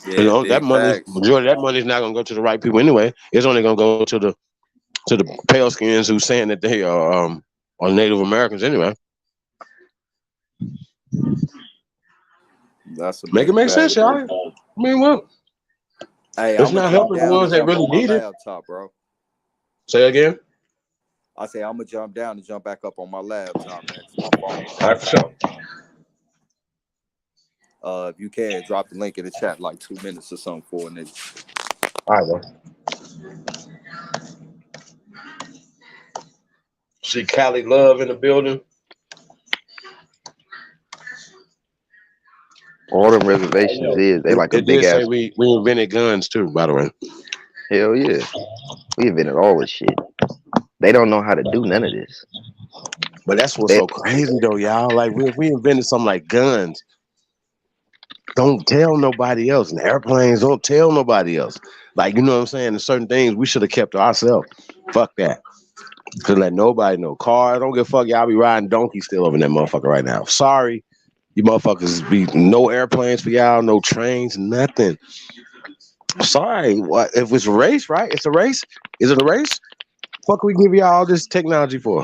Yeah, You know, that big money, facts. majority of that money is not gonna go to the right people anyway. It's only gonna go to the pale skins who saying that they are Native Americans anyway. That's a Make it big make fact, sense, bro. y'all. I mean, what? Hey, It's I'm gonna not jump helping the down ones and that jump really on my need it. laptop, bro. Say again. I say I'm gonna jump down and jump back up on my laptop, man. 'Cause my phone. All right, for sure. If you can, drop the link in the chat like 2 minutes or something for a nigga. All right, bro. See Cali Love in the building. All them reservations they like a It big did say ass. we invented guns too, by the way. Hell yeah, we invented all this shit. They don't know how to do none of this. But that's what's so crazy though, y'all. Like we invented something like guns. Don't tell nobody else. And airplanes, don't tell nobody else. Like, you know what I'm saying? There's certain things we should have kept to ourselves. Fuck that. Couldn't let nobody know. Car, don't give a fuck. Y'all be riding donkey still over in that motherfucker right now. Sorry. You motherfuckers be no airplanes for y'all, no trains, nothing. Sorry. What if it's a race, right? It's a race? Is it a race? Fuck we give y'all all this technology for?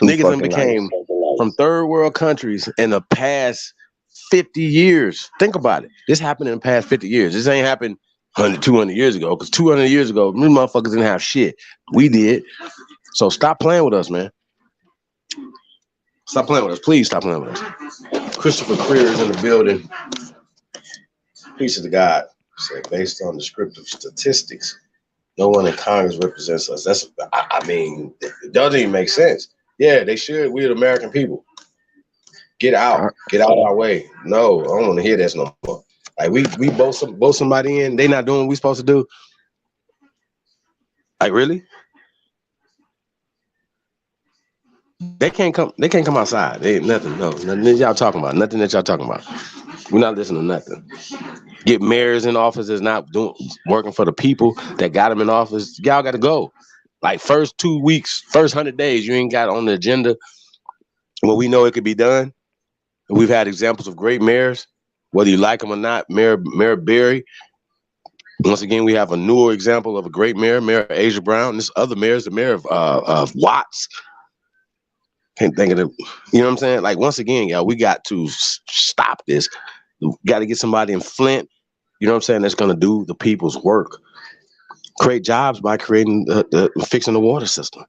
Niggas done became from third world countries in the past 50 years. Think about it. This happened in the past 50 years. This ain't happened 100, 200 years ago. Because 200 years ago, these motherfuckers didn't have shit. We did. So stop playing with us, man. Stop playing with us. Please stop playing with us. Christopher Creer is in the building. Peace of the God. Say, based on descriptive statistics, no one in Congress represents us. I mean, it doesn't even make sense. Yeah, they should. We're the American people. Get out. Get out of our way. No, I don't want to hear this no more. Like we both somebody in, they not doing what we supposed to do. Like really? They can't come outside. They ain't nothing. No, nothing that y'all talking about. Nothing that y'all talking about. We're not listening to nothing. Get mayors in office that's not working for the people that got them in office. Y'all got to go. Like first 2 weeks, first 100 days, you ain't got on the agenda when we know it could be done. We've had examples of great mayors, whether you like them or not. Mayor Berry, Once again, we have a newer example of a great mayor, Mayor Asia Brown. This other mayor is the mayor of Watts. Can't think of it. You know what I'm saying? Like, once again, y'all, we got to stop this. We got to get somebody in Flint, you know what I'm saying, that's going to do the people's work. Create jobs by creating fixing the water system.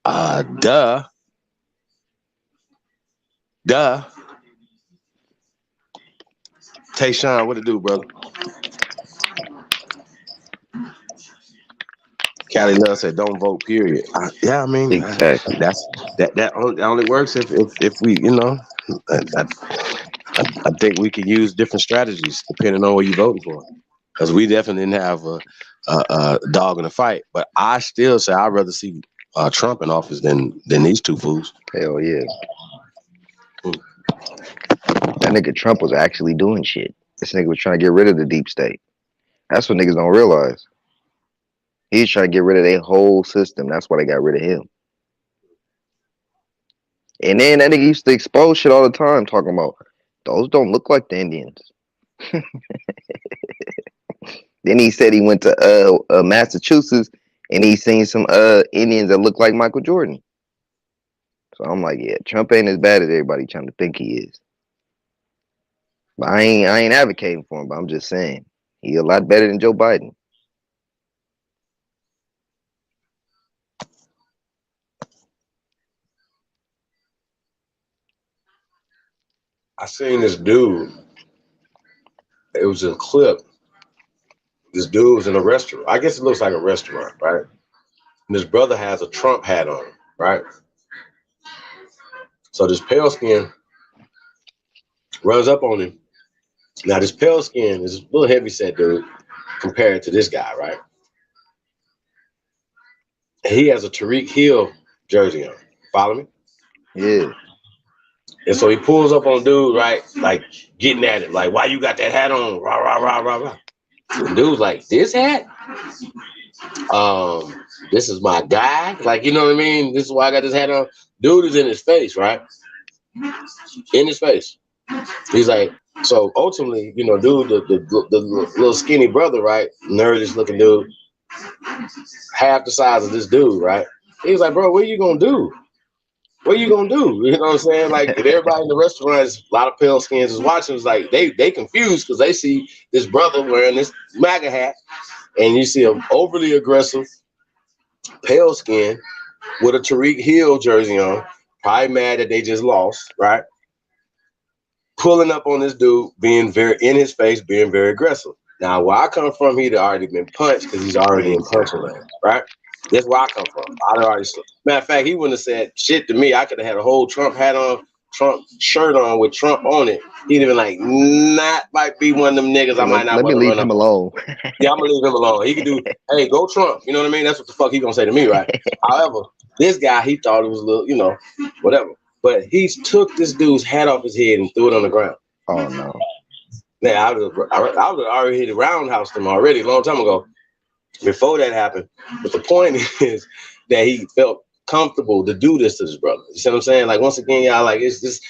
Duh. Tayshawn, what it do, brother? Cali Love said, "Don't vote." Period. Yeah, I mean, exactly. That only works if we, you know. I think we can use different strategies depending on what you're voting for, because we definitely didn't have a dog in the fight. But I still say I'd rather see Trump in office than these two fools. Hell yeah. That nigga Trump was actually doing shit. This nigga was trying to get rid of the deep state. That's what niggas don't realize. He's trying to get rid of their whole system. That's why they got rid of him. And then that nigga used to expose shit all the time, talking about those don't look like the Indians. Then he said he went to Massachusetts and he seen some Indians that look like Michael Jordan. So I'm like, yeah, Trump ain't as bad as everybody trying to think he is. But I ain't advocating for him, but I'm just saying he a lot better than Joe Biden. I seen this dude. It was a clip. This dude was in a restaurant. I guess it looks like a restaurant, right? And his brother has a Trump hat on, right? So this pale skin runs up on him. Now this pale skin is a little heavy set dude compared to this guy, right? He has a Tariq Hill jersey on. Follow me? Yeah. And so he pulls up on dude, right? Like getting at it, like, why you got that hat on? Rah, rah, rah, rah, rah. And dude's like, this hat? This is my guy. Like, you know what I mean? This is why I got this hat on. Dude is in his face, right? In his face. He's like, so ultimately, you know, dude, the little skinny brother, right? Nerdish looking dude, half the size of this dude, right? He's like, bro, what are you gonna do? What are you gonna do? You know what I'm saying? Like, if everybody in the restaurant, a lot of pale skins is watching, it's like they confused because they see this brother wearing this MAGA hat, and you see an overly aggressive pale skin with a Tariq Hill jersey on, probably mad that they just lost, right? Pulling up on this dude, being very in his face, being very aggressive. Now, where I come from, he'd already been punched because he's already in punching land, right? That's where I come from. I'd already. Matter of fact, he wouldn't have said shit to me. I could have had a whole Trump hat on, Trump shirt on with Trump on it. He'd have been like, "Not might be one of them niggas. I might not let me leave him alone." Yeah, I'm gonna leave him alone. He could do, hey, go Trump. You know what I mean? That's what the fuck he gonna say to me, right? However, this guy, he thought it was a little, you know, whatever. But he took this dude's hat off his head and threw it on the ground. Oh no! Now I would have already hit the roundhouse them already a long time ago, before that happened. But the point is that he felt comfortable to do this to his brother. You see what I'm saying? Like, once again, y'all, like, it's just,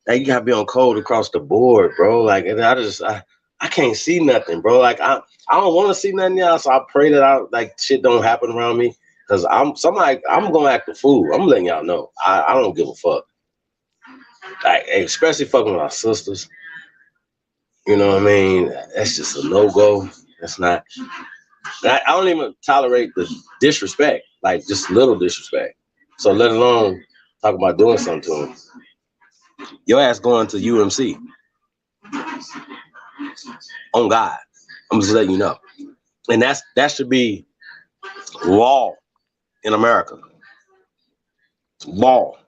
you gotta be on code across the board, bro. Like, I can't see nothing, bro. Like, I don't want to see nothing, y'all. So I pray that shit don't happen around me, because I'm gonna act a fool. I'm letting y'all know. I don't give a fuck. Like, especially fucking with our sisters. You know what I mean? That's just a no-go. That's not. I don't even tolerate the disrespect, like just little disrespect. So let alone talk about doing something to him. Your ass going to UMC. On God. I'm just letting you know. And that should be law in America. Law.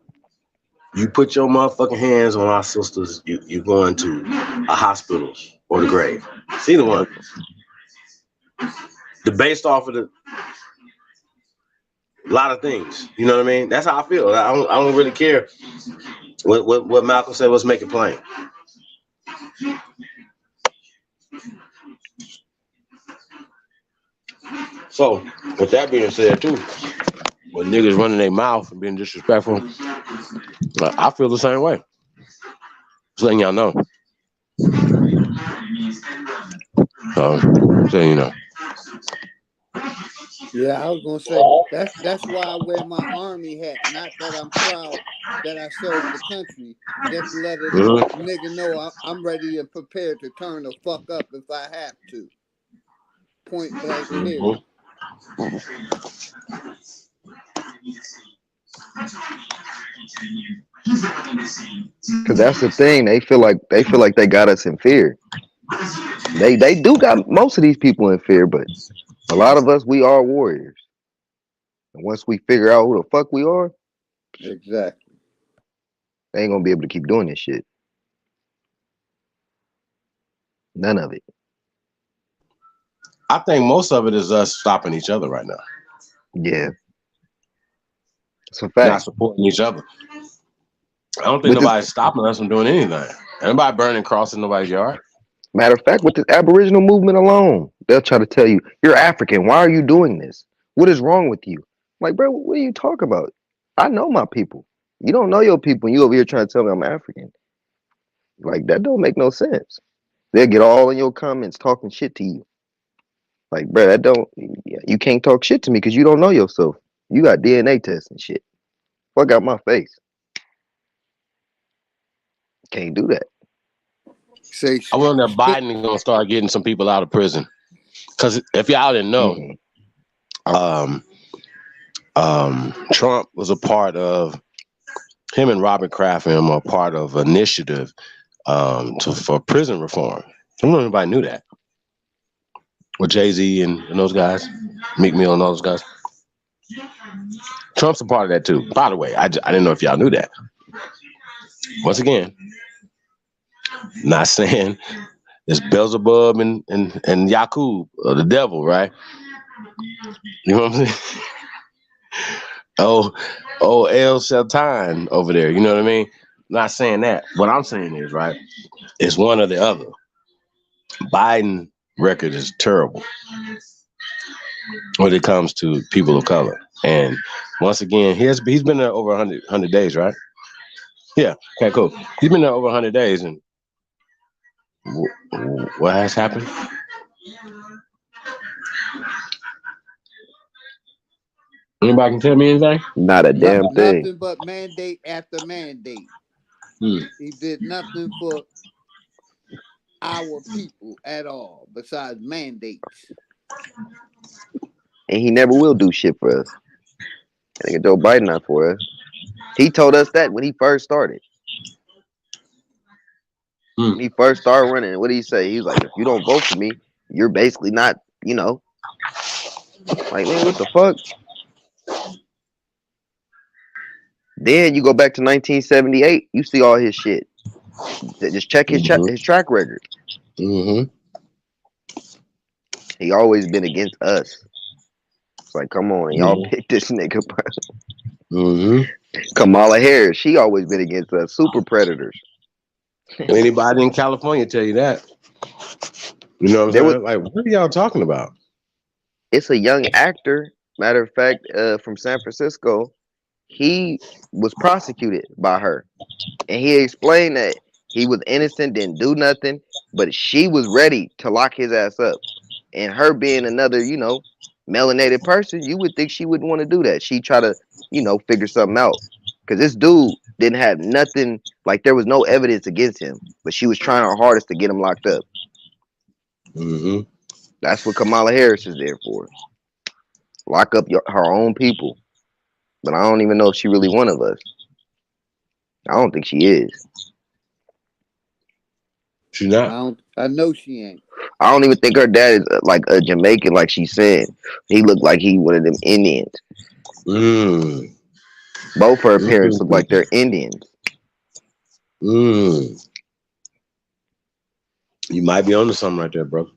You put your motherfucking hands on our sisters, you're going to a hospital or the grave. See the one. Based off of a lot of things. You know what I mean? That's how I feel. I don't really care what Malcolm said. Let's make it plain. So, with that being said, too, when niggas running their mouth and being disrespectful, I feel the same way. Just letting y'all know. So you know. Yeah, I was gonna say that's why I wear my army hat. Not that I'm proud that I served the country, just to let a nigga know I'm ready and prepared to turn the fuck up if I have to. Point blank, period. Cause that's the thing. They feel like they got us in fear. They do got most of these people in fear, but a lot of us, we are warriors. And once we figure out who the fuck we are, exactly, they ain't gonna be able to keep doing this shit. None of it. I think most of it is us stopping each other right now. Yeah. It's a fact. Not supporting each other. I don't think nobody's stopping us from doing anything. Anybody burning crosses in nobody's yard. Matter of fact, with the Aboriginal movement alone, they'll try to tell you, you're African. Why are you doing this? What is wrong with you? Like, bro, what are you talking about? I know my people. You don't know your people, and you over here trying to tell me I'm African. Like, that don't make no sense. They'll get all in your comments talking shit to you. Like, bro, that don't, you can't talk shit to me because you don't know yourself. You got DNA tests and shit. Fuck out my face. Can't do that. I wonder if Biden is gonna start getting some people out of prison. Because if y'all didn't know, Trump was a part of, him and Robert Kraft and him are part of an initiative for prison reform. I don't know if anybody knew that. With Jay-Z and those guys, Meek Mill and all those guys. Trump's a part of that too. By the way, I didn't know if y'all knew that. Once again, not saying it's Beelzebub and Yakub, or the devil, right? You know what I'm saying? Oh, El Shelton over there. You know what I mean? Not saying that. What I'm saying is, right, it's one or the other. Biden record is terrible when it comes to people of color. And once again, he's been there over 100 days, right? Yeah. Okay, cool. He's been there over 100 days, and what has happened? Anybody can tell me anything? Not a damn thing. Nothing but mandate after mandate. He did nothing for our people at all besides mandates. And he never will do shit for us. I think Joe Biden not for us. He told us that when he first started. When he first started running, what did he say? He was like, if you don't vote for me, you're basically not, you know. Like, man, what the fuck? Then you go back to 1978, you see all his shit. Just check his track record. He always been against us. It's like, come on, y'all pick this nigga, bro. Kamala Harris, she always been against us. Super predators. Anybody in California tell you that? You know what I'm saying? Like, what are y'all talking about? It's a young actor, matter of fact, from San Francisco. He was prosecuted by her. And he explained that he was innocent, didn't do nothing, but she was ready to lock his ass up. And her being another, you know, melanated person, you would think she wouldn't want to do that. She try to, you know, figure something out. Because this dude didn't have nothing, like there was no evidence against him, but she was trying her hardest to get him locked up. That's what Kamala Harris is there for. Lock up her own people. But I don't even know if she really one of us. I don't think she is. She not? I know she ain't. I don't even think her dad is like a Jamaican, like she said. He looked like he one of them Indians. Both her parents look like they're Indians. You might be onto something right there, bro.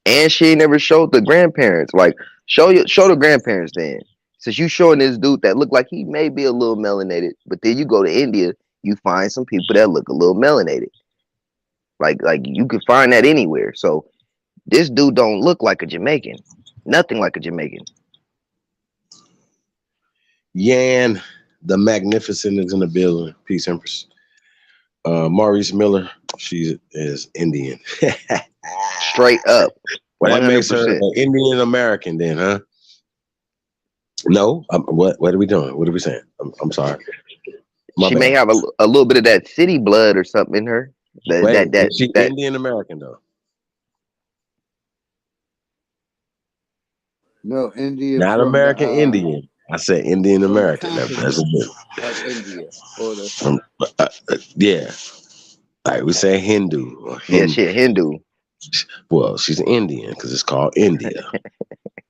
And she never showed the grandparents. Like, show the grandparents then. Since you showing this dude that look like he may be a little melanated, but then you go to India, you find some people that look a little melanated. Like you could find that anywhere. So this dude don't look like a Jamaican. Nothing like a Jamaican. Yan the Magnificent is in the building. Peace, Empress. Maurice Miller, she is Indian. Straight up. Well, that makes her 100%. an Indian American then, huh? No. What are we doing? What are we saying? I'm sorry. My She may bad. have a little bit of that city blood or something in her. Wait, is she Indian American though? No, India Not from the American Indian. I said Indian from the American. That's continent a of India or the from, yeah. Like we say Hindu or Yeah, Hindu. she a Hindu. Well, she's Indian because it's called India.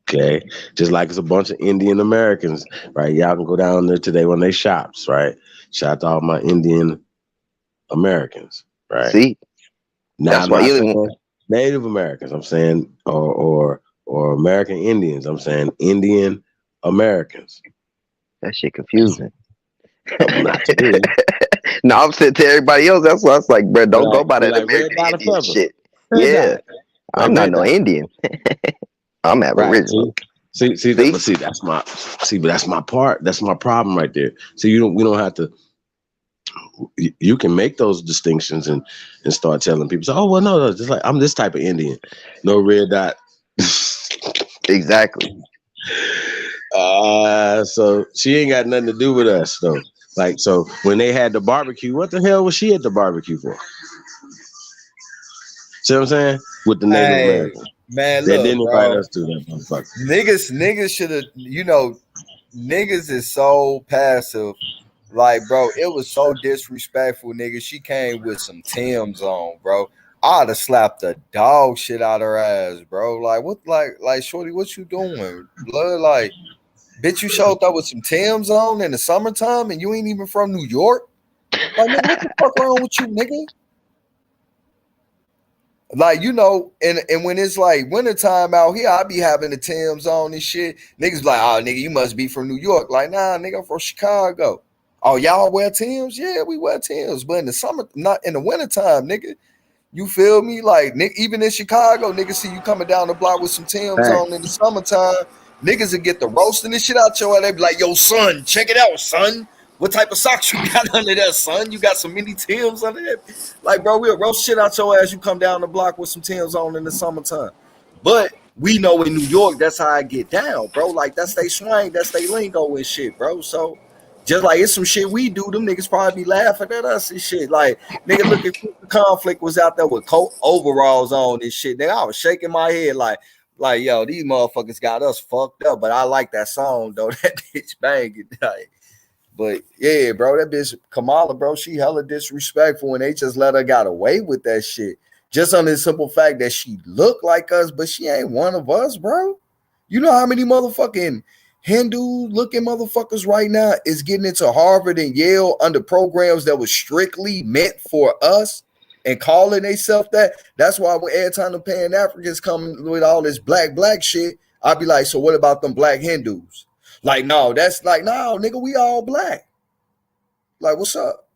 Okay, just like it's a bunch of Indian Americans, right? Y'all can go down there today when they shops, right? Shout out to all my Indian Americans, right? See, Now that's I'm why not you saying Native Americans. I'm saying or American Indians. I'm saying Indian Americans. that shit confusing. Not to me. No, I'm saying to everybody else. That's why I was like, bro, don't go by that Like red American dot of Indian feather. shit. Red Yeah, dot. Like I'm not red no dot. Indian. I'm Right. Aboriginal. See, that's my part. That's my problem right there. See, we don't have to. You can make those distinctions and start telling people. So, oh well, no, just like I'm this type of Indian, no red dot. Exactly. So she ain't got nothing to do with us though. Like, so when they had the barbecue, what the hell was she at the barbecue for? See what I'm saying? With the Native Hey, Americans. man, They look, didn't invite bro. us to that motherfucker. Niggas should have, niggas is so passive. Like, bro, it was so disrespectful, nigga. She came with some Tim's on, bro. I'd have slapped the dog shit out her ass, bro. Like, what, like, shorty, what you doing? Blood, like, bitch, you showed up with some Tim's on in the summertime and you ain't even from New York? Like, nigga, what the fuck wrong with you, nigga? Like, and when it's like wintertime out here, I be having the Tim's on and shit. Niggas like, oh, nigga, you must be from New York. Like, nah, nigga, I'm from Chicago. Oh, y'all wear Tim's? Yeah, we wear Tim's. But in the summer, not in the wintertime, nigga. You feel me? Like, even in Chicago, niggas see you coming down the block with some Tim's on in the summertime. Niggas will get the roasting and shit out your ass. They be like, yo, son, check it out, son. What type of socks you got under there, son? You got some mini Tim's under there? Like, bro, we'll roast shit out your ass. You come down the block with some Tim's on in the summertime. But we know in New York, that's how I get down, bro. Like, that's they swing, that's they lingo and shit, bro. So, just like it's some shit we do, them niggas probably be laughing at us and shit. Like, nigga, look at the Conflict was out there with coat overalls on and shit. Nigga, I was shaking my head like, yo, these motherfuckers got us fucked up. But I like that song, though. That bitch banging. Like, but yeah, bro, that bitch Kamala, bro, she hella disrespectful, and they just let her got away with that shit. Just on the simple fact that she looked like us, but she ain't one of us, bro. You know how many motherfucking Hindu-looking motherfuckers right now is getting into Harvard and Yale under programs that was strictly meant for us and calling themselves that? That's why when every time the Pan-Africans come with all this black shit, I'll be like, so what about them black Hindus? Like, no, that's like, no, nigga, we all black. Like, what's up?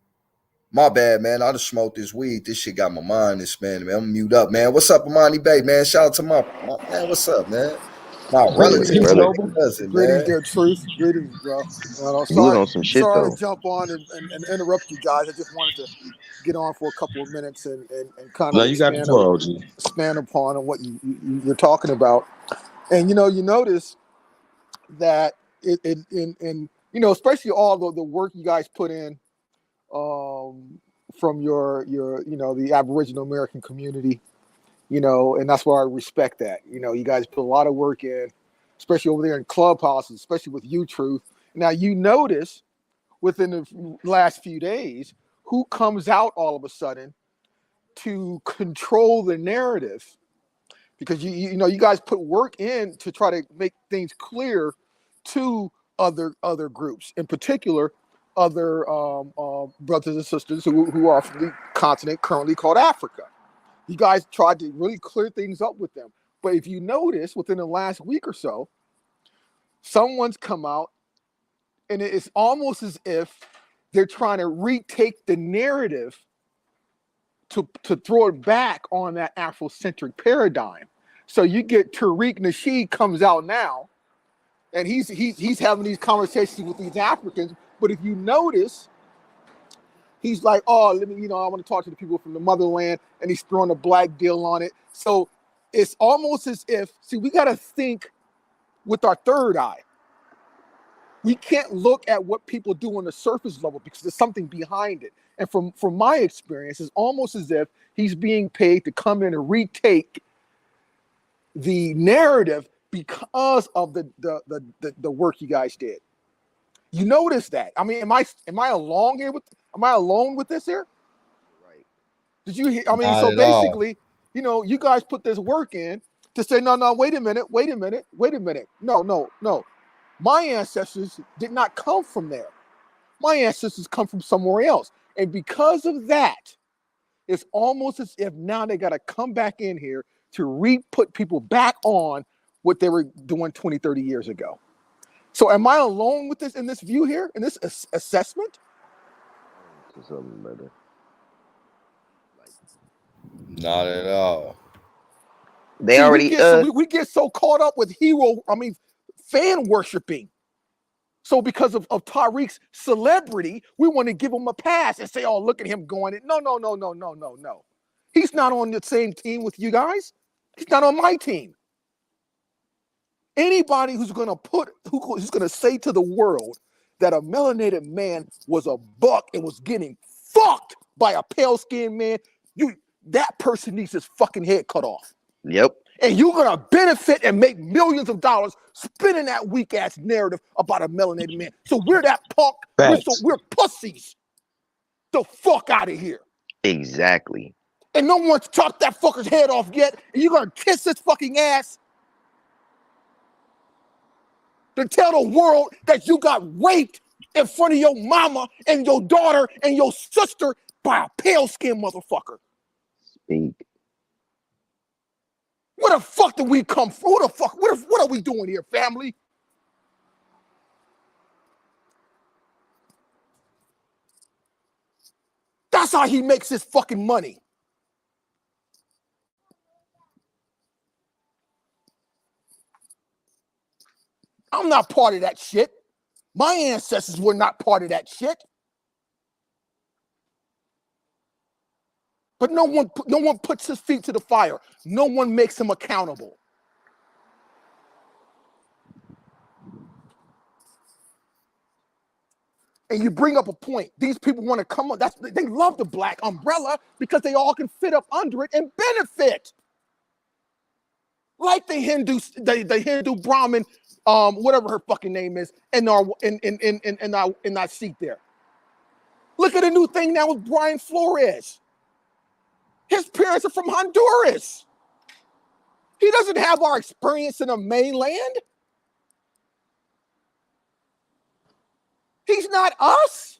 My bad, man. I just smoked this weed. This shit got my mind expanded, man. I'm mute up, man. What's up, Amani Bay, man? Shout out to my man. What's up, man? My Greetings, relative, brother. my cousin, Greetings, man. dear truth. Greetings, bro. You was on some shit Sorry though. to jump on and interrupt you guys. I just wanted to get on for a couple of minutes and kind No, of you got the floor, OG. expand upon what you're talking about. And you notice that in especially all the work you guys put in from your the Aboriginal American community, and that's why I respect that. You guys put a lot of work in, especially over there in clubhouses, especially with you, Truth. Now you notice within the last few days who comes out all of a sudden to control the narrative, because you guys put work in to try to make things clear to other groups, in particular other brothers and sisters who are from the continent currently called Africa. You guys tried to really clear things up with them. But if you notice, within the last week or so, someone's come out, and it's almost as if they're trying to retake the narrative to throw it back on that Afrocentric paradigm. So you get Tariq Nasheed comes out now, and he's having these conversations with these Africans. But if you notice, he's like, oh, let me, I want to talk to the people from the motherland, and he's throwing a black deal on it. So it's almost as if, see, we got to think with our third eye. We can't look at what people do on the surface level because there's something behind it. And from my experience, it's almost as if he's being paid to come in and retake the narrative because of the work you guys did. You notice that? I mean, am I alone here with this here? Right. Did you hear? I mean, Not so at all. basically, you know, you guys put this work in to say, no, wait a minute. No. My ancestors did not come from there. My ancestors come from somewhere else. And because of that, it's almost as if now they got to come back in here to re-put people back on what they were doing 20, 30 years ago. So am I alone with this in this view here, in this assessment? Something better. Not at all. They See, already we get so caught up with fan worshiping. So because of Tariq's celebrity, we want to give him a pass and say, oh, look at him going it. No. He's not on the same team with you guys. He's not on my team. Anybody who's gonna say to the world that a melanated man was a buck and was getting fucked by a pale-skinned man, that person needs his fucking head cut off. Yep. And you're gonna benefit and make millions of dollars spinning that weak ass narrative about a melanated man. So we're that punk. We're pussies. The fuck out of here. Exactly. And no one's chopped that fucker's head off yet. And you're gonna kiss his fucking ass to tell the world that you got raped in front of your mama and your daughter and your sister by a pale-skinned motherfucker. Speak. Where the fuck did we come from? What are we doing here, family? That's how he makes his fucking money. I'm not part of that shit. My ancestors were not part of that shit. But no one puts his feet to the fire. No one makes him accountable. And you bring up a point. These people want to come on. They love the black umbrella because they all can fit up under it and benefit. Like the Hindu Brahmin, whatever her fucking name is, in our seat there. Look at the new thing now with Brian Flores. His parents are from Honduras. He doesn't have our experience in the mainland. He's not us.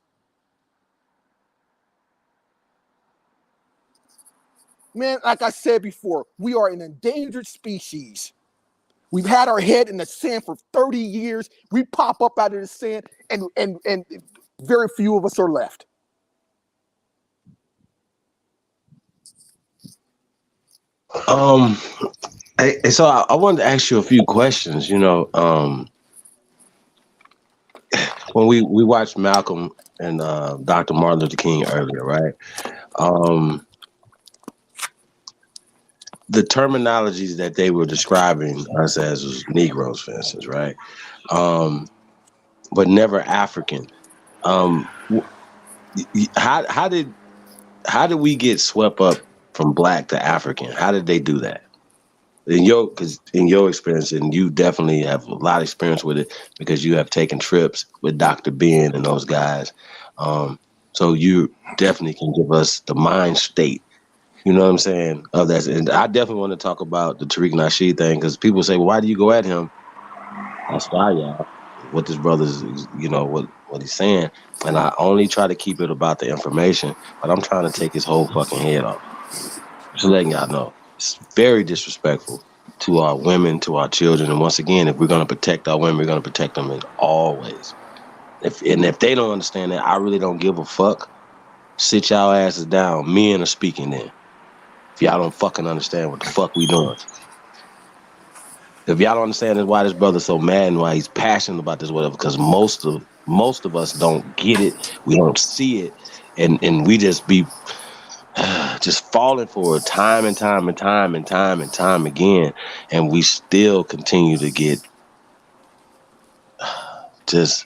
Man, like I said before, we are an endangered species. We've had our head in the sand for 30 years. We pop up out of the sand, and very few of us are left. So I wanted to ask you a few questions. You know, when we watched Malcolm and Dr. Martin Luther King earlier, right? The terminologies that they were describing us as was Negroes, for instance, right? But never African. How did we get swept up from black to African? How did they do that? Because in your experience, and you definitely have a lot of experience with it because you have taken trips with Dr. Ben and those guys. So you definitely can give us the mind state, you know what I'm saying, of that. And I definitely want to talk about the Tariq Nasheed thing because people say, well, why do you go at him? That's why, y'all. What this brother's, you know, what he's saying. And I only try to keep it about the information, but I'm trying to take his whole fucking head off. Just letting y'all know. It's very disrespectful to our women, to our children. And once again, if we're going to protect our women, we're going to protect them in all ways. If they don't understand that, I really don't give a fuck. Sit y'all asses down. Men are speaking then. If y'all don't fucking understand what the fuck we doing. If y'all don't understand why this brother's so mad and why he's passionate about this, whatever, because most of us don't get it. We don't see it. And we just be just falling for it time and time and time and time and time again, and we still continue to get just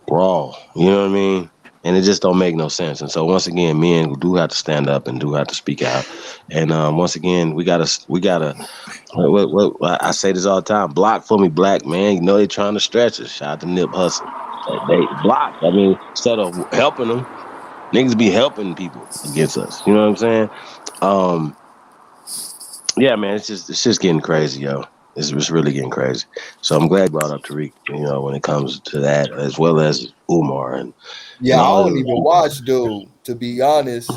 raw. You know what I mean? And it just don't make no sense. And so once again, men do have to stand up and do have to speak out. And once again, we gotta. What I say this all the time. Block for me, black man. You know they trying to stretch us. Shout out to Nip Hustle. They block. I mean, instead of helping them, niggas be helping people against us. You know what I'm saying? Yeah, man. It's just getting crazy, yo. It's really getting crazy. So I'm glad you brought up Tariq. You know, when it comes to that, as well as Umar and Yeah, I all the don't other even people. watch dude, to be honest.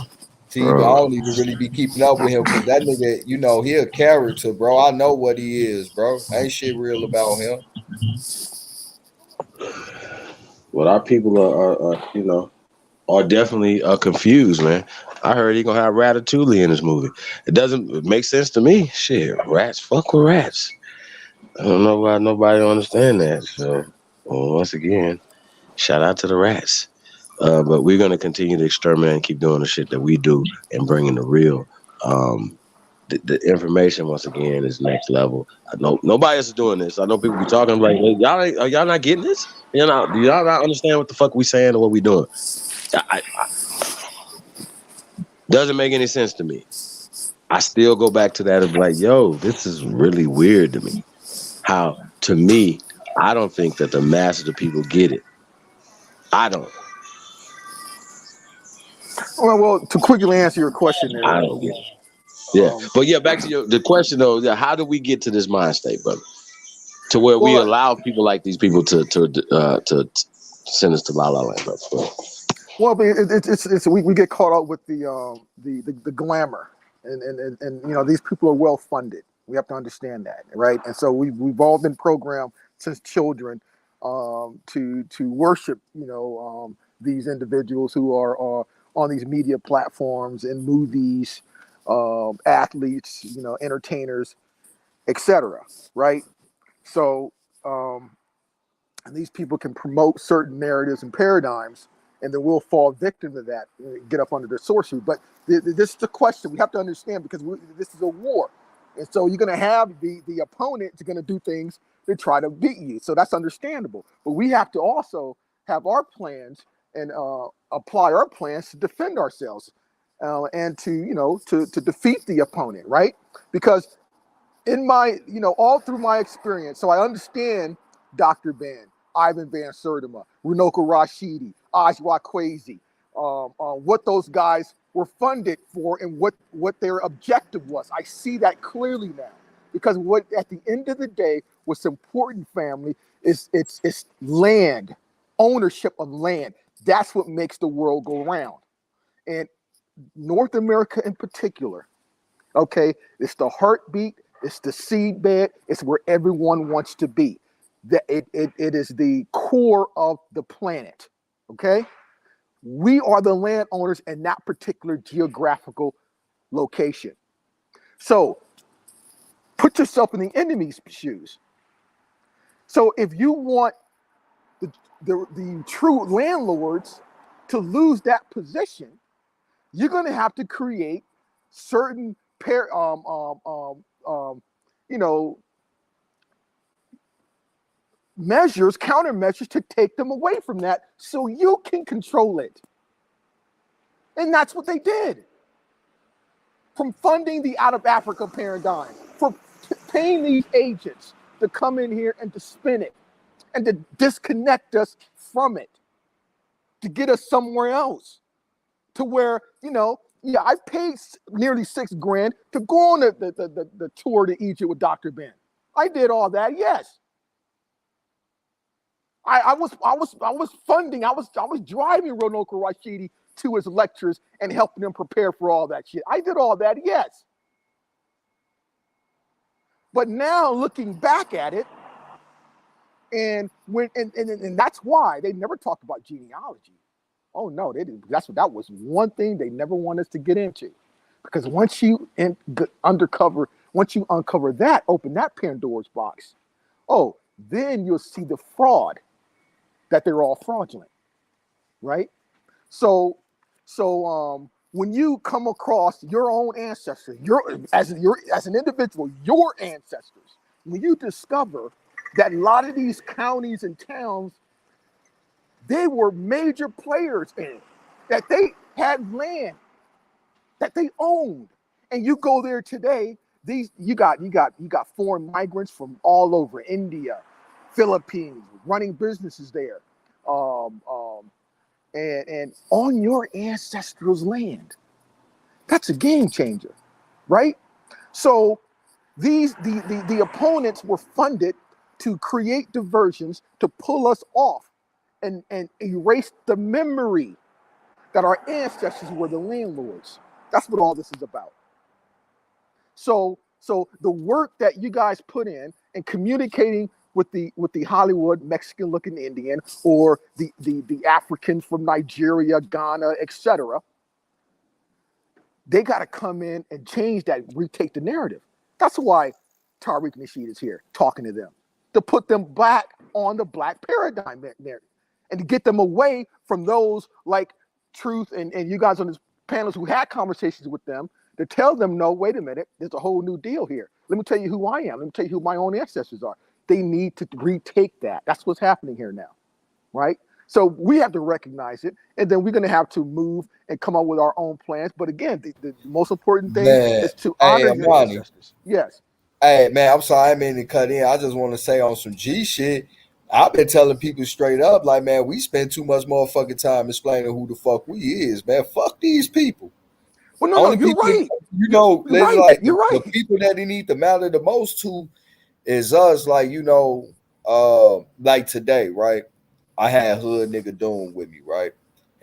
TV, I Bro. don't even really be keeping up with him because that nigga, you know, he a character, bro. I know what he is, bro. Ain't shit real about him. Well, our people are you know, are definitely confused, man. I heard he gonna have Ratatouille in this movie. It doesn't make sense to me. Shit, rats, fuck with rats. I don't know why nobody don't understand that. So, once again, shout out to the rats. But we're gonna continue to exterminate and keep doing the shit that we do and bringing the real. The information once again is next level. I know nobody else is doing this. I know people be talking like, hey, are y'all not getting this? You know, do y'all not understand what the fuck we saying or what we doing? Doesn't make any sense to me. I still go back to that and be like, yo, this is really weird to me. How, to me, I don't think that the mass of the people get it. I don't. Well, to quickly answer your question there, I don't get it. Yeah. um, But yeah, back to the question though, how do we get to this mind state, brother? To where we well, allow people like these people to send us to La La Land, brother. well, but it's we get caught up with the glamour, and you know these people are well funded. We have to understand that, right? And so we've all been programmed since children to worship, you know, these individuals who are on these media platforms and movies, athletes, you know, entertainers, etc. Right? So. And these people can promote certain narratives and paradigms, and then we'll fall victim to that, get up under their sorcery. But this is the question we have to understand, because this is a war, and so you're going to have the opponent is going to do things to try to beat you. So that's understandable. But we have to also have our plans and apply our plans to defend ourselves and to, you know, to defeat the opponent, right? Because in my, you know, all through my experience, so I understand Dr. Ben, Ivan Van Sertima, Runoko Rashidi, Ajwa Kwesi, what those guys were funded for and what their objective was. I see that clearly now, because what at the end of the day, what's important, family, is it's land, ownership of land. That's what makes the world go round. And North America in particular, okay, it's the heartbeat, it's the seedbed, it's where everyone wants to be. It is the core of the planet. Okay, we are the landowners in that particular geographical location. So put yourself in the enemy's shoes. So if you want the true landlords to lose that position, you're going to have to create certain you know, measures, countermeasures to take them away from that so you can control it. And that's what they did. From funding the out of Africa paradigm, for paying these agents to come in here and to spin it and to disconnect us from it, to get us somewhere else, to where, you know, yeah, I paid nearly $6,000 to go on the tour to Egypt with Dr. Ben. I did all that, yes. I was funding. I was driving Ronoko Rashidi to his lectures and helping him prepare for all that shit. I did all that, yes. But now looking back at it, and that's why they never talked about genealogy. Oh no, they didn't. That was one thing they never wanted us to get into, because once you uncover that, open that Pandora's box. Oh, then you'll see the fraud, that they're all fraudulent, right? So when you come across your own ancestors, as an individual, your ancestors, when you discover that a lot of these counties and towns, they were major players in it, that they had land that they owned, and you go there today, you got foreign migrants from all over India, Philippines, running businesses there, and on your ancestors' land. That's a game changer, right? So the opponents were funded to create diversions to pull us off and erase the memory that our ancestors were the landlords. That's what all this is about. So the work that you guys put in communicating with the Hollywood Mexican looking Indian or the Africans from Nigeria, Ghana, etc., they got to come in and change that, retake the narrative. That's why Tariq Nasheed is here talking to them, to put them back on the black paradigm narrative and to get them away from those like Truth and you guys on this panels who had conversations with them, to tell them, no, wait a minute, there's a whole new deal here. Let me tell you who I am. Let me tell you who my own ancestors are. They need to retake that. That's what's happening here now, right? So we have to recognize it, and then we're going to have to move and come up with our own plans. But again, the most important thing is to honor your ancestors. Yes. Hey, man, I'm sorry, I didn't mean to cut in. I just want to say on some G shit, I've been telling people straight up, like, man, we spend too much motherfucking time explaining who the fuck we is, man. Fuck these people. Well, no, you're right. You're right. The people that they need to matter the most to is us, like, like today, right? I had hood nigga Doom with me, right?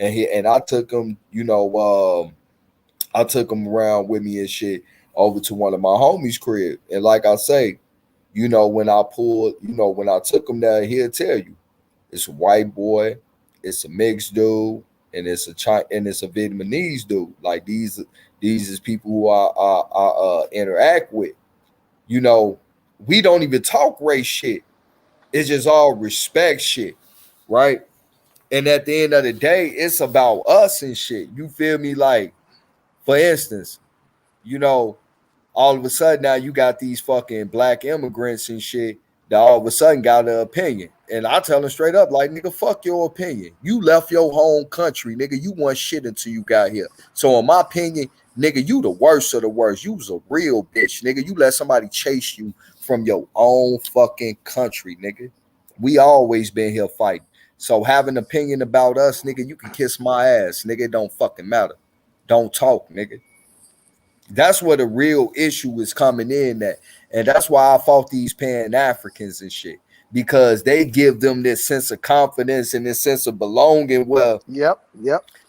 And I took him, I took him around with me and shit over to one of my homies' crib. And like I say, when I took him there, he'll tell you, it's a white boy, it's a mixed dude, and it's a Vietnamese dude. Like these is people who I interact with. We don't even talk race shit. It's just all respect shit, right? And at the end of the day, it's about us and shit. You feel me? Like, for instance, all of a sudden now you got these fucking black immigrants and shit that all of a sudden got an opinion. And I tell them straight up, like, nigga, fuck your opinion. You left your home country, nigga. You want shit until you got here. So in my opinion, nigga, you the worst of the worst. You was a real bitch, nigga. You let somebody chase you from your own fucking country, nigga. We always been here fighting. So have an opinion about us, nigga, you can kiss my ass, nigga. It don't fucking matter. Don't talk, nigga. That's where the real issue is coming in at. And that's why I fought these Pan-Africans and shit. Because they give them this sense of confidence and this sense of belonging. Well, yep.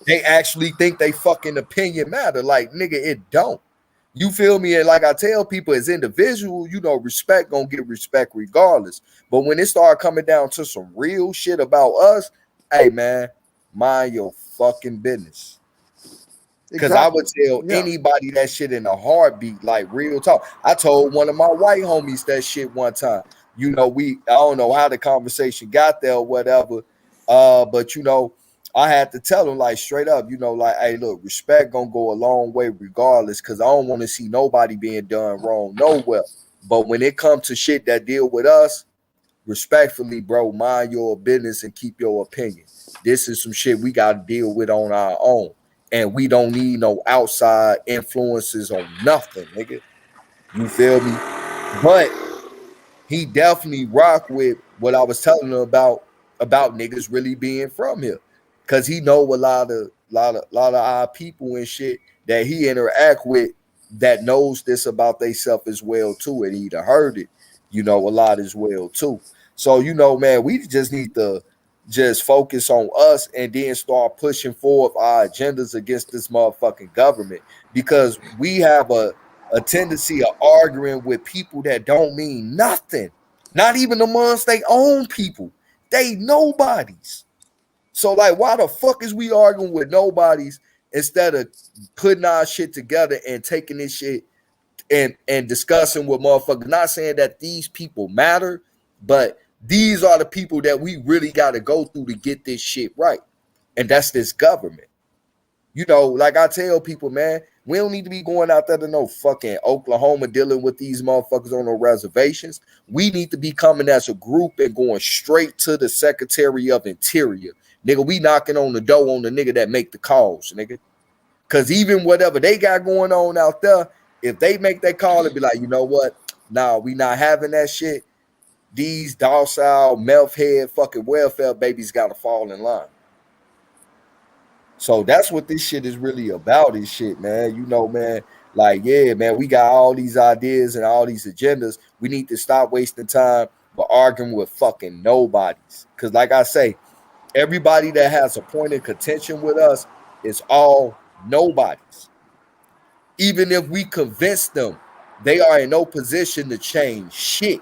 They actually think they fucking opinion matter. Like, nigga, it don't. You feel me? And like I tell people, as individuals, respect gonna get respect regardless. But when it start coming down to some real shit about us, hey man, mind your fucking business. Because I would tell anybody that shit in a heartbeat, like real talk. I told one of my white homies that shit one time. I don't know how the conversation got there or whatever. But I had to tell him like straight up, like, hey, look, respect gonna go a long way regardless, because I don't want to see nobody being done wrong nowhere. But when it comes to shit that deal with us, respectfully, bro, mind your business and keep your opinion. This is some shit we got to deal with on our own. And we don't need no outside influences on nothing, nigga. You feel me? But he definitely rock with what I was telling him about niggas really being from here. Cause he know a lot of our people and shit that he interact with that knows this about theyself as well too. And he done heard it, a lot as well too. So, man, we just need to just focus on us and then start pushing forward our agendas against this motherfucking government, because we have a tendency of arguing with people that don't mean nothing, not even amongst their own people. They nobodies. So like, why the fuck is we arguing with nobodies instead of putting our shit together and taking this shit and discussing with motherfuckers? Not saying that these people matter, but these are the people that we really got to go through to get this shit right. And that's this government. You know, like I tell people, man, we don't need to be going out there to no fucking Oklahoma dealing with these motherfuckers on the reservations. We need to be coming as a group and going straight to the Secretary of Interior. Nigga, we knocking on the door on the nigga that make the calls, nigga. Because even whatever they got going on out there, if they make that call and be like, you know what? Nah, we not having that shit. These docile, mouth head fucking welfare babies got to fall in line. So that's what this shit is really about, this shit, man. You know, man, like, yeah, man, we got all these ideas and all these agendas. We need to stop wasting time but arguing with fucking nobodies. Because like I say, everybody that has a point of contention with us is all nobodies. Even if we convince them, they are in no position to change shit.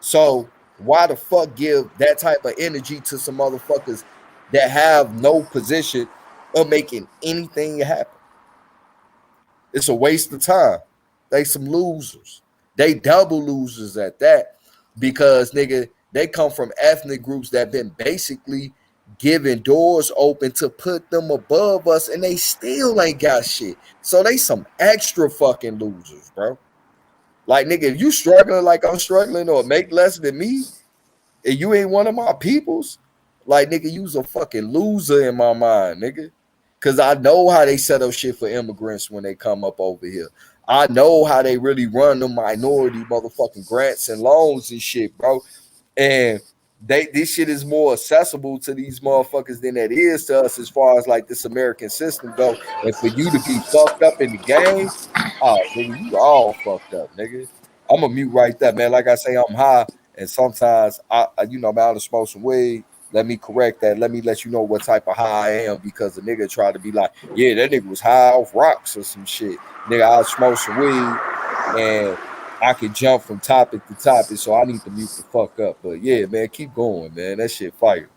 So why the fuck give that type of energy to some motherfuckers that have no position of making anything happen? It's a waste of time. They some losers. They double losers at that, because nigga, they come from ethnic groups that been basically giving doors open to put them above us, and they still ain't got shit. So they some extra fucking losers, bro. Like, nigga, if you struggling like I'm struggling or make less than me, and you ain't one of my peoples, like, nigga, you's a fucking loser in my mind, nigga. Because I know how they set up shit for immigrants when they come up over here. I know how they really run the minority motherfucking grants and loans and shit, bro. And this shit is more accessible to these motherfuckers than it is to us as far as like this American system go. And for you to be fucked up in the game, oh, nigga, you all fucked up, nigga. I'm a mute right there, man. Like I say, I'm high, and sometimes I'm out to smoke some weed. Let me correct that. Let me let you know what type of high I am, because the nigga tried to be like, yeah, that nigga was high off rocks or some shit. Nigga, I'll smoke some weed and I can jump from topic to topic, so I need to mute the fuck up. But yeah, man, keep going, man. That shit fire.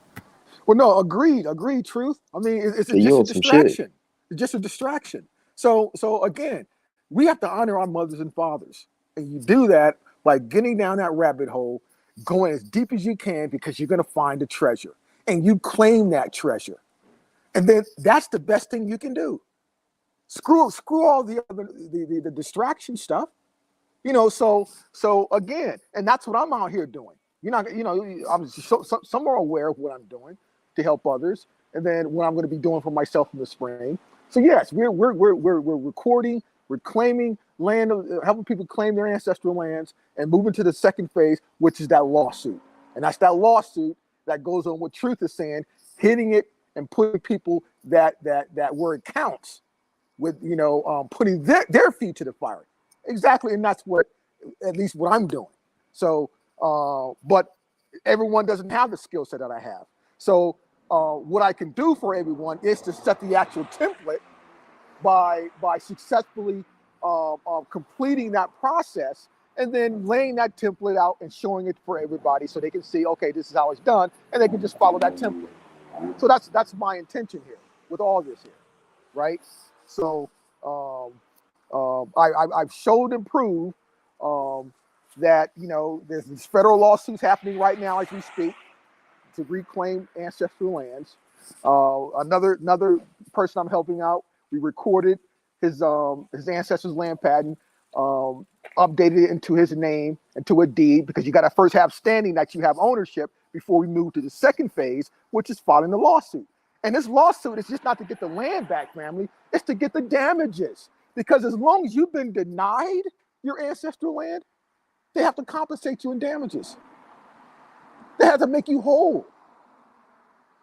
Well, no, agreed, Truth. I mean, it's So you just a on some shit. distraction. It's just a distraction. So again, we have to honor our mothers and fathers, and you do that by getting down that rabbit hole, going as deep as you can, because you're going to find a treasure, and you claim that treasure, and then that's the best thing you can do. Screw all the other the distraction stuff. So again, and that's what I'm out here doing. I'm somewhere aware of what I'm doing to help others, and then what I'm going to be doing for myself in the spring. So yes, we're recording, we're claiming land, helping people claim their ancestral lands, and moving to the second phase, which is that lawsuit. And that's that lawsuit that goes on what Truth is saying, hitting it and putting people that where it counts, with putting their feet to the fire. Exactly, and that's at least what I'm doing. So, but everyone doesn't have the skill set that I have. So, what I can do for everyone is to set the actual template by successfully completing that process, and then laying that template out and showing it for everybody, so they can see, okay, this is how it's done, and they can just follow that template. So that's my intention here with all this here, right? So. I've showed and proved that there's these federal lawsuits happening right now as we speak to reclaim ancestral lands. Another person I'm helping out, we recorded his ancestors' land patent, updated it into his name, into a deed, because you got to first have standing that you have ownership before we move to the second phase, which is filing the lawsuit. And this lawsuit is just not to get the land back, family. It's to get the damages. Because as long as you've been denied your ancestral land, they have to compensate you in damages. They have to make you whole.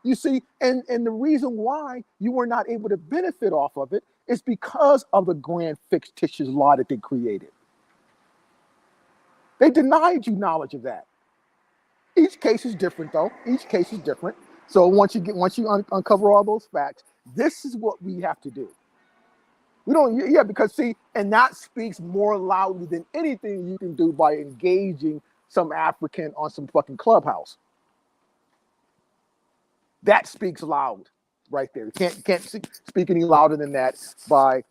You see, and the reason why you were not able to benefit off of it is because of the grand fictitious law that they created. They denied you knowledge of that. Each case is different, though. Each case is different. So once you uncover all those facts, this is what we have to do. We don't, because see, and that speaks more loudly than anything you can do by engaging some African on some fucking Clubhouse. That speaks loud right there. You can't speak any louder than that by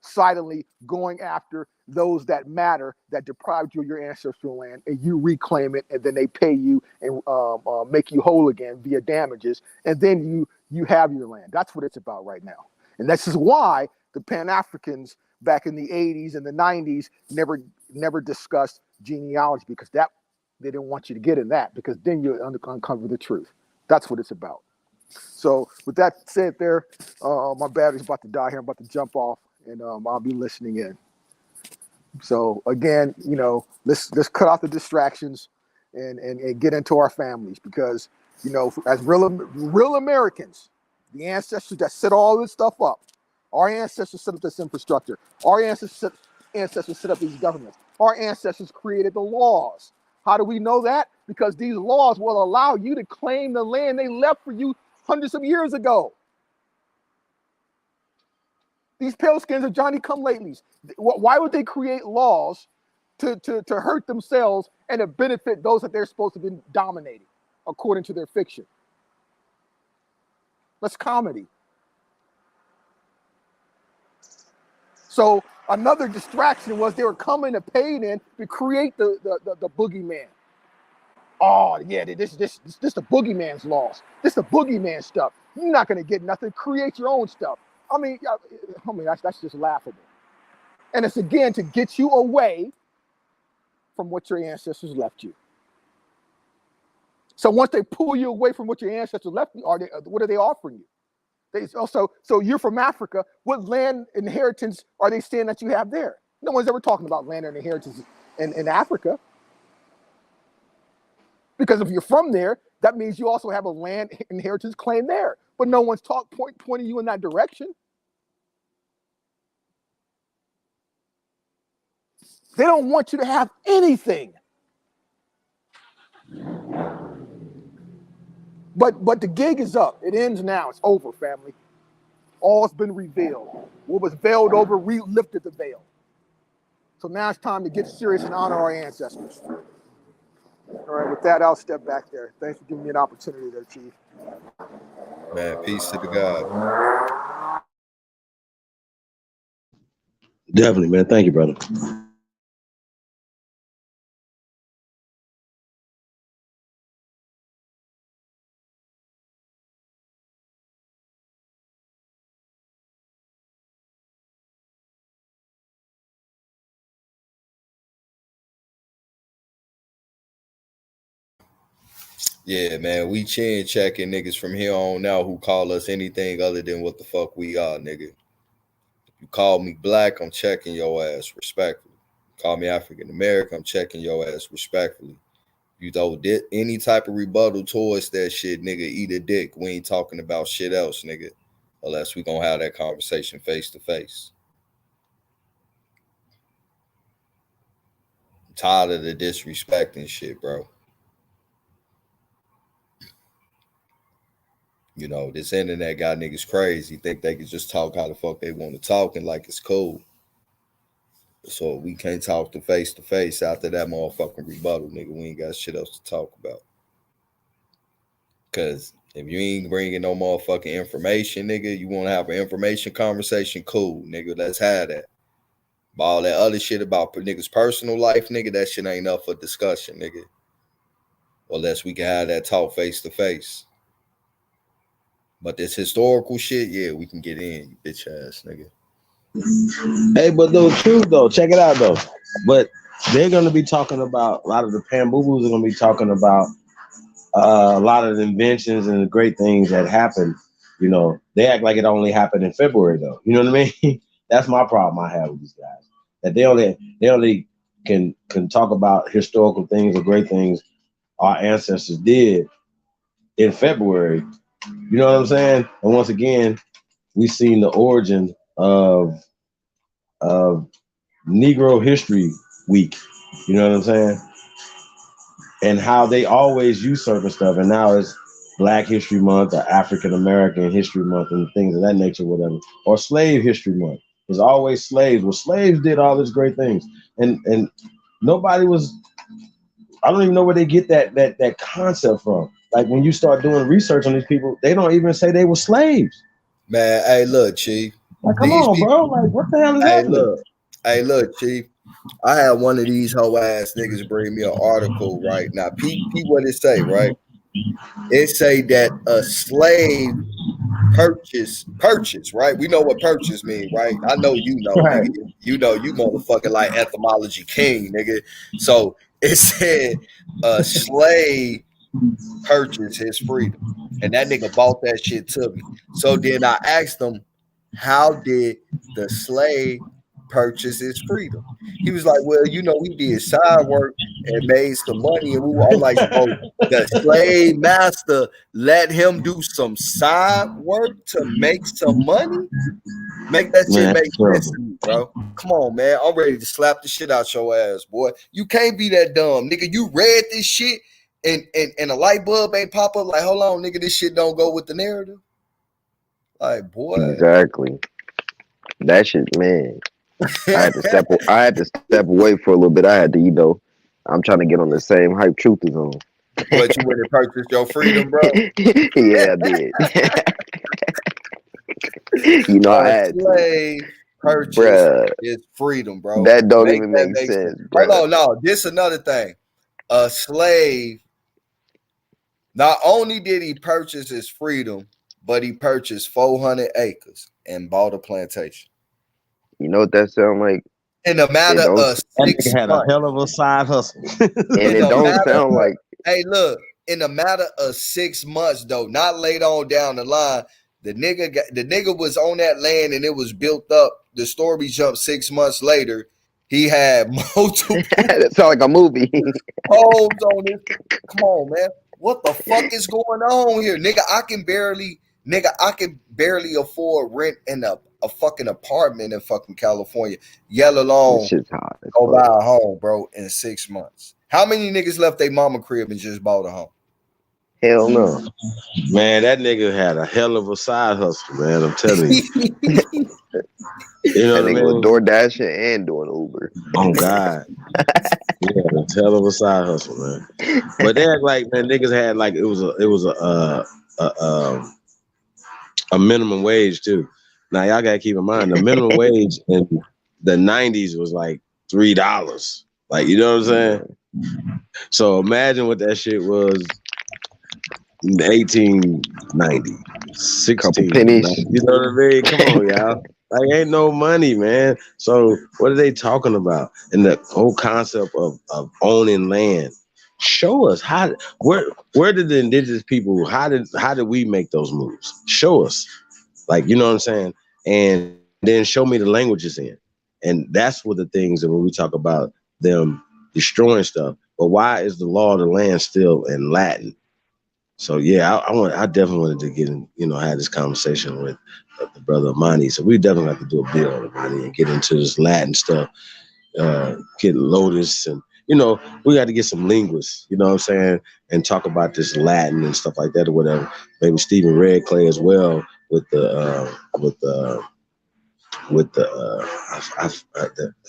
silently going after those that matter, that deprived you of your ancestral land, and you reclaim it, and then they pay you and make you whole again via damages, and then you have your land. That's what it's about right now. And this is why the Pan-Africans back in the 80s and the 90s never discussed genealogy, because they didn't want you to get in that, because then you uncover the truth. That's what it's about. So with that said there, my battery's about to die here. I'm about to jump off, and I'll be listening in. So again, let's cut off the distractions and get into our families, because, as real Americans, the ancestors that set all this stuff up, our ancestors set up this infrastructure. Our ancestors set up these governments. Our ancestors created the laws. How do we know that? Because these laws will allow you to claim the land they left for you hundreds of years ago. These pale skins are Johnny-come-latelys. Why would they create laws to hurt themselves and to benefit those that they're supposed to be dominating, according to their fiction? That's comedy. So another distraction was they were coming to pay in to create the boogeyman. Oh yeah, this the boogeyman's laws. This the boogeyman stuff. You're not gonna get nothing. Create your own stuff. I mean, that's just laughable. And it's again to get you away from what your ancestors left you. So once they pull you away from what your ancestors left you, what are they offering you? So you're from Africa. What land inheritance are they saying that you have there? No one's ever talking about land and inheritance in Africa. Because if you're from there, that means you also have a land inheritance claim there. But no one's pointing you in that direction. They don't want you to have anything. But the gig is up. It ends now. It's over, family. All's been revealed. What was veiled over, lifted the veil. So now it's time to get serious and honor our ancestors. All right, with that, I'll step back there. Thanks for giving me an opportunity there, Chief. Man, peace to the God. Definitely, man. Thank you, brother. Yeah, man, we chin checking niggas from here on out who call us anything other than what the fuck we are, nigga. If you call me black, I'm checking your ass respectfully. Call me African American, I'm checking your ass respectfully. You throw any type of rebuttal towards that shit, nigga, eat a dick. We ain't talking about shit else, nigga. Unless we gonna have that conversation face to face. I'm tired of the disrespect and shit, bro. This internet got niggas crazy. Think they can just talk how the fuck they want to talk and like it's cool. So we can't talk to face after that motherfucking rebuttal, nigga. We ain't got shit else to talk about. Because if you ain't bringing no motherfucking information, nigga, you want to have an information conversation, cool, nigga. Let's have that. But all that other shit about niggas' personal life, nigga, that shit ain't up for discussion, nigga. Unless we can have that talk face to face. But this historical shit, yeah, we can get in, you bitch ass nigga. Hey, but though, true though, check it out though. But they're gonna be talking about a lot of the Pan-Boo-Boos are gonna be talking about a lot of the inventions and the great things that happened. They act like it only happened in February though. You know what I mean? That's my problem I have with these guys. That they only can talk about historical things or great things our ancestors did in February. You know what I'm saying? And once again, we've seen the origin of Negro History Week. You know what I'm saying? And how they always use certain stuff. And now it's Black History Month or African American History Month and things of that nature, whatever. Or Slave History Month. There's always slaves. Well, slaves did all these great things. And nobody was, I don't even know where they get that concept from. Like when you start doing research on these people, they don't even say they were slaves. Man, hey, look, Chief. Like, come on, bro. Like, what the hell is happening? Hey, look, Chief. I had one of these hoe ass niggas bring me an article right now. Peep what it say, right? It say that a slave purchase, right? We know what purchase mean, right? I know you know, Right. nigga. You know, you motherfucking like etymology king, nigga. So it said a slave purchased his freedom. And that nigga bought that shit to me. So then I asked him, how did the slave purchase his freedom? He was like, well, you know, he did side work and made some money. And I'm like, so the slave master let him do some side work to make some money? Make that shit Man, make that's sense terrible. to me, bro. Come on, man. I'm ready to slap the shit out your ass, boy. You can't be that dumb, nigga. You read this shit and a light bulb ain't pop up like, hold on, nigga, this shit don't go with the narrative. Like, boy. Exactly. That shit, man. I had to step away for a little bit. I had to, you know, I'm trying to get on the same hype truth is on. What, you went and purchased your freedom, bro? Yeah, I did. You know, I had to. Slave purchase Bruh, his freedom, bro. that don't Make even that make make sense. sense, bruh. Hold on, no. This another thing. A slave, not only did he purchase his freedom, but he purchased 400 acres and bought a plantation. You know what that sound like? In a matter of That 6 nigga had a months. hell of a side hustle. And it don't sound like, Hey, look, in a matter of 6 months, though, not later on down the line, the nigga was on that land and it was built up. The story jumped 6 months later. He had multiple that sound like a movie. homes on this. Come on, man. What the fuck is going on here? Nigga, I can barely afford rent in a fucking apartment in fucking California. Yell alone. This shit's hot. Go buy a home, bro, in 6 months. How many niggas left their mama crib and just bought a home? Hell no. Man, that nigga had a hell of a side hustle, man. I'm telling you. You know That what I nigga was mean? door dashing and doing Uber. Oh God. Yeah, a hell of a side hustle, man. But they act like, man, niggas had like it was a minimum wage too. Now y'all gotta keep in mind the minimum wage in the 90s was like $3. Like, you know what I'm saying? So imagine what that shit was in 1890, 1690. You know what I mean? Come on, y'all. Like, ain't no money, man. So what are they talking about? And the whole concept of owning land. Show us where did the indigenous people, how did we make those moves? Show us. Like, you know what I'm saying? And then show me the languages in. And that's what the things that when we talk about them destroying stuff. But why is the law of the land still in Latin? So yeah, I definitely wanted to get in, you know, have this conversation with the brother Amani. So we definitely have to do a bill on Amani and get into this Latin stuff, get Lotus, and you know, we got to get some linguists, you know what I'm saying, and talk about this Latin and stuff like that or whatever. Maybe Stephen Redclay as well with the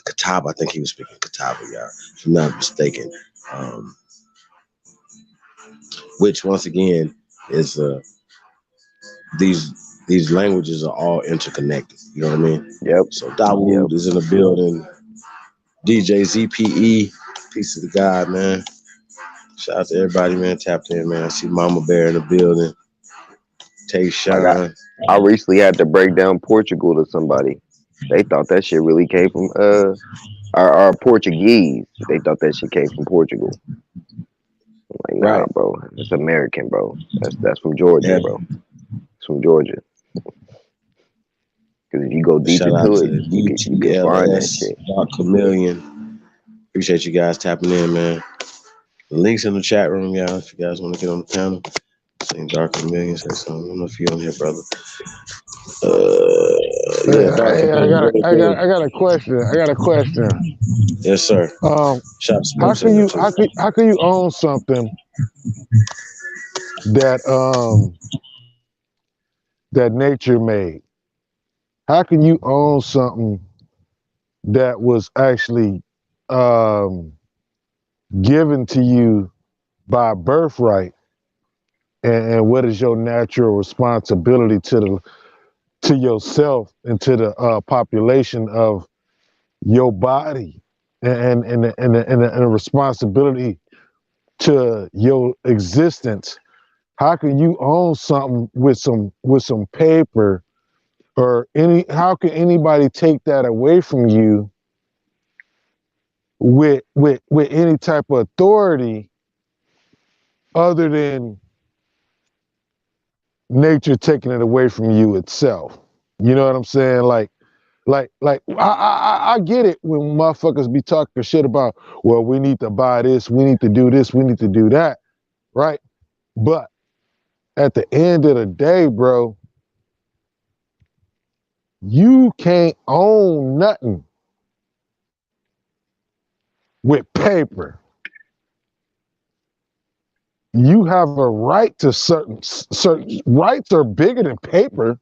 Catawba. I think he was speaking Catawba, y'all, if I'm not mistaken. Which once again is these languages are all interconnected. You know what I mean? Yep. So Dawood is in the building. DJ ZPE, peace of the God, man. Shout out to everybody, man. Tapped in, man. I see Mama Bear in the building. Tay Sean. I recently had to break down Portugal to somebody. They thought that shit really came from our Portuguese. They thought that shit came from Portugal. I'm like, nah, bro. It's American, bro. That's from Georgia, bro. It's from Georgia. Because if you go deep Shout out into to it, you can find that shit. Dark Chameleon. Appreciate you guys tapping in, man. The links in the chat room, y'all. If you guys want to get on the panel, saying Dark Chameleon, say something. I don't know if you're on here, brother. Yeah, Dark Chameleon. I got a question. I got a question. Yes, sir. How can you own something that that nature made? How can you own something that was actually given to you by birthright? And what is your natural responsibility to yourself and to the population of your body, and the responsibility to your existence? How can you own something with some paper, or how can anybody take that away from you with any type of authority other than nature taking it away from you itself? You know what I'm saying? Like I get it when motherfuckers be talking shit about, well, we need to buy this, we need to do this, we need to do that, right? But at the end of the day, bro, you can't own nothing with paper. You have a right to certain rights are bigger than paper.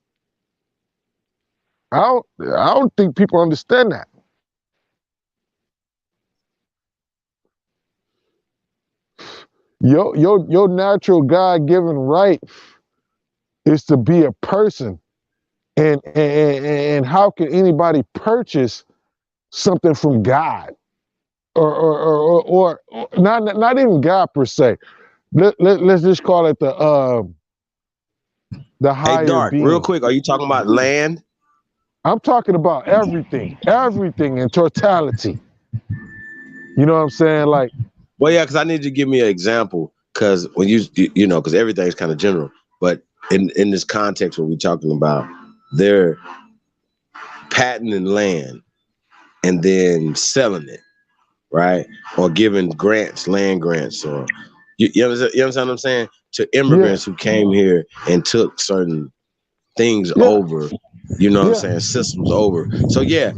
I don't think people understand that. Your natural God-given right is to be a person. And how can anybody purchase something from God? Or not even God per se. Let's just call it the higher Hey, Dark, being. real quick, are you talking about land? I'm talking about everything in totality. You know what I'm saying? Like, well, yeah, because I need you to give me an example. Because when you know, because everything's kind of general, but in this context, what we're talking about, they're patenting land and then selling it, right? Or giving grants, land grants, or you understand what I'm saying? To immigrants who came here and took certain things over. You know what I'm saying? Systems over. So yeah,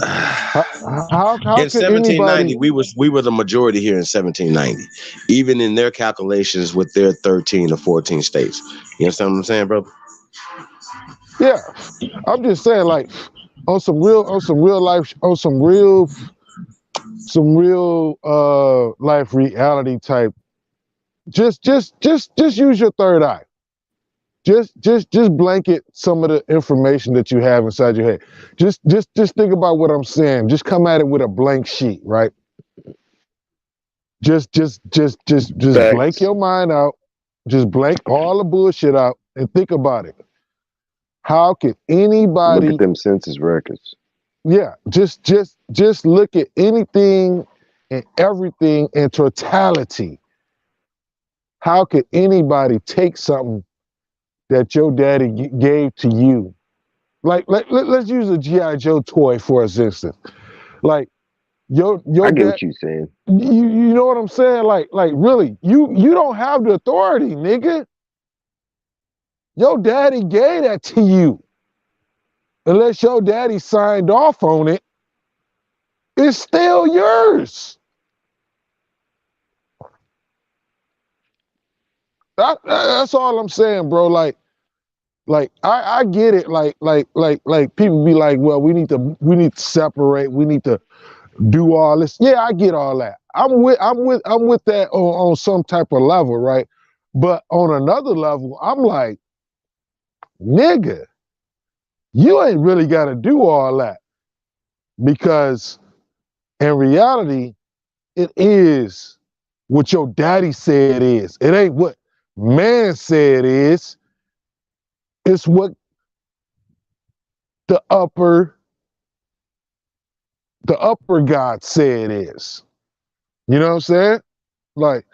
how in can 1790 anybody? we were the majority here in 1790, even in their calculations with their 13 or 14 states. You understand what I'm saying, bro? Yeah, I'm just saying, like, on some real life, on some real life reality type. Just use your third eye. Just blanket some of the information that you have inside your head. Just think about what I'm saying. Just come at it with a blank sheet, right? Just blank Facts. your mind out. Just blank all the bullshit out and think about it. How can Look at anybody? them census records. Yeah, just look at anything and everything in totality. How could anybody take something that your daddy gave to you? Like, let's use a G.I. Joe toy for instance. Like, your I get dad, what you're saying. you know what I'm saying? Like really, you don't have the authority, nigga. Your daddy gave that to you. Unless your daddy signed off on it, it's still yours. That's all I'm saying, bro. Like I get it. Like people be like, well, we need to separate. We need to do all this. Yeah, I get all that. I'm with that on some type of level, right? But on another level, I'm like, nigga, you ain't really got to do all that, because in reality, it is what your daddy said it is. It ain't what man said it is. It's what the upper God said it is. You know what I'm saying? Like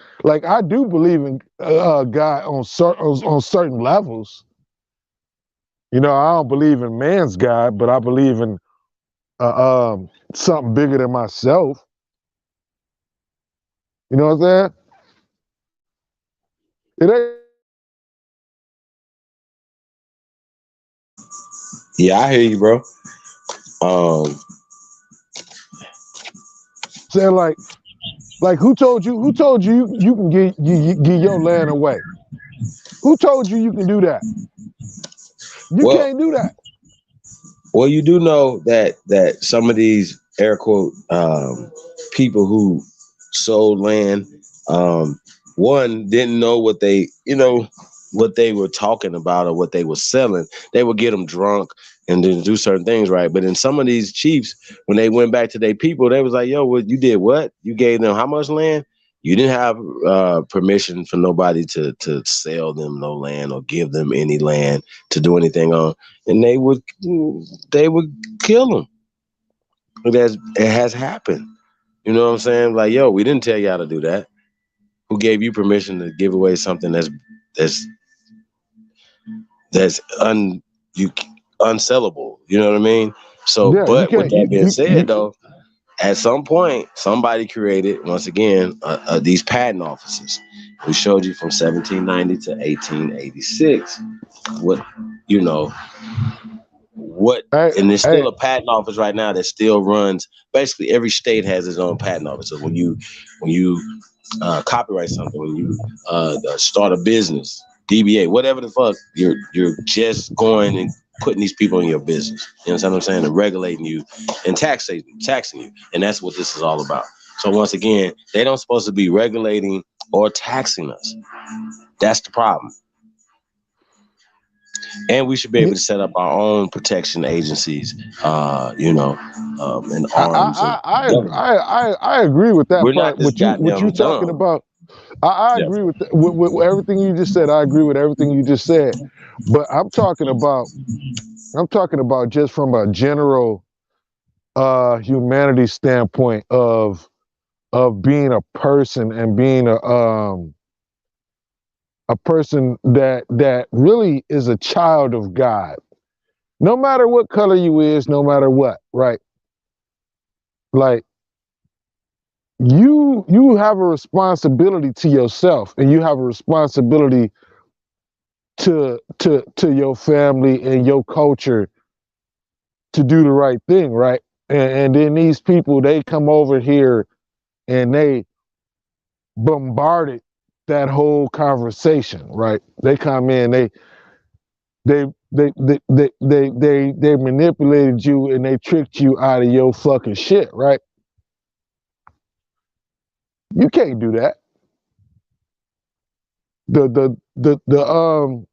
I do believe in God on certain levels. You know, I don't believe in man's God, but I believe in something bigger than myself. You know what I'm saying? It ain't. Yeah, I hear you, bro. Saying like who told you you can give your land away? Who told you can do that? You can't do that. Well, you do know that some of these air quote people who sold land, one didn't know what they were talking about or what they were selling. They would get them drunk and then do certain things, right? But in some of these chiefs, when they went back to their people, they was like, "Yo, what you did? What you gave them? How much land?" You didn't have permission for nobody to sell them no land or give them any land to do anything on, and they would kill them. It has happened. You know what I'm saying? Like, yo, we didn't tell y'all to do that. Who gave you permission to give away something that's unsellable? You know what I mean? So, Yeah, you but with can't. that being said, though, at some point, somebody created, once again, these patent offices. We showed you from 1790 to 1886. What, you know, and there's still a patent office right now that still runs. Basically, every state has its own patent office. So when you copyright something, when you start a business, DBA, whatever the fuck, you're just going and putting these people in your business. You know what I'm saying? And regulating you and taxing you. And that's what this is all about. So once again, they don't supposed to be regulating or taxing us. That's the problem. And we should be able to set up our own protection agencies, and arms. I agree with that We're part. not this What you talking dumb. about? I agree with everything you just said. I agree with everything you just said. But I'm talking about just from a general humanity standpoint of being a person and being a person that really is a child of God. No matter what color you is, no matter what, right? Like you have a responsibility to yourself, and you have a responsibility to your family and your culture to do the right thing, right? And then these people, they come over here and they bombarded that whole conversation, right? They come in, they manipulated you and they tricked you out of your fucking shit, right? You can't do that. The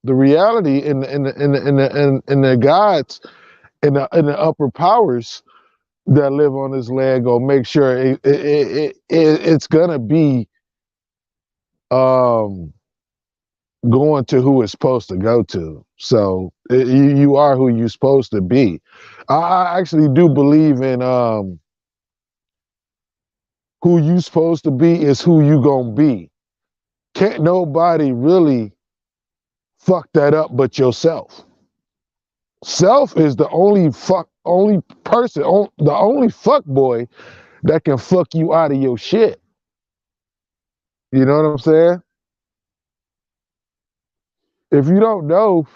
reality in the gods in the upper powers that live on this land gonna make sure it's gonna be going to who it's supposed to go to. So you are who you're supposed to be. I actually do believe in who you supposed to be is who you gonna be. Can't nobody really fuck that up but yourself. Self is the only person, the only fuck boy that can fuck you out of your shit. You know what I'm saying? If you don't know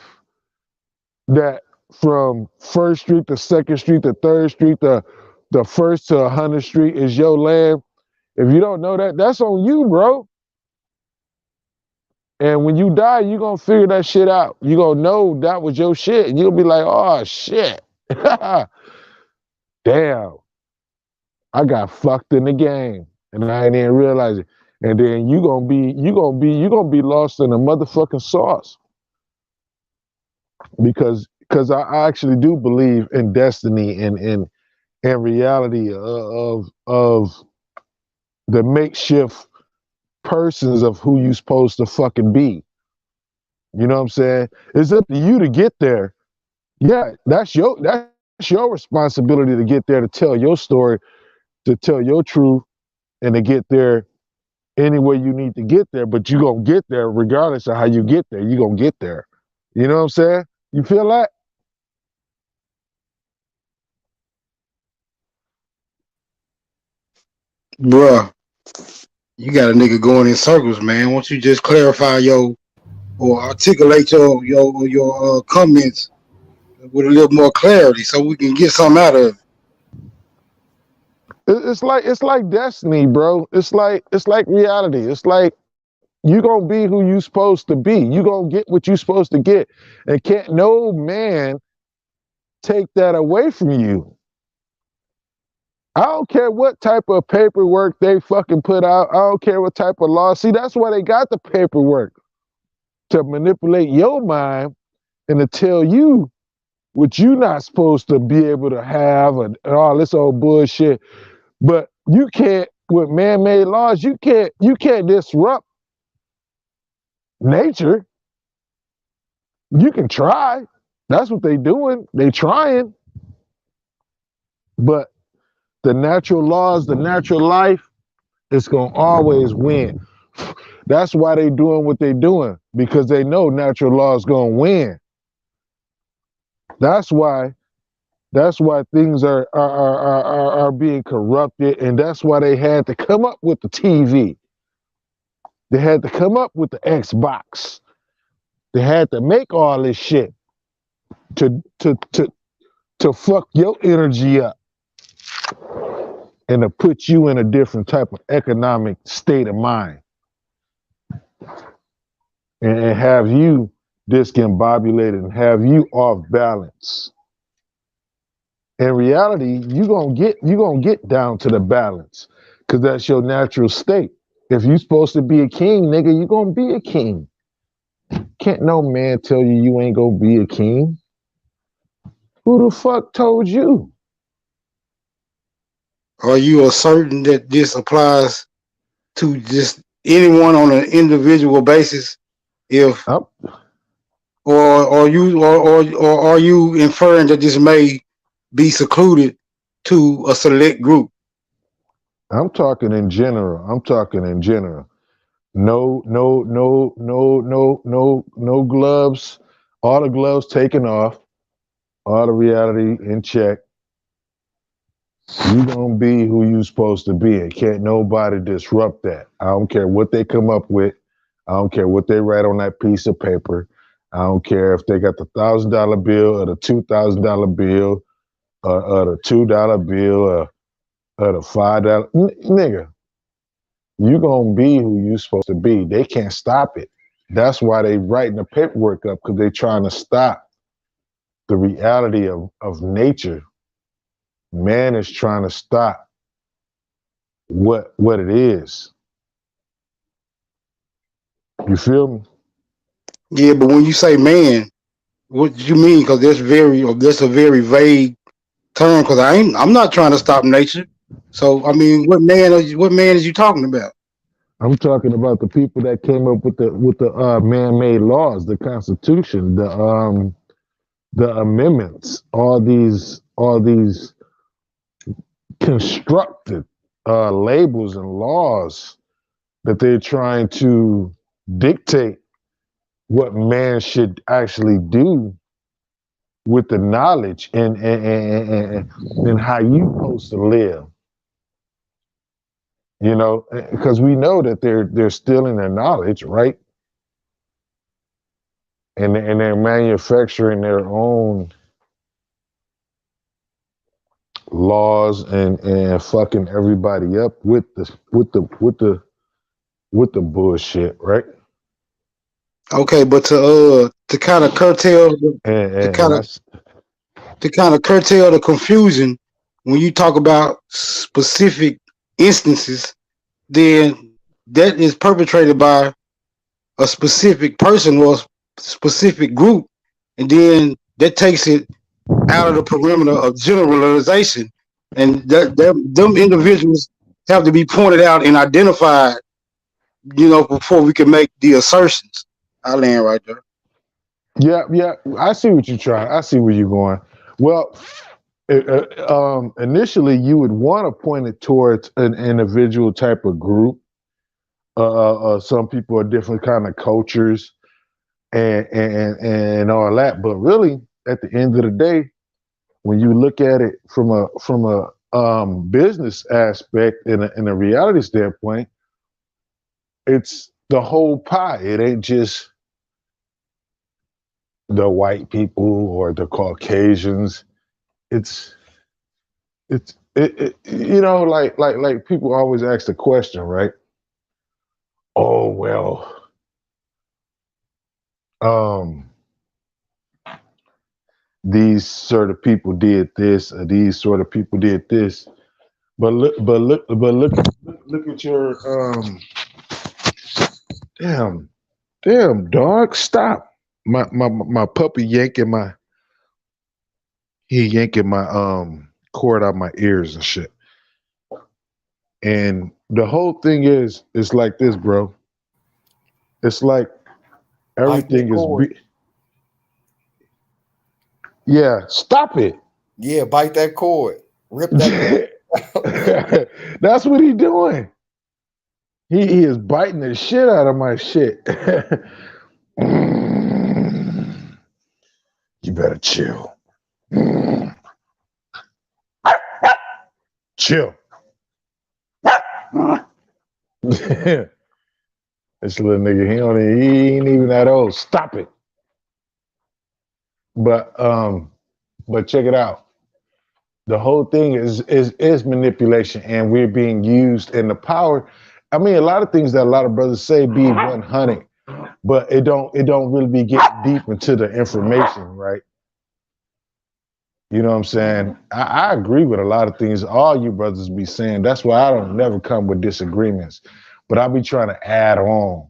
that from 1st Street to 2nd Street to 3rd Street, the 1st to 100th Street is your land, if you don't know that, that's on you, bro. And when you die, you're going to figure that shit out. You're going to know that was your shit. And you'll be like, oh, shit. Damn. I got fucked in the game. And I didn't even realize it. And then you're gonna be lost in a motherfucking sauce. Because I actually do believe in destiny and reality of the makeshift persons of who you supposed to fucking be. You know what I'm saying? It's up to you to get there. Yeah, that's your responsibility to get there, to tell your story, to tell your truth, and to get there any way you need to get there. But you're gonna get there regardless of how you get there. You're gonna get there. You know what I'm saying? You feel that? Bruh, you got a nigga going in circles, man. Won't you just clarify or articulate your comments with a little more clarity so we can get something out of it? It's like destiny, bro. It's like reality. It's like you gonna be who you supposed to be. You gonna get what you supposed to get, and can't no man take that away from you. I don't care what type of paperwork they fucking put out. I don't care what type of law. See, that's why they got the paperwork, to manipulate your mind and to tell you what you're not supposed to be able to have and all this old bullshit. But you can't with man-made laws, you can't disrupt nature. You can try. That's what they doing. They trying. But the natural laws, the natural life, it's gonna always win. That's why they doing what they doing, because they know natural law is gonna win. That's why things are being corrupted, and that's why they had to come up with the TV. They had to come up with the Xbox. They had to make all this shit to fuck your energy up and to put you in a different type of economic state of mind and have you discombobulated and have you off balance. In reality, you gonna get down to the balance, because that's your natural state. If you supposed to be a king, nigga, you gonna be a king. Can't no man tell you ain't gonna be a king. Who the fuck told you? Are you certain that this applies to just anyone on an individual basis? If or are you inferring that this may be secluded to a select group? I'm talking in general. No gloves. All the gloves taken off. All the reality in check. You gonna be who you supposed to be, and can't nobody disrupt that. I don't care what they come up with. I don't care what they write on that piece of paper. I don't care if they got the $1,000 bill or the $2,000 bill or the $2 bill or the $5. Nigga, you gonna be who you supposed to be. They can't stop it. That's why they writing the paperwork up, because they trying to stop the reality of nature. Man is trying to stop what it is. You feel me? Yeah, but when you say man, what do you mean? Because that's a very vague term. Because I'm not trying to stop nature. So I mean, what man is you talking about? I'm talking about the people that came up with the man-made laws, the Constitution, the amendments, all these constructed labels and laws that they're trying to dictate what man should actually do with the knowledge and how you supposed to live. You know, because we know that they're stealing their knowledge, right? And they're manufacturing their own laws and fucking everybody up with the bullshit, right? Okay, but to kind of curtail the confusion when you talk about specific instances, then that is perpetrated by a specific person or a specific group, and then that takes it out of the perimeter of generalization, and them individuals have to be pointed out and identified, before we can make the assertions. I land right there. Yeah, I see what you're trying. I see where you're going. Well, initially you would want to point it towards an individual type of group. Some people are different kind of cultures and all that. But really, at the end of the day, when you look at it from a business aspect and a reality standpoint, it's the whole pie. It ain't just the white people or the Caucasians. It's like people always ask the question, right? Oh well, these sort of people did this, or these sort of people did this. But look at your damn dog, stop. My puppy yanking my cord out my ears and shit. And the whole thing is, it's like this, bro. It's like everything is yeah, stop it. Yeah, bite that cord. Rip that. That's what he doing. He is biting the shit out of my shit. You better chill. Chill. This little nigga, he ain't even that old. Stop it. But check it out. The whole thing is manipulation, and we're being used in the power. I mean, a lot of things that a lot of brothers say be 100, but it don't really be getting deep into the information, right? You know what I'm saying? I agree with a lot of things all you brothers be saying. That's why I don't never come with disagreements, but I be trying to add on.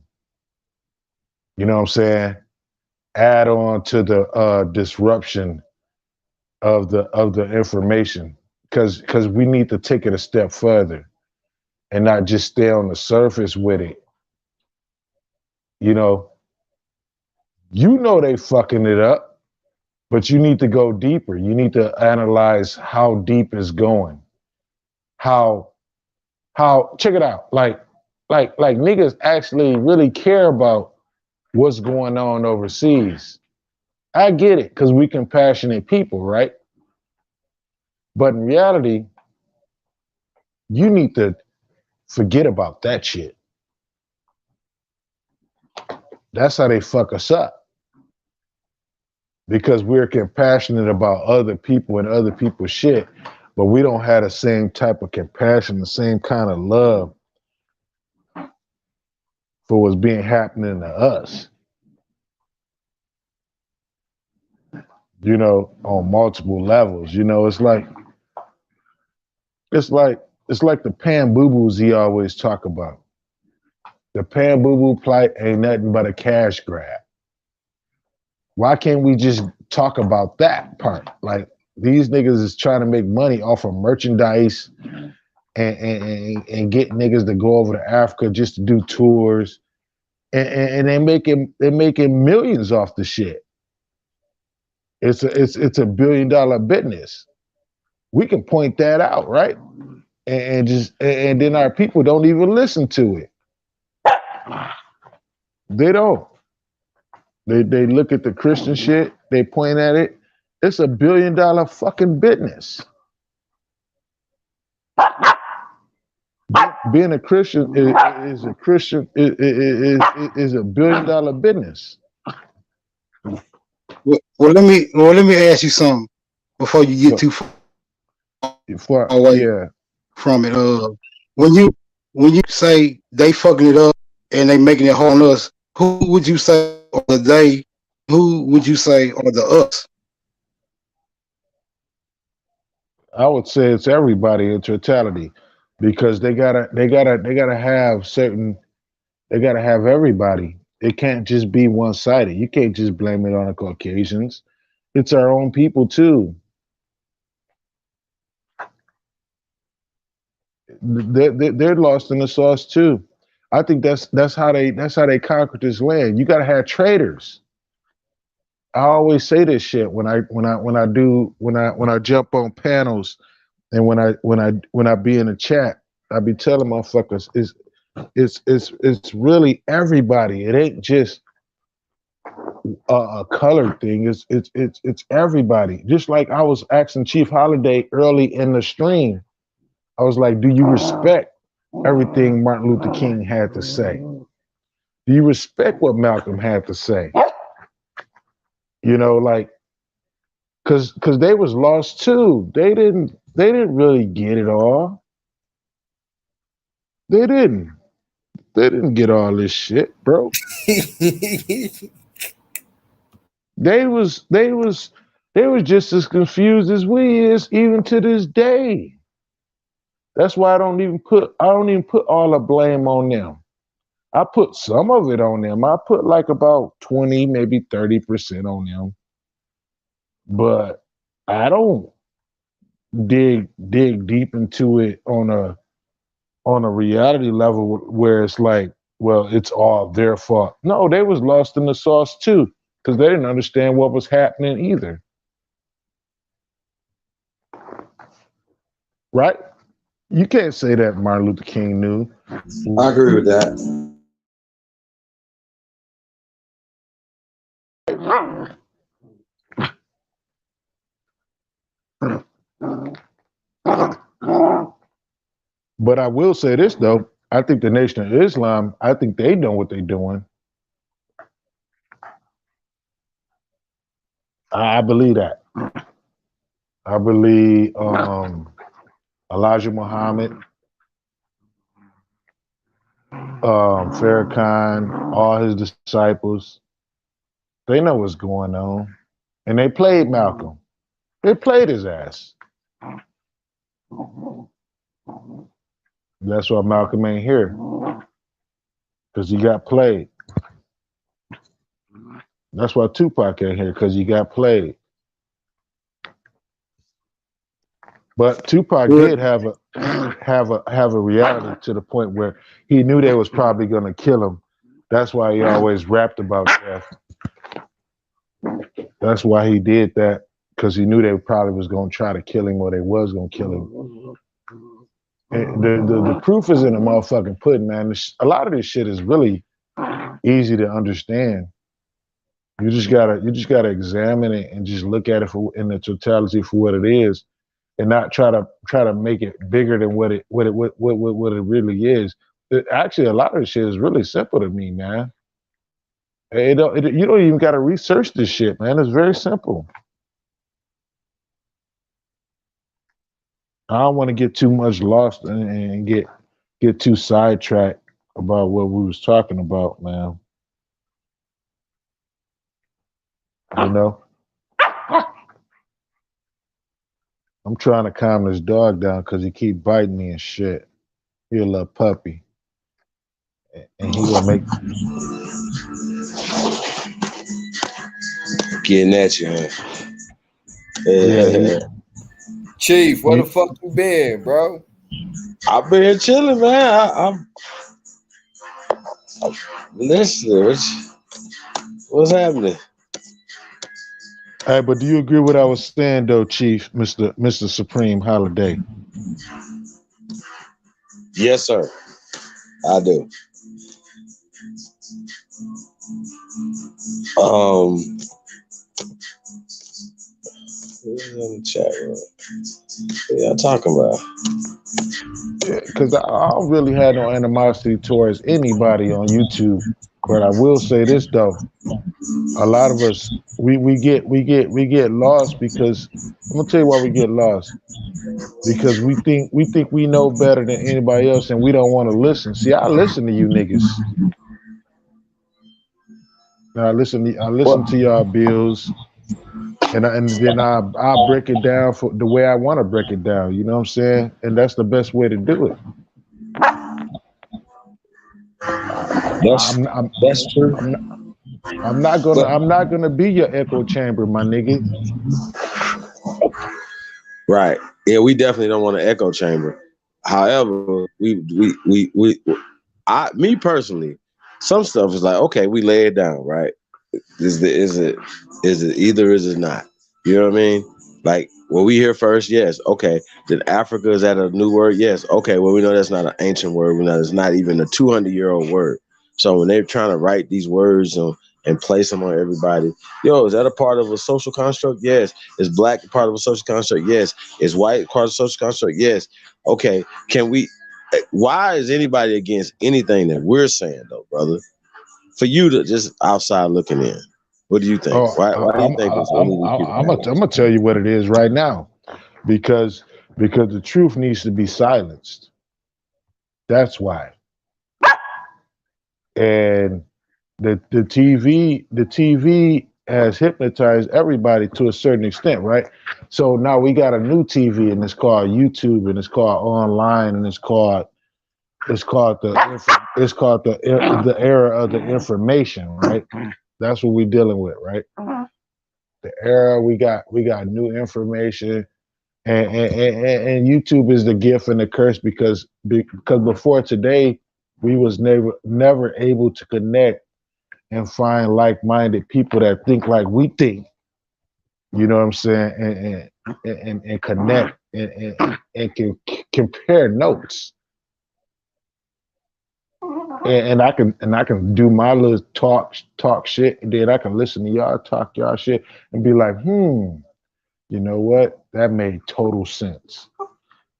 You know what I'm saying? Add on to the disruption of the information, because we need to take it a step further and not just stay on the surface with it. You know they fucking it up, but you need to go deeper. You need to analyze how deep it's going. How check it out. Like niggas actually really care about what's going on overseas. I get it, because we compassionate people, right? But in reality, you need to forget about that shit. That's how they fuck us up. Because we're compassionate about other people and other people's shit, but we don't have the same type of compassion, the same kind of love for what's being happening to us. You know, on multiple levels. You know, it's like the pan boo-boos he always talk about. The pan boo-boo plight ain't nothing but a cash grab. Why can't we just talk about that part? Like, these niggas is trying to make money off of merchandise and get niggas to go over to Africa just to do tours, and they're making millions off the shit. It's a $1 billion business. We can point that out, right? And then our people don't even listen to it. They don't. They look at the Christian shit, they point at it. It's $1 billion fucking business. Being a Christian is a $1 billion business. Well, let me ask you something before you get too far away from it. When you say they fucking it up and they making it hard on us, who would you say are the they? Who would you say are the us? I would say it's everybody in totality, because they gotta have everybody. It can't just be one-sided. You can't just blame it on the Caucasians. It's our own people too. They're lost in the sauce too. I think that's how they conquered this land. You gotta have traders. I always say this shit when I jump on panels, and when I be in the chat, I be telling motherfuckers it's really everybody. It ain't just a colored thing. It's everybody. Just like I was asking Chief Holiday early in the stream, I was like, do you respect everything Martin Luther King had to say? Do you respect what Malcolm had to say? You know, like, cause they was lost too. They didn't really get it all. They didn't get all this shit, bro. They was just as confused as we is, even to this day. That's why I don't even put all the blame on them. I put some of it on them. I put like about 20, maybe 30% on them. But I don't dig deep into it on on a reality level where it's like, well, it's all their fault. No, they was lost in the sauce too, because they didn't understand what was happening either. Right? You can't say that Martin Luther King knew. I agree with that. But I will say this though, I think the Nation of Islam, I think they know what they're doing. I believe that. I believe Elijah Muhammad, Farrakhan, all his disciples, they know what's going on. And they played Malcolm. They played his ass. That's why Malcolm ain't here. Because he got played. That's why Tupac ain't here, because he got played. But Tupac did have a reality to the point where he knew they was probably gonna kill him. That's why he always rapped about death. That's why he did that, because he knew they probably was gonna try to kill him, or they was gonna kill him. And the proof is in the motherfucking pudding, man. A lot of this shit is really easy to understand. You just gotta examine it and just look at it in the totality for what it is, and not try to make it bigger than what it really is. Actually, a lot of this shit is really simple to me, man. You don't even got to research this shit, man. It's very simple. I don't want to get too much lost and get too sidetracked about what we was talking about, man. You know, I'm trying to calm this dog down because he keep biting me and shit. He a little puppy, and he gonna make getting at you, man. Yeah. Chief, where the fuck you been, bro? I've been chilling, man. I'm listening. What's happening? Hey, but do you agree with what I was saying though, Chief, Mr. Supreme Holiday? Yes, sir. I do. In the chat room. What y'all talking about? Yeah, because I don't really have no animosity towards anybody on YouTube, but I will say this though: a lot of us we get lost because I'm gonna tell you why we get lost. Because we think we know better than anybody else, and we don't want to listen. See, I listen to you niggas. I listen to y'all bills, and then I break it down for the way I want to break it down. You know what I'm saying? And that's the best way to do it. That's true. I'm not gonna be your echo chamber, my nigga. Right. Yeah, we definitely don't want an echo chamber. However, me personally, some stuff is like, okay, we lay it down, right? Is it either is it not? You know what I mean? Like, well, we hear first, yes, okay. Then Africa, is that a new word? Yes, okay. Well, we know that's not an ancient word. We know it's not even a 200-year-old word. So when they're trying to write these words and place them on everybody, yo, is that a part of a social construct? Yes. Is black part of a social construct? Yes. Is white part of a social construct? Yes. Okay. Why is anybody against anything that we're saying though, brother? For you to just outside looking in, what do you think? Why do you think I'm gonna tell you what it is right now, because the truth needs to be silenced. That's why. And the TV has hypnotized everybody to a certain extent, right? So now we got a new TV, and it's called YouTube, and it's called online, and it's called the era of the information, right? That's what we're dealing with, right? The era we got new information. And YouTube is the gift and the curse because before today we was never able to connect and find like-minded people that think like we think. You know what I'm saying? And connect and can compare notes. And I can do my little talk shit, and then I can listen to y'all talk y'all shit and be like, you know what? That made total sense.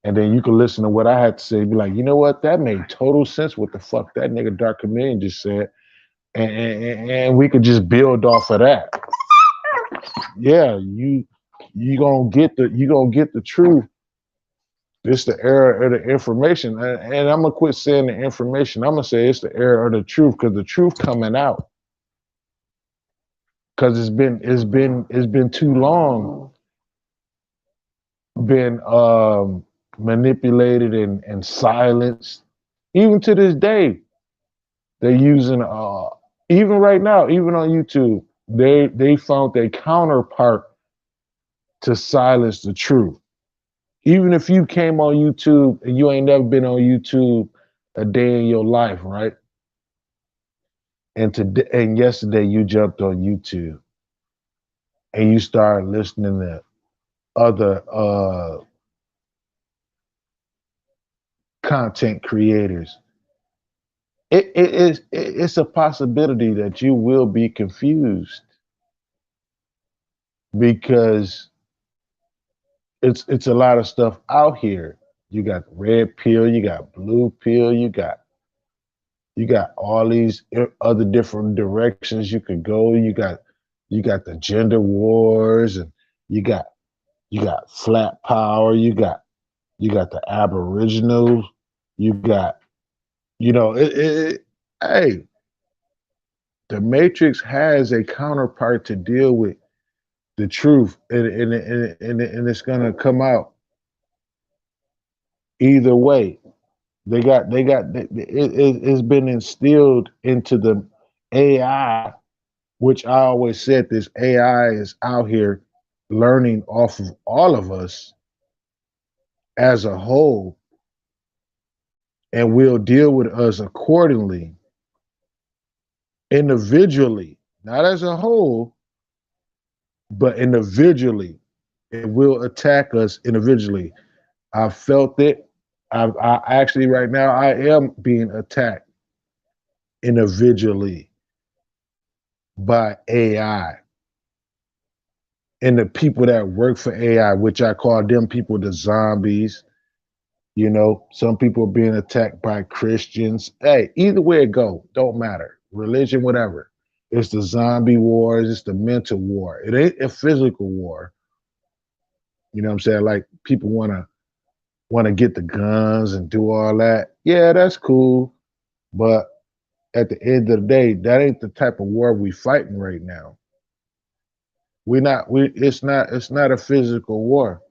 And then you can listen to what I had to say, be like, you know what? That made total sense. What the fuck that nigga Dark Chameleon just said, and we could just build off of that. Yeah, you gonna get the truth. It's the era of the information, and I'm gonna quit saying the information. I'm gonna say it's the era of the truth because the truth coming out. Because it's been too long, been manipulated and silenced. Even to this day, they're using even right now, even on YouTube, they found their counterpart to silence the truth. Even if you came on YouTube and you ain't never been on YouTube a day in your life, right? And yesterday you jumped on YouTube and you started listening to other content creators. It's a possibility that you will be confused because it's a lot of stuff out here. You got red pill, you got blue pill, you got all these other different directions you could go. You got the gender wars, and you got flat power. You got the Aboriginals. You got hey, the Matrix has a counterpart to deal with the truth, and it's gonna come out either way. It's been instilled into the AI, which I always said this AI is out here learning off of all of us as a whole and will deal with us accordingly, individually, not as a whole, but individually. It will attack us individually. I felt it. I actually right now I am being attacked individually by AI and the people that work for AI, which I call them people the zombies. You know, some people are being attacked by Christians. Hey, either way it go, don't matter. Religion, whatever. It's the zombie wars, it's the mental war. It ain't a physical war. You know what I'm saying? Like people wanna get the guns and do all that. Yeah, that's cool. But at the end of the day, that ain't the type of war we fighting right now. It's not a physical war.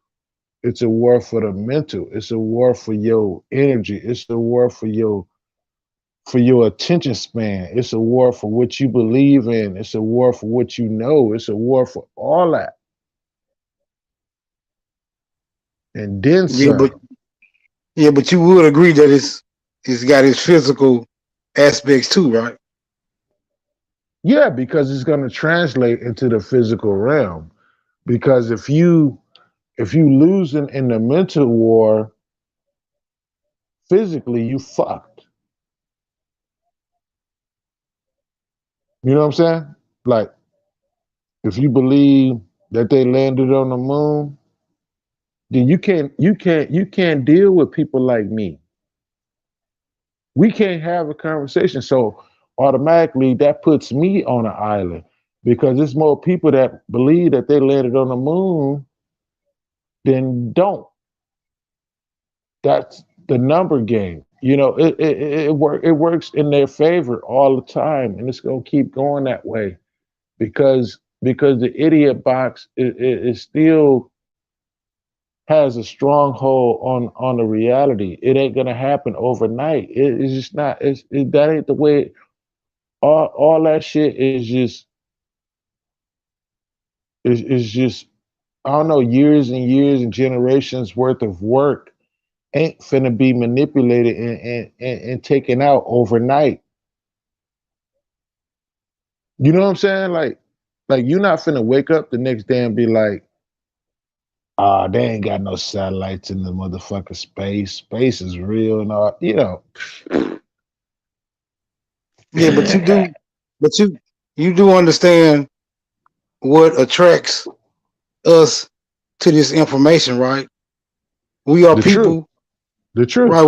It's a war for the mental. It's a war for your energy. It's a war for your attention span. It's a war for what you believe in. It's a war for what you know. It's a war for all that. And then some. But you would agree that it's got its physical aspects too, right? Yeah, because it's going to translate into the physical realm. Because if you losing in the mental war, physically you fucked. You know what I'm saying? Like if you believe that they landed on the moon, then you can't deal with people like me. We can't have a conversation. So automatically that puts me on an island because there's more people that believe that they landed on the moon than don't. That's the number game. You know, it works in their favor all the time, and it's gonna keep going that way because the idiot box is still has a stronghold on the reality. It ain't gonna happen overnight. It's just not. That ain't the way. All that shit is just I don't know, years and years and generations worth of work ain't finna be manipulated and taken out overnight. You know what I'm saying? Like you're not finna wake up the next day and be like, ah, they ain't got no satellites in the motherfucking space. Space is real and all, you know. Yeah, but you do understand what attracts us to this information, right? We are The truth. people, The truth. right?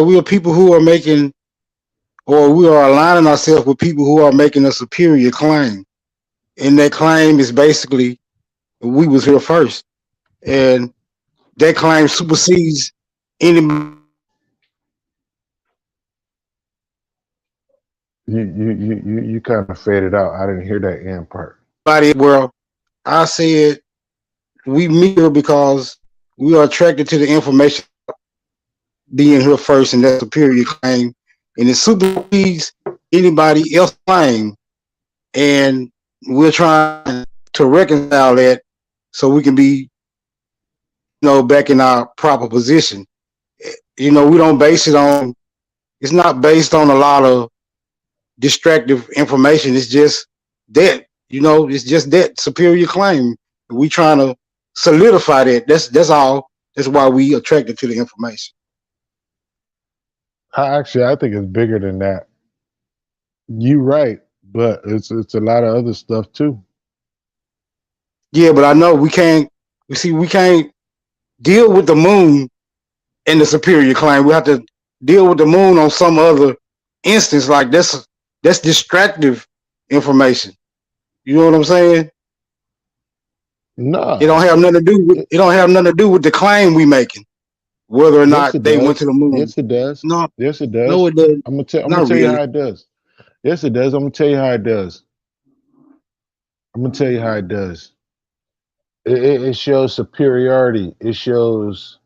We are people who are making, or we are aligning ourselves with people who are making a superior claim, and that claim is basically we was here first, and that claim supersedes anybody You kind of faded out. I didn't hear that end part. in the world. I said we meet here because we are attracted to the information being here first, and that superior claim, and it supersedes anybody else claim, and we're trying to reconcile that so we can be, back in our proper position. We don't base it on. It's not based on a lot of distractive information. It's just that, it's just that superior claim. We trying to solidify that. That's all. That's why we attracted to the information. I think it's bigger than that. You right, but it's a lot of other stuff too. Yeah, but I know we can't. We can't deal with the moon and the superior claim. We have to deal with the moon on some other instance. Like that's distractive information. You know what I'm saying? No, It don't have nothing to do with. It don't have nothing to do with the claim we making. Whether or yes, not it they went to does. the moon. Yes, it does. No, Yes, it no, does. it doesn't. I'm gonna Not tell you really. how it does. Yes, it does. I'm gonna tell you how it does. I'm gonna tell you how it does. It shows superiority. It shows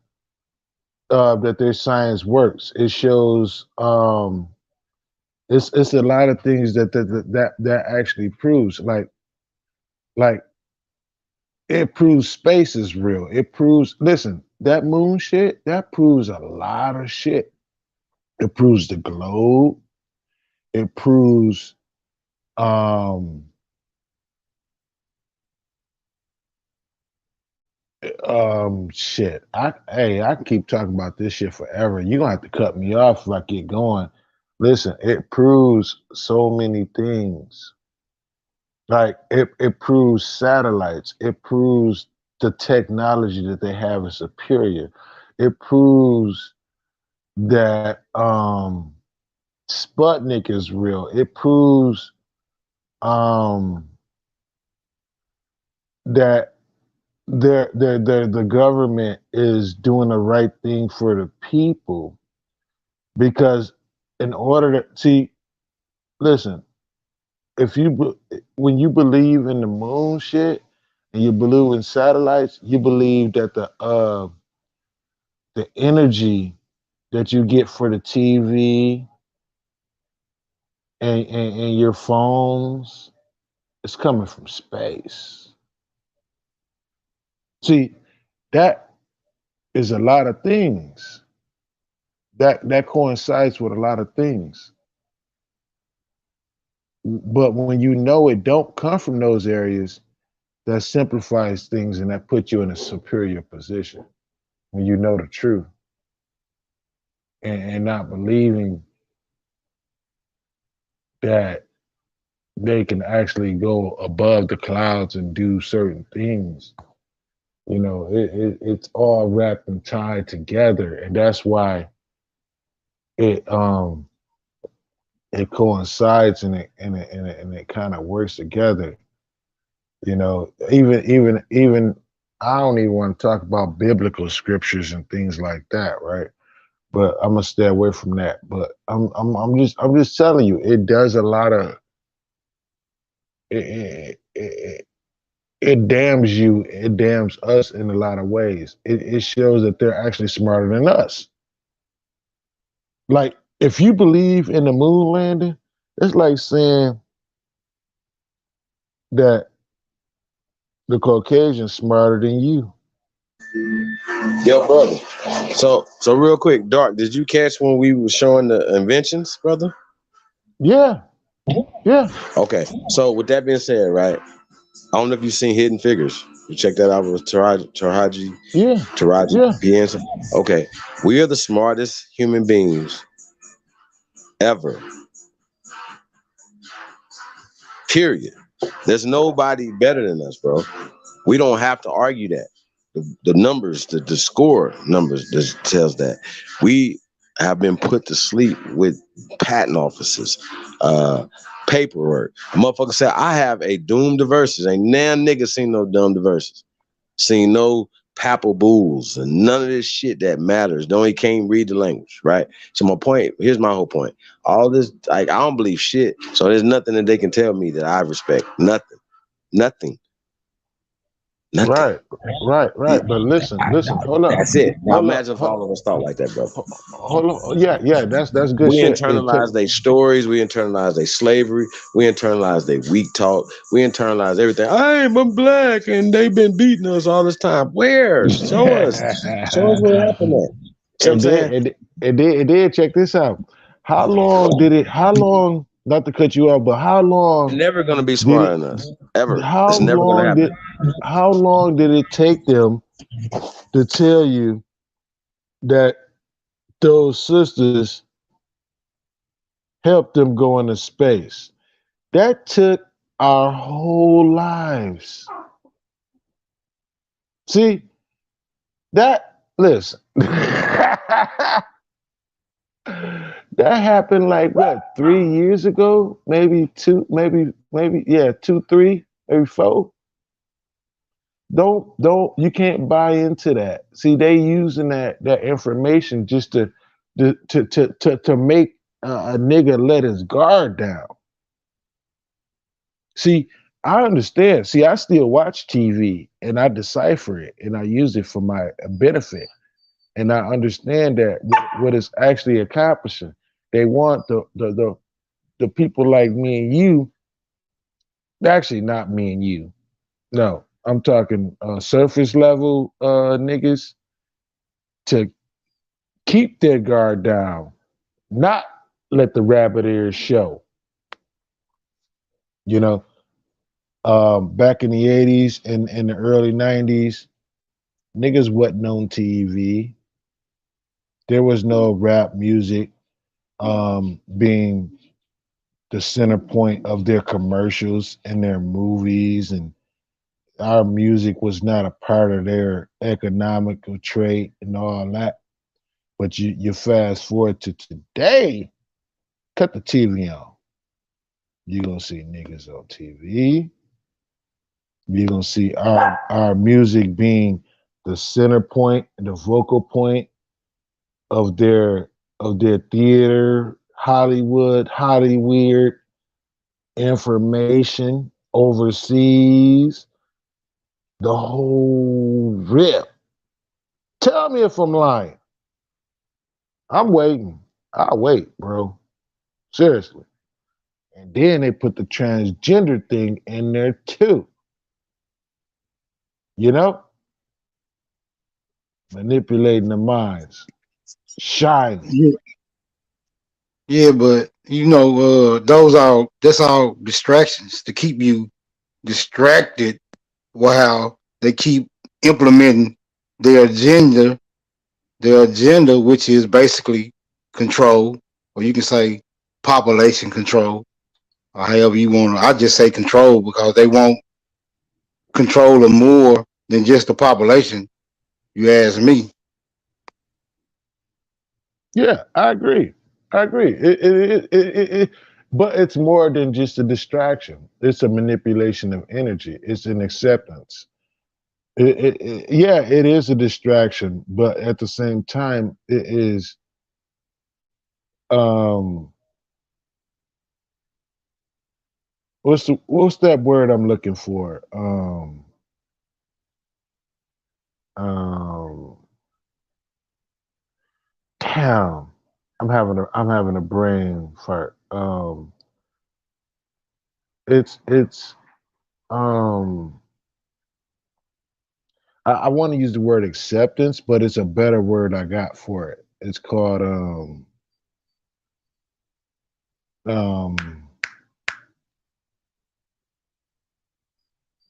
that their science works. It shows it's a lot of things that actually proves like it proves space is real. It proves, listen, that moon shit that proves a lot of shit. It proves the globe. It proves um shit. I keep talking about this shit forever. You're gonna have to cut me off if I get going. Listen, it proves so many things. Like it proves satellites. It proves the technology that they have is superior. It proves that Sputnik is real. It proves um that the government is doing the right thing for the people because in order to see, listen, if when you believe in the moon shit and you believe in satellites, you believe that the energy that you get for the TV and your phones is coming from space. See, that is a lot of things. That coincides with a lot of things. But when you know it don't come from those areas, that simplifies things and that puts you in a superior position when you know the truth and not believing that they can actually go above the clouds and do certain things. It's all wrapped and tied together, and that's why it it coincides and it kind of works together. Even I don't even want to talk about biblical scriptures and things like that, right? But I'm gonna stay away from that. But I'm just telling you, it does a lot of it damns you, it damns us in a lot of ways. It shows that they're actually smarter than us. Like if you believe in the moon landing, it's like saying that The Caucasian smarter than you. Yo, brother. So real quick, Dark, did you catch when we were showing the inventions, brother? Yeah, yeah, Okay. So with that being said, right? I don't know if you've seen Hidden Figures. You check that out with Taraji yeah, yeah. P. Okay. We are the smartest human beings ever. Period. There's nobody better than us, bro. We don't have to argue that. The numbers, the score numbers tells that. We have been put to sleep with patent offices, paperwork. A motherfucker said, I have a doomed verses. Ain't now nigga seen no dumb verses. Seen no papal bulls and none of this shit that matters. Don't he can't read the language, right? So my point, here's my whole point. All this, like, I don't believe shit. So there's nothing that they can tell me that I respect. Nothing. Nothing. Right, right. But listen, hold up, That's it. Now hold up, imagine if all of us thought like that, bro. hold up. Yeah. That's good We shit. It took, internalize their stories. We internalize their slavery. We internalize their weak talk. We internalize everything. I'm black and they've been beating us all this time. Where? Show us. Show us what happened there. See what I'm saying? It did. Check this out. How long did it? How long? Not to cut you off, but how long They're never gonna be did smarter it? than us. Ever. How It's never gonna long did? happen. How long did it take them to tell you that those sisters helped them go into space? That took our whole lives. See that? Listen. That happened like what, 3 years ago? Maybe two, maybe yeah, 2, 3, maybe 4. Don't you can't buy into that. See, they using that information just to make a nigga let his guard down. See, I understand. See, I still watch TV and I decipher it and I use it for my benefit. And I understand that what it's actually accomplishing. They want the people like me and you, actually not me and you. No, I'm talking surface level niggas to keep their guard down, not let the rabbit ears show. You know, back in the 80s and in the early 90s, niggas wasn't on TV. There was no rap music being the center point of their commercials and their movies, and our music was not a part of their economical trait and all that. But you fast forward to today, cut the TV on. You're gonna see niggas on TV. You're gonna see our music being the center point, the vocal point of their theater, Hollywood information overseas, the whole rip. Tell me if I'm lying. I'm waiting. I'll wait, bro. Seriously. And then they put the transgender thing in there too. You know? Manipulating the minds. Shining. Yeah, yeah, but that's all distractions to keep you distracted while they keep implementing their agenda, which is basically control, or you can say population control, or however you want to. I just say control because they want control of more than just the population. You ask me. Yeah, I agree. I agree. But it's more than just a distraction. It's a manipulation of energy. It's an acceptance. Yeah, it is a distraction, but at the same time, it is um what's that word I'm looking for? Um damn. I'm having a brain fart. It's um I want to use the word acceptance, but it's a better word I got for it. It's called um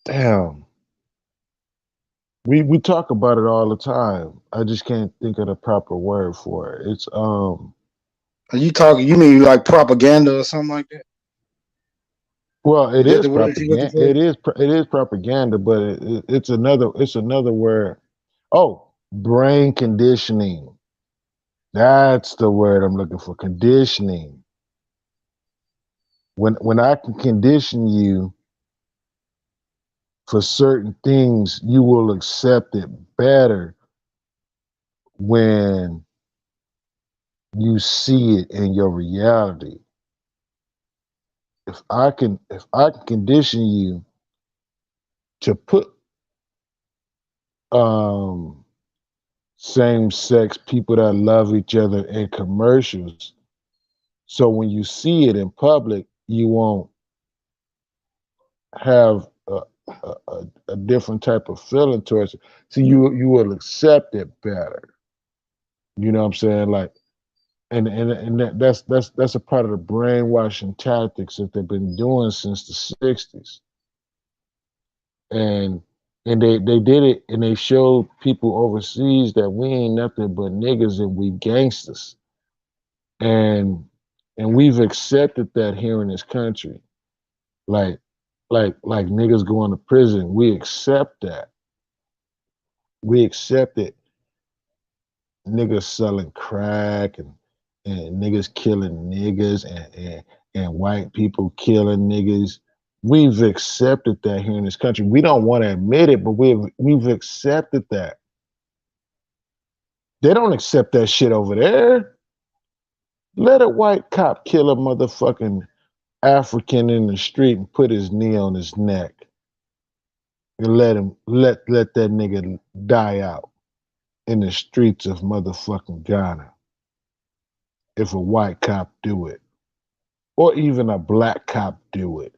damn. We talk about it all the time. I just can't think of the proper word for it. It's Are you talking? You mean like propaganda or something like that? well, it Is that is the word you looking propaganda. for? It is propaganda, but it's another word. Oh, brain conditioning. That's the word I'm looking for. Conditioning. When I can condition you for certain things, you will accept it better when you see it in your reality. If I can condition you to put um same sex people that love each other in commercials, so when you see it in public, you won't have a different type of feeling towards it. So you will accept it better. You know what I'm saying? Like, that's a part of the brainwashing tactics that they've been doing since the '60s. And they did it, and they showed people overseas that we ain't nothing but niggas and we gangsters. And we've accepted that here in this country. Like like niggas going to prison. We accept that. We accept it. Niggas selling crack and niggas killing niggas and white people killing niggas. We've accepted that here in this country. We don't want to admit it, but we've accepted that. They don't accept that shit over there. Let a white cop kill a motherfucking African in the street and put his knee on his neck and let that nigga die out in the streets of motherfucking Ghana. If a white cop do it, or even a black cop do it,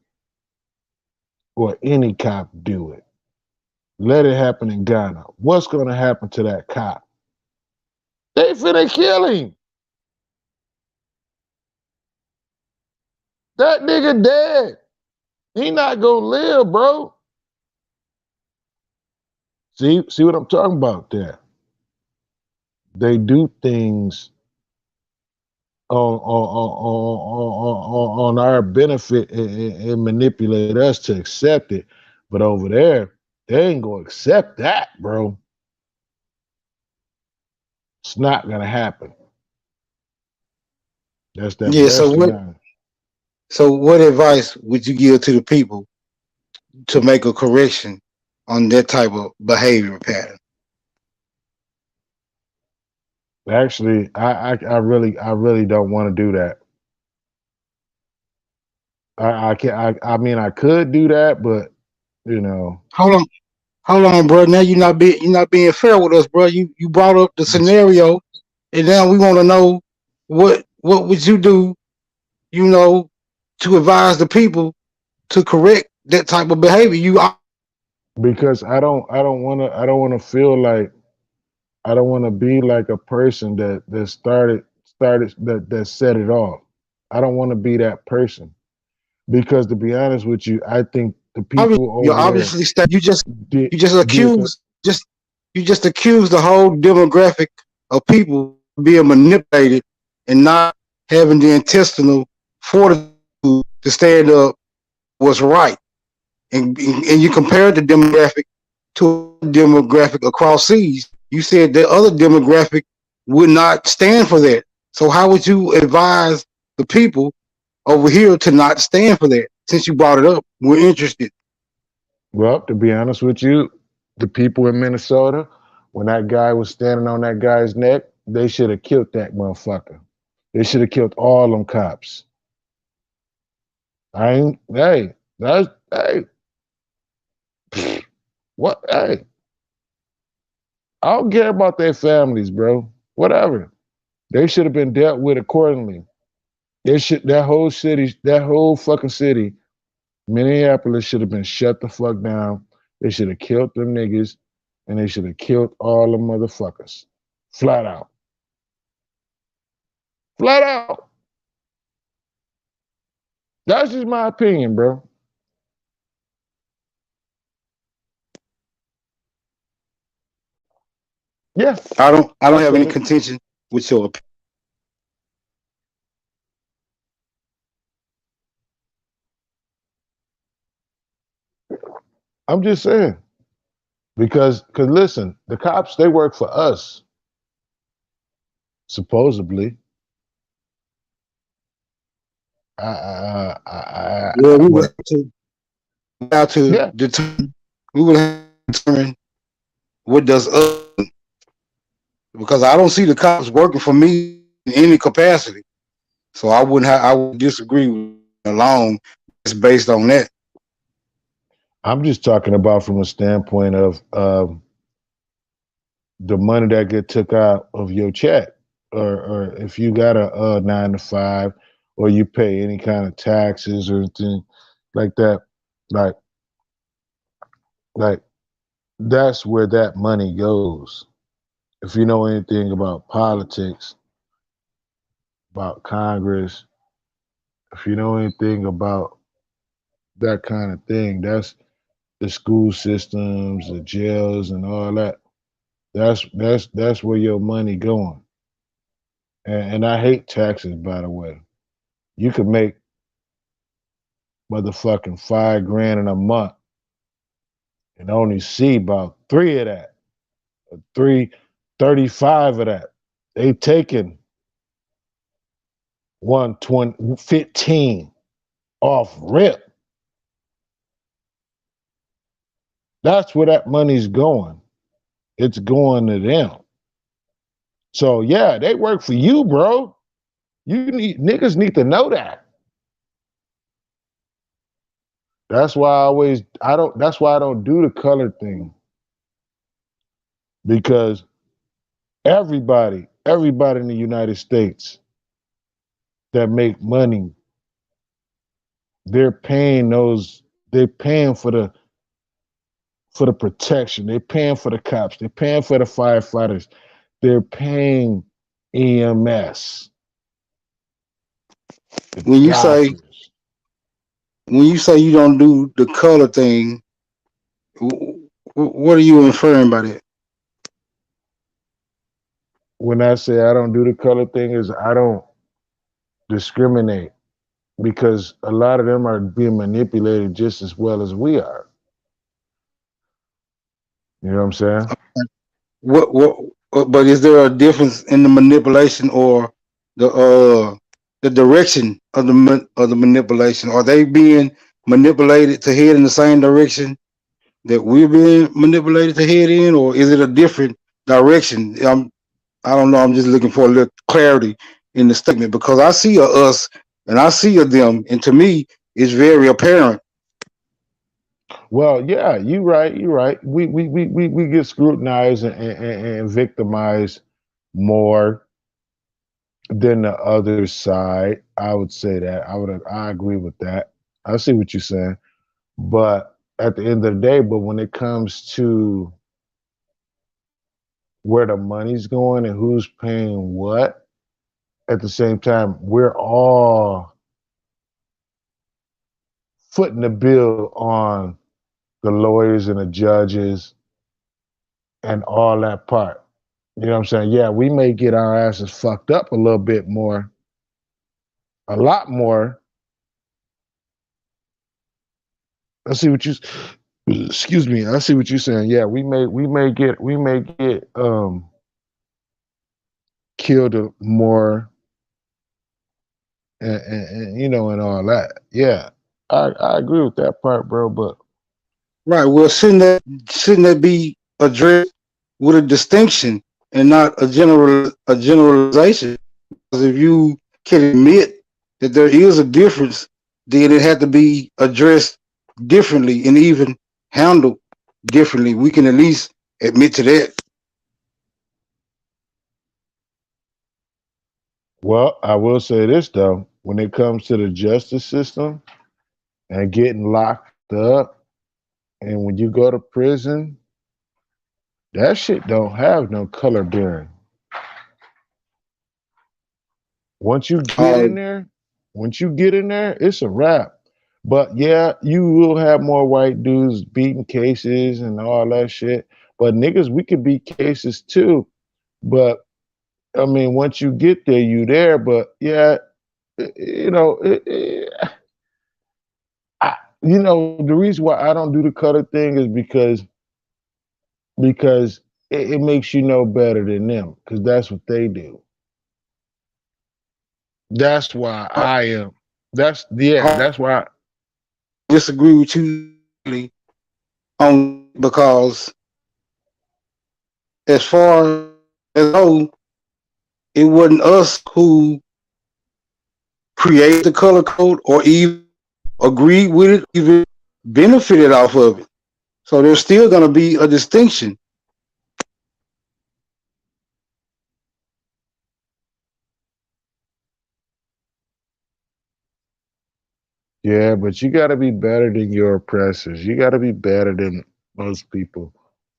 or any cop do it, let it happen in Ghana. What's gonna happen to that cop? They finna kill him. That nigga dead. He not gonna live, bro. See what I'm talking about there? They do things on our benefit and manipulate us to accept it. But over there, they ain't gonna accept that, bro. It's not gonna happen. That's that Yeah. So mercy what? on. So what advice would you give to the people to make a correction on that type of behavior pattern? Actually, I really don't want to do that. I can't. I mean, I could do that, but you know, Hold on, bro. Now you're not being fair with us, bro. You brought up the scenario, and now we want to know what would you do, you know, to advise the people to correct that type of behavior. because I don't want to feel like I don't want to be like a person that started that set it off. I don't want to be that person because to be honest with you, I think the people You over there obviously you did you just did the accuse the whole demographic of people being manipulated and not having the intestinal fortitude to stand up what's right. And you compared the demographic to a demographic across seas. You said the other demographic would not stand for that. So how would you advise the people over here to not stand for that? Since you brought it up, we're interested. well, to be honest with you, the people in Minnesota, when that guy was standing on that guy's neck, they should have killed that motherfucker. They should have killed all them cops. I ain't hey, that's hey, what hey, I don't care about their families, bro. Whatever. They should have been dealt with accordingly. That whole fucking city, Minneapolis should have been shut the fuck down. They should have killed them niggas and they should have killed all the motherfuckers. Flat out. Flat out. That's just my opinion, bro. Yeah. I don't I have any said it. contention with your opinion. I'm just saying. Because listen, the cops, they work for us, supposedly. Well, we But would have to yeah, determine. We would have to determine what does us, because I don't see the cops working for me in any capacity. So I wouldn't have. I would disagree with alone just based on that. I'm just talking about from a standpoint of the money that get took out of your check, or if you got a 9 to 5, or you pay any kind of taxes or anything like that, like like that's where that money goes. If you know anything about politics, about Congress, if you know anything about that kind of thing, that's the school systems, the jails, and all that. That's where your money going. And I hate taxes, by the way. You could make motherfucking $5 grand in a month and only see about 3 of that, or 335 of that. They taking 120, 15 off rip. That's where that money's going. It's going to them. So yeah, they work for you, bro. Niggas need to know that. That's why that's why I don't do the color thing. Because everybody in the United States that make money, they're paying for the protection. They're paying for the cops. They're paying for the firefighters. They're paying EMS, the When you say doctors. you don't do the color thing, what are you inferring by that? When I say I don't do the color thing, is I don't discriminate, because a lot of them are being manipulated just as well as we are. You know what I'm saying? But is there a difference in the manipulation or the direction of the manipulation? Are they being manipulated to head in the same direction that we're being manipulated to head in, or is it a different direction? I don't know. I'm just looking for a little clarity in the statement, because I see a us and I see a them, and to me, it's very apparent. Well, yeah, you're right. You're right. We get scrutinized and victimized more than the other side. I would say that. I agree with that. I see what you're saying. But at the end of the day, but when it comes to where the money's going and who's paying what, at the same time, we're all footing the bill on the lawyers and the judges and all that part. You know what I'm saying? Yeah, we may get our asses fucked up a little bit more, a lot more. I see what you excuse me. I see what you're saying. Yeah, we may get killed more, and you know, and all that. Yeah, I agree with that part, bro. But Right. Well, shouldn't that be addressed with a distinction and not a generalization? Because if you can admit that there is a difference, then it had to be addressed differently and even handled differently. We can at least admit to that. well, I will say this though: when it comes to the justice system and getting locked up, and when you go to prison, That shit don't have no color bearing. Once you get in there, it's a wrap. But yeah, you will have more white dudes beating cases and all that shit. But niggas, we could beat cases too. But I mean, once you get there, you there. But yeah, you know, the reason why I don't do the color thing is because it makes you know better than them because that's what they do. That's why I am. That's why. Disagree with you on because as far as though it wasn't us who created the color code or even agreed with it, even benefited off of it. So there's still going to be a distinction. Yeah, but you got to be better than your oppressors. You got to be better than most people.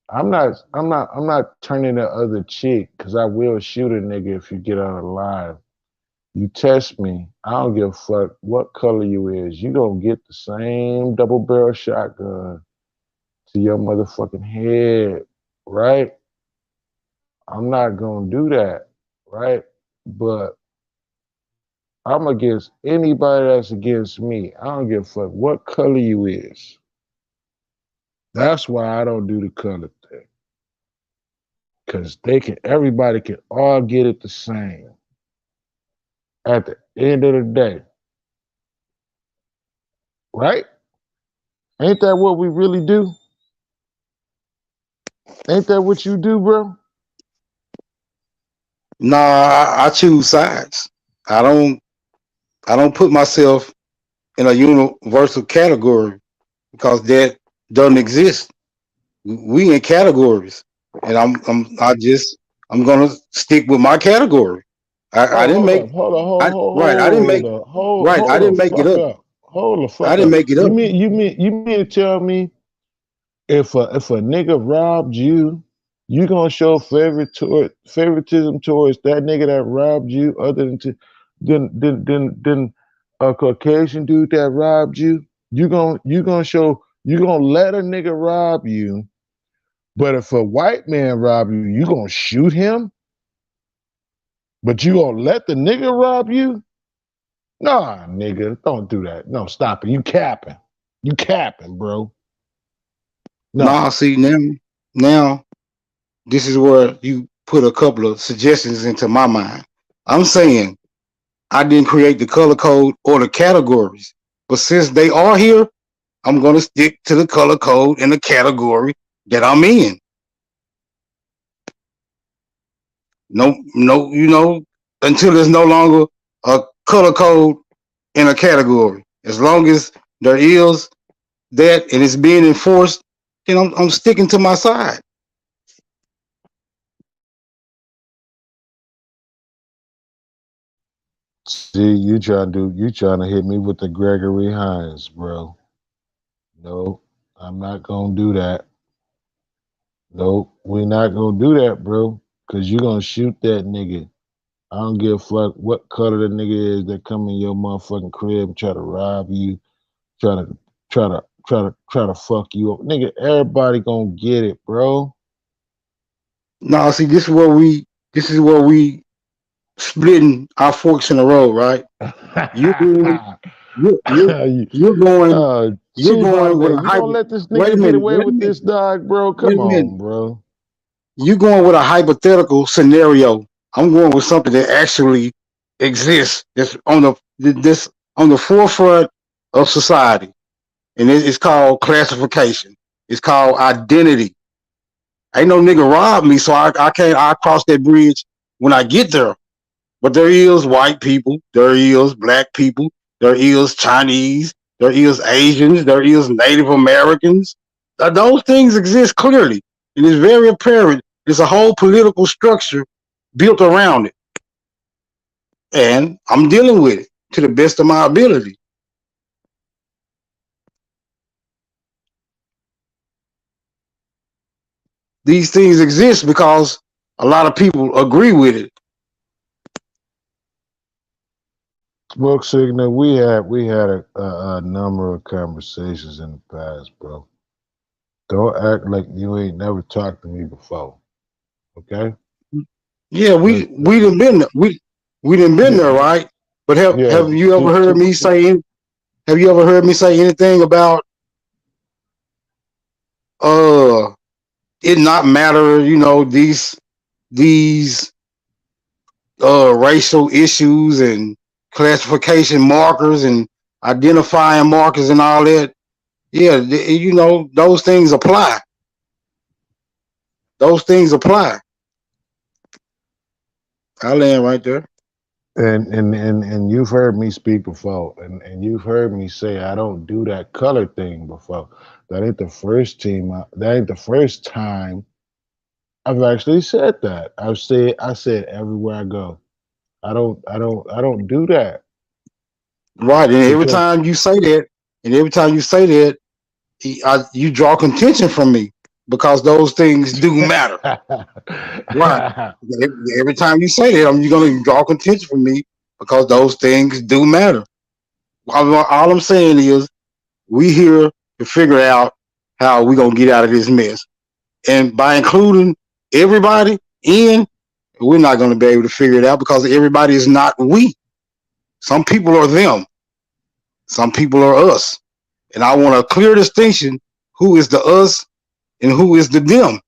I'm not turning the other cheek because I will shoot a nigga if you get out alive. You test me, I don't give a fuck what color you is. You gonna get the same double barrel shotgun to your motherfucking head, right? I'm not gonna do that, right? But I'm against anybody that's against me. I don't give a fuck what color you is. That's why I don't do the color thing. Cause everybody can all get it the same. At the end of the day. Right? Ain't that what we really do? Ain't that what you do, bro? Nah, I choose sides. I don't put myself in a universal category because that doesn't exist. We in categories, and I'm gonna stick with my category. I didn't Hold make up, hold up, I right. I didn't make I hold didn't the make it fuck up. up. Hold the I fuck didn't up. make it You up. mean to tell me if a nigga robbed you, you gonna show favoritism towards that nigga that robbed you other than a Caucasian dude that robbed you? You gonna let a nigga rob you, but if a white man rob you, you gonna shoot him? But you gonna let the nigga rob you? Nah, nigga, don't do that. No, stop it. You capping. You capping, bro. Nah, No. see now this is where you put a couple of suggestions into my mind. I'm saying I didn't create the color code or the categories, but since they are here, I'm gonna stick to the color code and the category that I'm in. No, until there's no longer a color code in a category. As long as there is that and it's being enforced, then I'm sticking to my side. See, you trying to hit me with the Gregory Hines, bro. No, I'm not gonna do that. No, we not gonna do that, bro. Cause you gonna shoot that nigga. I don't give a fuck what color the nigga is that come in your motherfucking crib and try to rob you, try to try to fuck you up. Nigga, everybody gonna get it, bro. Now, see, this is where we splitting our forks in the road, right? You going, you you you're going, you're Chief going with Holiday, a you gonna hyper. let this Wait a nigga get minute, away with this, dog, bro? wait Come a minute. on, bro. You going with a hypothetical scenario. I'm going with something that actually exists. That's on the forefront of society, and it's called classification. It's called identity. Ain't no nigga rob me, so I can't. I cross that bridge when I get there. But there is white people, there is black people, there is Chinese, there is Asians, there is Native Americans. Those things exist clearly. It is very apparent. There's a whole political structure built around it. And I'm dealing with it to the best of my ability. these things exist because a lot of people agree with it. Smoke Signal, we had a number of conversations in the past, bro. Don't act like you ain't never talked to me before. Okay? Yeah, we done been there. We done been there, right? But have you ever heard me say? Have you ever heard me say anything about it not matter? You know, these racial issues and classification markers and identifying markers and all that. Yeah, you know, those things apply. Those things apply. I land right there. And you've heard me speak before, and you've heard me say I don't do that color thing before. That ain't the first time I've actually said that. I said everywhere I go. I don't do that. Right, and every Because time you say that, you draw contention from me because those things do matter. Right. Every time you say that, you're going to draw contention from me because those things do matter. All I'm saying is we here to figure out how we're going to get out of this mess. And by including everybody in, we're not going to be able to figure it out because everybody is not we. Some people are them. Some people are us. And I want a clear distinction who is the us and who is the them.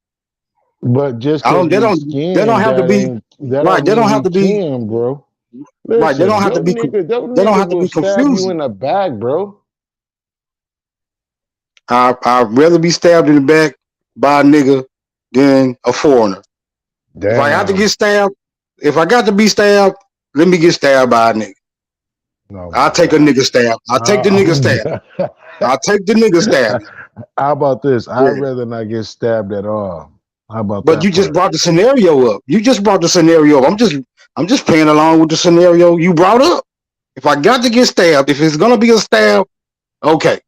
But just because they don't have to be right. They don't have to be bro. Listen, right. They don't have to be. Those they don't have to will be stab confused. you in the back, bro. I'd rather be stabbed in the back by a nigga than a foreigner. Damn. If I got to get stabbed, if I got to be stabbed, let me get stabbed by a nigga. No, I'll take a nigga stab. I'll take the nigga stab. I'll take the nigga stab. How about this? I'd rather not get stabbed at all. How about but that? You just brought the scenario up. You just brought the scenario up. I'm just playing along with the scenario you brought up. If I got to get stabbed, if it's gonna be a stab, okay.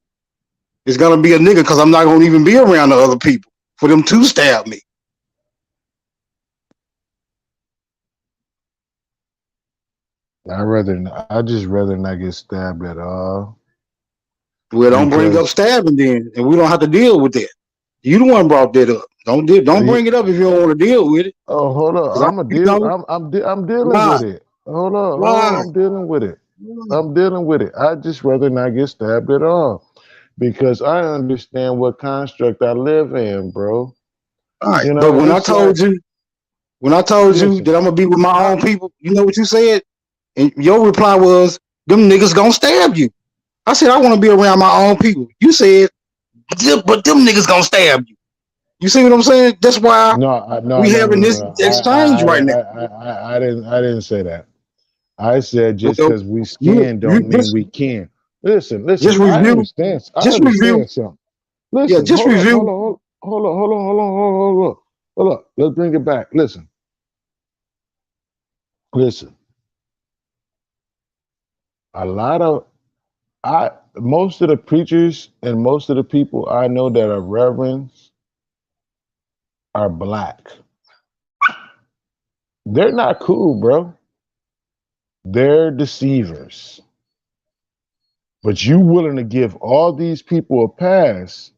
It's gonna be a nigga because I'm not gonna even be around the other people for them to stab me. I just rather not get stabbed at all. Well, don't bring up stabbing then, and we don't have to deal with that. You the one brought that up. Don't bring it up if you don't want to deal with it. Oh, hold on. I'm dealing with it. Hold on. I'm dealing with it. I'm dealing with it. I just rather not get stabbed at all because I understand what construct I live in, bro. All right, but when I told you that I'm gonna be with my own people, you know what you said? And your reply was, "Them niggas gonna stab you." I said, "I want to be around my own people." You said, "But them niggas gonna stab you." You see what I'm saying? That's why we having this exchange right now. I didn't say that. I said just because we can don't mean we can. Listen. Just review. I understand something. Listen. Yeah, just review. Hold on. Let's bring it back. Listen. Most of the preachers and most of the people I know that are reverends are black. They're not cool, bro. They're deceivers. But you willing to give all these people a pass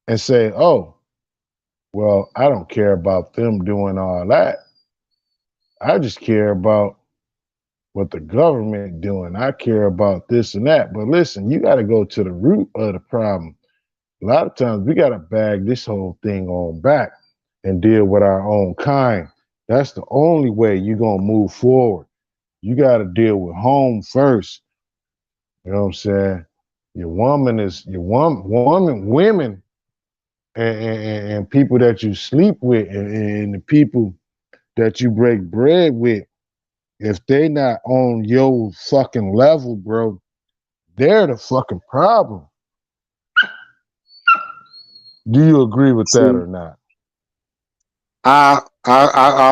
and say, oh, well, I don't care about them doing all that. I just care about what the government doing. I care about this and that. But listen, you got to go to the root of the problem. A lot of times we got to bag this whole thing on back and deal with our own kind. That's the only way you're going to move forward. You got to deal with home first. You know what I'm saying? Your women and people that you sleep with and the people that you break bread with, if they not on your fucking level, bro, they're the fucking problem. Do you agree with that or not? I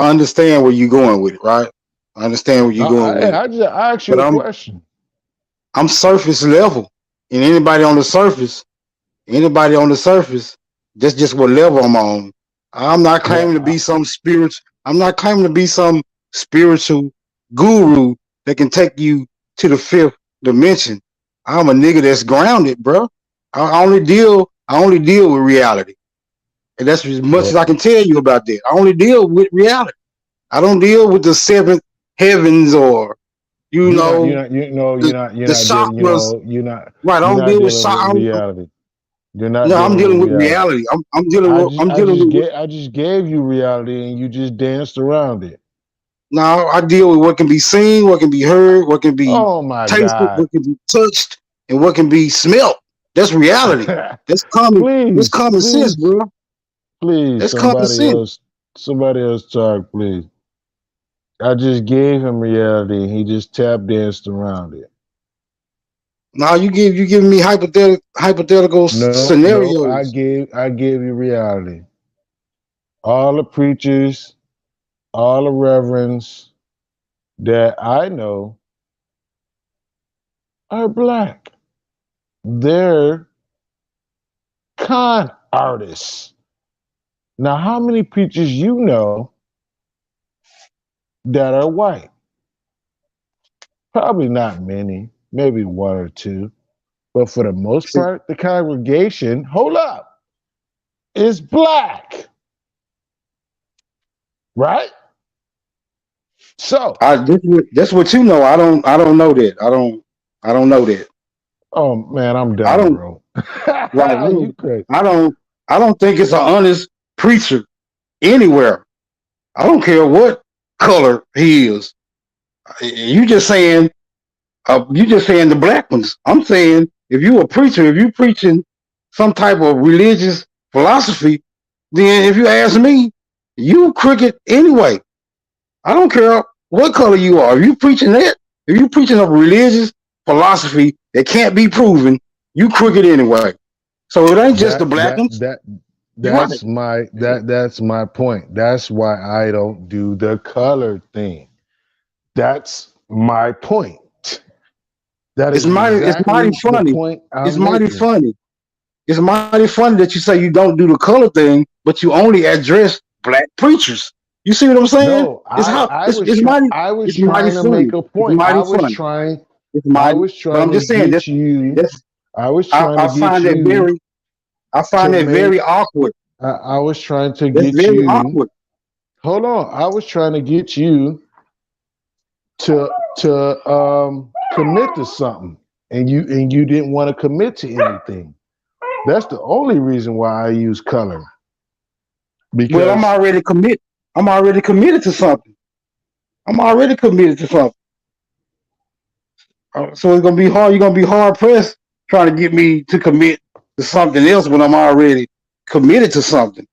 understand where you're going with it, right? I understand where you're going with it. I asked you a question. I'm surface level, and anybody on the surface, that's just what level I'm on. I'm not claiming to be some spiritual. I'm not claiming to be some spiritual guru that can take you to the fifth dimension. I'm a nigga that's grounded, bro. I only deal with reality, and that's as much as I can tell you about that. I only deal with reality. I don't deal with the seventh heavens or You're not the dealing, chakras. Right. I you're don't not deal with dealing with reality. You're not no, I'm dealing with dealing with reality. reality. I'm dealing with I just gave you reality and you just danced around it. no, I deal with what can be seen, what can be heard, what can be Oh my tasted, God. what can be touched, and what can be smelt. That's reality. That's common. That's Please, common sense, please, bro. please, That's common sense. somebody else talk, please. I just gave him reality and he just tap danced around it. Now you giving me hypothetical No, I scenarios. gave you reality. All the preachers, all the reverends that I know are black. They're con artists. Now, how many preachers you know that are white? Probably not many, maybe one or two. But for the most part, the congregation, hold up, is black. Right? So That's what you know. I don't know that. I don't know that. oh man, I'm I done, don't bro. right. You crazy. I don't think it's an honest preacher anywhere. I don't care what color he is. You just saying the black ones. I'm saying if you a preacher, if you preaching some type of religious philosophy, then if you ask me, you crooked anyway. I don't care what color you are. If you preaching that, if you preaching a religious philosophy that can't be proven, you crooked anyway. So it ain't just the That black that ones. that You're right. that's my point. That's why I don't do the color thing. That's my point. That It's is mighty exactly the funny. point It's I'm mighty making. funny. It's mighty funny that you say you don't do the color thing, but you only address black preachers. You see what I'm saying? No, I was it's mighty trying to make funny. a It's point. mighty funny. It's mighty. But I'm To just saying get you. that's I was trying to get you I find to that make. very awkward. I was trying to That's get very you. awkward. Hold on. I was trying to get you to commit to something, and you didn't want to commit to anything. That's the only reason why I use color. Well, I'm Because already committed. I'm already committed to something. I'm already committed to something. So it's gonna be hard. You're gonna be hard pressed trying to get me to commit to something else when I'm already committed to something.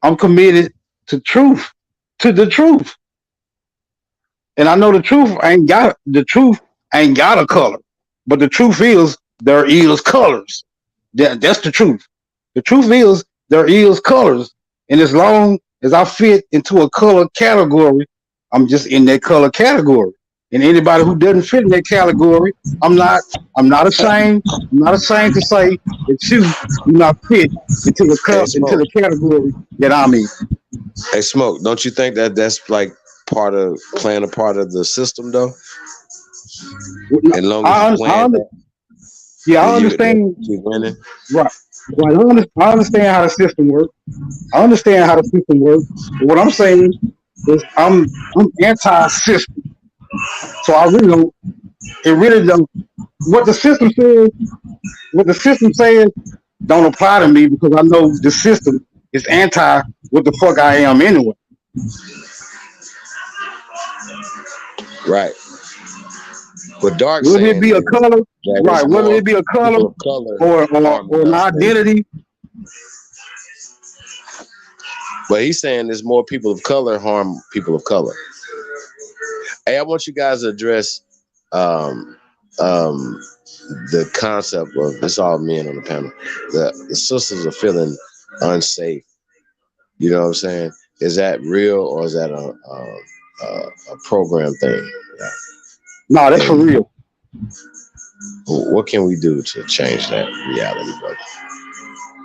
I'm committed to the truth. And I know the truth ain't got a color. But the truth is there is colors. That's the truth. The truth is there is colors. And as long as I fit into a color category, I'm just in that color category. And anybody who doesn't fit in that category, I'm not ashamed. I'm not ashamed to say that you do not fit Hey, into Smoke. the category that I'm in. Hey, Smoke. Don't you think that that's like playing a part of the system, though? As long as you playing that, Yeah, then I understand. keep winning. Right. Right. I understand how the system works. I understand how the system works. But what I'm saying is I'm anti-system. So I really don't. It really don't. What the system says. What the system says don't apply to me because I know the system is anti what the fuck I am anyway. Right. What Dark Whether it saying be a is color, that right? it's Whether more it be a color people of color or harming an us than. identity. But he's saying there's more people of color harm people of color. Hey, I want you guys to address the concept of it's all men on the panel. The sisters are feeling unsafe. You know what I'm saying? Is that real or is that a program thing? No, that's for real. What can we do to change that reality, brother?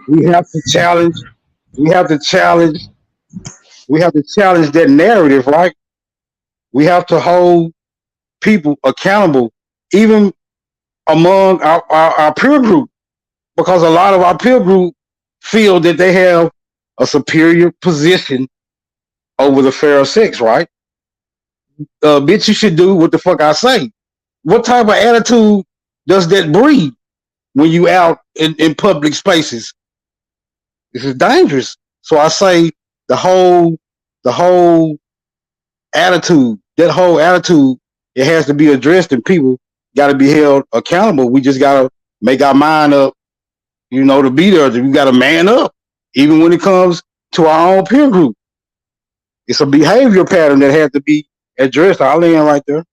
We have to challenge We have to challenge. We have to challenge that narrative, right? We have to hold people accountable, even among our peer group, because a lot of our peer group feel that they have a superior position over the fair sex, right? Bitch, you should do what the fuck I say. What type of attitude does that breed when you out in public spaces? This is dangerous. So I say the whole attitude, that whole attitude, it has to be addressed, and people got to be held accountable. We just got to make our mind up, to be there. We got to man up, even when it comes to our own peer group. It's a behavior pattern that has to be addressed. I'll land right there.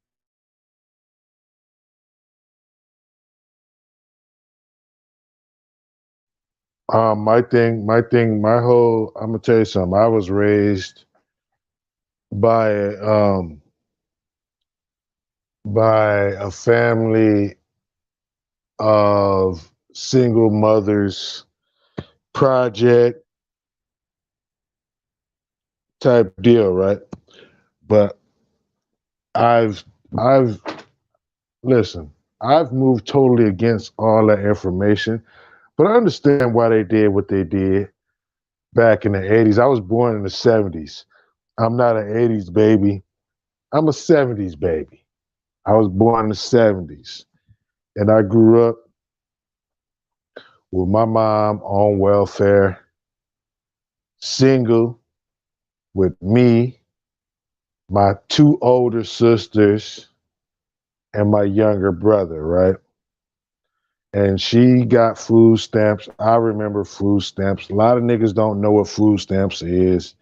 I'm gonna tell you something. I was raised by a family of single mothers, project type deal, right? But I've listen, I've moved totally against all that information, but I understand why they did what they did back in the 80s. I was born in the 70s. I'm not an 80s baby. I'm a 70s baby. I was born in the 70s. And I grew up with my mom on welfare, single, with me, my two older sisters, and my younger brother, right? And she got food stamps. I remember food stamps. A lot of niggas don't know what food stamps is.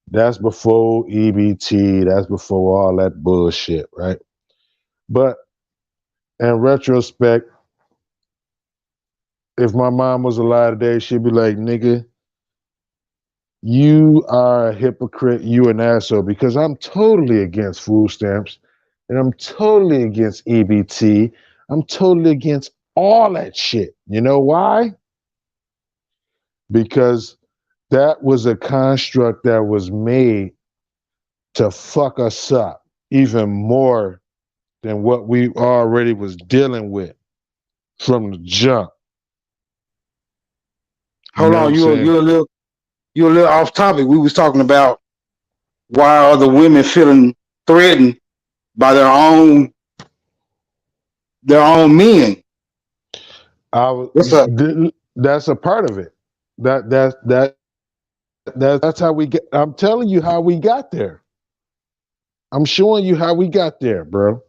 That's before EBT. That's before all that bullshit, right? But in retrospect, if my mom was alive today, she'd be like, nigga, you are a hypocrite, you an asshole, because I'm totally against food stamps and I'm totally against EBT. I'm totally against all that shit. You know why? Because that was a construct that was made to fuck us up even more than what we already was dealing with from the jump. Hold on, you're a little off topic. We was talking about why are the women feeling threatened by their own men. What's up? That's a part of it. That's how we get. I'm telling you how we got there. I'm showing you how we got there, bro.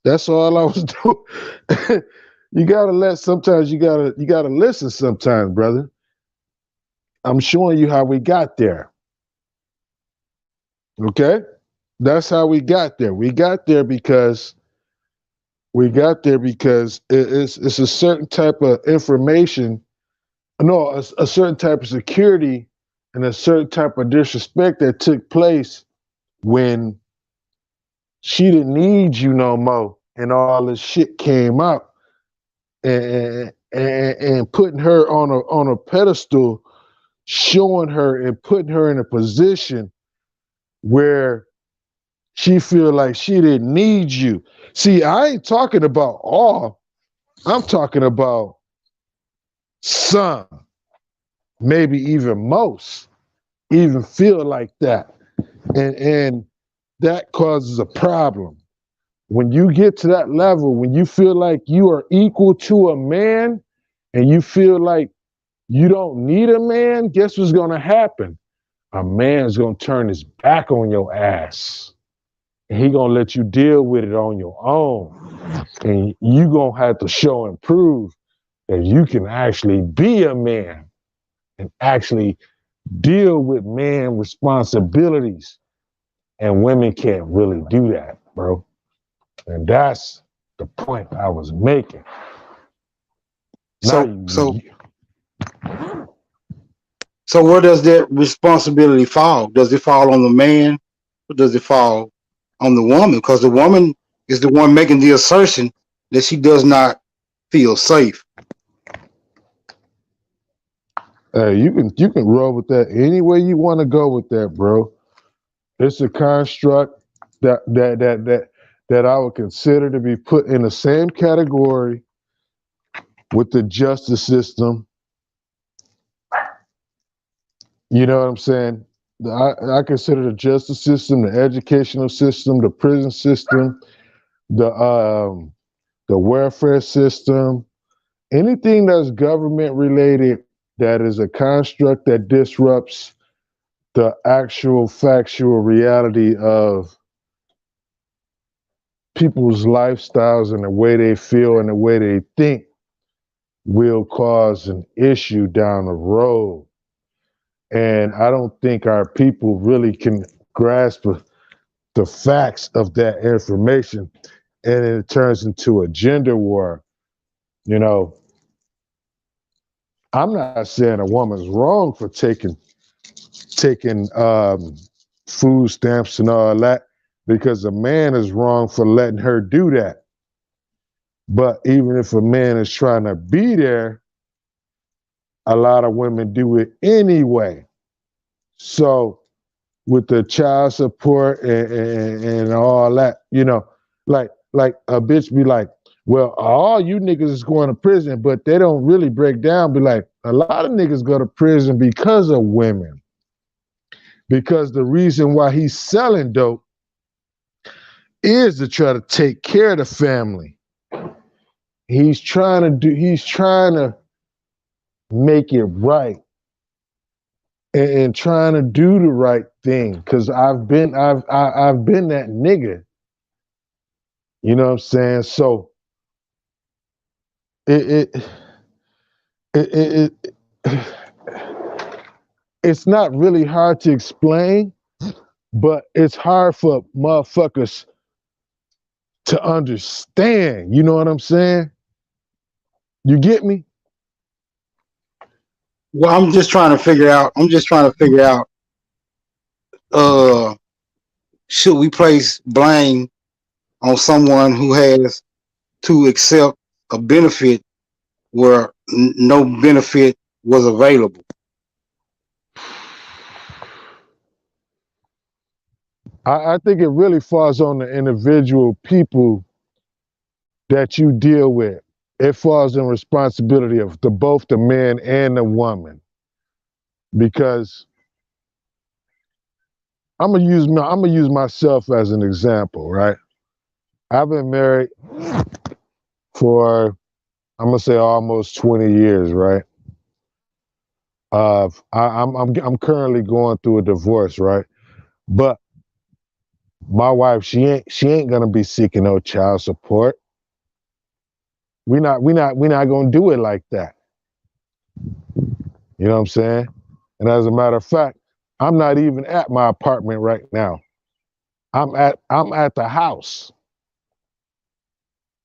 That's all I was doing. You gotta you gotta listen sometimes, brother. I'm showing you how we got there. Okay? That's how we got there. We got there because it's a certain type of information, a certain type of security and a certain type of disrespect that took place when she didn't need you no more and all this shit came out and putting her on a pedestal, showing her and putting her in a position where she feel like she didn't need you. See, I ain't talking about all. I'm talking about some, maybe even most, even feel like that. And that causes a problem. When you get to that level, when you feel like you are equal to a man and you feel like you don't need a man, guess what's gonna happen? A man's gonna turn his back on your ass. And he gonna let you deal with it on your own. And you gonna have to show and prove that you can actually be a man and actually deal with man responsibilities. And women can't really do that, bro. And that's the point I was making. So where does that responsibility fall? Does it fall on the man or does it fall on the woman? Because the woman is the one making the assertion that she does not feel safe. Hey, you can roll with that any way you want to go with that, bro. It's a construct that I would consider to be put in the same category with the justice system. You know what I'm saying? I consider the justice system, the educational system, the prison system, the welfare system, anything that's government related that is a construct that disrupts the actual factual reality of people's lifestyles and the way they feel and the way they think will cause an issue down the road. And I don't think our people really can grasp the facts of that information. And it turns into a gender war. You know, I'm not saying a woman's wrong for taking food stamps and all that, because a man is wrong for letting her do that. But even if a man is trying to be there, a lot of women do it anyway. So with the child support and all that, you know, like a bitch be like, well, all you niggas is going to prison, but they don't really break down, be like, a lot of niggas go to prison because of women. Because the reason why he's selling dope is to try to take care of the family. He's trying to make it right and trying to do the right thing. Cause I've been that nigga. You know what I'm saying? So it's not really hard to explain, but it's hard for motherfuckers to understand. You know what I'm saying? You get me? Well, I'm just trying to figure out. Should we place blame on someone who has to accept a benefit where no benefit was available? I think it really falls on the individual people that you deal with. It falls in responsibility of both the man and the woman. Because I'm gonna use myself as an example, right? I've been married for, I'm gonna say, almost 20 years, right? I'm currently going through a divorce, right? But my wife, she ain't gonna be seeking no child support. We're not gonna do it like that. You know what I'm saying? And as a matter of fact, I'm not even at my apartment right now. I'm at the house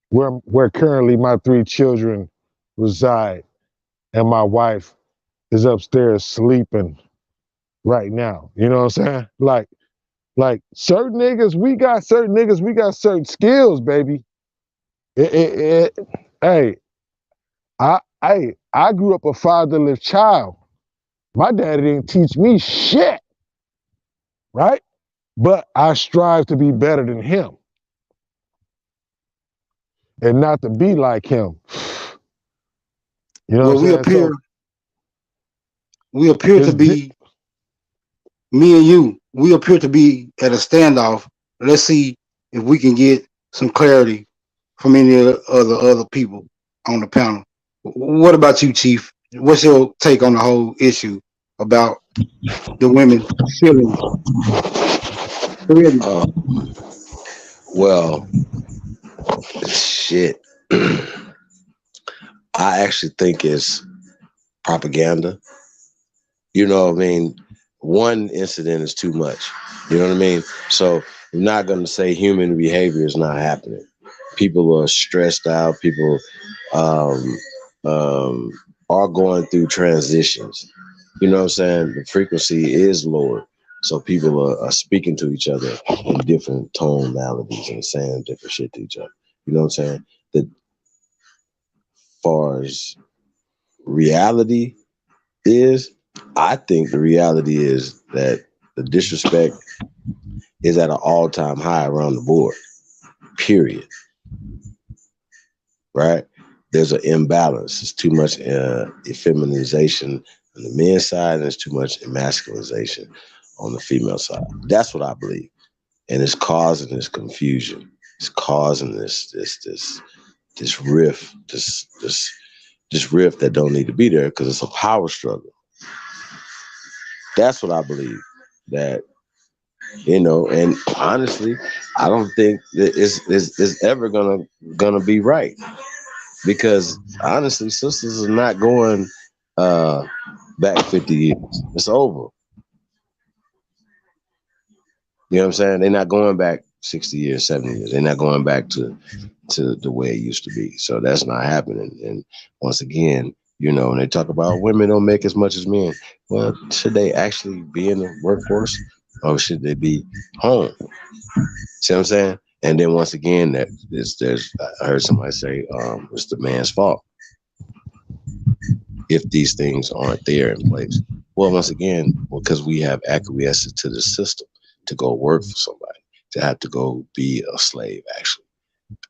where currently my 3 children reside, and my wife is upstairs sleeping right now. You know what I'm saying? Like certain niggas, we got certain skills, baby. Hey, I grew up a fatherless child. My daddy didn't teach me shit, right? But I strive to be better than him and not to be like him. You know Well, what I'm saying? we appear to be, me and you, we appear to be at a standoff. Let's see if we can get some clarity from any of the other people on the panel. What about you, Chief? What's your take on the whole issue about the women feeling threatened? Well, shit. I actually think it's propaganda. You know what I mean? One incident is too much. You know what I mean? So I'm not going to say human behavior is not happening. People are stressed out. People are going through transitions. You know what I'm saying? The frequency is lower. So people are speaking to each other in different tone melodies and saying different shit to each other. You know what I'm saying? That far as reality, is, I think the reality is that the disrespect is at an all-time high around the board, period. Right? There's an imbalance. There's too much effeminization on the men's side, and there's too much emasculization on the female side. That's what I believe. And it's causing this confusion. It's causing this rift, this rift that don't need to be there because it's a power struggle. That's what I believe. That, you know, and honestly, I don't think that it's ever gonna be right. Because honestly, sisters are not going back 50 years. It's over. You know what I'm saying? They're not going back 60 years, 70 years. They're not going back to the way it used to be. So that's not happening. And once again, you know, when they talk about women don't make as much as men, well, should they actually be in the workforce or should they be home? See what I'm saying? And then once again, I heard somebody say it's the man's fault if these things aren't there in place. Well, once again, because we have acquiesced to the system to go work for somebody, to have to go be a slave, actually,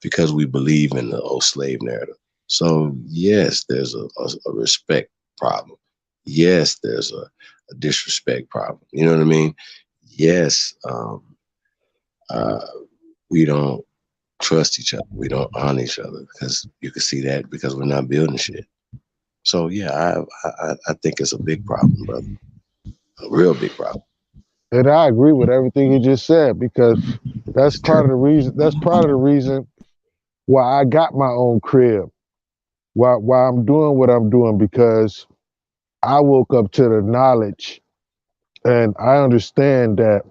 because we believe in the old slave narrative. So yes, there's a respect problem. Yes, there's a disrespect problem. You know what I mean? Yes, we don't trust each other. We don't honor each other because you can see that because we're not building shit. So yeah, I think it's a big problem, brother. A real big problem. And I agree with everything you just said because that's part of the reason. That's part of the reason why I got my own crib. Why I'm doing what I'm doing because I woke up to the knowledge, and I understand that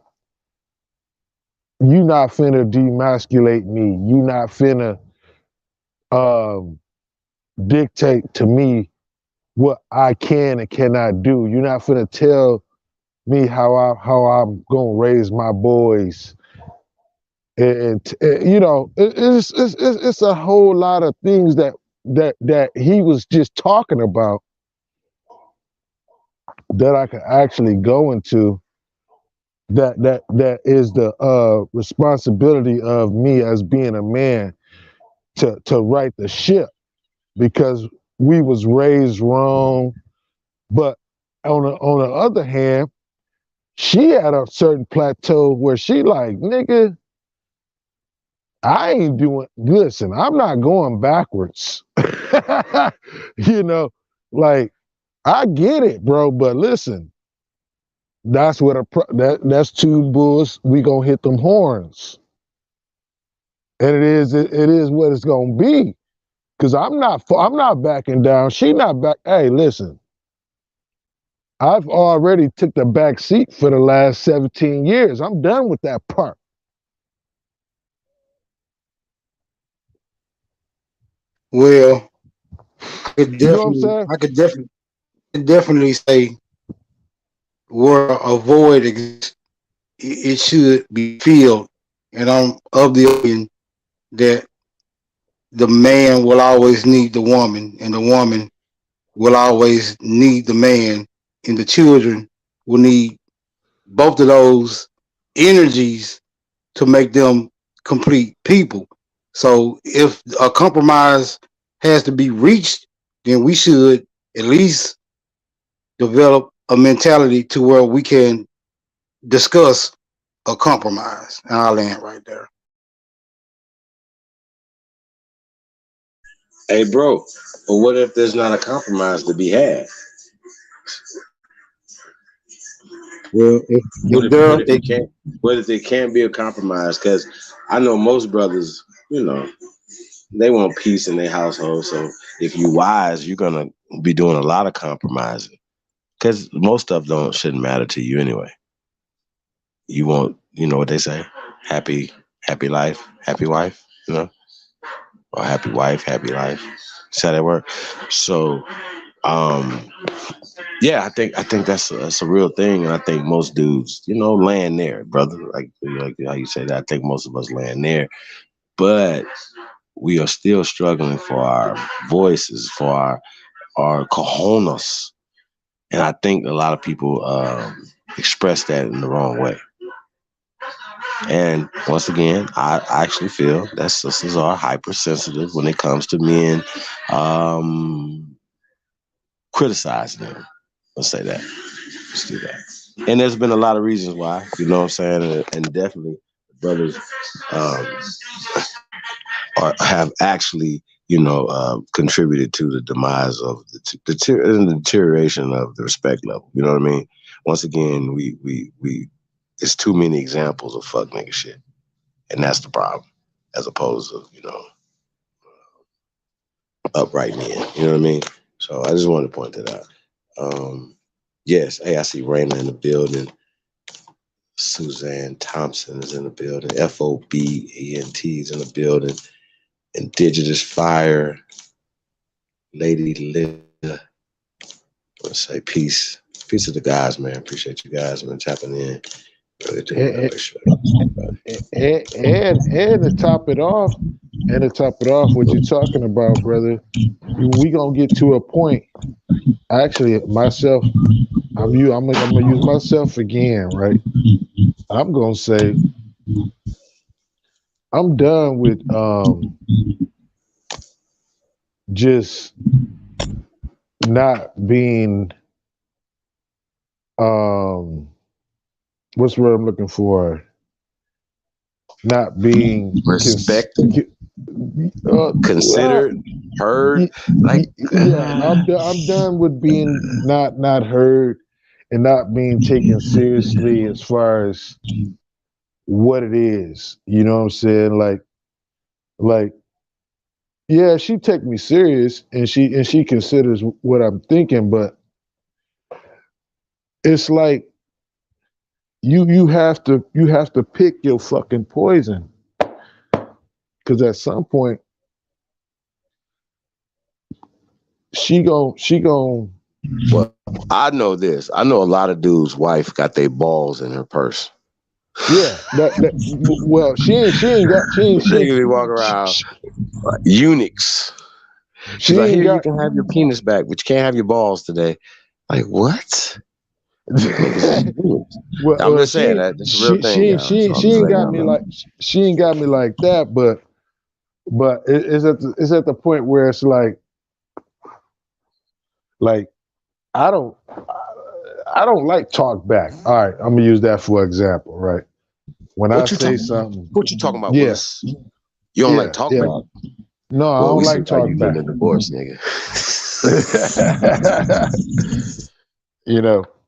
you not finna demasculate me. You not finna dictate to me what I can and cannot do. You're not finna tell me how I'm gonna raise my boys. And you know, it's a whole lot of things that he was just talking about that I could actually go into. That is the responsibility of me as being a man to right the ship because we was raised wrong. But on the other hand, she at a certain plateau where she like, nigga, I ain't doing, listen, I'm not going backwards. You know, like, I get it, bro, but listen, that's what that's two bulls, we gonna hit them horns. And it is what it's gonna be. Cause I'm not backing down. She not back. Hey, listen, I've already took the back seat for the last 17 years. I'm done with that part. Well, I could You know what I'm saying? definitely say where a void exists, it should be filled. And I'm of the opinion that the man will always need the woman, and the woman will always need the man, and the children will need both of those energies to make them complete people. So if a compromise has to be reached, then we should at least develop a mentality to where we can discuss a compromise. And I'll land right there. Hey, bro, but what if there's not a compromise to be had? Well, What if there can't be a compromise? Because I know most brothers, you know, they want peace in their household. So if you wise, you're gonna be doing a lot of compromising. Because most stuff shouldn't matter to you anyway. You want, you know what they say, happy life, happy wife, you know, or happy wife, happy life. See how that work? So, yeah, I think that's a real thing, and I think most dudes, you know, land there, brother. Like how you say that. I think most of us land there, but we are still struggling for our voices, for our cojones, And I think a lot of people express that in the wrong way. And once again, I actually feel that sisters are hypersensitive when it comes to men criticizing them. Let's say that. Let's do that. And there's been a lot of reasons why, you know what I'm saying? And definitely brothers have actually, contributed to the demise of the deterioration of the respect level. You know what I mean? Once again, we there's too many examples of fuck nigga shit. And that's the problem, as opposed to, upright men. You know what I mean? So I just wanted to point that out. Yes, hey, I see Raina in the building. Suzanne Thompson is in the building. FOBENT is in the building. Indigenous Fire. Lady Linda. I want to say peace. Peace to the guys, man. Appreciate you guys, man, tapping in. Really do. And to top it off, what you're talking about, brother, we gonna get to a point. Actually, myself, I'm gonna use myself again, right? I'm gonna say I'm done with just not being what's the word I'm looking for? Not being respected, considered, heard. I'm done with being not heard and not being taken seriously as far as what it is. You know what I'm saying? Like, yeah, she take me serious and she considers what I'm thinking, but it's like you have to pick your fucking poison, because at some point she gon' Well, I know this. I know a lot of dudes' wife got their balls in her purse. Yeah, well, she ain't be walking around eunuchs. She's like, here, you can have your penis back, but you can't have your balls today. Like, what? Well, I'm just saying that it's a real thing. She ain't got me like that, but it's at the point where it's like I don't like talk back. All right, I'm gonna use that for example, right? When I say something, what you talking about? Yes, you don't like talk back. No, I don't like talk back. You a divorce, nigga.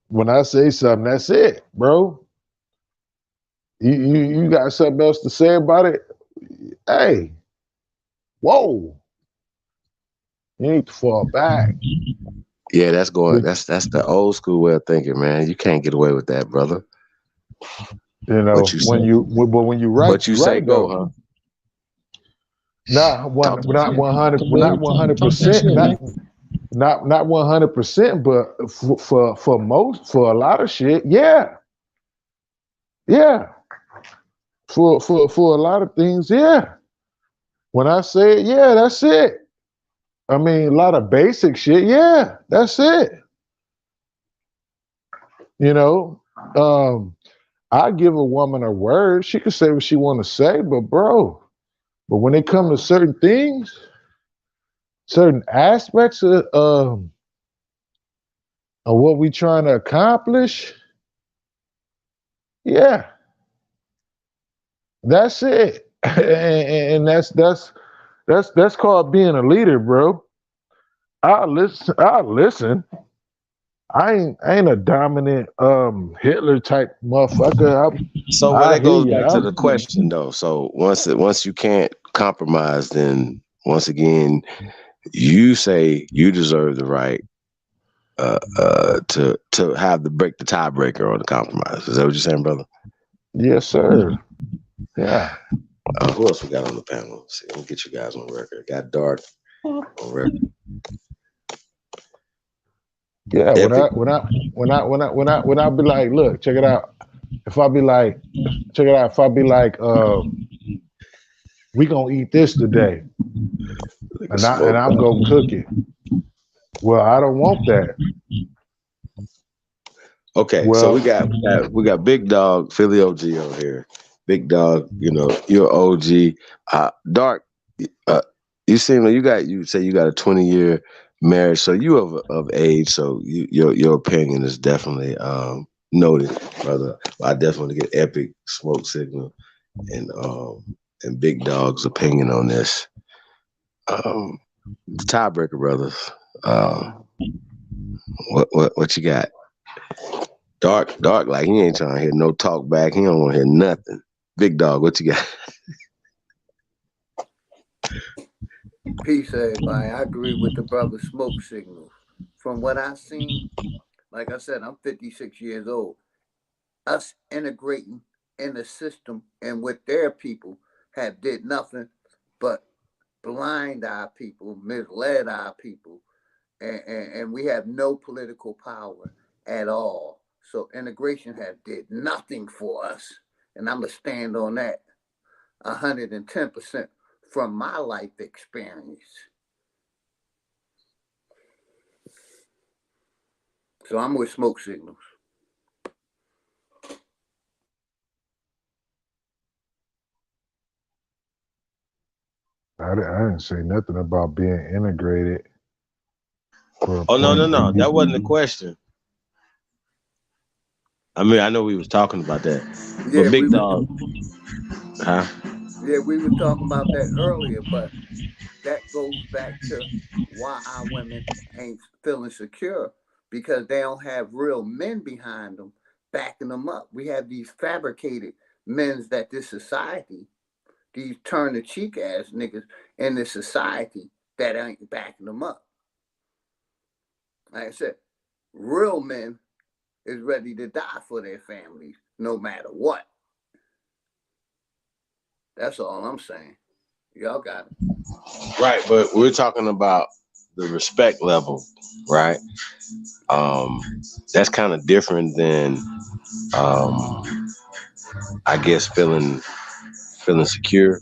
When I say something, that's it, bro. You got something else to say about it? Hey, whoa. You need to fall back. Yeah, that's the old school way of thinking, man. You can't get away with that, brother. When you write, but you say go, huh? Not 100%, not 100%, but for a lot of shit, yeah. For a lot of things, yeah. When I say it, yeah, that's it. I mean, a lot of basic shit, yeah, that's it. I give a woman a word. She can say what she want to say, but when it comes to certain things, certain aspects of what we trying to accomplish, yeah, that's it. And that's called being a leader, bro. I'll listen. I ain't a dominant Hitler type motherfucker. So that goes back to the question though. So once you can't compromise, then once again you say you deserve the right to have break the tiebreaker on the compromise. Is that what you're saying, brother? Yes, sir. Yeah. Who else we got on the panel? Let's see, let me get you guys on record. Got Dark on record. Yeah, when I be like, look, check it out. If I be like, we gonna eat this today, and I'm gonna cook it. Well, I don't want that. Okay, so Well, we got Big Dog Philly OG on here. Big Dog, you know, you're OG. Dark, uh, you seem like you say you got a 20-year marriage, so you of age, so your opinion is definitely noted, brother. I definitely want to get epic smoke signal and Big Dog's opinion on this. The tiebreaker, brothers. What you got? Dark, like he ain't trying to hear no talk back. He don't want to hear nothing. Big Dog, what you got? Peace, everybody. I agree with the brother Smoke Signal. From what I've seen, like I said, I'm 56 years old. Us integrating in the system and with their people have did nothing but blind our people, misled our people, and we have no political power at all. So integration has did nothing for us, and I'm gonna stand on that 110% from my life experience. So I'm with Smoke Signals. I didn't say nothing about being integrated for a Oh no, point. that wasn't the question. I mean, I know we was talking about that, Yeah, but Big Dog, huh? Yeah, we were talking about that earlier, but that goes back to why our women ain't feeling secure, because they don't have real men behind them backing them up. We have these fabricated men that this society, these turn the cheek ass niggas in this society that ain't backing them up. Like I said, real men is ready to die for their families no matter what. That's all I'm saying. Y'all got it. Right, but we're talking about the respect level, right? That's kind of different than, I guess, feeling secure.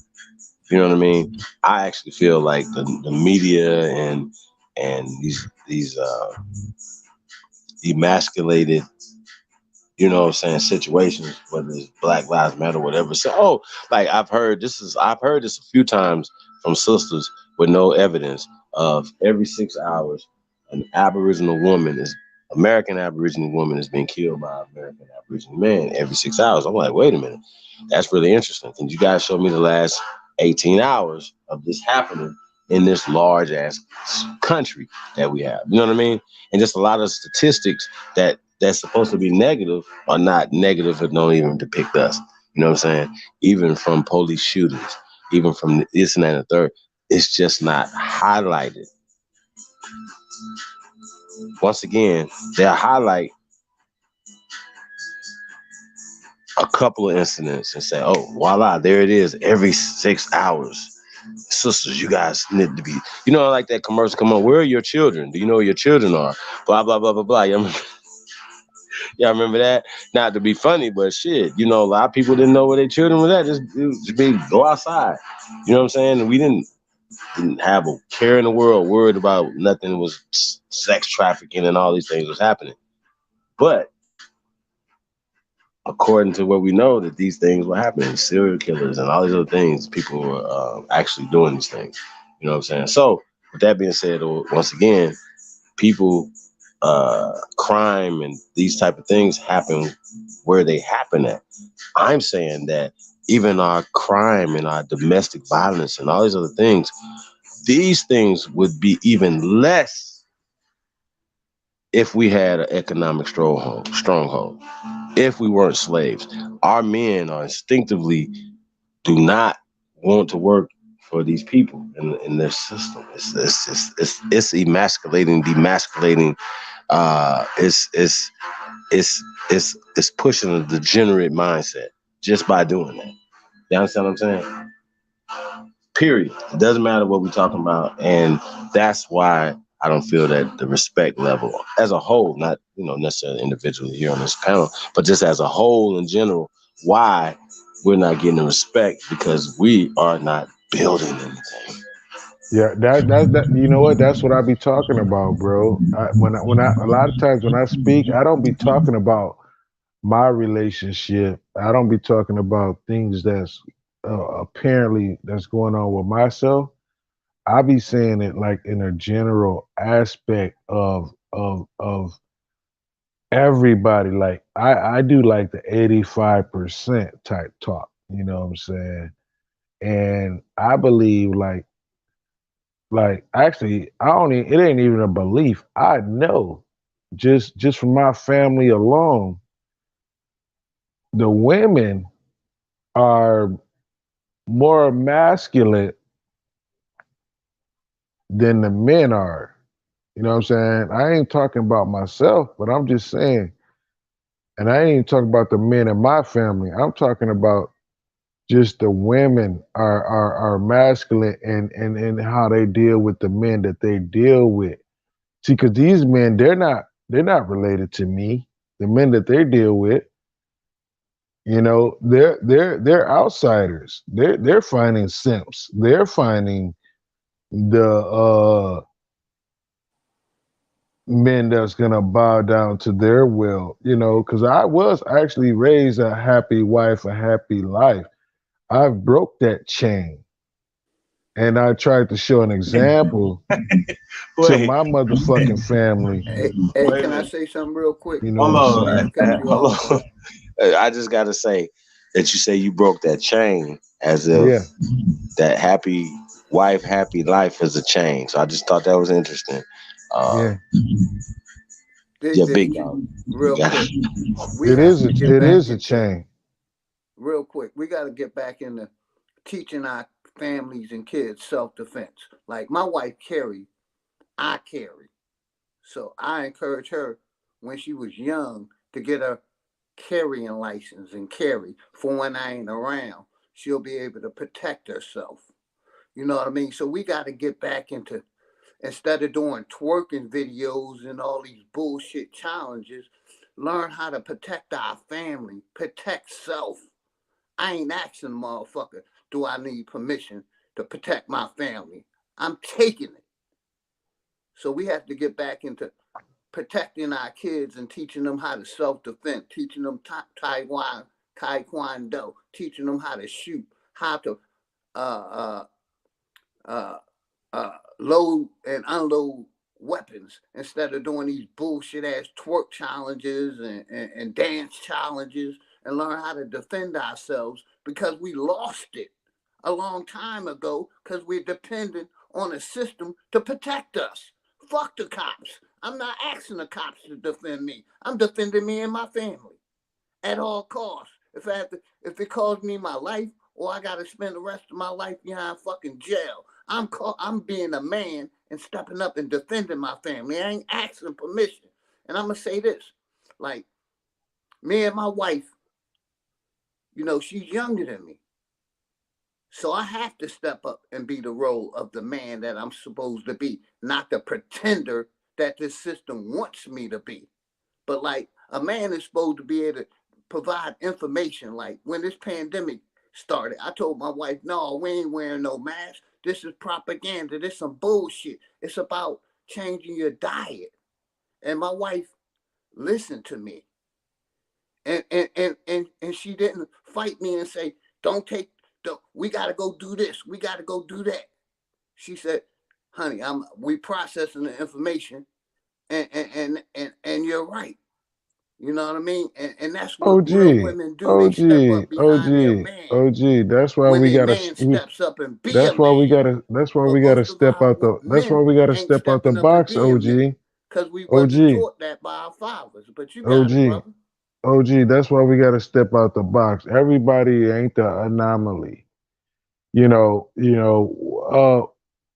You know what I mean? I actually feel like the media and these emasculated, you know what I'm saying, situations, whether it's Black Lives Matter or whatever. So, I've heard this a few times from sisters with no evidence of every 6 hours, an American Aboriginal woman is being killed by an American Aboriginal man every 6 hours. I'm like, wait a minute, that's really interesting. Can you guys show me the last 18 hours of this happening in this large ass country that we have? You know what I mean? And just a lot of statistics that's supposed to be negative are not negative and don't even depict us. You know what I'm saying? Even from police shootings, even from this and that and the third, it's just not highlighted. Once again, they'll highlight a couple of incidents and say, oh, voila, there it is every 6 hours. Sisters, you guys need to be, you know, like that commercial, come on, where are your children? Do you know where your children are? Blah, blah, blah, blah, blah. Y'all remember that? Not to be funny, but shit, you know, a lot of people didn't know where their children were at. Just go outside. You know what I'm saying? And we didn't have a care in the world, worried about nothing was sex trafficking and all these things was happening. But according to what we know, that these things were happening, serial killers and all these other things, people were actually doing these things. You know what I'm saying? So with that being said, once again, people, crime and these type of things happen where they happen at. I'm saying that even our crime and our domestic violence and all these other things, these things would be even less if we had an economic stronghold, if we weren't slaves. Our men are instinctively do not want to work for these people in their system. It's emasculating, demasculating. It's pushing a degenerate mindset just by doing that. You understand what I'm saying? Period. It doesn't matter what we're talking about, and that's why I don't feel that the respect level as a whole, not necessarily individually here on this panel, but just as a whole in general, why we're not getting the respect, because we are not building anything. Yeah, that you know what? That's what I be talking about, bro. When I a lot of times when I speak, I don't be talking about my relationship. I don't be talking about things that's apparently that's going on with myself. I be saying it like in a general aspect of everybody. Like I do like the 85% type talk. You know what I'm saying? And I believe like actually I don't even, it ain't even a belief. I know just from my family alone, the women are more masculine than the men are. You know what I'm saying? I ain't talking about myself, but I'm just saying, and I ain't even talking about the men in my family. I'm talking about just the women are masculine and how they deal with the men that they deal with. See, because these men, they're not related to me. The men that they deal with, you know, they're outsiders. They're finding simps. They're finding the men that's gonna bow down to their will, you know, because I was actually raised a happy wife, a happy life. I broke that chain. And I tried to show an example to my motherfucking family. Hey, can I say something real quick? You know what I'm I don't mean to cut saying? you off, bro. I just got to say that you say you broke that chain as if Yeah. that happy wife, happy life is a chain. So I just thought that was interesting. Yeah. Yeah, This big dog. real Yeah. quick. We It have is to get back a into chain. real quick. We got to get back into teaching our families and kids self-defense. Like my wife Carrie, I carry. So I encourage her when she was young to get a carrying license and carry for when I ain't around. She'll be able to protect herself. You know what I mean? So we got to get back into, instead of doing twerking videos and all these bullshit challenges, learn how to protect our family, protect self. I ain't asking the motherfucker, do I need permission to protect my family? I'm taking it. So we have to get back into protecting our kids and teaching them how to self-defend, teaching them taekwondo, teaching them how to shoot, how to uh, load and unload weapons instead of doing these bullshit ass twerk challenges and dance challenges, and learn how to defend ourselves because we lost it a long time ago because we're dependent on a system to protect us. Fuck the cops. I'm not asking the cops to defend me. I'm defending me and my family at all costs. If it costs me my life, or I gotta spend the rest of my life behind fucking jail, I'm being a man and stepping up and defending my family. I ain't asking permission. And I'm gonna say this, like me and my wife, you know, she's younger than me. So I have to step up and be the role of the man that I'm supposed to be, not the pretender that this system wants me to be. But like a man is supposed to be able to provide information. Like when this pandemic started, I told my wife, no, we ain't wearing no mask. This is propaganda. This is some bullshit. It's about changing your diet. And my wife listened to me. And she didn't fight me and say, we gotta go do this. We gotta go do that. She said, honey, we processing the information and you're right. You know what I mean? And that's what real OG, women do. They step OG, up behind their OG, man. OG. That's why When we their gotta. man steps up and be a That's why we man. gotta. That's why But we gotta most of step our out the. That's why men we gotta ain't step out the stepping up and box, being men OG. because we wasn't OG, taught that by our fathers. But you got it, OG, brother. OG. That's why we gotta step out the box. Everybody ain't the anomaly.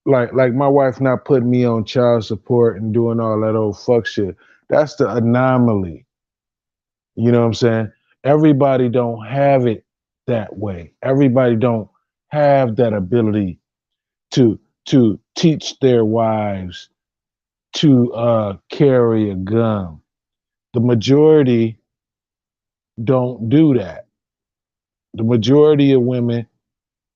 Like my wife not putting me on child support and doing all that old fuck shit. That's the anomaly. You know what I'm saying? Everybody don't have it that way. Everybody don't have that ability to teach their wives to carry a gun. The majority don't do that. The majority of women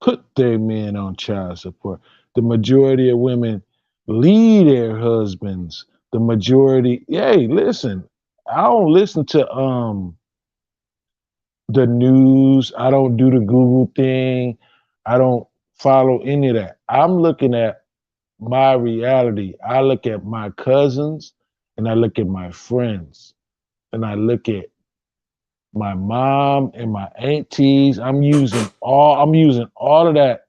put their men on child support. The majority of women leave their husbands. The majority, hey, listen, I don't listen to the news. I don't do the Google thing. I don't follow any of that. I'm looking at my reality. I look at my cousins and I look at my friends and I look at my mom and my aunties. I'm using all of that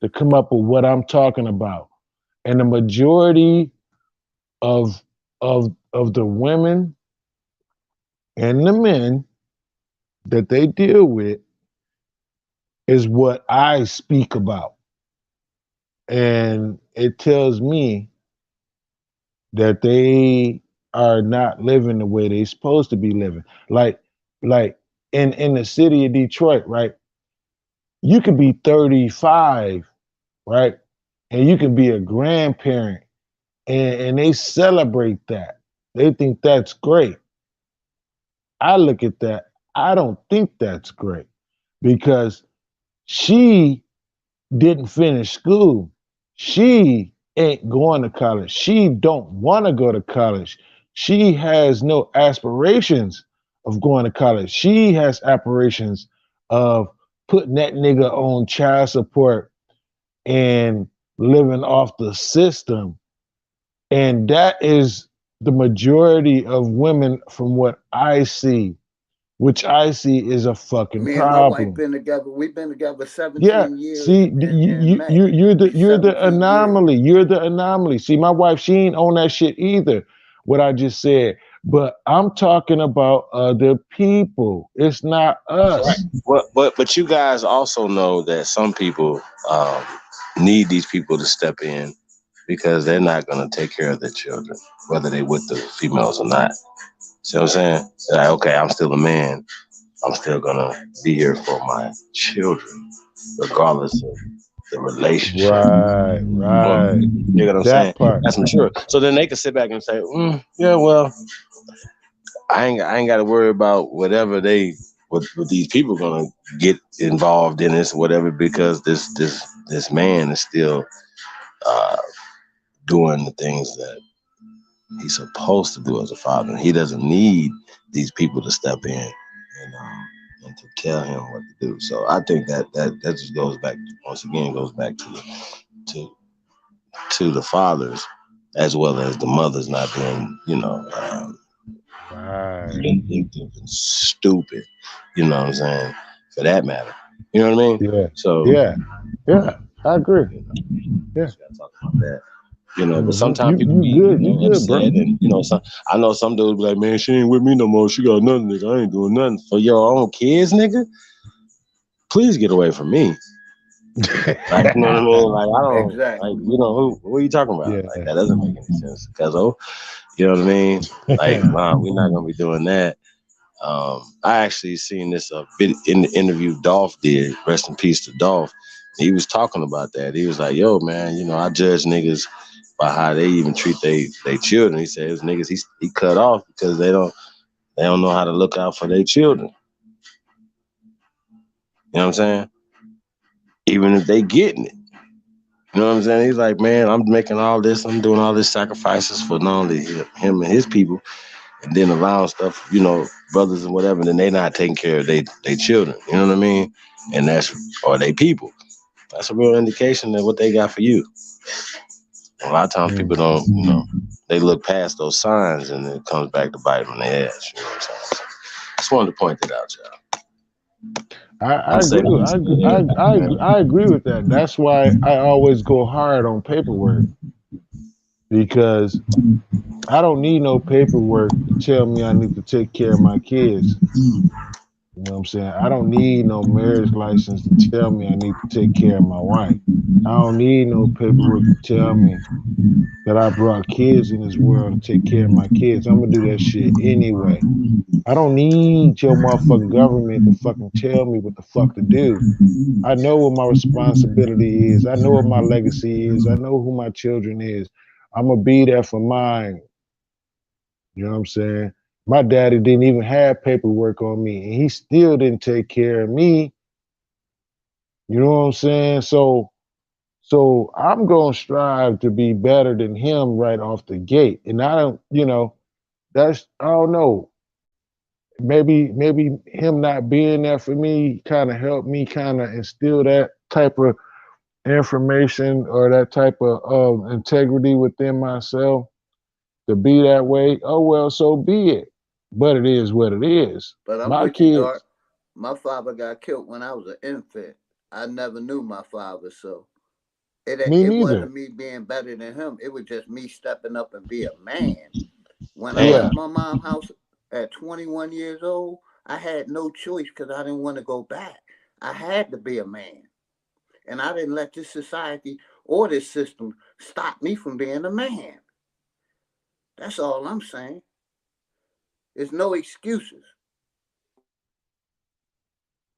to come up with what I'm talking about. And the majority of the women and the men that they deal with is what I speak about. And it tells me that they are not living the way they're supposed to be living. Like in the city of Detroit, right? You could be 35, right? And you can be a grandparent and they celebrate that. They think that's great. I look at that, I don't think that's great because she didn't finish school. She ain't going to college. She don't want to go to college. She has no aspirations of going to college. She has aspirations of putting that nigga on child support and living off the system. And that is the majority of women from what I see, which I see is a fucking Me and my wife problem. been together. We've been together Yeah, 17 years see, in May. you're Be the 17 years. anomaly. You're the anomaly. See, my wife, she ain't on that shit either. What I just said, but I'm talking about other people. It's not Right. us. But you guys also know that some people need these people to step in because they're not going to take care of their children, whether they with the females or not. See what I'm saying? Like, okay, I'm still a man. I'm still gonna be here for my children, regardless of the relationship. Right, right. You know what I'm saying? That part. That's mature. So then they can sit back and say, yeah, well, I ain't got to worry about whatever what these people gonna get involved in this, whatever, because this man is still doing the things that he's supposed to do as a father. He doesn't need these people to step in and to tell him what to do. So I think that just goes back, once again, to the fathers as well as the mothers not being, vindictive and stupid. You know what I'm saying? For that matter. You know what I mean? Yeah. So Yeah. I agree. Yeah. Just gotta talk about that. But sometimes You people be good. You good, bro. upset, and I know some dudes be like, man, she ain't with me no more. She got nothing, nigga. I ain't doing nothing for your own kids, nigga. Please get away from me. Like, you know what I mean? Like, I don't Exactly. like, who are you talking about? Yeah. Like, that doesn't make any sense. Cause you know what I mean? Like, nah, we're not gonna be doing that. I actually seen this bit in the interview Dolph did. Rest in peace to Dolph. He was talking about that. He was like, yo, man, I judge niggas by how they even treat they children. He said his niggas he cut off because they don't know how to look out for their children. You know what I'm saying? Even if they getting it. You know what I'm saying? He's like, man, I'm making all this, I'm doing all these sacrifices for not only him and his people, and then allowing stuff, brothers and whatever, and then they not taking care of their children. You know what I mean? And or they people. That's a real indication of what they got for you. A lot of times people don't, they look past those signs and it comes back to bite them in the ass. You know what I'm saying? So, just wanted to point it out, y'all. I agree with that. That's why I always go hard on paperwork because I don't need no paperwork to tell me I need to take care of my kids. You know what I'm saying? I don't need no marriage license to tell me I need to take care of my wife. I don't need no paperwork to tell me that I brought kids in this world to take care of my kids. I'm gonna do that shit anyway. I don't need your motherfucking government to fucking tell me what the fuck to do. I know what my responsibility is. I know what my legacy is. I know who my children is. I'm gonna be there for mine. You know what I'm saying? My daddy didn't even have paperwork on me, and he still didn't take care of me. You know what I'm saying? So I'm gonna strive to be better than him right off the gate. And I don't, that's I don't know. Maybe him not being there for me kind of helped me kind of instill that type of information or that type of integrity within myself to be that way. Oh well, so be it. But it is what it is. But I'm My with you, kids, Dark. My father got killed when I was an infant. I never knew my father, so me it neither. wasn't me being better than him. It was just me stepping up and be a man. When I Yeah. left my mom's house at 21 years old, I had no choice because I didn't want to go back. I had to be a man. And I didn't let this society or this system stop me from being a man. That's all I'm saying. There's no excuses.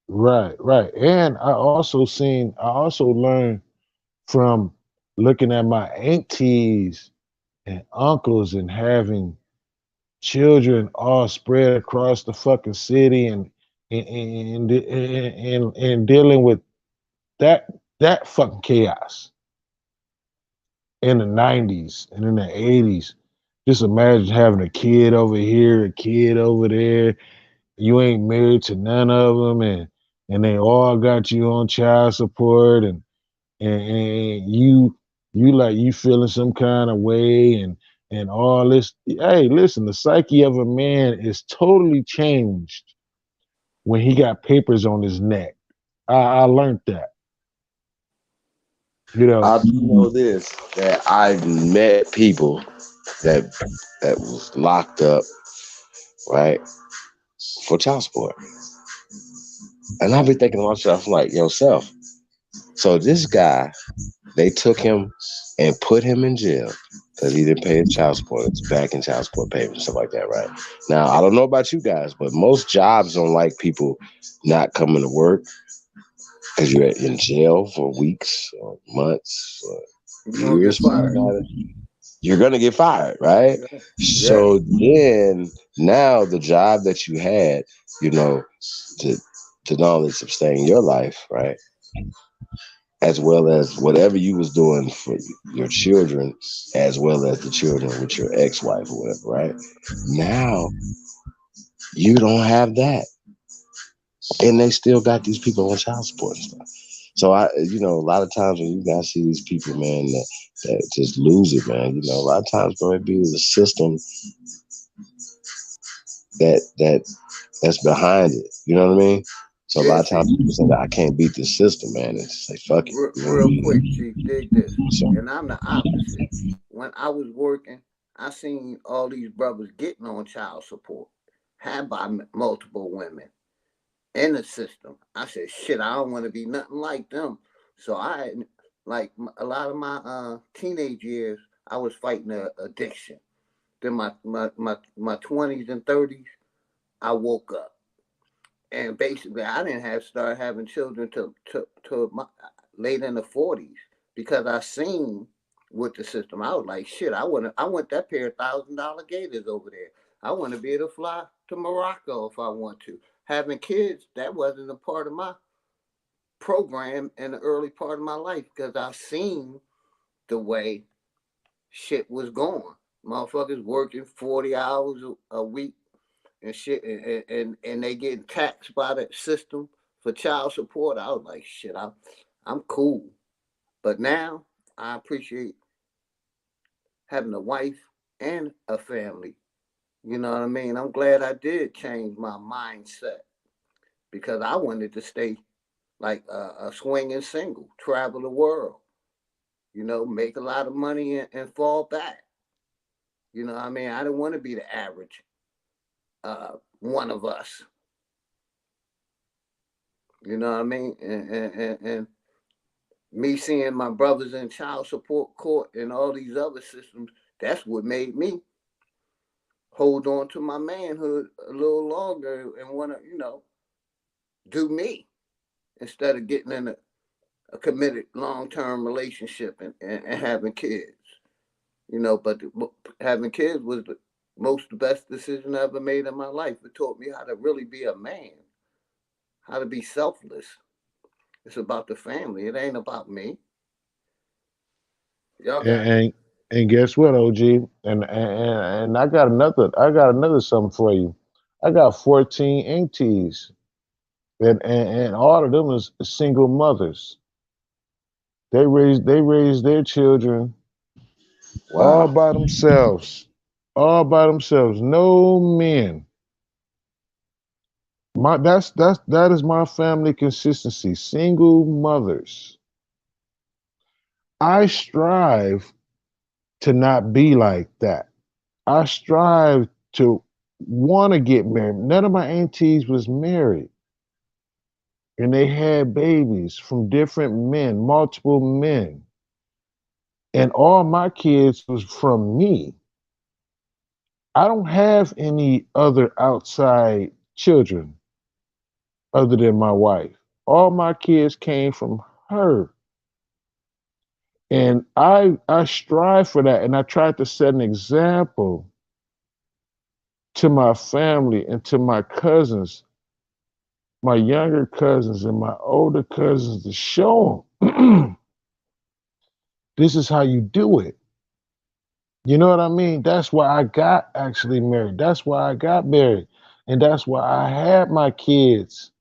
Right. And I also learned from looking at my aunties and uncles and having children all spread across the fucking city and dealing with that fucking chaos in the 90s and in the 80s. Just imagine having a kid over here, a kid over there. You ain't married to none of them, and they all got you on child support, and you feeling some kind of way and all this. Hey, listen, the psyche of a man is totally changed when he got papers on his neck. I learned that. I do know this, that I've met people that was locked up, right, for child support. And I'll be thinking to myself, like, yourself. So this guy, they took him and put him in jail because he didn't pay his child support. It's back in child support payments and stuff like that, right? Now, I don't know about you guys, but most jobs don't like people not coming to work because you're in jail for weeks or months or You're gonna years. get fired. You're gonna get fired, right? Yeah. So then now the job that you had, to not only sustain your life, right, as well as whatever you was doing for your children, as well as the children with your ex-wife or whatever, right? Now you don't have that, and they still got these people on child support and stuff. So a lot of times when you guys see these people, man, that just lose it, man. A lot of times, bro, it be the system that's behind it. You know what I mean? So a lot of times people say that I can't beat this system, man. And just say fuck it. Real quick, Chief, dig this. And I'm the opposite. When I was working, I seen all these brothers getting on child support, had by multiple women in the system. I said, shit, I don't want to be nothing like them. So like a lot of my teenage years, I was fighting addiction. Then my 20s and 30s, I woke up. And basically, I didn't start having children till late in the 40s because I seen with the system. I was like, shit, I want that pair of $1,000 gators over there. I want to be able to fly to Morocco if I want to. Having kids, that wasn't a part of my program in the early part of my life because I seen the way shit was going. Motherfuckers working 40 hours a week and shit, and they getting taxed by the system for child support. I was like, shit, I'm cool. But now I appreciate having a wife and a family. You know what I mean? I'm glad I did change my mindset because I wanted to stay like a swinging single, travel the world, make a lot of money and fall back. You know what I mean? I didn't want to be the average one of us. You know what I mean? And me seeing my brothers in child support court and all these other systems, that's what made me hold on to my manhood a little longer and want to, do me instead of getting in a committed long-term relationship and having kids. But having kids was the best decision I ever made in my life. It taught me how to really be a man, how to be selfless. It's about the family. It ain't about me. Y'all got it. And guess what, OG? And I got another something for you. I got 14 aunties, and all of them is single mothers. They raised their children all Wow. by themselves, all by themselves. No men. That is my family consistency. Single mothers. I strive to not be like that. I strive to want to get married. None of my aunties was married, and they had babies from different men, multiple men, and all my kids was from me. I don't have any other outside children other than my wife. All my kids came from her. And I strive for that, and I try to set an example to my family and to my cousins, my younger cousins and my older cousins, to show them this is how you do it. You know what I mean? That's why I got actually married. That's why I got married. And that's why I had my kids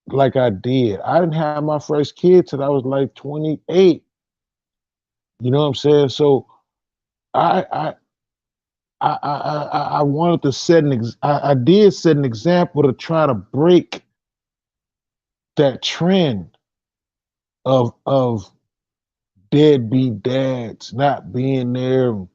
like I did. I didn't have my first kid till I was like 28. You know what I'm saying? So I I wanted to set I did set an example to try to break that trend of deadbeat dads not being there.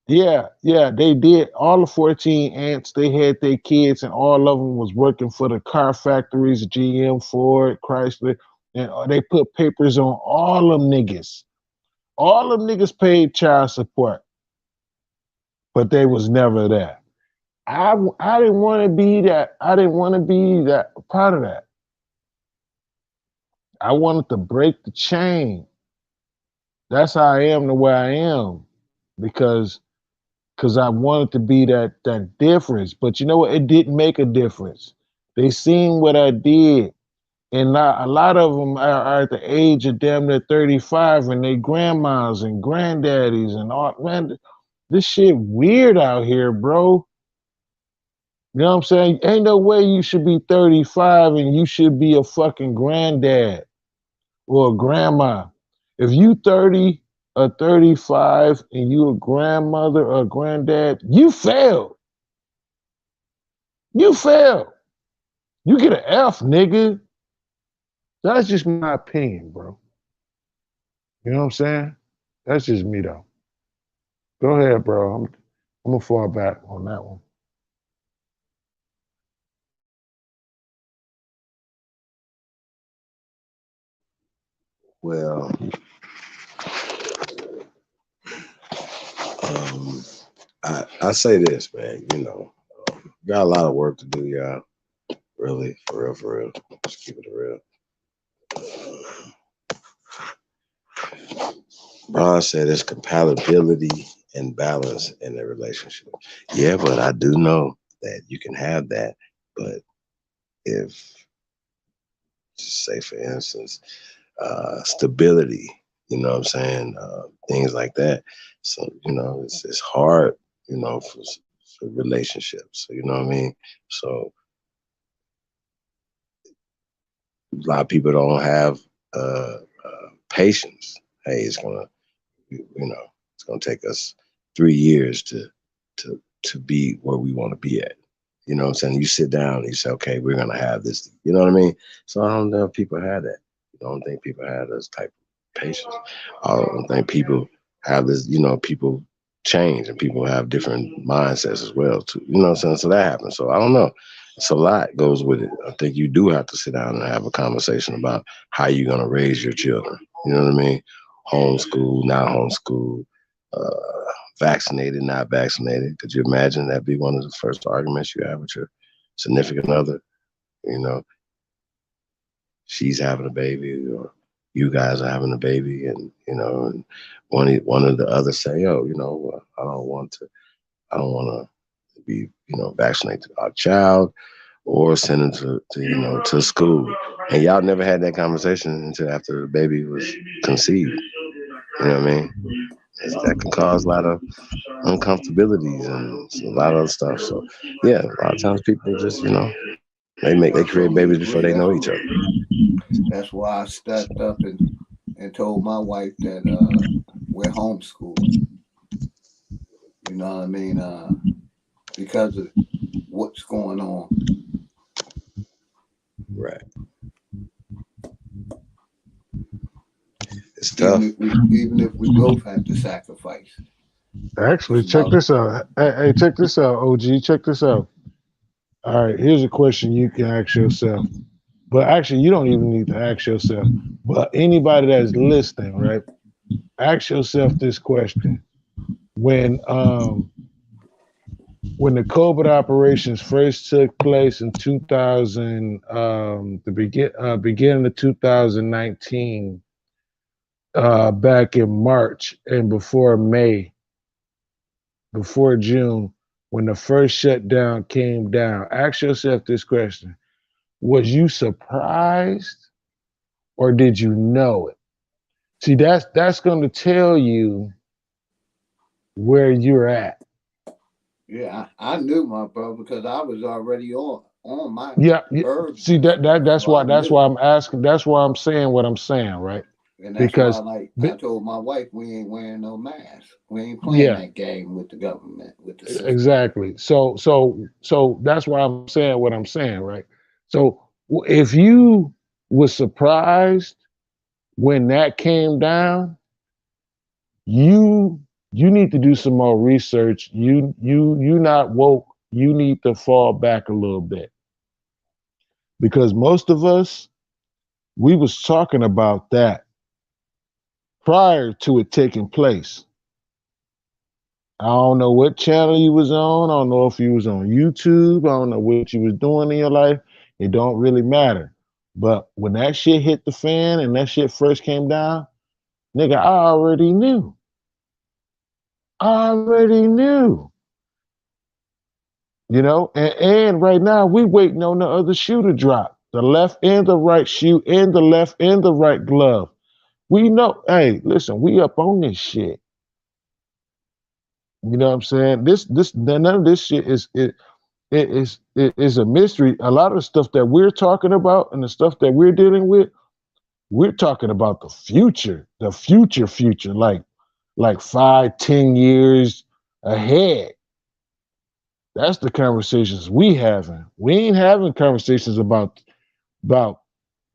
Yeah, they did. All the 14 aunts, they had their kids, and all of them was working for the car factories, GM, Ford, Chrysler, and they put papers on all them niggas. All them niggas paid child support, but they was never there. I didn't want to be that. I didn't want to be that part of that. I wanted to break the chain. That's how I am the way I am, because I wanted to be that difference. But you know what? It didn't make a difference. They seen what I did, and a lot of them are at the age of damn near 35, and they grandmas and granddaddies and all. Man, this shit weird out here, bro. You know what I'm saying? Ain't no way you should be 35 and you should be a fucking granddad or a grandma. If you 30 or 35 and you a grandmother or a granddad, you failed. You failed. You get an F, nigga. That's just my opinion, bro. You know what I'm saying? That's just me, though. Go ahead, bro. I'm gonna fall back on that one. Well, I say this, man. You know, got a lot of work to do, y'all. Really, for real, for real. Just keep it real. Ron said there's compatibility and balance in the relationship. Yeah, but I do know that you can have that. But if, say, for instance, stability, you know what I'm saying? Things like that. So, you know, it's hard, you know, for relationships. So, you know what I mean? So a lot of people don't have patience. Hey, it's gonna, you know, it's gonna take us 3 years to be where we want to be at. You know what I'm saying? You sit down and you say, okay, we're gonna have this. You know what I mean? So I don't know if people have that. I don't think people have this type of patience. I don't think people have this. You know, people change and people have different mindsets as well too. You know what I'm saying? So that happens. So I don't know. It's a lot goes with it. I think you do have to sit down and have a conversation about how you're gonna raise your children. You know what I mean? Homeschool, not homeschool, vaccinated, not vaccinated. Could you imagine that be one of the first arguments you have with your significant other? You know, she's having a baby or you guys are having a baby, and you know, and one of the others say, "Oh, you know, I don't want to be, you know, vaccinate our child or send them to you know, to school." And y'all never had that conversation until after the baby was conceived. You know what I mean? That can cause a lot of uncomfortabilities and a lot of other stuff. So yeah, a lot of times people just, they create babies before they know each other. That's why I stepped up and told my wife that we're homeschooling. You know what I mean? Because of what's going on. Right. It's tough. Even if we both have to sacrifice. Actually, check this out. Hey, check this out, OG. Check this out. All right, here's a question you can ask yourself. But actually, you don't even need to ask yourself. But anybody that's listening, right? Ask yourself this question. When the COVID operations first took place in 2000, the beginning of 2019, back in March and before May, before June, when the first shutdown came down, ask yourself this question. Was you surprised or did you know it? See, that's going to tell you where you're at. Yeah, I knew my brother because I was already on my herbs. See, that's why I'm asking. That's why I'm saying what I'm saying, right? And that's because why, I told my wife, we ain't wearing no mask. We ain't playing that game with the government, with the system. Exactly. So that's why I'm saying what I'm saying, right? So if you were surprised when that came down, you need to do some more research. You not woke. You need to fall back a little bit, because most of us, we was talking about that prior to it taking place. I don't know what channel you was on. I don't know if you was on YouTube. I don't know what you was doing in your life. It don't really matter. But when that shit hit the fan and that shit first came down, nigga, I already knew. You know, and right now we waiting on the other shoe to drop. The left and the right shoe and the left and the right glove. We know, hey, listen, we up on this shit. You know what I'm saying? None of this shit is a mystery. A lot of the stuff that we're talking about and the stuff that we're dealing with, we're talking about the future, like 5-10 years ahead. That's the conversations we having. We ain't having conversations about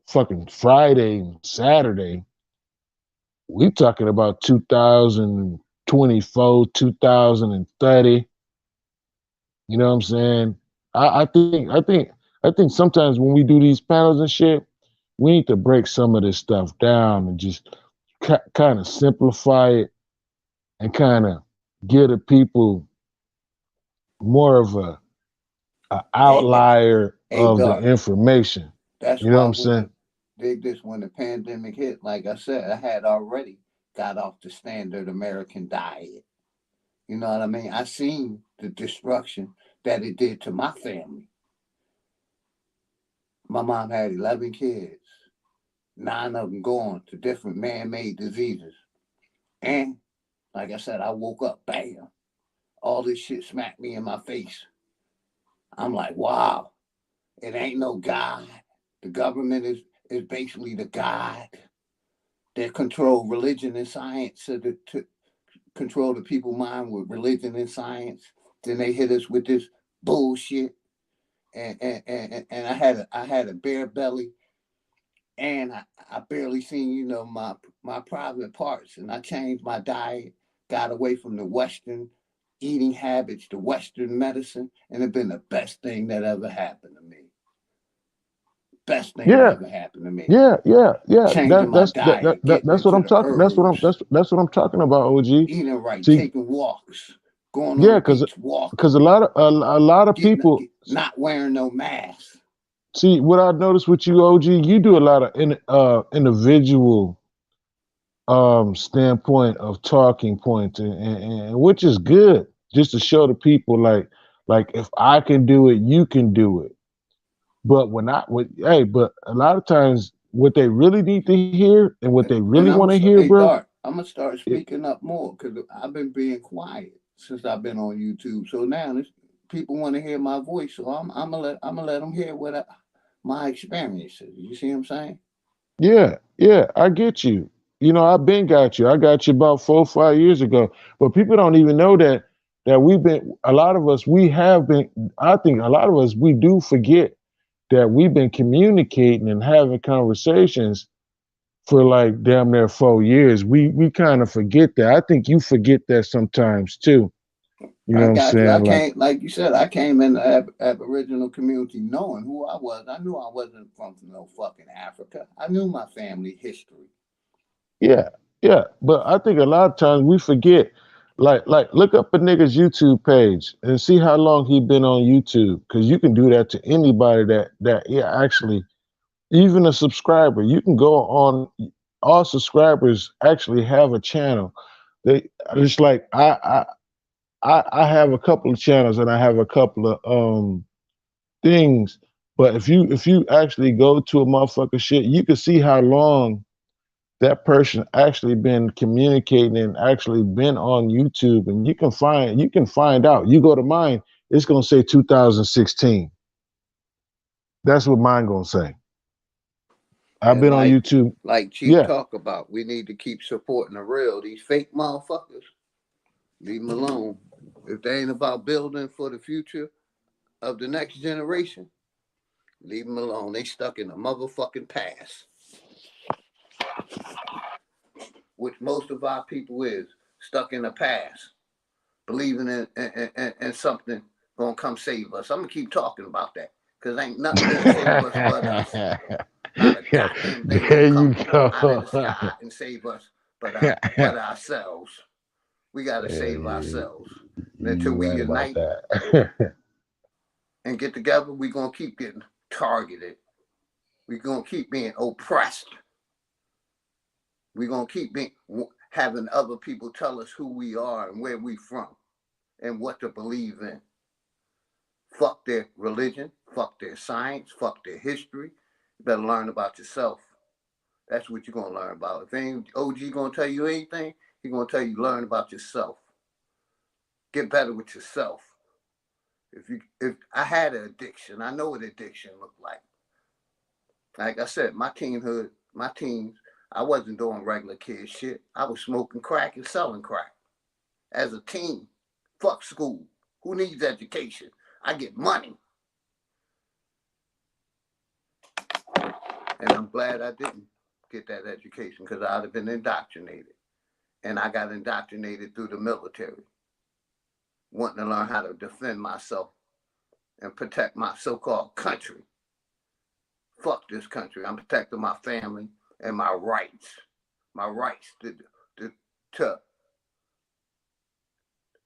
fucking Friday and Saturday. We talking about 2024, 2030. You know what I'm saying? I think sometimes when we do these panels and shit, we need to break some of this stuff down and just kind of simplify it and kind of give the people more of a outlier of the information. That's you know what I'm saying? Dig this, when the pandemic hit, like I said, I had already got off the standard American diet. You know what I mean? I seen the destruction that it did to my family. My mom had 11 kids, 9 of them gone to different man-made diseases. And like I said, I woke up, bam, all this shit smacked me in my face. I'm like, wow, it ain't no God. The government is basically the God that control religion and science to control the people's mind with religion and science. Then they hit us with this bullshit. And I had a bare belly, and I barely seen, my private parts. And I changed my diet, got away from the Western eating habits, the Western medicine, and it's been the best thing that ever happened to me. Best thing that ever happened to me. Yeah. Changing my diet. That's what I'm talking. That's what I'm talking about, OG. Eating right, taking walks, going on the beach, walking. Because a lot of people not wearing no mask. See, what I noticed with you, OG, you do a lot of individual standpoint of talking points, and which is good, just to show the people like if I can do it, you can do it. But but a lot of times what they really need to hear and what they really want to hear, Hey, bro. Dart, I'm gonna start speaking up more because I've been being quiet since I've been on YouTube. So now people want to hear my voice, so I'm gonna let them hear my experiences. You see what I'm saying? Yeah, I get you. I've been got you. I got you about 4 or 5 years ago. But people don't even know that we've been a lot of us, we have been, I think a lot of us we do forget that we've been communicating and having conversations for like damn near 4 years. We kind of forget that. I think you forget that sometimes too. You know I what I'm got you. I saying? Like, came, like you said, I came in the Aboriginal community knowing who I was. I knew I wasn't from no fucking Africa. I knew my family history. yeah. But I think a lot of times we forget. Like look up a nigga's YouTube page and see how long he been on YouTube. Cause you can do that to anybody that actually, even a subscriber. You can go on, all subscribers actually have a channel. It's like I have a couple of channels and I have a couple of things. But if you actually go to a motherfucker shit, you can see how long that person actually been communicating and actually been on YouTube, and you can find out. You go to mine, it's gonna say 2016. That's what mine gonna say. I've And been on YouTube. like Chief Yeah. talk about, we need to keep supporting the real. These fake motherfuckers, leave them alone. If they ain't about building for the future of the next generation, leave them alone. They stuck in the motherfucking past, which most of our people is stuck in the past, believing in something gonna come save us. I'm gonna keep talking about that because ain't nothing gonna save us but us. Not a goddamn thing There gonna you come go. out of the sky and save us but ourselves. We gotta save ourselves. And until You we right about unite that. and get together, we're gonna keep getting targeted. We're gonna keep being oppressed. We're gonna keep having other people tell us who we are and where we from and what to believe in. Fuck their religion, fuck their science, fuck their history. You better learn about yourself. That's what you're gonna learn about. If ain't OG gonna tell you anything, he's gonna tell you learn about yourself. Get better with yourself. If I had an addiction, I know what addiction looked like. Like I said, my teens, I wasn't doing regular kid shit. I was smoking crack and selling crack. As a teen, fuck school. Who needs education? I get money. And I'm glad I didn't get that education because I'd have been indoctrinated. And I got indoctrinated through the military, wanting to learn how to defend myself and protect my so-called country. Fuck this country. I'm protecting my family and my rights. My rights to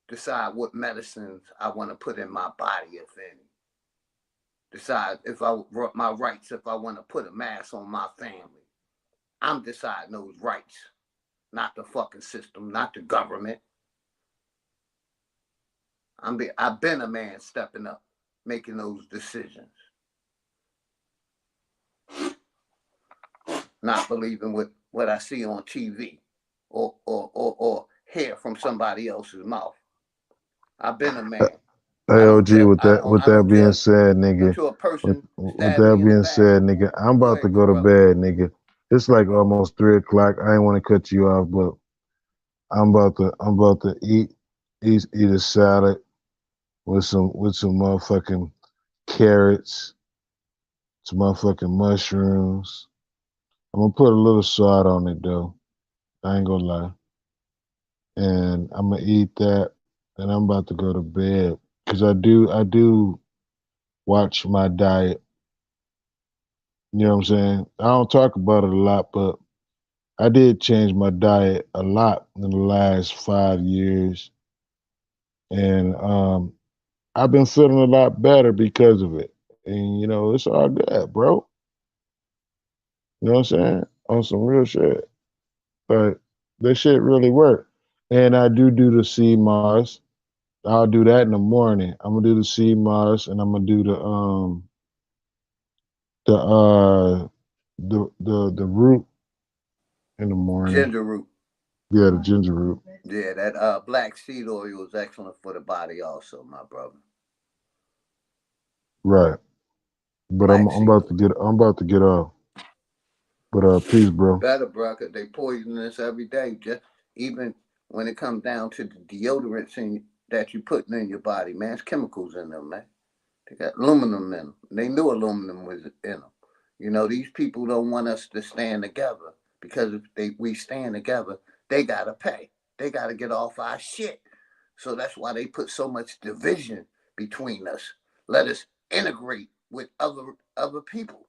decide what medicines I want to put in my body, if any. Decide my rights if I want to put a mask on my family. I'm deciding those rights, not the fucking system, not the government. I've been a man stepping up, making those decisions. Not believing what I see on TV or hear from somebody else's mouth. I've been a man. Hey OG, with that being said, nigga. Until a person With stab that me in the being back. said, nigga, I'm about to go to bed, nigga. It's like almost 3 o'clock. I ain't want to cut you off, but I'm about to eat a salad with some motherfucking carrots, some motherfucking mushrooms. I'm gonna put a little salt on it though. I ain't gonna lie. And I'm gonna eat that, and I'm about to go to bed because I do watch my diet. You know what I'm saying? I don't talk about it a lot, but I did change my diet a lot in the last 5 years, and I've been feeling a lot better because of it. And it's all good, bro. You know what I'm saying? On some real shit, but that shit really worked. And I do the sea moss. I'll do that in the morning. I'm gonna do the sea moss, and I'm gonna do The root in the morning. Ginger root. Yeah, the ginger root. Yeah, that black seed oil is excellent for the body also, my brother. Right. But I'm about to get off. But peace, bro. Better, bro, because they poison us every day. Just even when it comes down to the deodorants that you putting in your body, man, it's chemicals in them, man. They got aluminum in them. They knew aluminum was in them. You know, these people don't want us to stand together because if we stand together, they gotta pay. They gotta get off our shit. So that's why they put so much division between us. Let us integrate with other people.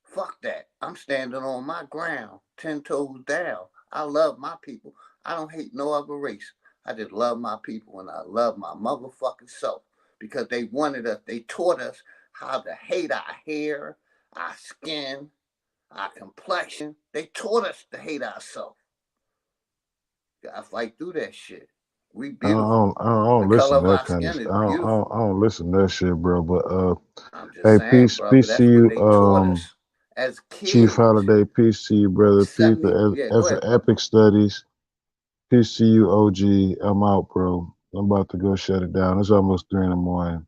Fuck that. I'm standing on my ground, 10 toes down. I love my people. I don't hate no other race. I just love my people and I love my motherfucking self because they wanted us, they taught us how to hate our hair, our skin, our complexion. They taught us to hate ourselves. Gotta fight through that shit. We beautiful. I don't The color listen of to that our kind of skin shit. is beautiful. I don't listen to that shit, bro. But I'm just hey, saying, brother, peace that's to what you, they taught us as Chief kids. Holiday. Peace to you, brother. Peace 70, to yeah, go ahead, brother. Epic Studies. Peace to you, OG. I'm out, bro. I'm about to go shut it down. It's almost 3 in the morning.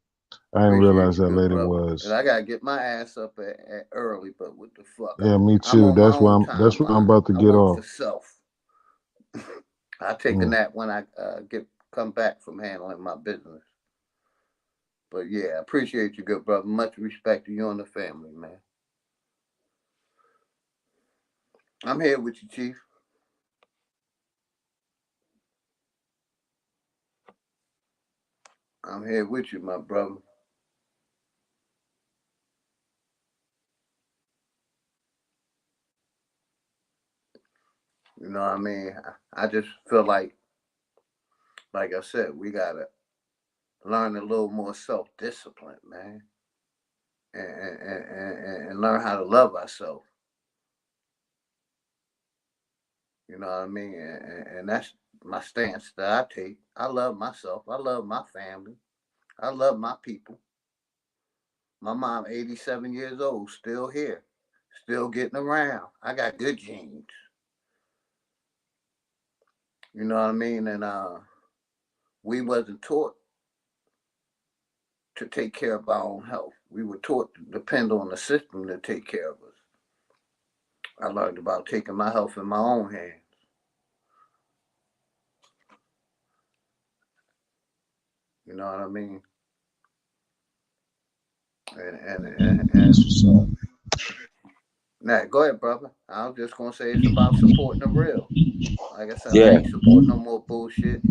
I didn't Appreciate realize you, how good late it brother. And was. I gotta get my ass up at early, but what the fuck? Yeah, me I'm too. on my That's why own That's why I'm timeline. about to I get work for off. self. I take a nap when I come back from handling my business. But yeah, I appreciate you, good brother. Much respect to you and the family, man. I'm here with you, Chief. I'm here with you, my brother. You know what I mean? I just feel like I said, we gotta learn a little more self-discipline, man. And learn how to love ourselves. You know what I mean? And that's my stance that I take. I love myself. I love my family. I love my people. My mom, 87 years old, still here, still getting around. I got good genes. You know what I mean? And we wasn't taught to take care of our own health. We were taught to depend on the system to take care of us. I learned about taking my health in my own hands. You know what I mean? And now, go ahead, brother. I was just gonna say it's about supporting the real. Like I said, I Yeah. ain't supporting no more bullshit.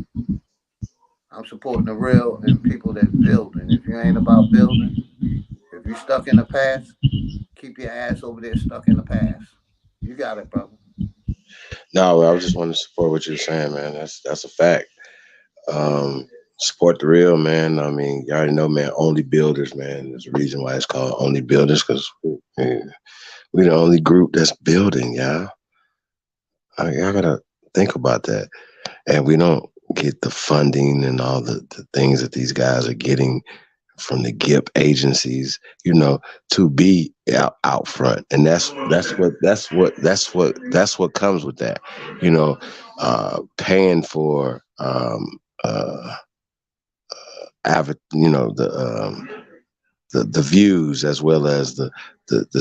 I'm supporting the real and people that's building. If you ain't about building, if you stuck in the past, keep your ass over there stuck in the past. You got it, brother. No, I was just wanting to support what you're saying, man. That's a fact. Support the real, man. I mean, you already know, man. Only builders, man. There's a reason why it's called only builders, because we're the only group that's building, y'all. I mean, y'all gotta think about that. And we don't get the funding and all the things that these guys are getting from the GIP agencies, to be out front. And that's what comes with that, paying for the views as well as the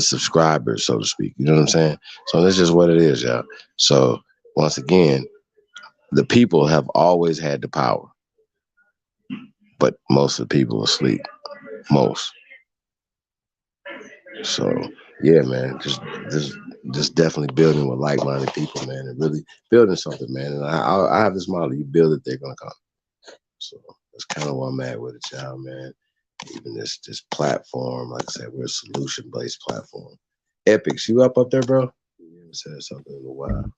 subscribers, so to speak. You know what I'm saying? So that's just what it is, y'all. So once again, the people have always had the power, but most of the people are asleep. Most. So yeah, man, just definitely building with like-minded people, man, and really building something, man. And I have this model: you build it, they're gonna come. So that's kind of where I'm at with it, y'all, man. Even this platform, like I said, we're a solution-based platform. Epics, you up there, bro? You haven't said something in a while.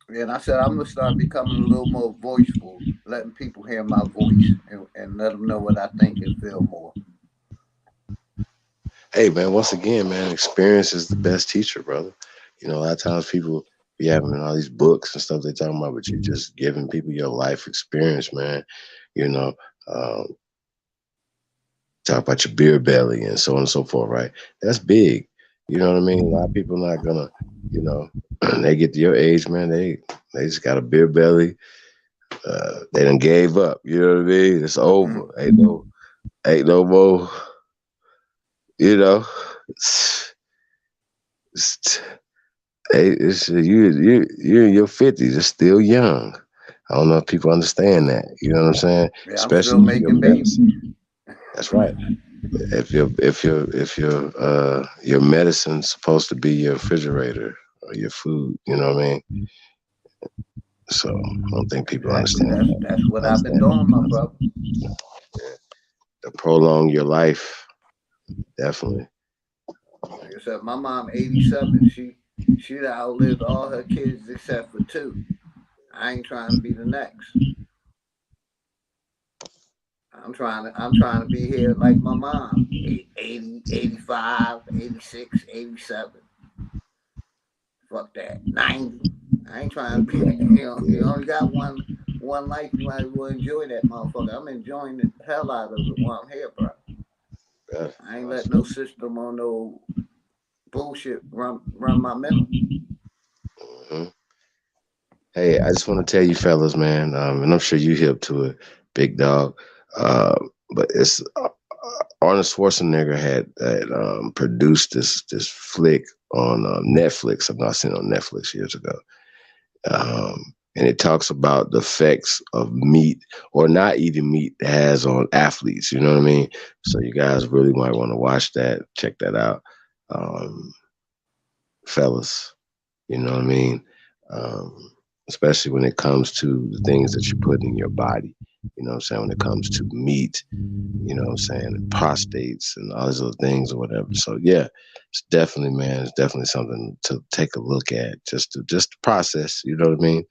Yeah, and I said I'm gonna start becoming a little more voiceful, letting people hear my voice and let them know what I think and feel more. Hey, man, once again, man, experience is the best teacher, brother. A lot of times people be having all these books and stuff they talking about, but you just giving people your life experience, man. You know, talk about your beer belly and so on and so forth, right? That's big. You know what I mean? A lot of people not gonna, you know, they get to your age, man. They just got a beer belly. They done gave up. You know what I mean? It's over. Ain't no more. You know, it's, it's you're in your 50s. It's still young. I don't know if people understand that. You know what I'm saying? Yeah, I'm still Especially if your making babies. medicine. That's right. Your medicine's supposed to be your refrigerator or your food. You know what I mean? So I don't think people Exactly. understand that. That's what I've been doing, my brother. To prolong your life, definitely. Like I said, my mom 87. She outlived all her kids except for 2. I ain't trying to be the next. I'm trying to be here like my mom. 80, 85, 86, 87. Fuck that. 90. I ain't trying to be, you only got one life. You might as well enjoy that motherfucker. I'm enjoying the hell out of it while I'm here, bro. I ain't let no system or no bullshit run my mental. Mm-hmm. Hey, I just want to tell you fellas, man, and I'm sure you hip to it, big dog. But it's Arnold Schwarzenegger had produced this flick on Netflix. I've not seen it on Netflix years ago. And it talks about the effects of meat or not eating meat has on athletes. You know what I mean? So you guys really might want to watch that, check that out, fellas. You know what I mean? Especially when it comes to the things that you put in your body. You know what I'm saying? When it comes to meat, you know what I'm saying, and prostates and all those other things or whatever. So yeah, it's definitely something to take a look at, just to process, you know what I mean?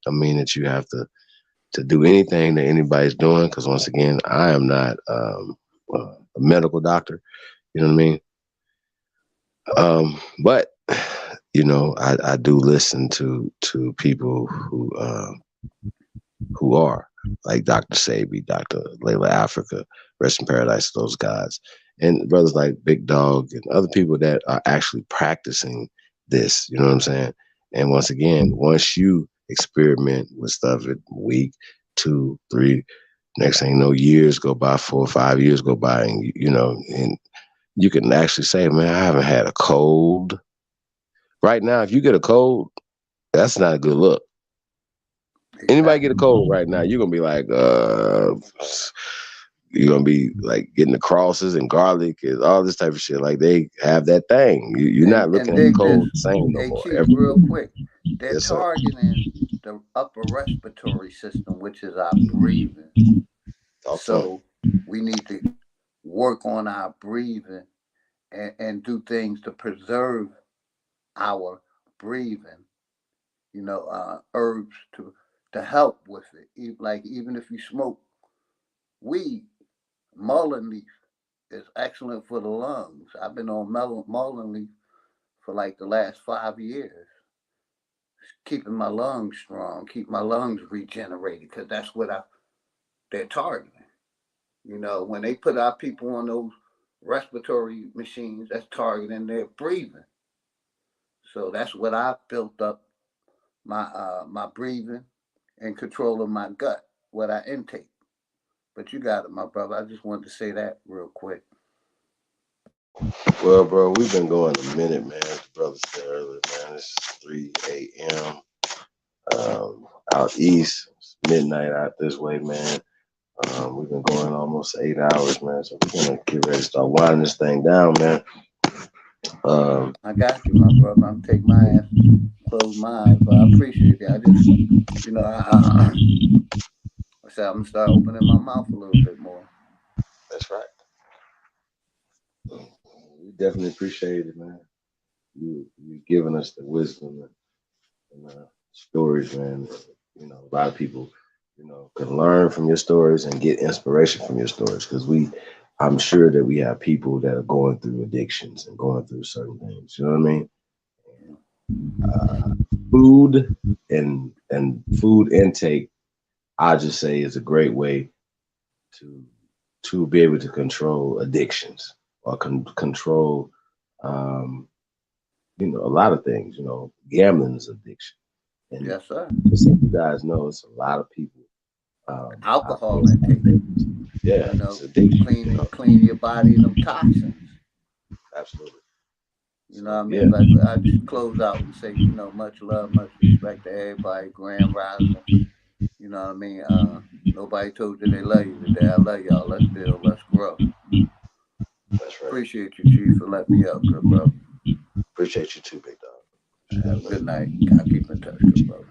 I mean that you have to do anything that anybody's doing, because once again, I am not a medical doctor, you know what I mean? But you know, I do listen to people who are like Dr. Sabi, Dr. Layla Africa, Rest in Paradise, those guys, and brothers like Big Dog and other people that are actually practicing this. You know what I'm saying? And once again, once you experiment with stuff a week, 2, 3, next thing you know, years go by, 4 or 5 years go by, and you know, and you can actually say, man, I haven't had a cold. Right now, if you get a cold, that's not a good look. Anybody get a cold right now, you're gonna be like, you're gonna be like getting the crosses and garlic and all this type of shit. Like they have that thing. You're not looking at the cold the same no more. Chief, real quick, they're targeting the upper respiratory system, which is our breathing. So we need to work on our breathing and do things to preserve our breathing. You know, herbs to help with it. Like even if you smoke weed, mullein leaf is excellent for the lungs. I've been on mullein leaf for like the last 5 years, keeping my lungs strong, keep my lungs regenerated, because that's what they're targeting. You know, when they put our people on those respiratory machines, that's targeting their breathing. So that's what I built up my breathing and control of my gut, what I intake. But you got it, my brother. I just wanted to say that real quick. Well, bro, we've been going a minute, man. The brother said earlier, man. It's 3 a.m. Out east. It's midnight out this way, man. We've been going almost 8 hours, man. So we're gonna get ready to start winding this thing down, man. I got you, my brother. I'm taking my ass, close my eyes, but I appreciate it. I just, you know, I said I'm gonna start opening my mouth a little bit more. That's right. We definitely appreciate it, man. You giving us the wisdom and stories, man. You know, a lot of people, you know, can learn from your stories and get inspiration from your stories, because I'm sure that we have people that are going through addictions and going through certain things. You know what I mean? Food and food intake, I just say, is a great way to be able to control addictions or control you know, a lot of things. You know, gambling is addiction. And Yes, sir. just so you guys know, it's a lot of people. Alcohol intake. Yeah, You know, it's addiction. You know? clean your body of them toxins. Absolutely. You know what I mean? Yeah. But I just close out and say, you know, much love, much respect to everybody, Grand Rising. You know what I mean? Nobody told you they love you today. I love y'all. Let's build, let's grow. That's right. Appreciate you, Chief, for letting me up, good brother. Appreciate you too, big dog. Have a good night. I'll keep in touch, good brother.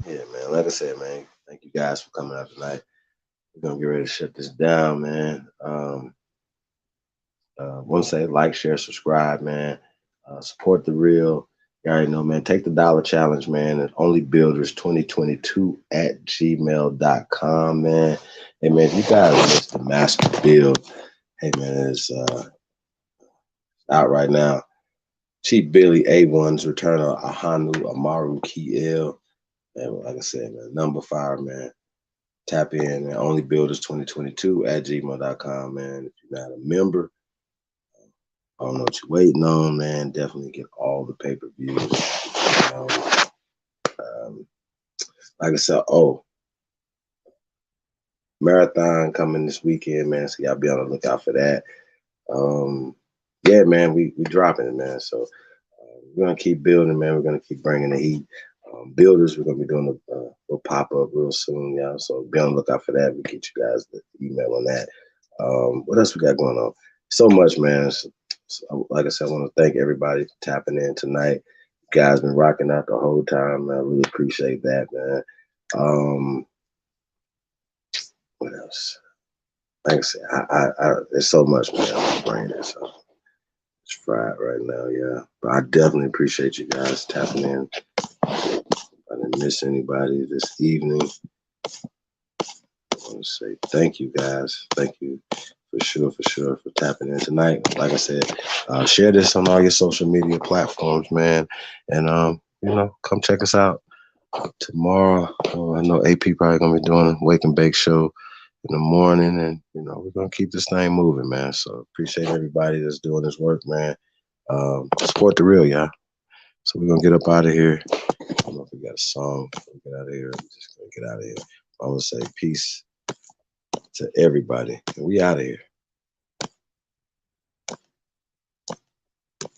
Yeah, man. Like I said, man, thank you guys for coming out tonight. We're gonna get ready to shut this down, man. Want to say like, share, subscribe, man. Support the real. You already know, man. Take the dollar challenge, man. And onlybuilders2022 at gmail.com, man. Hey, man, if you guys missed the master build, hey, man, it's out right now. Chief Billy A1's return of Ahanu Amaru Kiel. And like I said, man, number 5, man. Tap in, man. Onlybuilders2022 at gmail.com, man. If you're not a member, I don't know what you're waiting on, man. Definitely get all the pay-per-views. Like I said, marathon coming this weekend, man. So y'all be on the lookout for that. Yeah, man, we dropping it, man. So we're gonna keep building, man. We're gonna keep bringing the heat. Builders, we're gonna be doing a little pop-up real soon, y'all. So be on the lookout for that. We get you guys the email on that. What else we got going on? So much, man. So, like I said, I want to thank everybody for tapping in tonight. You guys been rocking out the whole time, man. I really appreciate that, man. What else? Like I said, there's so much, man. I'm brain is it's fried right now, yeah. But I definitely appreciate you guys tapping in. I didn't miss anybody this evening. I want to say thank you, guys. Thank you for sure for tapping in tonight. Like I said, share this on all your social media platforms, man. And you know, come check us out tomorrow. I know AP probably gonna be doing a wake and bake show in the morning, and you know, we're gonna keep this thing moving, man. So appreciate everybody that's doing this work, man. Support the real, y'all. So we're gonna get up out of here. I don't know if we got a song. We'll get out of here. We're just gonna get out of here. I'm gonna say peace to everybody, and we out of here.